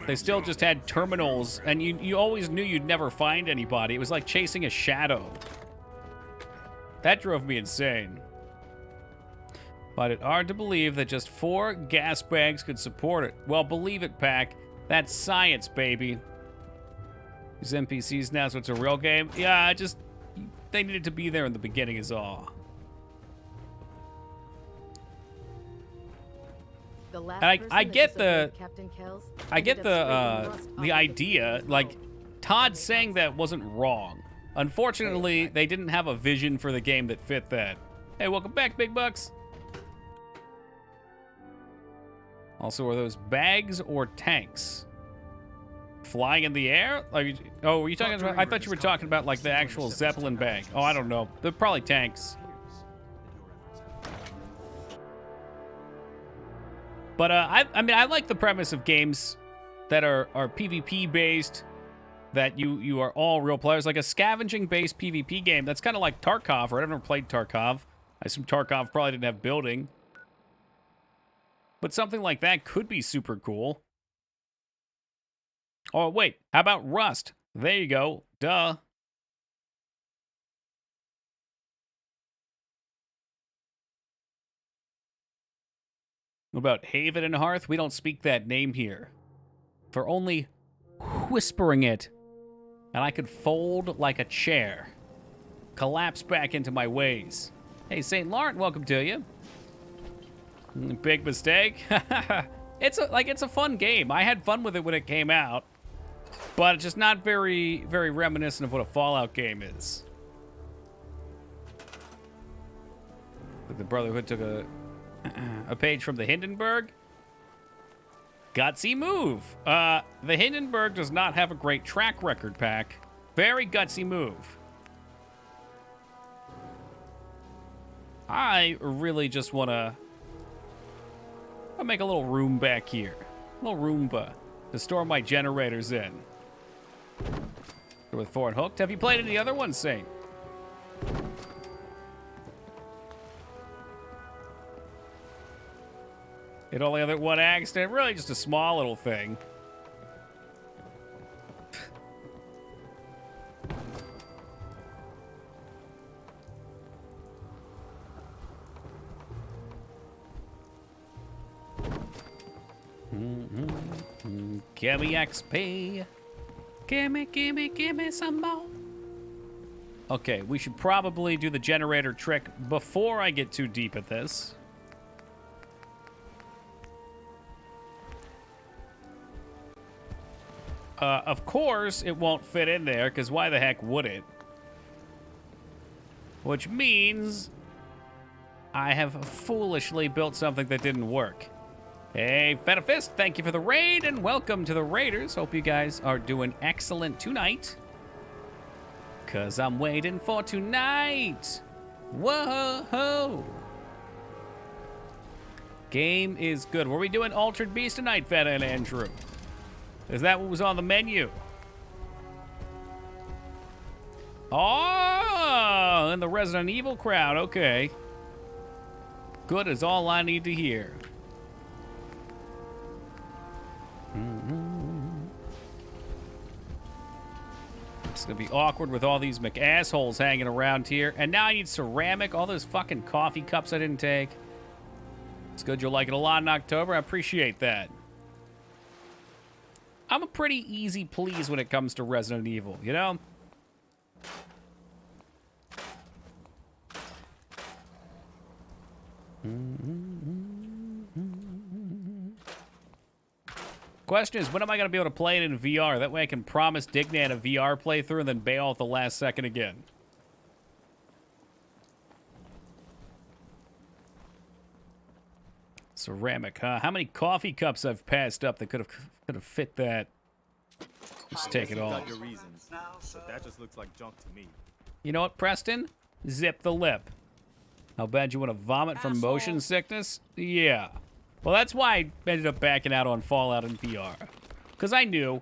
They still just had terminals, and you always knew you'd never find anybody. It was like chasing a shadow. That drove me insane. But it's hard to believe that just 4 gas bags could support it. Well, believe it, Pack. That's science, baby. These NPCs now, so it's a real game? Yeah, they needed to be there in the beginning is all. I get the idea. Like, Todd saying that wasn't wrong. Unfortunately, they didn't have a vision for the game that fit that. Hey, welcome back, Big Bucks. Also, are those bags or tanks? Flying in the air? Were you talking about? I thought you were talking about like the actual Zeppelin bag. Oh, I don't know. They're probably tanks. But I mean, I like the premise of games that are PvP based, that you are all real players, like a scavenging based PvP game. That's kind of like Tarkov. Right? I've never played Tarkov. I assume Tarkov probably didn't have building, but something like that could be super cool. Oh, wait. How about Rust? There you go. Duh. What about Haven and Hearth? We don't speak that name here. For only whispering it, and I could fold like a chair. Collapse back into my ways. Hey, St. Laurent, welcome to you. Big mistake. It's a fun game. I had fun with it when it came out. But it's just not very, very reminiscent of what a Fallout game is. The Brotherhood took a page from the Hindenburg. Gutsy move. The Hindenburg does not have a great track record, Pack. Very gutsy move. I really just want to make a little room back here. A little Roomba to store my generators in. With Fort Hooked. Have you played any other ones, Saint? It only had one accident. Really just a small little thing. Give me XP. Gimme some more. Okay, we should probably do the generator trick before I get too deep at this. Of course, it won't fit in there, because why the heck would it? Which means I have foolishly built something that didn't work. Hey, Fetafist, thank you for the raid, and welcome to the Raiders. Hope you guys are doing excellent tonight. Because I'm waiting for tonight. Whoa! Game is good. Were we doing Altered Beast tonight, Feta and Andrew? Is that what was on the menu? Oh, in the Resident Evil crowd. Okay. Good is all I need to hear. It's gonna be awkward with all these McAssholes hanging around here. And now I need ceramic, all those fucking coffee cups I didn't take. It's good you'll like it a lot in October. I appreciate that. I'm a pretty easy please when it comes to Resident Evil, you know? Question is, when am I going to be able to play it in VR? That way I can promise Dignan a VR playthrough and then bail at the last second again. Ceramic, huh? How many coffee cups I've passed up that could have fit that? Just take it all. Got your reasons, but that just looks like junk to me. You know what, Preston? Zip the lip. How bad you want to vomit from motion sickness? Yeah. Well, that's why I ended up backing out on Fallout in VR. Because I knew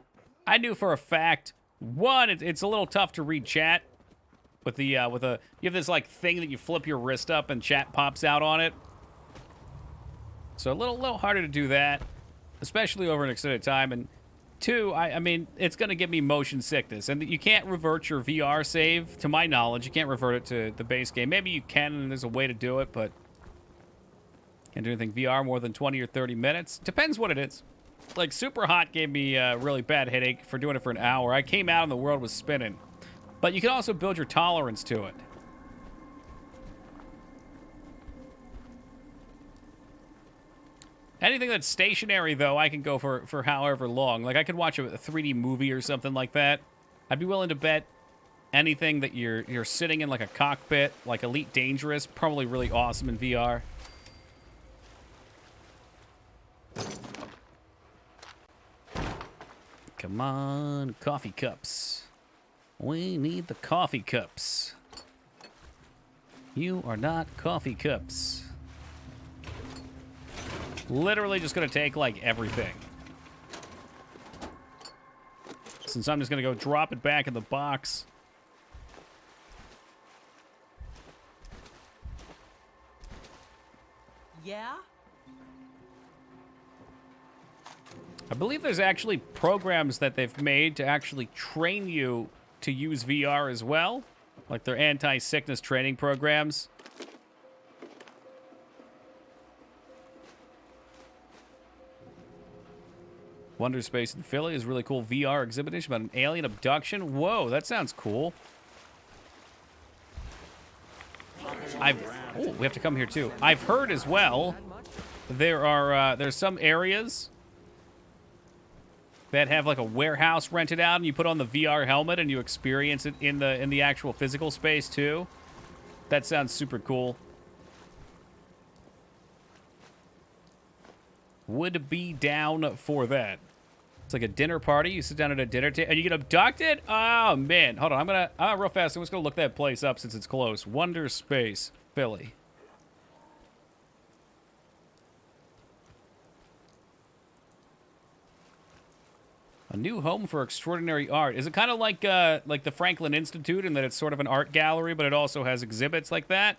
for a fact, one, it's a little tough to read chat. With the, you have this, like, thing that you flip your wrist up and chat pops out on it. So a little harder to do that, especially over an extended time. And two, I mean, it's going to give me motion sickness. And you can't revert your VR save, to my knowledge. You can't revert it to the base game. Maybe you can, and there's a way to do it, but can't do anything VR more than 20 or 30 minutes. Depends what it is. Like, Super Hot gave me a really bad headache for doing it for an hour. I came out and the world was spinning. But you can also build your tolerance to it. Anything that's stationary, though, I can go for however long. Like, I could watch a 3D movie or something like that. I'd be willing to bet anything that you're sitting in, like a cockpit, like Elite Dangerous, probably really awesome in VR. Come on, coffee cups. We need the coffee cups. You are not coffee cups. Literally just gonna take, like, everything. Since I'm just gonna go drop it back in the box. Yeah? I believe there's actually programs that they've made to actually train you to use VR as well. Like their anti-sickness training programs. Wonder Space in Philly is a really cool VR exhibition about an alien abduction. Whoa, that sounds cool. Oh, we have to come here too. I've heard as well there's some areas that have like a warehouse rented out, and you put on the VR helmet and you experience it in the actual physical space too. That sounds super cool. Would be down for that. It's like a dinner party. You sit down at a dinner table and you get abducted? Oh, man. Hold on. Real fast, I'm just going to look that place up since it's close. Wonder Space, Philly. A new home for extraordinary art. Is it kind of like the Franklin Institute in that it's sort of an art gallery, but it also has exhibits like that?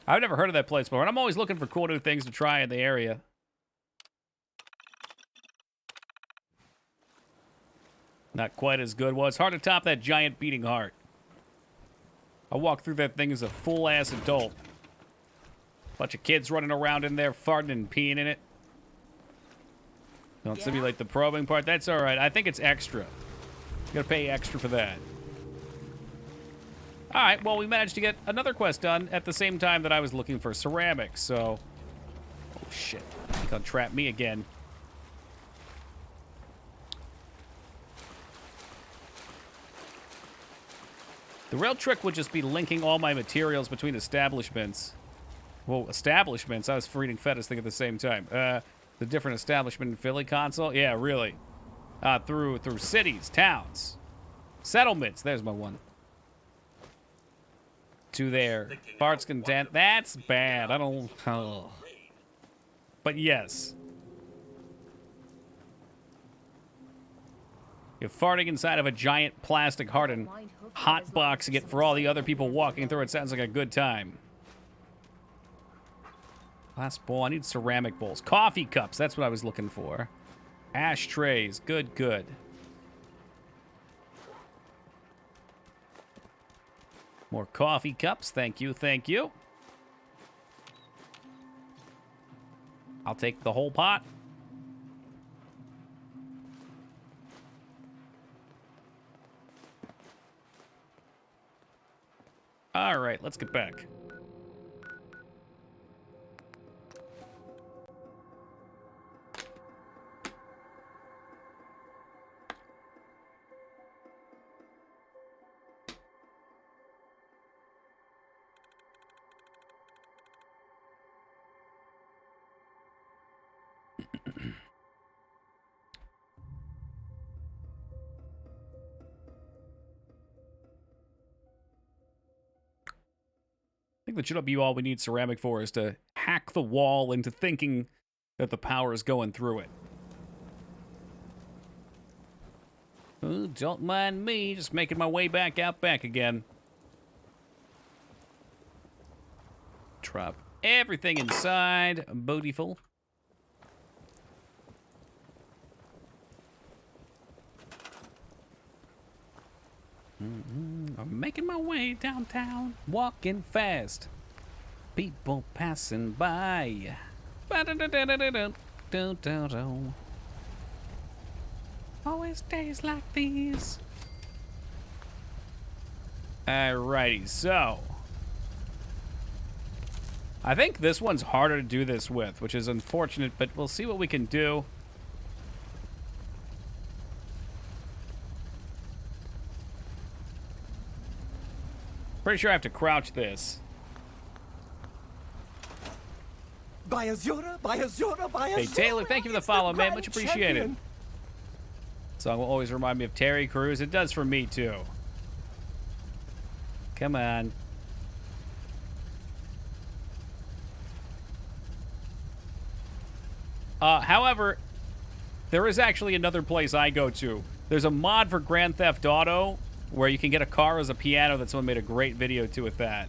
I've never heard of that place before, and I'm always looking for cool new things to try in the area. Not quite as good. Well, it's hard to top that giant beating heart. I walked through that thing as a full-ass adult. Bunch of kids running around in there, farting and peeing in it. Don't simulate the probing part. That's all right. I think it's extra. You gotta pay extra for that. All right, well, we managed to get another quest done at the same time that I was looking for ceramics, so... Oh, shit. He's gonna trap me again. The real trick would just be linking all my materials between establishments. Well, establishments? I was reading Fetish thing at the same time. The different establishment in Philly console? Yeah, really. Through cities, towns, settlements. There's my one. To there. Farts content. That's bad. I don't... Oh. But yes. You're farting inside of a giant plastic heart and hotboxing it for all the other people walking through it. Sounds like a good time. Glass bowl. I need ceramic bowls. Coffee cups. That's what I was looking for. Ashtrays. Good, good. More coffee cups. Thank you, thank you. I'll take the whole pot. All right, let's get back. I think that should be all we need ceramic for, is to hack the wall into thinking that the power is going through it. Oh, don't mind me, just making my way back out back again. Drop everything inside. Beautiful. I'm making my way downtown, walking fast. People passing by. Always days like these. Alrighty, so I think this one's harder to do this with, which is unfortunate, but we'll see what we can do. Pretty sure I have to crouch this. Hey, Taylor, thank you for the follow, man. Much appreciated. Song will always remind me of Terry Crews. It does for me, too. Come on. However, there is actually another place I go to. There's a mod for Grand Theft Auto where you can get a car as a piano that someone made a great video to with that.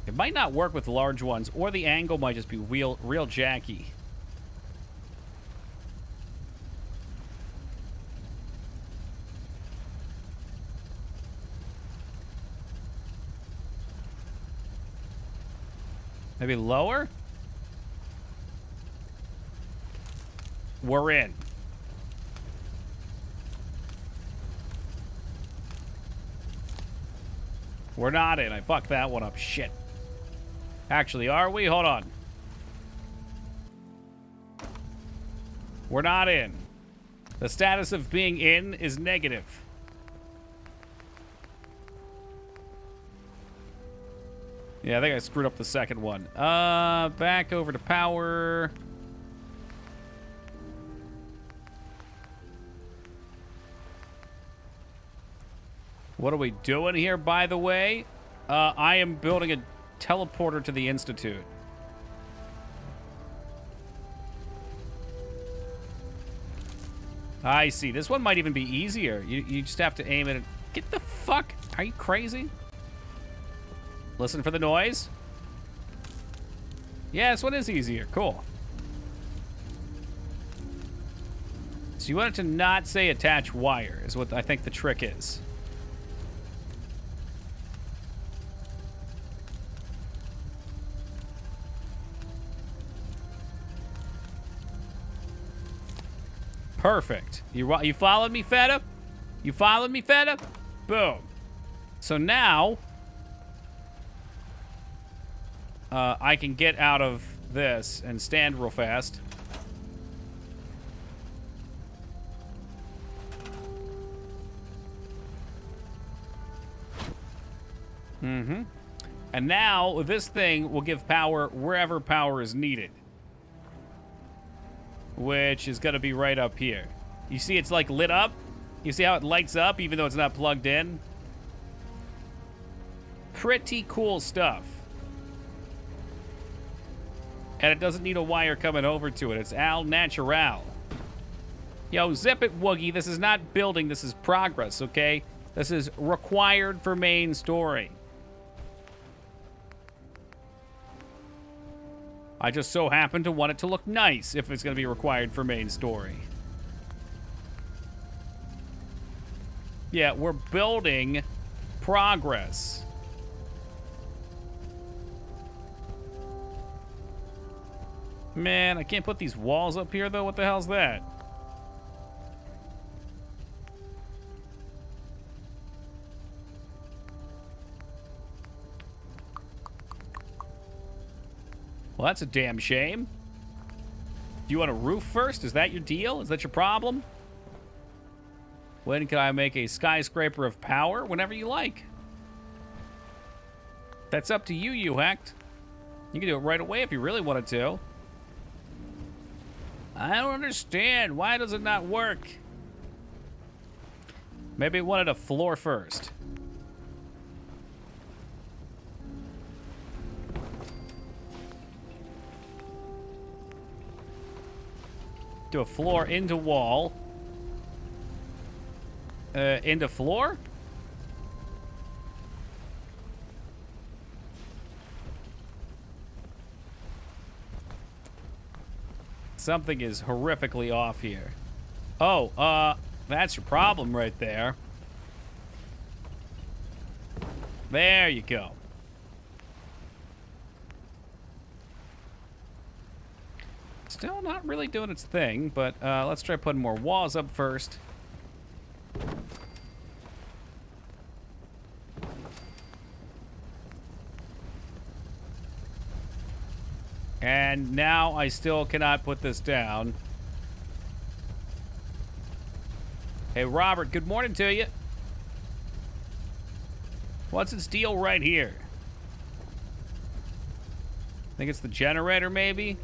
It might not work with large ones, or the angle might just be real jacky. Maybe lower? We're in. We're not in. I fucked that one up. Shit. Actually, are we? Hold on. We're not in. The status of being in is negative. Yeah, I think I screwed up the second one. Back over to power. What are we doing here, by the way? I am building a teleporter to the Institute. I see. This one might even be easier. You just have to aim it. Get the fuck? Are you crazy? Listen for the noise. Yeah, this one is easier. Cool. So you want it to not say attach wire is what I think the trick is. Perfect. You followed me, Feta? You followed me, Feta? Boom. So now I can get out of this and stand real fast. Mm-hmm. And now this thing will give power wherever power is needed, which is going to be right up here. You see it's like lit up? You see how it lights up even though it's not plugged in? Pretty cool stuff. And it doesn't need a wire coming over to it. It's al natural. Yo, zip it, Woogie. This is not building. This is progress, okay? This is required for main story. I just so happen to want it to look nice if it's going to be required for main story. Yeah, we're building progress. Man, I can't put these walls up here, though. What the hell's that? Well, that's a damn shame. Do you want a roof first? Is that your deal? Is that your problem? When can I make a skyscraper of power? Whenever you like. That's up to you, Uhact. You can do it right away if you really wanted to. I don't understand. Why does it not work? Maybe it wanted a floor first. Do a floor into wall. Into floor? Something is horrifically off here. Oh, that's your problem right there. There you go. Still not really doing its thing, but let's try putting more walls up first. And now I still cannot put this down. Hey, Robert, good morning to you. What's its deal right here? Think it's the generator, maybe?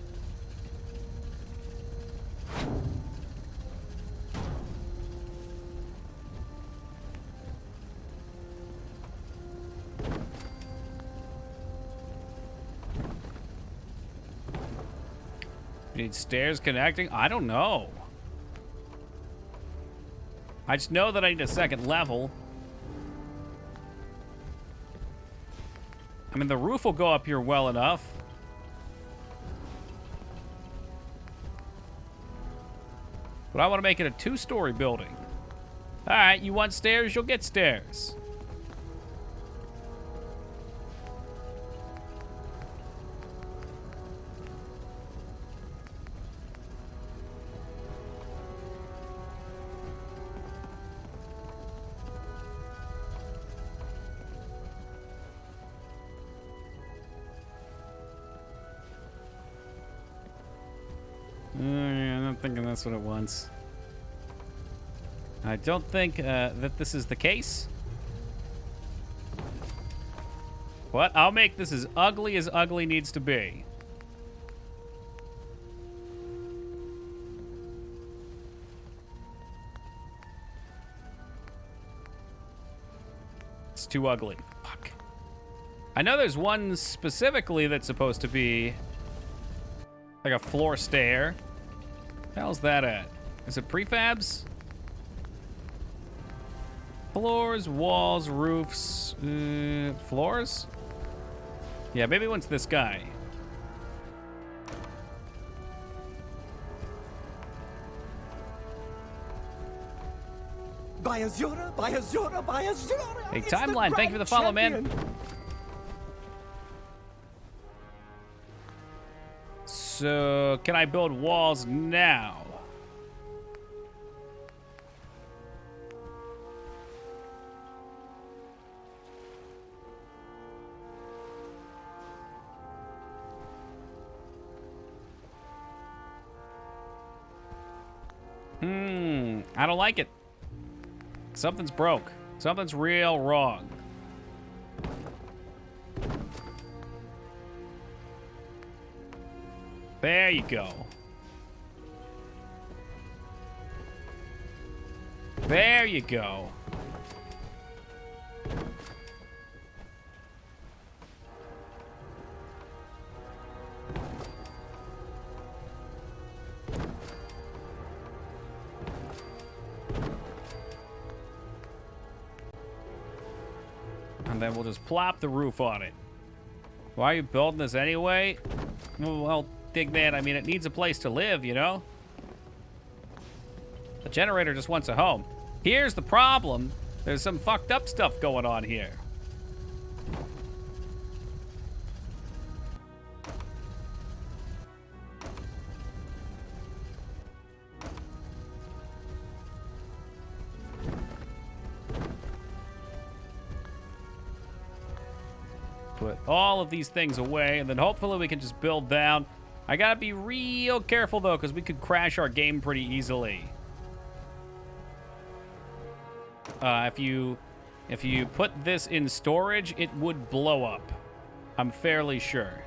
Need stairs connecting? I don't know. I just know that I need a second level. I mean, the roof will go up here well enough. But I want to make it a 2-story building. All right, you want stairs? You'll get stairs. I'm not thinking that's what it wants. I don't think that this is the case. What? I'll make this as ugly needs to be. It's too ugly. Fuck. I know there's one specifically that's supposed to be like a floor stair. What the hell's that at? Is it prefabs? Floors, walls, roofs, floors? Yeah, maybe one's this guy. By Azura, by Azura, by Azura! Hey, Timeline, thank you for the follow, man. So, can I build walls now? I don't like it. Something's broke. Something's real wrong. There you go. There you go. And then we'll just plop the roof on it. Why are you building this anyway? Well, dig that. I mean, it needs a place to live, you know? The generator just wants a home. Here's the problem. There's some fucked up stuff going on here. Put all of these things away, and then hopefully we can just build down. I gotta be real careful, though, because we could crash our game pretty easily. If you put this in storage, it would blow up. I'm fairly sure.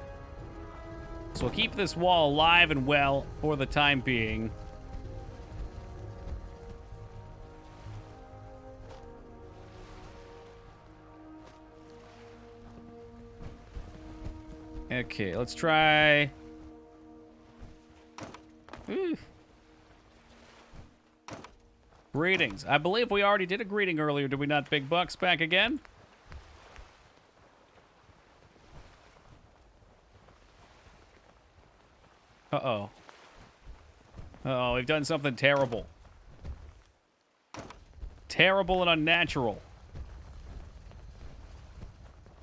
So we'll keep this wall alive and well for the time being. Okay, let's try... Ooh. Greetings. I believe we already did a greeting earlier, did we not, Big Bucks? Back again? Uh-oh. Uh-oh, we've done something terrible. Terrible and unnatural.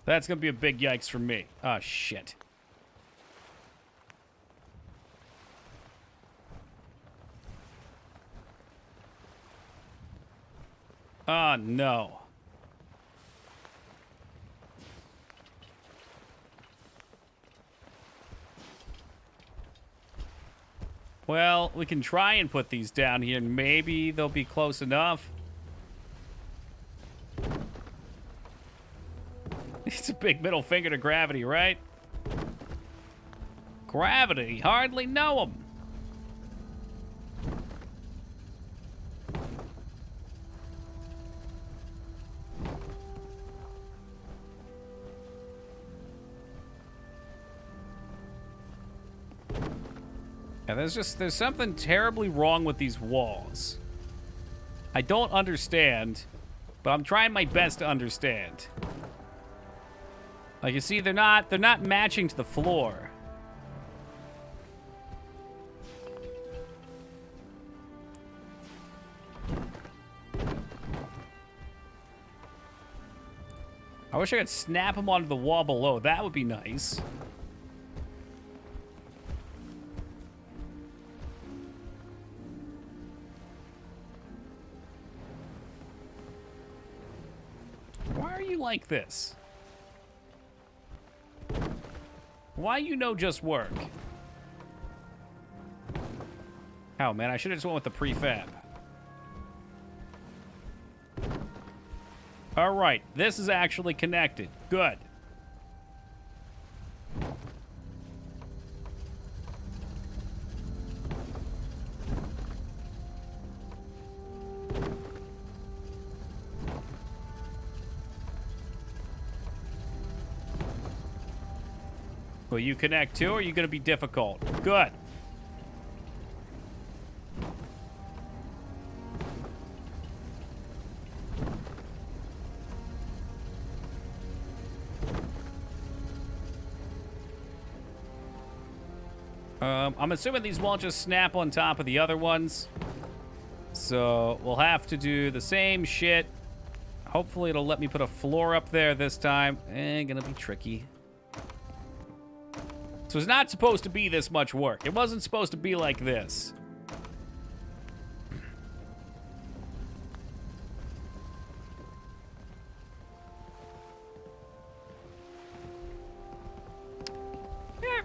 That's gonna be a big yikes for me. Oh, shit. Oh, no. Well, we can try and put these down here, and maybe they'll be close enough. It's a big middle finger to gravity, right? Gravity? Hardly know him. Yeah, there's something terribly wrong with these walls. I don't understand, but I'm trying my best to understand. Like, you see, they're not matching to the floor. I wish I could snap them onto the wall below. That would be nice. Why are you like this? Why you know just work? Oh, man, I should have just went with the prefab. All right, this is actually connected. Good. Will you connect too, or are you going to be difficult? Good. I'm assuming these won't just snap on top of the other ones. So we'll have to do the same shit. Hopefully it'll let me put a floor up there this time. Gonna be tricky. So it's not supposed to be this much work. It wasn't supposed to be like this.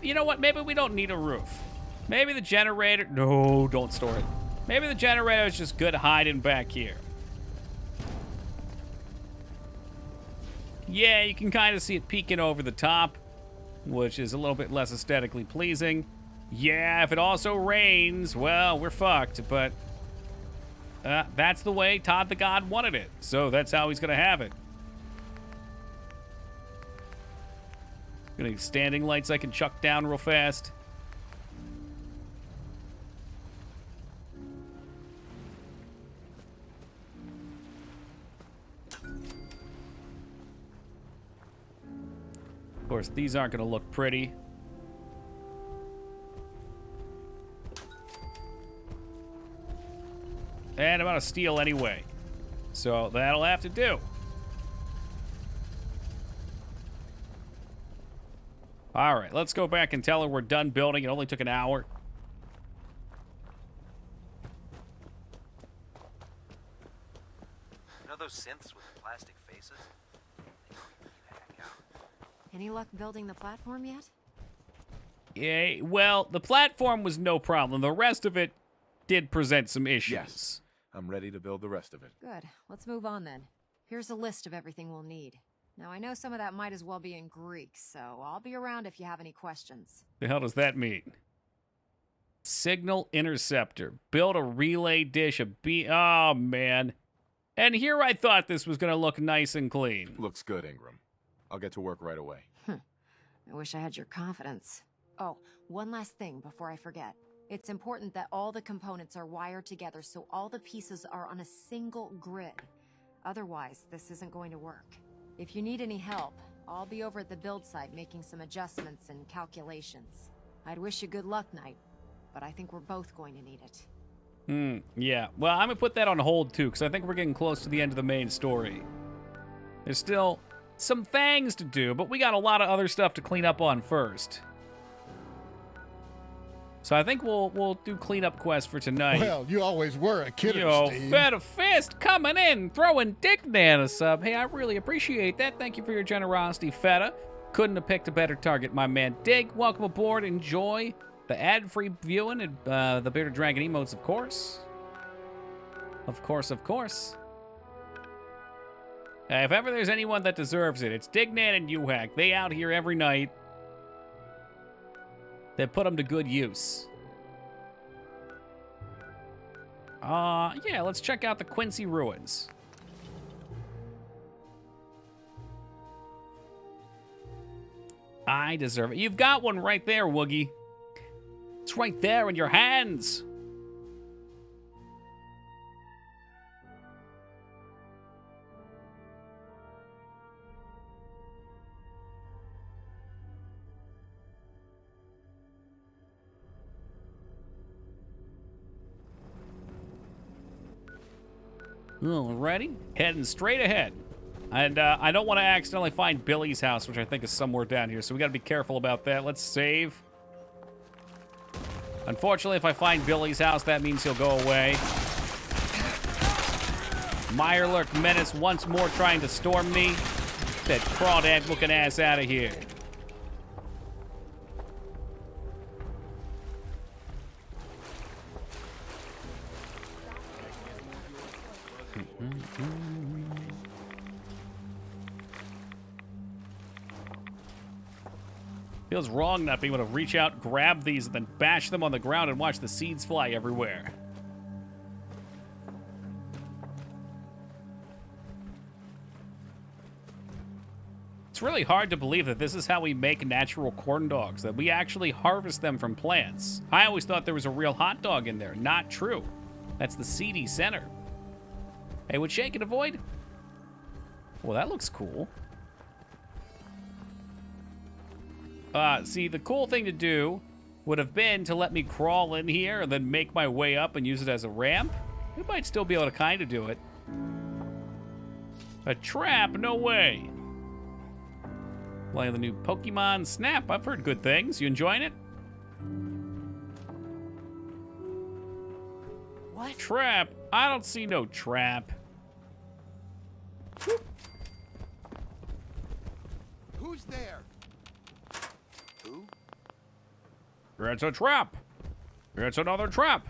You know what? Maybe we don't need a roof. Maybe the generator... No, don't store it. Maybe the generator is just good hiding back here. Yeah, you can kind of see it peeking over the top, which is a little bit less aesthetically pleasing. Yeah, if it also rains, well, we're fucked, but that's the way Todd the God wanted it, so that's how he's gonna have it. Gonna need standing lights I can chuck down real fast. Of course, these aren't gonna look pretty. And I'm out of steel anyway. So that'll have to do. All right, let's go back and tell her we're done building. It only took an hour. You know those synths with the plastic faces? Any luck building the platform yet? Yeah, well, the platform was no problem. The rest of it did present some issues. Yes. I'm ready to build the rest of it. Good. Let's move on then. Here's a list of everything we'll need. Now, I know some of that might as well be in Greek, so I'll be around if you have any questions. The hell does that mean? Signal interceptor. Build a relay dish, oh, man. And here I thought this was going to look nice and clean. Looks good, Ingram. I'll get to work right away. I wish I had your confidence. Oh, one last thing before I forget. It's important that all the components are wired together so all the pieces are on a single grid. Otherwise, this isn't going to work. If you need any help, I'll be over at the build site making some adjustments and calculations. I'd wish you good luck, Knight, but I think we're both going to need it. Yeah. Well, I'm going to put that on hold, too, because I think we're getting close to the end of the main story. There's still some things to do, but we got a lot of other stuff to clean up on first. So I think we'll do cleanup quest for tonight. Well, you always were a kidder, Yo, Steve. Feta Fist coming in, throwing Dignan a sub. Hey, I really appreciate that. Thank you for your generosity, Feta. Couldn't have picked a better target, my man. Dig, welcome aboard. Enjoy the ad-free viewing and the Bearded Dragon emotes, of course. Of course, of course. If ever there's anyone that deserves it, it's Dignan and Uhack. They out here every night. They put them to good use. Yeah, let's check out the Quincy Ruins. I deserve it. You've got one right there, Woogie. It's right there in your hands. Alrighty, heading straight ahead. And I don't want to accidentally find Billy's house, which I think is somewhere down here, so we got to be careful about that. Let's save. Unfortunately, if I find Billy's house, that means he'll go away. Mirelurk Menace once more trying to storm me. That crawdad looking ass out of here. Feels wrong not being able to reach out, grab these, and then bash them on the ground and watch the seeds fly everywhere. It's really hard to believe that this is how we make natural corn dogs, that we actually harvest them from plants. I always thought there was a real hot dog in there. Not true. That's the seedy center. Hey, would Shake and Avoid? Well, that looks cool. See, the cool thing to do would have been to let me crawl in here and then make my way up and use it as a ramp. We might still be able to kind of do it. A trap? No way. Playing the new Pokemon Snap. I've heard good things. You enjoying it? What? Trap? I don't see no trap. Who's there? Who? It's a trap. It's another trap.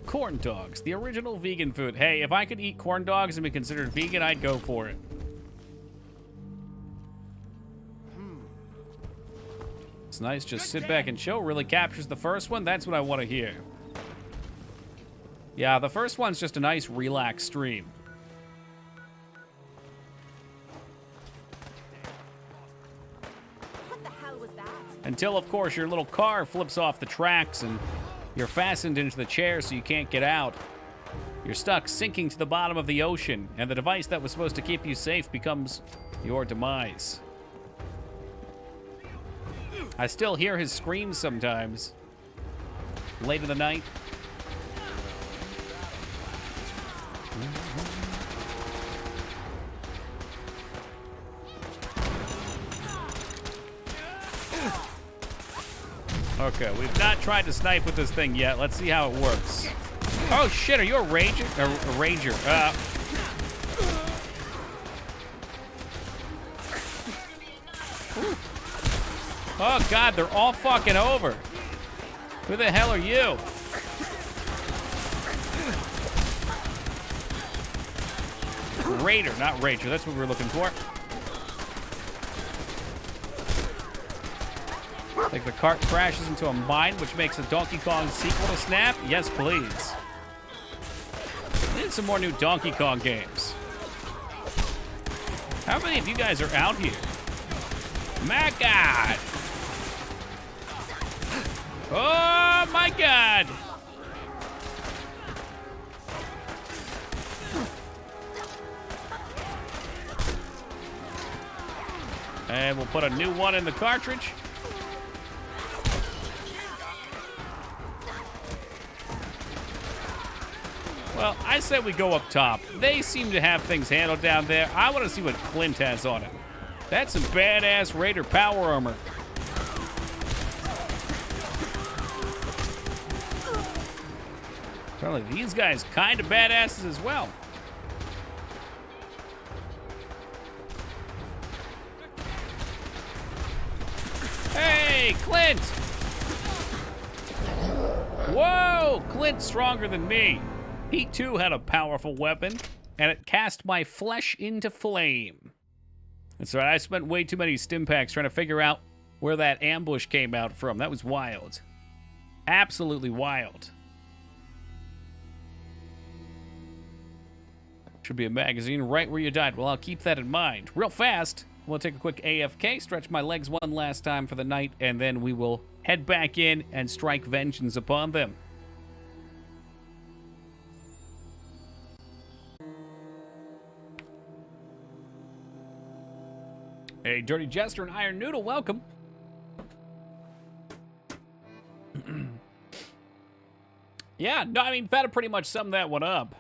Corn dogs, the original vegan food. Hey, if I could eat corn dogs and be considered vegan, I'd go for it. It's nice, just sit back and chill. Really captures the first one. That's what I want to hear. Yeah, the first one's just a nice, relaxed stream. What the hell was that? Until, of course, your little car flips off the tracks and you're fastened into the chair so you can't get out. You're stuck sinking to the bottom of the ocean, and the device that was supposed to keep you safe becomes your demise. I still hear his screams sometimes. Late in the night. Okay, we've not tried to snipe with this thing yet. Let's see how it works. Oh shit, are you a ranger? A ranger. Oh god, they're all fucking over. Who the hell are you? Raider, not ranger. That's what we were looking for. Like the cart crashes into a mine, which makes a Donkey Kong sequel to Snap? Yes, please. We need some more new Donkey Kong games. How many of you guys are out here? My god! Oh my god! And we'll put a new one in the cartridge. Well, I said we go up top. They seem to have things handled down there. I want to see what Clint has on it. That's some badass Raider power armor. Apparently these guys kind of badasses as well. Hey, Clint! Whoa! Clint's stronger than me. He too had a powerful weapon, and it cast my flesh into flame. That's right, I spent way too many stim packs trying to figure out where that ambush came out from. That was wild. Absolutely wild. Should be a magazine right where you died. Well, I'll keep that in mind. Real fast, we'll take a quick AFK, stretch my legs one last time for the night, and then we will head back in and strike vengeance upon them. Hey, Dirty Jester and Iron Noodle, welcome. Yeah, no, I mean, that'll pretty much sum that one up.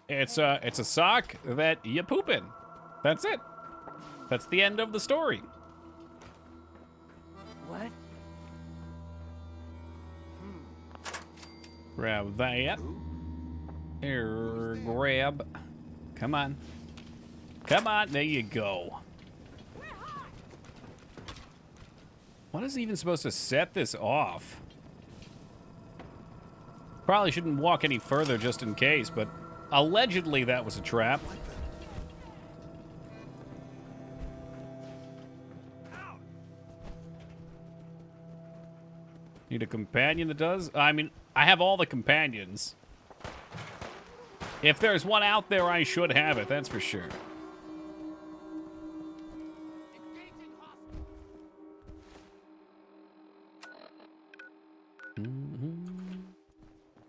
It's a sock that you poop in. That's it. That's the end of the story. What? Grab that. Here, grab. Come on. Come on, there you go. What is even supposed to set this off? Probably shouldn't walk any further just in case, but allegedly that was a trap. Need a companion that does? I mean, I have all the companions. If there's one out there, I should have it, that's for sure.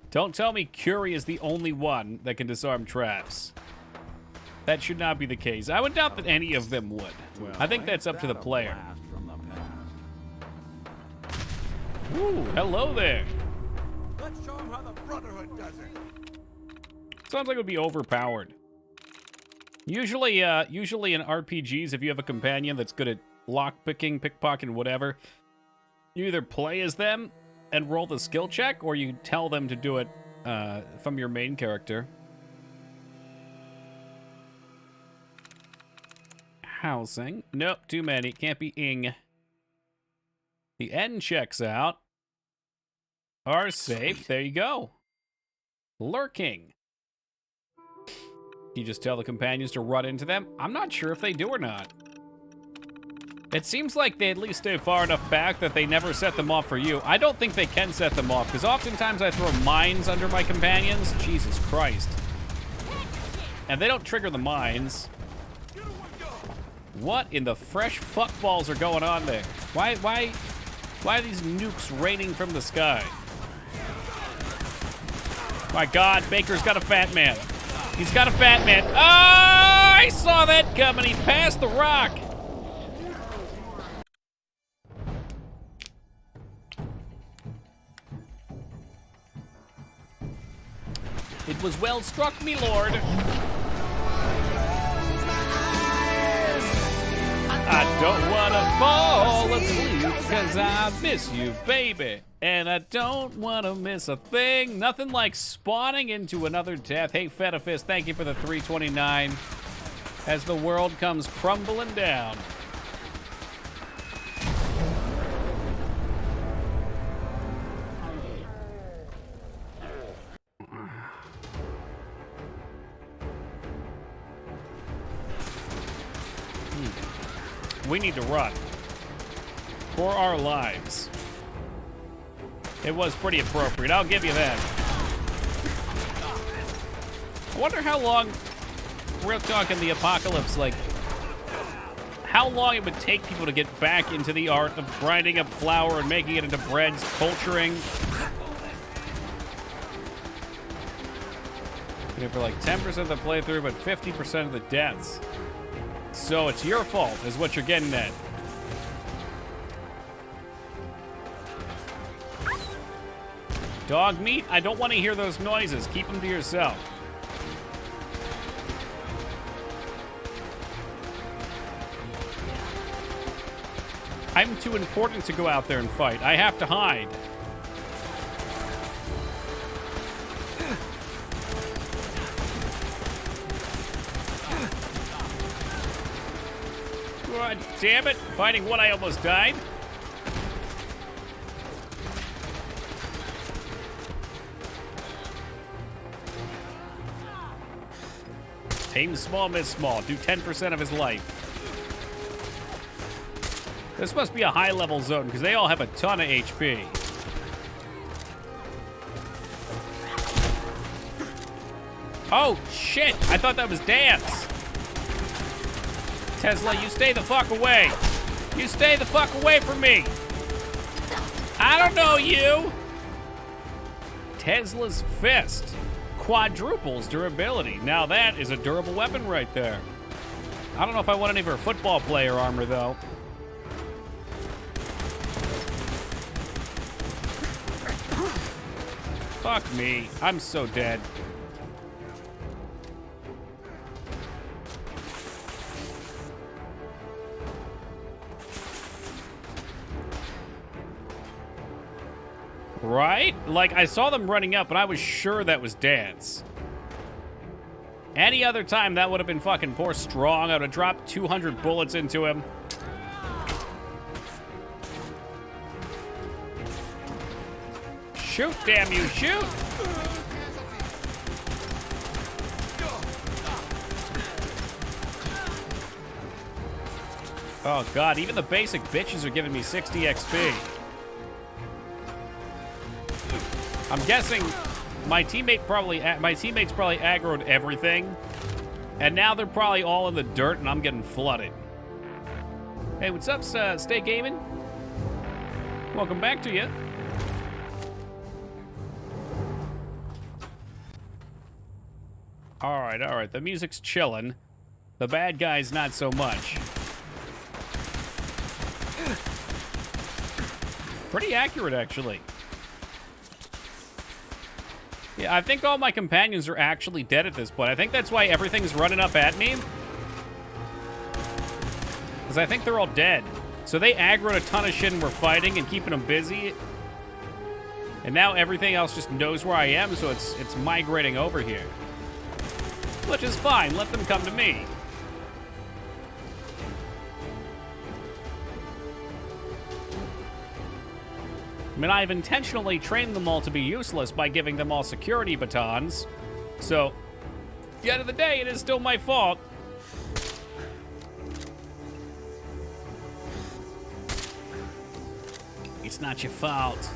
Don't tell me Curie is the only one that can disarm traps. That should not be the case. I would doubt that any of them would. Well, I think that's up to the player. Ooh, hello there. Let's show them how the Brotherhood does it. Sounds like it would be overpowered. Usually in RPGs, if you have a companion that's good at lockpicking, pickpocketing, whatever, you either play as them and roll the skill check, or you tell them to do it from your main character. Housing. Nope, too many. Can't be ing. The N checks out. Are safe. There you go. Lurking. You just tell the companions to run into them? I'm not sure if they do or not. It seems like they at least stay far enough back that they never set them off for you. I don't think they can set them off, because oftentimes I throw mines under my companions. Jesus Christ. And they don't trigger the mines. What in the fresh fuckballs are going on there? Why are these nukes raining from the sky? My God, Baker's got a fat man. He's got a fat man. Oh, I saw that coming. He passed the rock. It It was well struck, me lord. I don't wanna fall asleep, cause I miss you, baby. And I don't wanna miss a thing. Nothing like spawning into another death. Hey, Fetafist, thank you for the 329. As the world comes crumbling down. We need to run. For our lives. It was pretty appropriate, I'll give you that. I wonder how long, we're talking the apocalypse, like, how long it would take people to get back into the art of grinding up flour and making it into breads, culturing. For like 10% of the playthrough, but 50% of the deaths. So it's your fault, is what you're getting at. Dog meat? I don't want to hear those noises. Keep them to yourself. I'm too important to go out there and fight. I have to hide. God damn it. Fighting what? I almost died. Aim small, miss small. Do 10% of his life. This must be a high-level zone, because they all have a ton of HP. Oh, shit! I thought that was dance. Tesla, you stay the fuck away. You stay the fuck away from me. I don't know you. Tesla's fist quadruples durability. Now that is a durable weapon right there. I don't know if I want any of her football player armor, though. Fuck me. I'm so dead. Right? Like, I saw them running up, and I was sure that was Dance. Any other time, that would have been fucking poor Strong. I would have dropped 200 bullets into him. Shoot, damn you, shoot! Oh, God, even the basic bitches are giving me 60 XP. I'm guessing my teammates probably aggroed everything, and now they're probably all in the dirt, and I'm getting flooded. Hey, what's up, Stay Gaming? Welcome back to you. All right. The music's chillin'. The bad guys, not so much. Pretty accurate, actually. Yeah, I think all my companions are actually dead at this point. I think that's why everything's running up at me. Because I think they're all dead. So they aggroed a ton of shit and were fighting and keeping them busy. And now everything else just knows where I am, so it's migrating over here. Which is fine. Let them come to me. I mean, I've intentionally trained them all to be useless by giving them all security batons. So, at the end of the day, it is still my fault. It's not your fault.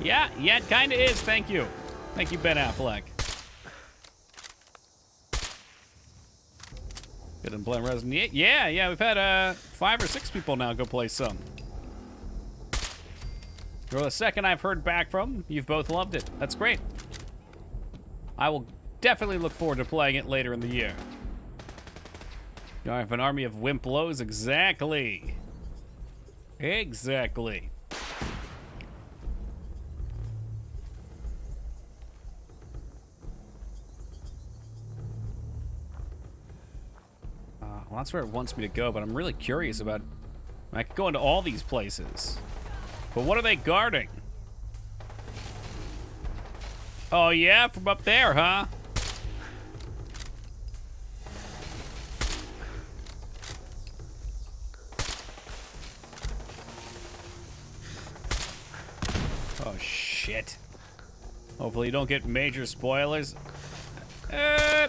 Yeah, it kind of is. Thank you. Thank you, Ben Affleck. Good and playing Resident Evil. Yeah, we've had 5 or 6 people now go play some. You're the second I've heard back from. You've both loved it. That's great. I will definitely look forward to playing it later in the year. You have an army of Wimplos? Exactly. Exactly. That's where it wants me to go, but I'm really curious about... I could go into all these places. But what are they guarding? Oh yeah, from up there, huh? Oh shit. Hopefully you don't get major spoilers.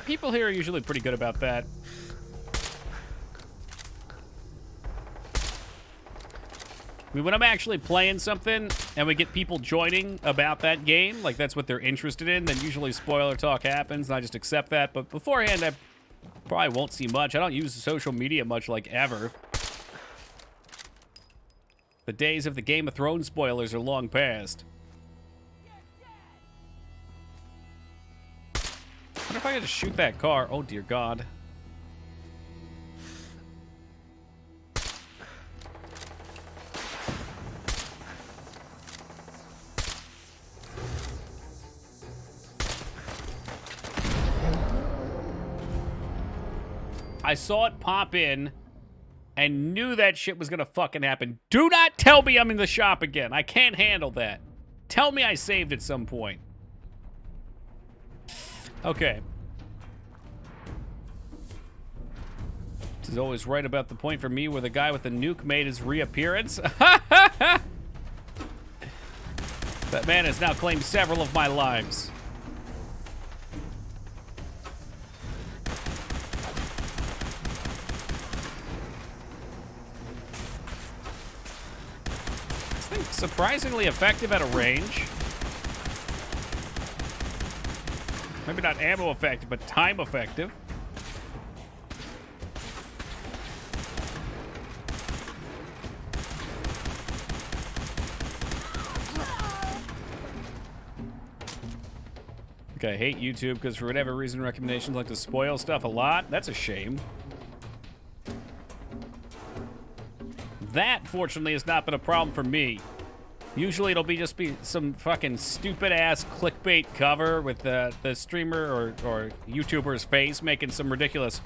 People here are usually pretty good about that. I mean, when I'm actually playing something and we get people joining about that game, like that's what they're interested in, then usually spoiler talk happens and I just accept that. But beforehand, I probably won't see much. I don't use social media much, like, ever. The days of the Game of Thrones spoilers are long past. I wonder if I could just shoot that car. Oh, dear God. I saw it pop in and knew that shit was gonna fucking happen. Do not tell me I'm in the shop again. I can't handle that. Tell me I saved at some point. Okay. This is always right about the point for me where the guy with the nuke made his reappearance. That man has now claimed several of my lives. This thing's surprisingly effective at a range. Maybe not ammo effective, but time effective. Okay, I hate YouTube because for whatever reason recommendations like to spoil stuff a lot. That's a shame. That, fortunately, has not been a problem for me. Usually it'll just be some fucking stupid-ass clickbait cover with the streamer or YouTuber's face making some ridiculous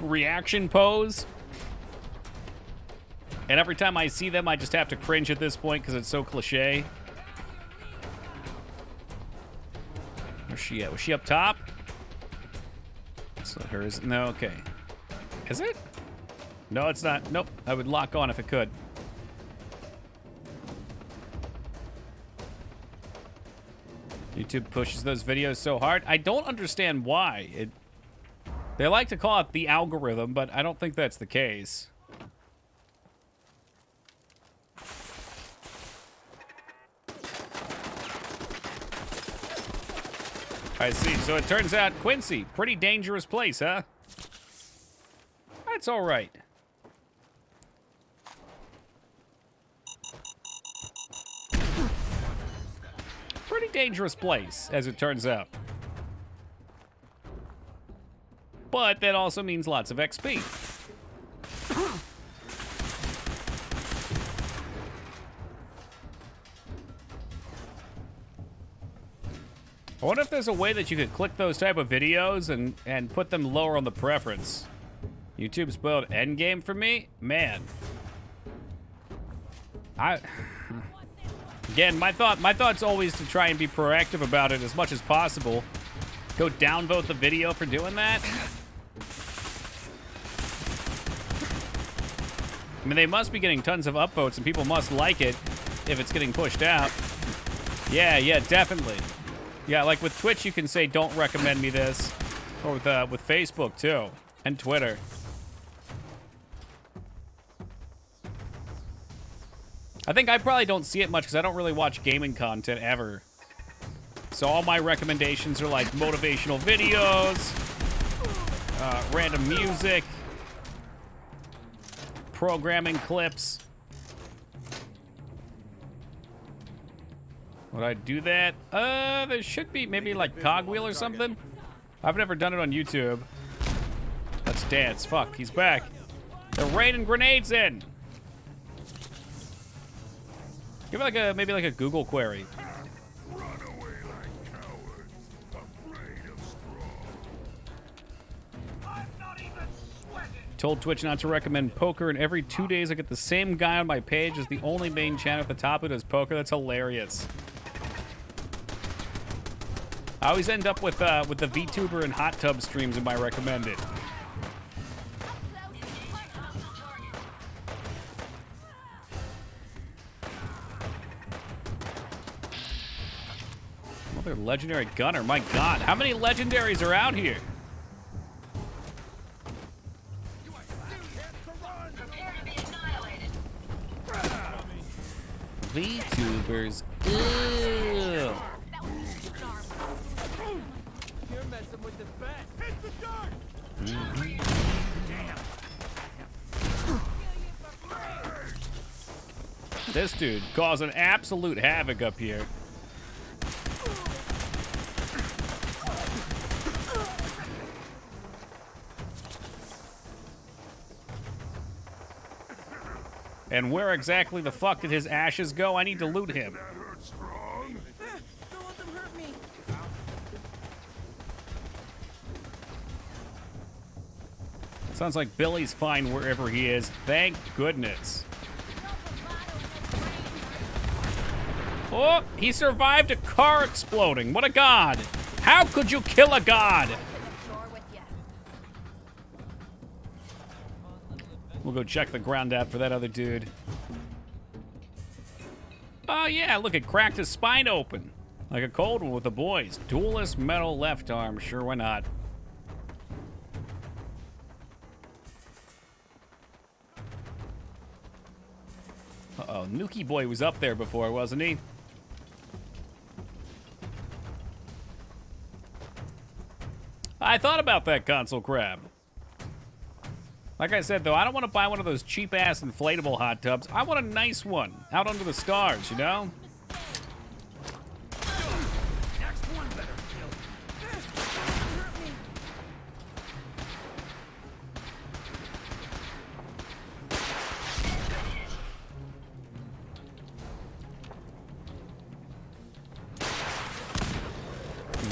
reaction pose. And every time I see them, I just have to cringe at this point because it's so cliche. Where's she at? Was she up top? So hers. No, okay. Is it? No, it's not. Nope. I would lock on if it could. YouTube pushes those videos so hard. I don't understand why. They like to call it the algorithm, but I don't think that's the case. I see. So it turns out Quincy, pretty dangerous place, huh? That's all right. Pretty dangerous place, as it turns out. But that also means lots of XP. I wonder if there's a way that you could click those type of videos and put them lower on the preference. YouTube spoiled Endgame for me? Man. Again, my thought's always to try and be proactive about it as much as possible. Go downvote the video for doing that. I mean, they must be getting tons of upvotes and people must like it if it's getting pushed out. Yeah, definitely. Yeah, like with Twitch, you can say, don't recommend me this. Or with Facebook, too. And Twitter. I think I probably don't see it much because I don't really watch gaming content ever. So all my recommendations are like motivational videos, random music, programming clips. Would I do that? There should be maybe like Cogwheel or something. I've never done it on YouTube. Let's dance. Fuck, he's back. They're raining grenades in. Give it like maybe like a Google query. Told Twitch not to recommend poker, and every 2 days I get the same guy on my page as the only main channel at the top who does poker. That's hilarious. I always end up with the VTuber and hot tub streams in my recommended. Another legendary gunner. My God, how many legendaries are out here? VTubers. Ew. You're messing with the bet. Hit the dirt! This dude causing absolute havoc up here. And where exactly the fuck did his ashes go? I need to loot him. Don't let them hurt me. Sounds like Billy's fine wherever he is. Thank goodness. Oh, he survived a car exploding. What a god. How could you kill a god? We'll go check the ground out for that other dude. Oh yeah, look, it cracked his spine open. Like a cold one with the boys. Duelist metal left arm, sure, why not? Uh-oh, Nuki Boy was up there before, wasn't he? I thought about that, Console Crab. Like I said, though, I don't want to buy one of those cheap-ass inflatable hot tubs. I want a nice one, out under the stars, you know? Next one better kill.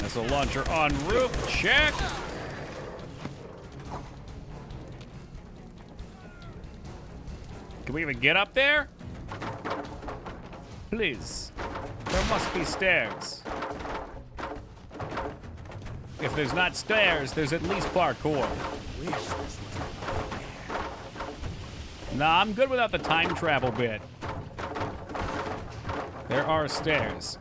Missile launcher en route, check. Can we even get up there? Please. There must be stairs. If there's not stairs, there's at least parkour. Nah, I'm good without the time travel bit. There are stairs.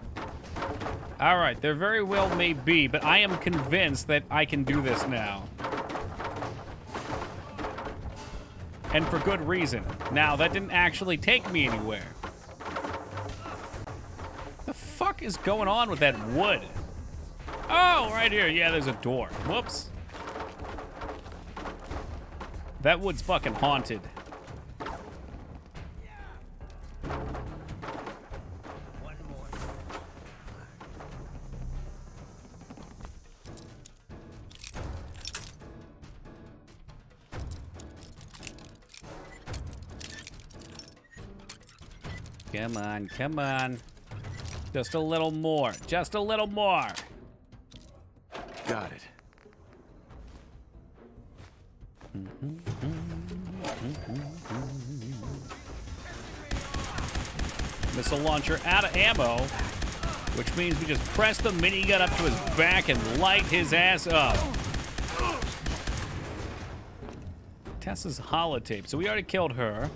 All right, there very well may be, but I am convinced that I can do this now. And for good reason. Now, that didn't actually take me anywhere. The fuck is going on with that wood? Oh, right here. Yeah, there's a door. Whoops. That wood's fucking haunted. Come on, come on. Just a little more. Just a little more. Got it. Missile launcher out of ammo, which means we just press the minigun up to his back and light his ass up. Tessa's holotape. So we already killed her.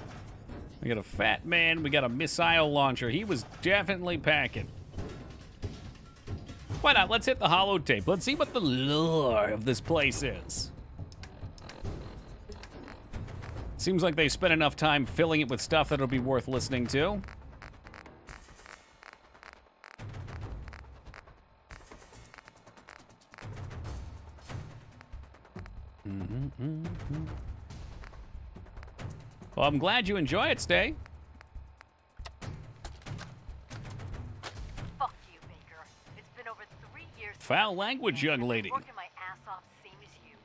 We got a fat man. We got a missile launcher. He was definitely packing. Why not? Let's hit the holotape. Let's see what the lore of this place is. Seems like they spent enough time filling it with stuff that'll be worth listening to. Well, I'm glad you enjoy it, Stay. Fuck you, Baker. It's been over 3 years. Foul language, young lady. I'm working my ass off, same as you.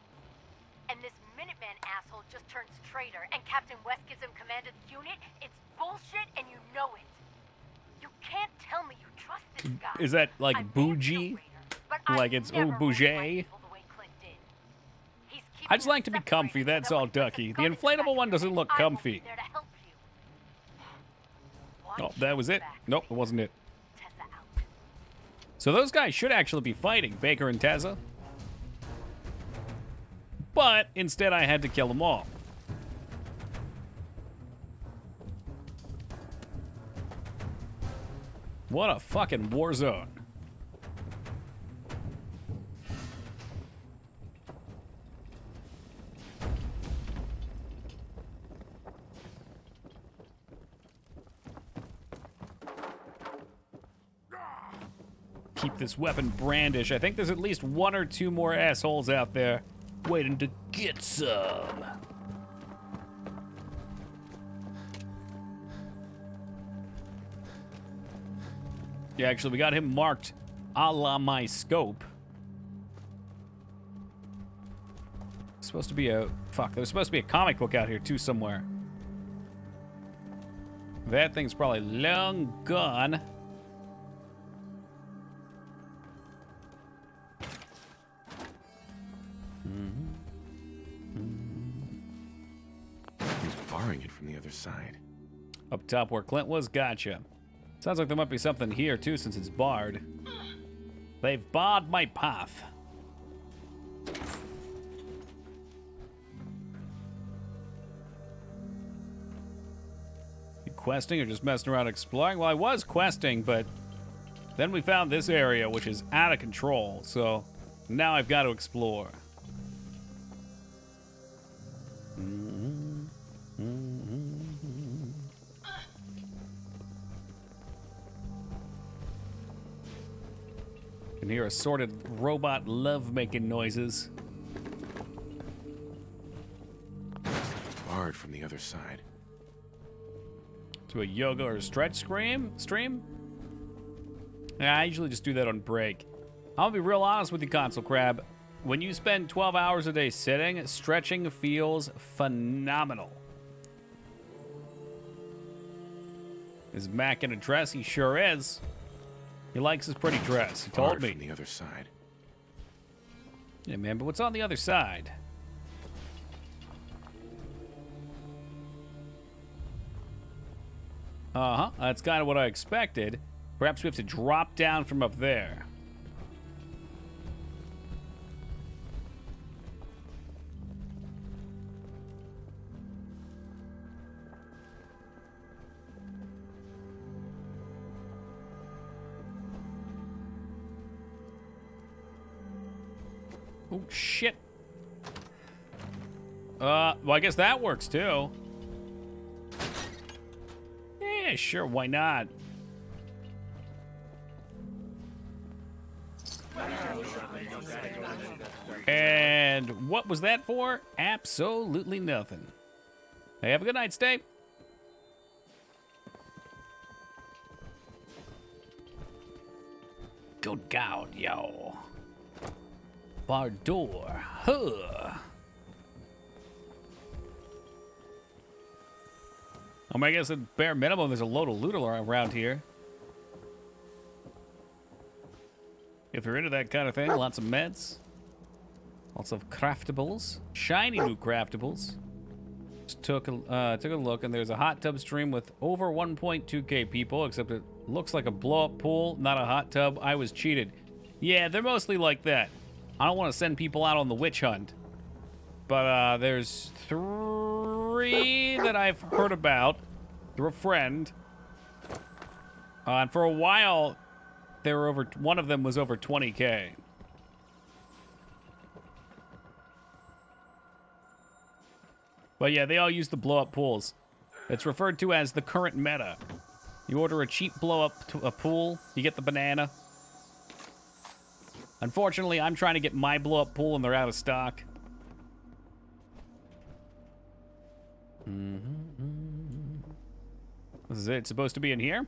And this Minuteman asshole just turns traitor, and Captain West gives him command of the unit. It's bullshit, and you know it. You can't tell me you trust this guy. Is that like bougie? Like it's oh bougie? I just like to be comfy, that's all, Ducky. The inflatable one doesn't look comfy. Oh, that was it? Nope, it wasn't it. So those guys should actually be fighting, Baker and Tessa. But instead I had to kill them all. What a fucking war zone. Keep this weapon brandish. I think there's at least one or two more assholes out there waiting to get some. Yeah, actually, we got him marked a la my scope. Supposed to be a... Fuck, there's supposed to be a comic book out here, too, somewhere. That thing's probably long gone. He's barring it from the other side. Up top where Clint was? Gotcha. Sounds like there might be something here, too, since it's barred. They've barred my path. You questing or just messing around exploring? Well, I was questing, but then we found this area, which is out of control, so now I've got to explore. Can hear assorted robot love-making noises. It's barred from the other side. To a yoga or stretch stream? Yeah, I usually just do that on break. I'll be real honest with you, Console Crab. When you spend 12 hours a day sitting, stretching feels phenomenal. Is Mac in a dress? He sure is. He likes his pretty dress. He told me. From the other side. Yeah, man, but what's on the other side? Uh-huh. That's kind of what I expected. Perhaps we have to drop down from up there. Oh, shit. Well, I guess that works, too. Yeah, sure, why not? And what was that for? Absolutely nothing. Hey, have a good night, stay. Good God, yo. Bar door. Huh. I guess at bare minimum, there's a load of loot around here. If you're into that kind of thing, lots of meds. Lots of craftables. Shiny new craftables. Just took a look, and there's a hot tub stream with over 1.2k people, except it looks like a blow-up pool, not a hot tub. I was cheated. Yeah, they're mostly like that. I don't want to send people out on the witch hunt. But there's 3 that I've heard about through a friend. And for a while, they were over. One of them was over 20k. But yeah, they all use the blow-up pools. It's referred to as the current meta. You order a cheap blow-up pool, you get the banana. Unfortunately, I'm trying to get my blow-up pool and they're out of stock. This is it. It's supposed to be in here?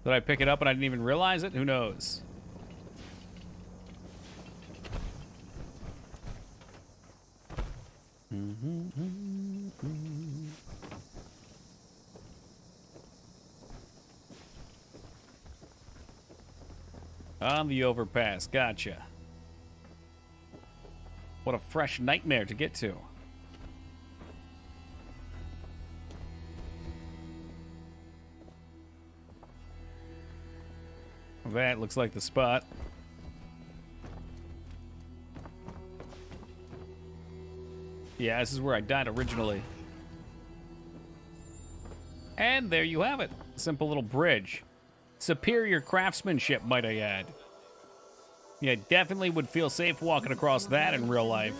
Did I pick it up and I didn't even realize it? Who knows? On the overpass. Gotcha. What a fresh nightmare to get to. That looks like the spot. Yeah, this is where I died originally. And there you have it. Simple little bridge. Superior craftsmanship, might I add. Yeah, definitely would feel safe walking across that in real life.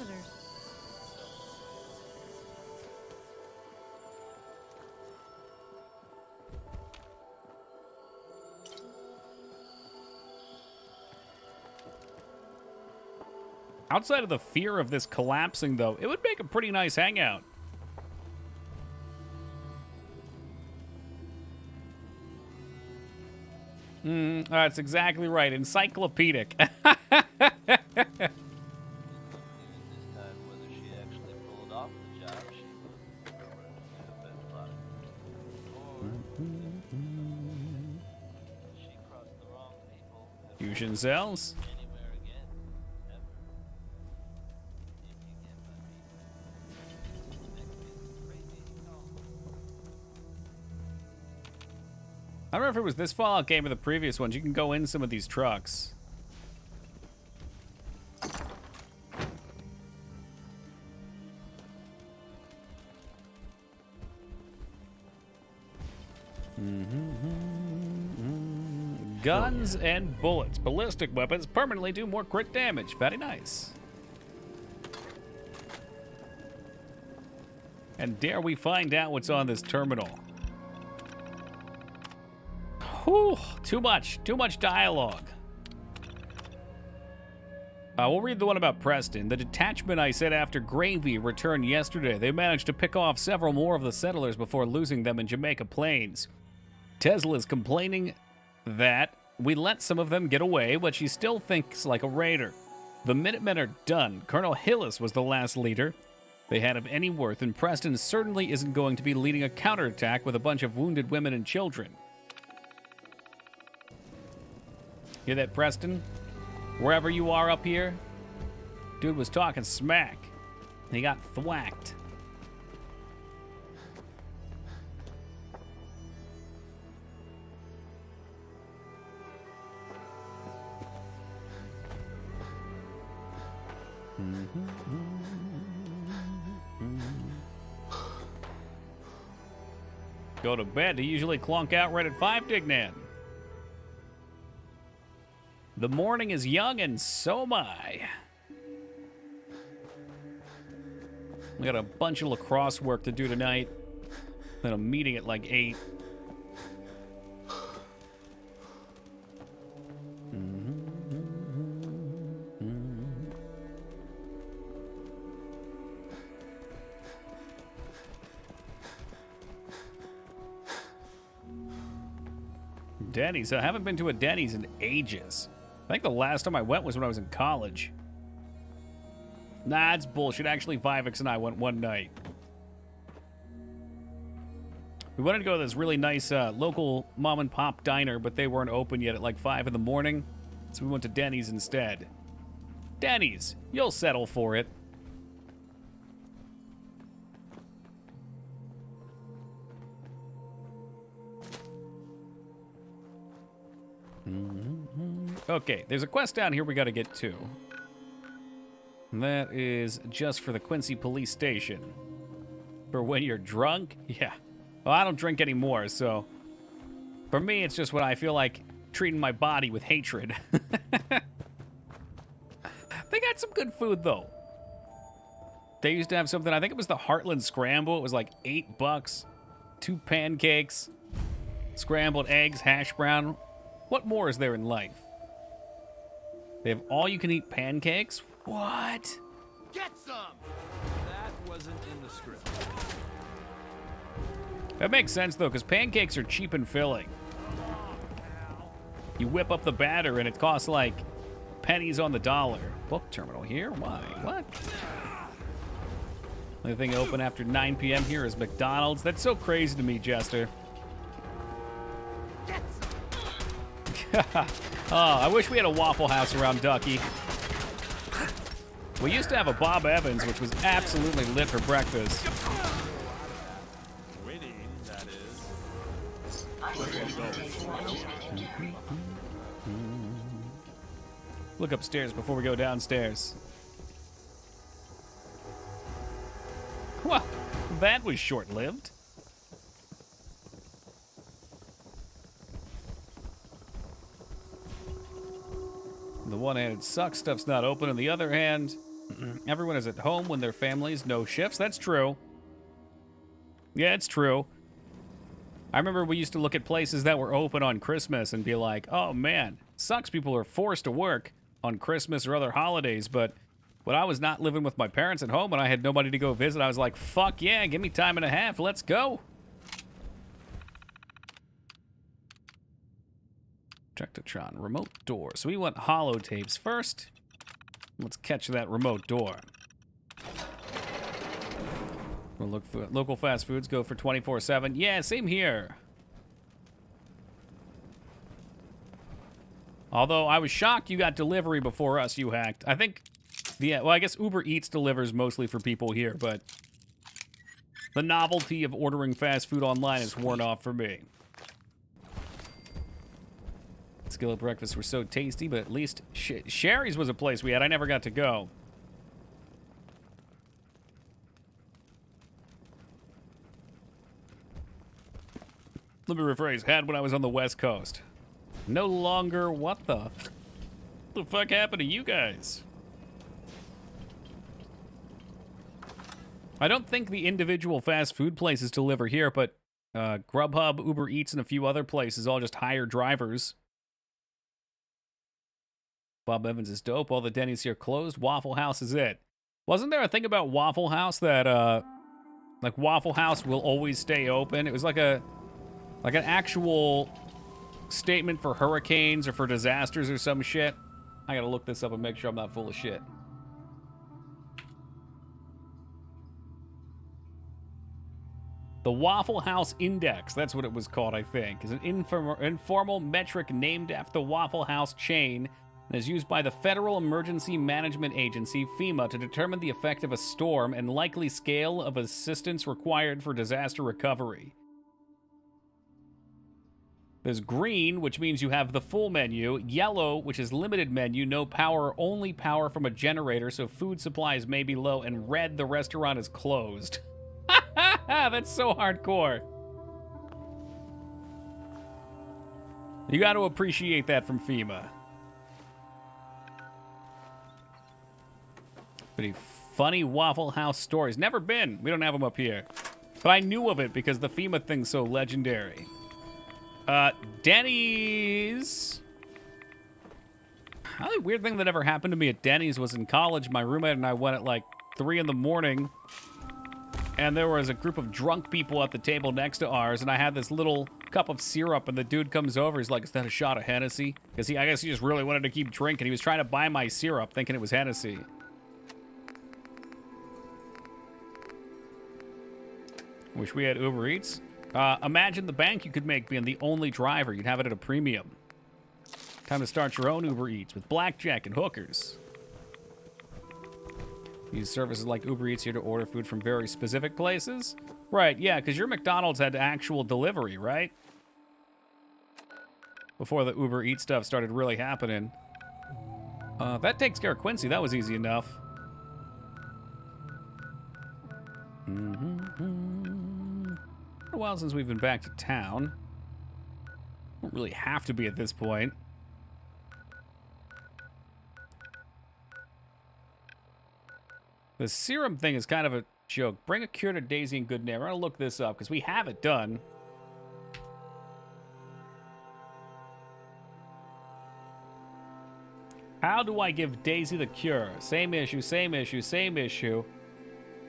Outside of the fear of this collapsing, though, it would make a pretty nice hangout. That's exactly right. Encyclopedic. Fusion cells. I don't know if it was this Fallout game or the previous ones. You can go in some of these trucks. Guns and bullets. Ballistic weapons permanently do more crit damage. Very nice. And dare we find out what's on this terminal? Whew, too much dialogue. We'll read the one about Preston. The detachment I sent after Gravy returned yesterday. They managed to pick off several more of the settlers before losing them in Jamaica Plains. Tesla is complaining that we let some of them get away, but she still thinks like a raider. The Minutemen are done. Colonel Hillis was the last leader they had of any worth, and Preston certainly isn't going to be leading a counterattack with a bunch of wounded women and children. Hear that, Preston? Wherever you are up here, dude was talking smack. He got thwacked. Go to bed to usually clunk out right at 5, Dignan. The morning is young, and so am I. We got a bunch of lacrosse work to do tonight. Then a meeting at like 8. Denny's. I haven't been to a Denny's in ages. I think the last time I went was when I was in college. Nah, it's bullshit. Actually, Vivix and I went one night. We wanted to go to this really nice local mom and pop diner, but they weren't open yet at like 5 in the morning. So we went to Denny's instead. Denny's, you'll settle for it. Okay, there's a quest down here we gotta get to. That is just for the Quincy Police Station. For when you're drunk? Yeah. Well, I don't drink anymore, so... For me, it's just when I feel like treating my body with hatred. They got some good food, though. They used to have something, I think it was the Heartland Scramble. It was like $8. 2 pancakes. Scrambled eggs, hash brown. What more is there in life? They have all-you-can-eat pancakes? What? Get some! That wasn't in the script. That makes sense, though, because pancakes are cheap and filling. You whip up the batter, and it costs, like, pennies on the dollar. Book terminal here? Why? What? Only thing open after 9 p.m. here is McDonald's. That's so crazy to me, Jester. Oh, I wish we had a Waffle House around Ducky. We used to have a Bob Evans, which was absolutely lit for breakfast. Winning, that is. Look upstairs before we go downstairs. Well, that was short-lived. On the one hand, it sucks stuff's not open. On the other hand, everyone is at home when their families, no shifts. That's true. Yeah, it's true. I remember we used to look at places that were open on Christmas and be like, oh man, sucks people are forced to work on Christmas or other holidays, but when I was not living with my parents at home and I had nobody to go visit, I was like, fuck yeah, give me time and a half, let's go. Tractotron, remote door. So we want holotapes first. Let's catch that remote door. We'll look for local fast foods, go for 24/7. Yeah, same here. Although I was shocked you got delivery before us, you hacked. I think, yeah, well, I guess Uber Eats delivers mostly for people here, but the novelty of ordering fast food online is worn off for me. Skillet breakfasts were so tasty, but at least Sherry's was a place we had. I never got to go. Let me rephrase. Had when I was on the West Coast. No longer. What the fuck happened to you guys? I don't think the individual fast food places deliver here, but Grubhub, Uber Eats, and a few other places all just hire drivers. Bob Evans is dope. All the Denny's here closed. Waffle House is it. Wasn't there a thing about Waffle House that, like Waffle House will always stay open? It was like an actual statement for hurricanes or for disasters or some shit. I gotta look this up and make sure I'm not full of shit. The Waffle House Index, that's what it was called, I think, is an informal metric named after the Waffle House chain and is used by the Federal Emergency Management Agency, FEMA, to determine the effect of a storm and likely scale of assistance required for disaster recovery. There's green, which means you have the full menu. Yellow, which is limited menu, no power, only power from a generator, so food supplies may be low. And red, the restaurant is closed. That's so hardcore. You got to appreciate that from FEMA. Pretty funny Waffle House stories. Never been. We don't have them up here. But I knew of it because the FEMA thing's so legendary. Denny's. The only weird thing that ever happened to me at Denny's was in college. My roommate and I went at like 3 in the morning. And there was a group of drunk people at the table next to ours. And I had this little cup of syrup. And the dude comes over. He's like, is that a shot of Hennessy? Because I guess he just really wanted to keep drinking. He was trying to buy my syrup thinking it was Hennessy. Wish we had Uber Eats. Imagine the bank you could make being the only driver. You'd have it at a premium. Time to start your own Uber Eats with blackjack and hookers. Use services like Uber Eats here to order food from very specific places. Right, yeah, because your McDonald's had actual delivery, right? Before the Uber Eats stuff started really happening. That takes care of Quincy. That was easy enough. A while since we've been back to town. Don't really have to be at this point. The serum thing is kind of a joke. Bring a cure to Daisy and Good Name. We're gonna look this up because we have it done. How do I give Daisy the cure? Same issue, same issue, same issue.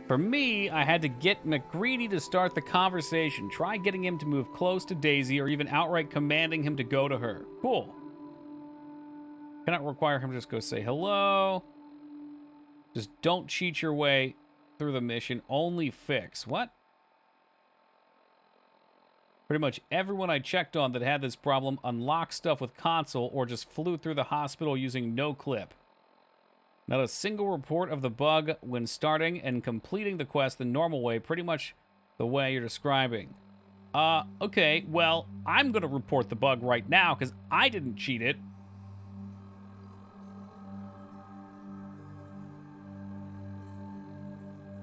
For me, I had to get McGreedy to start the conversation. Try getting him to move close to Daisy or even outright commanding him to go to her. Cool. Cannot require him to just go say hello. Just don't cheat your way through the mission. Only fix. What? Pretty much everyone I checked on that had this problem unlocked stuff with console or just flew through the hospital using no clip. Not a single report of the bug when starting and completing the quest the normal way, pretty much the way you're describing. Okay, well, I'm gonna report the bug right now because I didn't cheat it.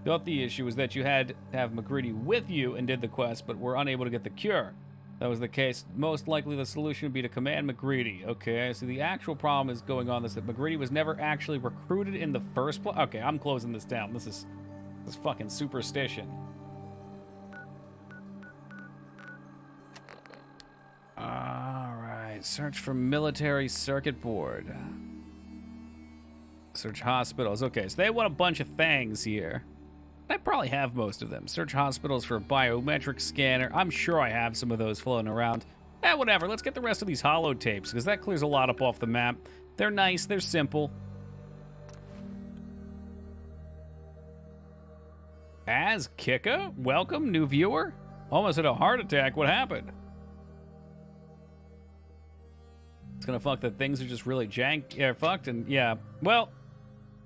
Thought the issue was that you had to have MacReady with you and did the quest, but were unable to get the cure. That was the case. Most likely the solution would be to command MacReady. Okay, so the actual problem is going on this, that MacReady was never actually recruited in the first place. Okay, I'm closing this down. This is fucking superstition. Alright, search for military circuit board. Search hospitals. Okay, so they want a bunch of things here. I probably have most of them. Search hospitals for a biometric scanner. I'm sure I have some of those floating around. Whatever. Let's get the rest of these holotapes, because that clears a lot up off the map. They're nice. They're simple. As Kika? Welcome, new viewer? Almost had a heart attack. What happened? It's gonna fuck that things are just really fucked, and yeah. Well,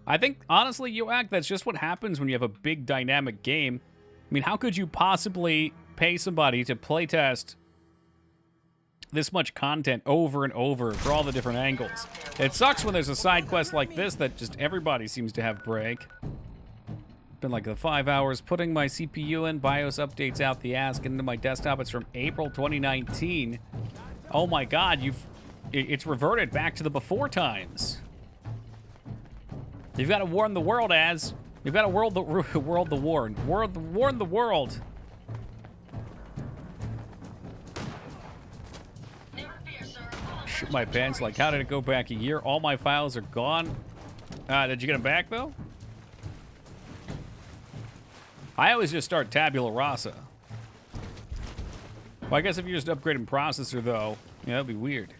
I think, honestly, UAC, that's just what happens when you have a big dynamic game. I mean, how could you possibly pay somebody to playtest this much content over and over for all the different angles? It sucks when there's a side quest like this that just everybody seems to have break. Been like the 5 hours putting my CPU in, BIOS updates out the ass, into my desktop. It's from April 2019. Oh my god, it's reverted back to the before times. You've got to warn the world, Az. You've got to warn the world. Shit my pants, like, how did it go back a year? All my files are gone. Did you get them back, though? I always just start tabula rasa. Well, I guess if you're just upgrading processor, though, yeah, that'd be weird.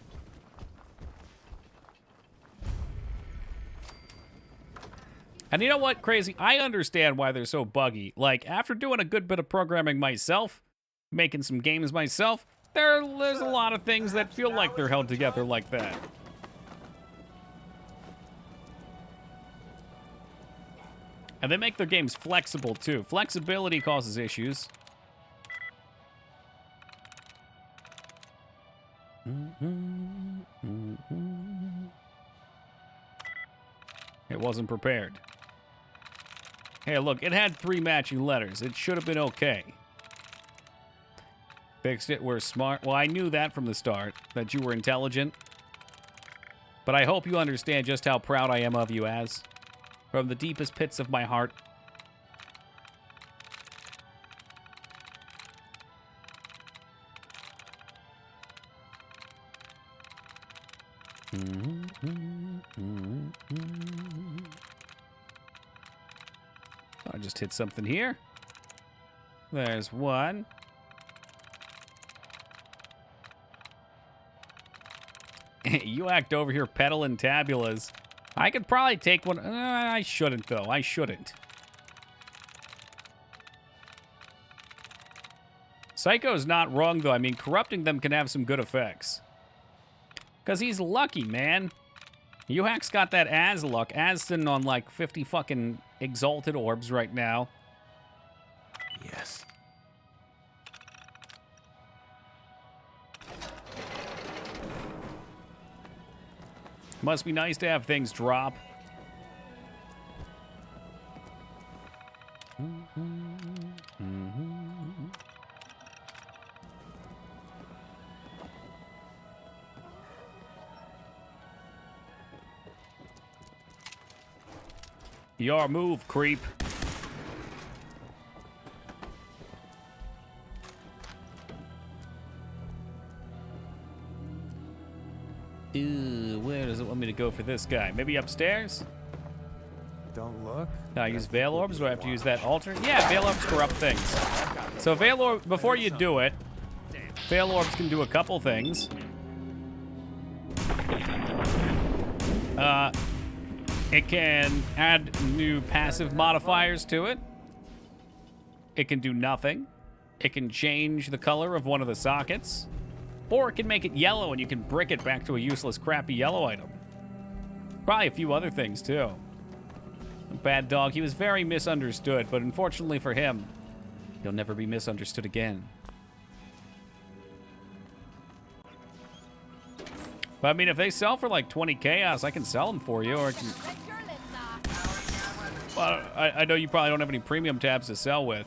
And you know what, Crazy? I understand why they're so buggy. Like, after doing a good bit of programming myself, making some games myself, there's a lot of things that feel like they're held together like that. And they make their games flexible, too. Flexibility causes issues. It wasn't prepared. Hey, look, it had 3 matching letters. It should have been okay. Fixed it, we're smart. Well, I knew that from the start, that you were intelligent. But I hope you understand just how proud I am of you, Az. From the deepest pits of my heart. I just hit something here. There's one. You act over here peddling tabulas. I could probably take one. I shouldn't, though. I shouldn't. Psycho's not wrong, though. I mean, corrupting them can have some good effects. Because he's lucky, man. UHack's got that Az luck. Az sitting on like 50 fucking exalted orbs right now. Yes. Must be nice to have things drop. Your move, creep. Ew, where does it want me to go for this guy? Maybe upstairs? Don't look. Can I use Veil Orbs? Do I have to use that altar? Yeah, Veil Orbs corrupt things. So Veil Orbs, before you do it, Veil Orbs can do a couple things. It can add new passive modifiers to it. It can do nothing. It can change the color of one of the sockets. Or it can make it yellow and you can brick it back to a useless, crappy yellow item. Probably a few other things, too. Bad dog. He was very misunderstood, but unfortunately for him, he'll never be misunderstood again. But I mean, if they sell for like 20 chaos, I can sell them for you, or I can... Well, I know you probably don't have any premium tabs to sell with.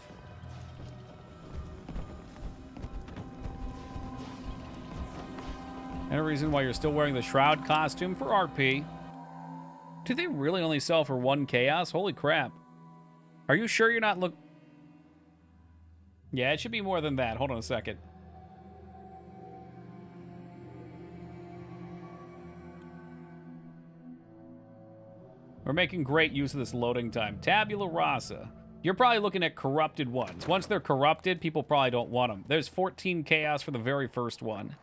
Any reason why you're still wearing the Shroud costume for RP? Do they really only sell for 1 chaos? Holy crap. Are you sure you're not Yeah, it should be more than that. Hold on a second. We're making great use of this loading time. Tabula rasa. You're probably looking at corrupted ones. Once they're corrupted, people probably don't want them. There's 14 chaos for the very first one.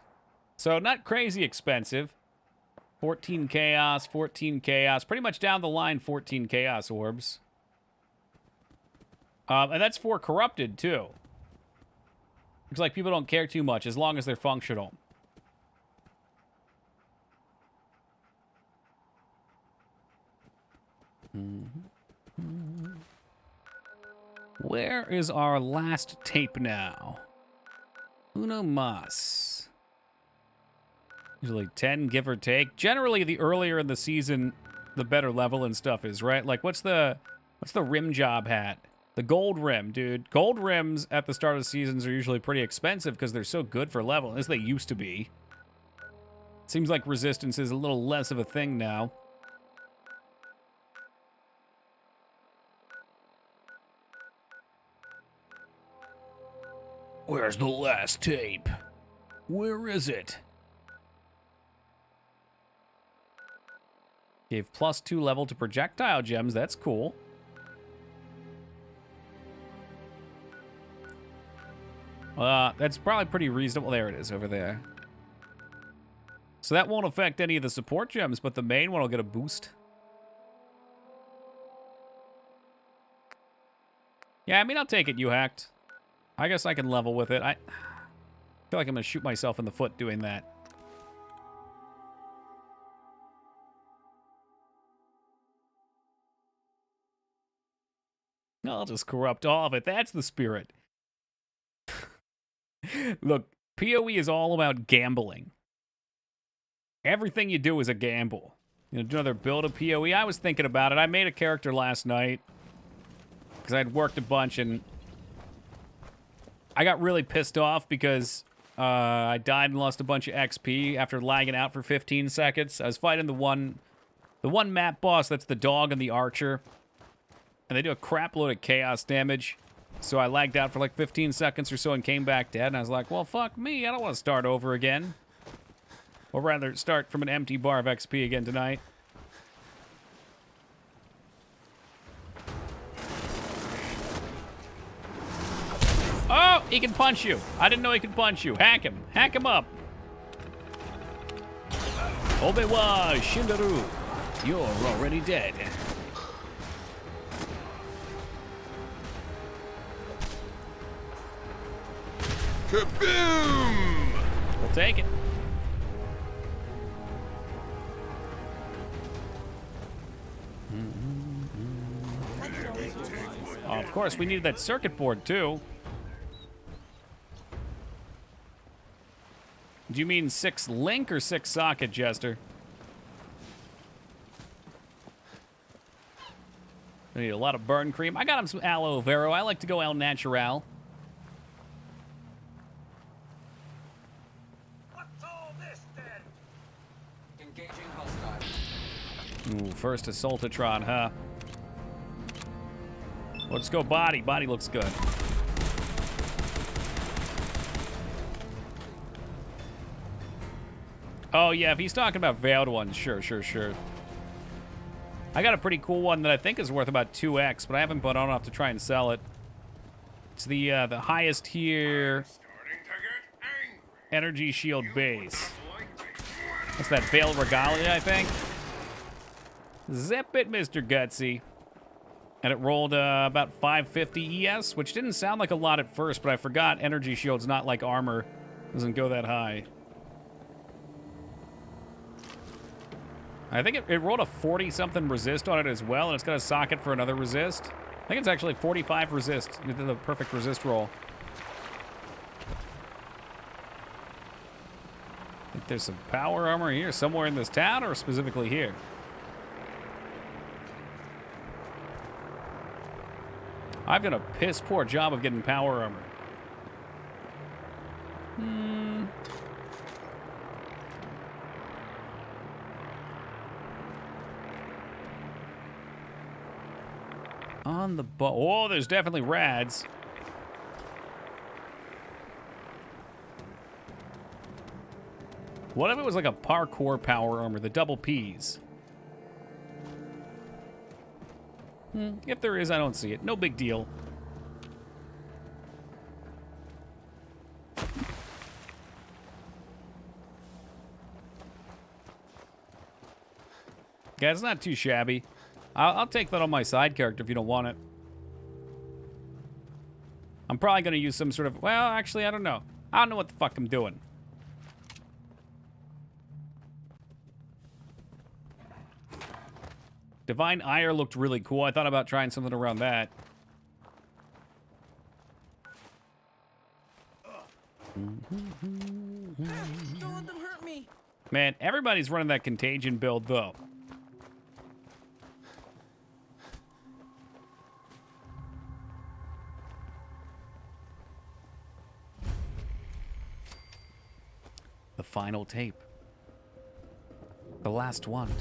So not crazy expensive. 14 chaos, 14 chaos. Pretty much down the line, 14 chaos orbs. And that's for corrupted, too. Looks like people don't care too much as long as they're functional. Where is our last tape now? Uno mas. Usually 10, give or take. Generally, the earlier in the season, the better level and stuff is, right? Like, what's the rim job hat? The gold rim, dude. Gold rims at the start of seasons are usually pretty expensive because they're so good for level, as they used to be. Seems like resistance is a little less of a thing now. Where's the last tape? Where is it? Gave +2 level to projectile gems. That's cool. That's probably pretty reasonable. There it is over there. So that won't affect any of the support gems, but the main one will get a boost. Yeah, I mean, I'll take it, you hacked. I guess I can level with it. I feel like I'm going to shoot myself in the foot doing that. I'll just corrupt all of it. That's the spirit. Look, PoE is all about gambling. Everything you do is a gamble. You know, do another build of PoE. I was thinking about it. I made a character last night because I'd worked a bunch and I got really pissed off because I died and lost a bunch of XP after lagging out for 15 seconds. I was fighting the one map boss that's the dog and the archer. And they do a crap load of chaos damage. So I lagged out for like 15 seconds or so and came back dead. And I was like, well, fuck me. I don't want to start over again. Or rather, start from an empty bar of XP again tonight. Oh, he can punch you. I didn't know he could punch you. Hack him. Hack him up. Obewa Shindaru. You're already dead. Kaboom! We'll take it. Oh, of course, we needed that circuit board, too. Do you mean 6 link or 6 socket, Jester? I need a lot of burn cream. I got him some aloe vera. I like to go al natural. Ooh, first Assaultatron, huh? Let's go body. Body looks good. Oh, yeah, if he's talking about veiled ones, sure. I got a pretty cool one that I think is worth about 2x, but I haven't put on enough to try and sell it. It's the highest tier energy shield base. That's that Veiled Regalia, I think. Zip it, Mr. Gutsy. And it rolled about 550 ES, which didn't sound like a lot at first, but I forgot energy shield's not like armor. Doesn't go that high. I think it rolled a 40-something resist on it as well, and it's got a socket for another resist. I think it's actually 45 resist. You did the perfect resist roll. I think there's some power armor here, somewhere in this town, or specifically here. I've done a piss poor job of getting power armor. On the boat. Oh, there's definitely rads. What if it was like a parkour power armor, the double Ps? If there is, I don't see it. No big deal. Yeah, it's not too shabby. I'll take that on my side character if you don't want it. I'm probably going to use some sort of... Well, actually, I don't know. I don't know what the fuck I'm doing. Divine Ire looked really cool. I thought about trying something around that. Don't let them hurt me. Man, everybody's running that contagion build, though. The final tape. The last one.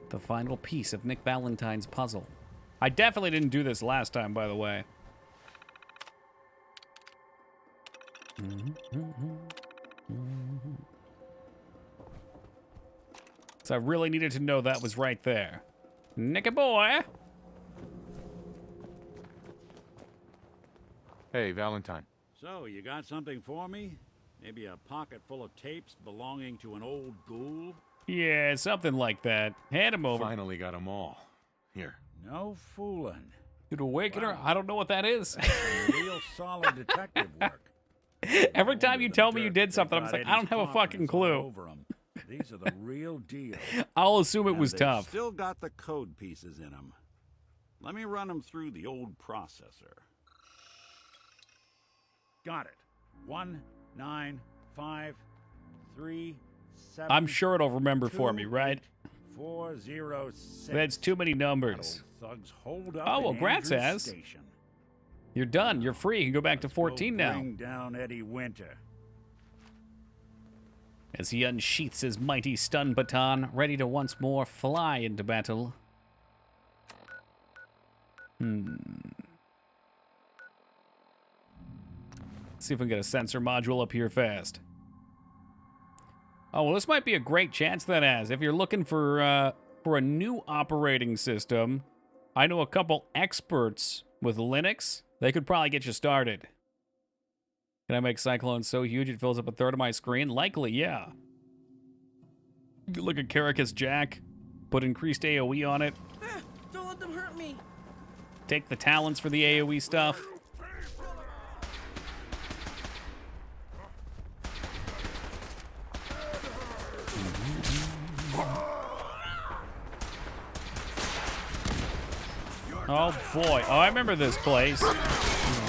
The final piece of Nick Valentine's puzzle. I definitely didn't do this last time, by the way. So I really needed to know that was right there. Nicky boy! Hey, Valentine. So, you got something for me? Maybe a pocket full of tapes belonging to an old ghoul? Yeah, something like that. Hand him over. Finally got them all. Here. No fooling. Dude, Awakener? I don't know what that is. Real solid detective work. Every time you tell me you did something, I'm just like, I don't have a fucking clue. These are the real deal. I'll assume it was they've tough. Still got the code pieces in them. Let me run them through the old processor. Got it. 19537. I'm sure it'll remember for me, right? 406. That's too many numbers. Thugs hold up Oh, well, in Grant Andrews says. Station. You're done. You're free. You can go back to 14 now. Bring down Eddie Winter. As he unsheaths his mighty stun baton, ready to once more fly into battle. See if we can get a sensor module up here fast. Oh, well, this might be a great chance that has. If you're looking for a new operating system, I know a couple experts with Linux. They could probably get you started. Can I make Cyclone so huge it fills up a third of my screen? Likely, yeah. You could look at Caracas Jack, put increased AoE on it, Don't let them hurt me. take the talents for the AoE stuff. Oh boy. Oh, I remember this place.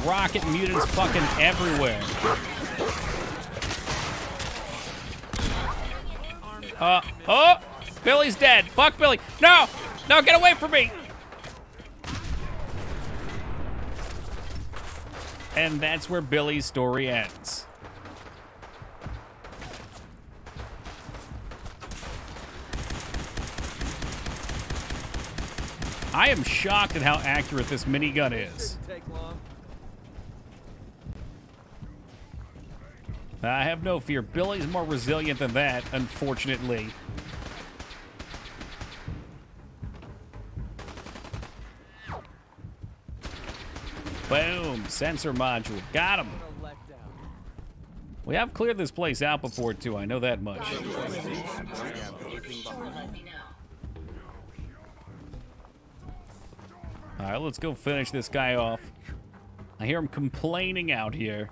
Rocket mutants fucking everywhere. Oh! Billy's dead. Fuck Billy. No! No, get away from me! And that's where Billy's story ends. I am shocked at how accurate this minigun is. I have no fear. Billy's more resilient than that, unfortunately. Boom. Sensor module. Got him. We have cleared this place out before, too. I know that much. All right, let's go finish this guy off. I hear him complaining out here.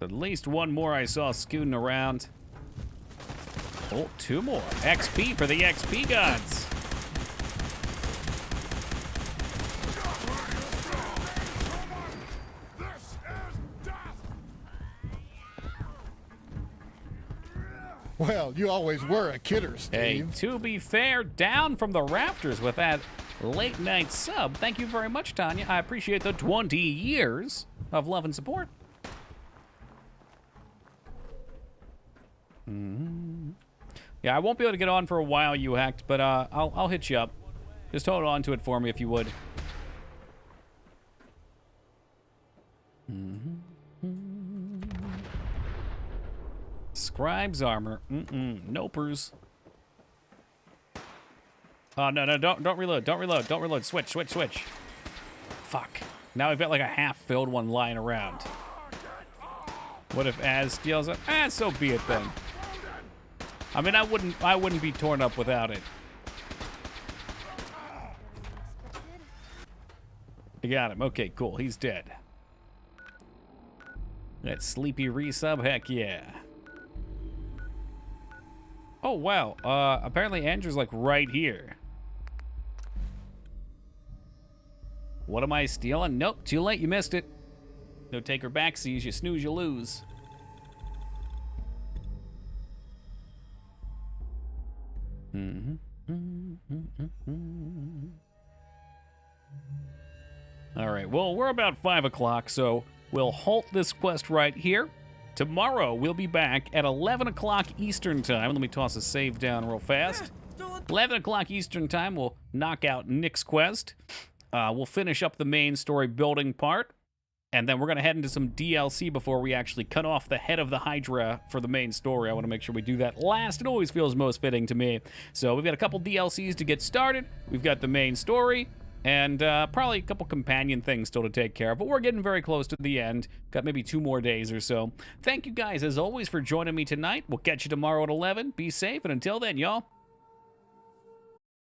At least one more I saw scooting around. Oh, 2 more. XP for the XP gods. Well, you always were a kidder, Steve. Hey, to be fair, down from the rafters with that late night sub. Thank you very much, Tanya. I appreciate the 20 years of love and support. Yeah, I won't be able to get on for a while, you hacked, but I'll hit you up. Just hold on to it for me if you would. Scribe's armor. Nopers. Oh, no, don't reload. Don't reload. Switch. Fuck. Now we've got like a half-filled one lying around. What if Az steals it? So be it then. I mean, I wouldn't be torn up without it. I got him. Okay, cool. He's dead. That sleepy resub, heck yeah. Oh, wow. Apparently Andrew's like right here. What am I stealing? Nope, too late, you missed it. No take her backsies, you snooze, you lose. All right, well, we're about 5 o'clock, so we'll halt this quest right here. Tomorrow, we'll be back at 11 o'clock Eastern Time. Let me toss a save down real fast. 11 o'clock Eastern Time, we'll knock out Nick's quest. We'll finish up the main story building part. And then we're going to head into some DLC before we actually cut off the head of the Hydra for the main story. I want to make sure we do that last. It always feels most fitting to me. So we've got a couple DLCs to get started. We've got the main story. And probably a couple companion things still to take care of. But we're getting very close to the end. Got maybe 2 more days or so. Thank you guys, as always, for joining me tonight. We'll catch you tomorrow at 11. Be safe, and until then, y'all,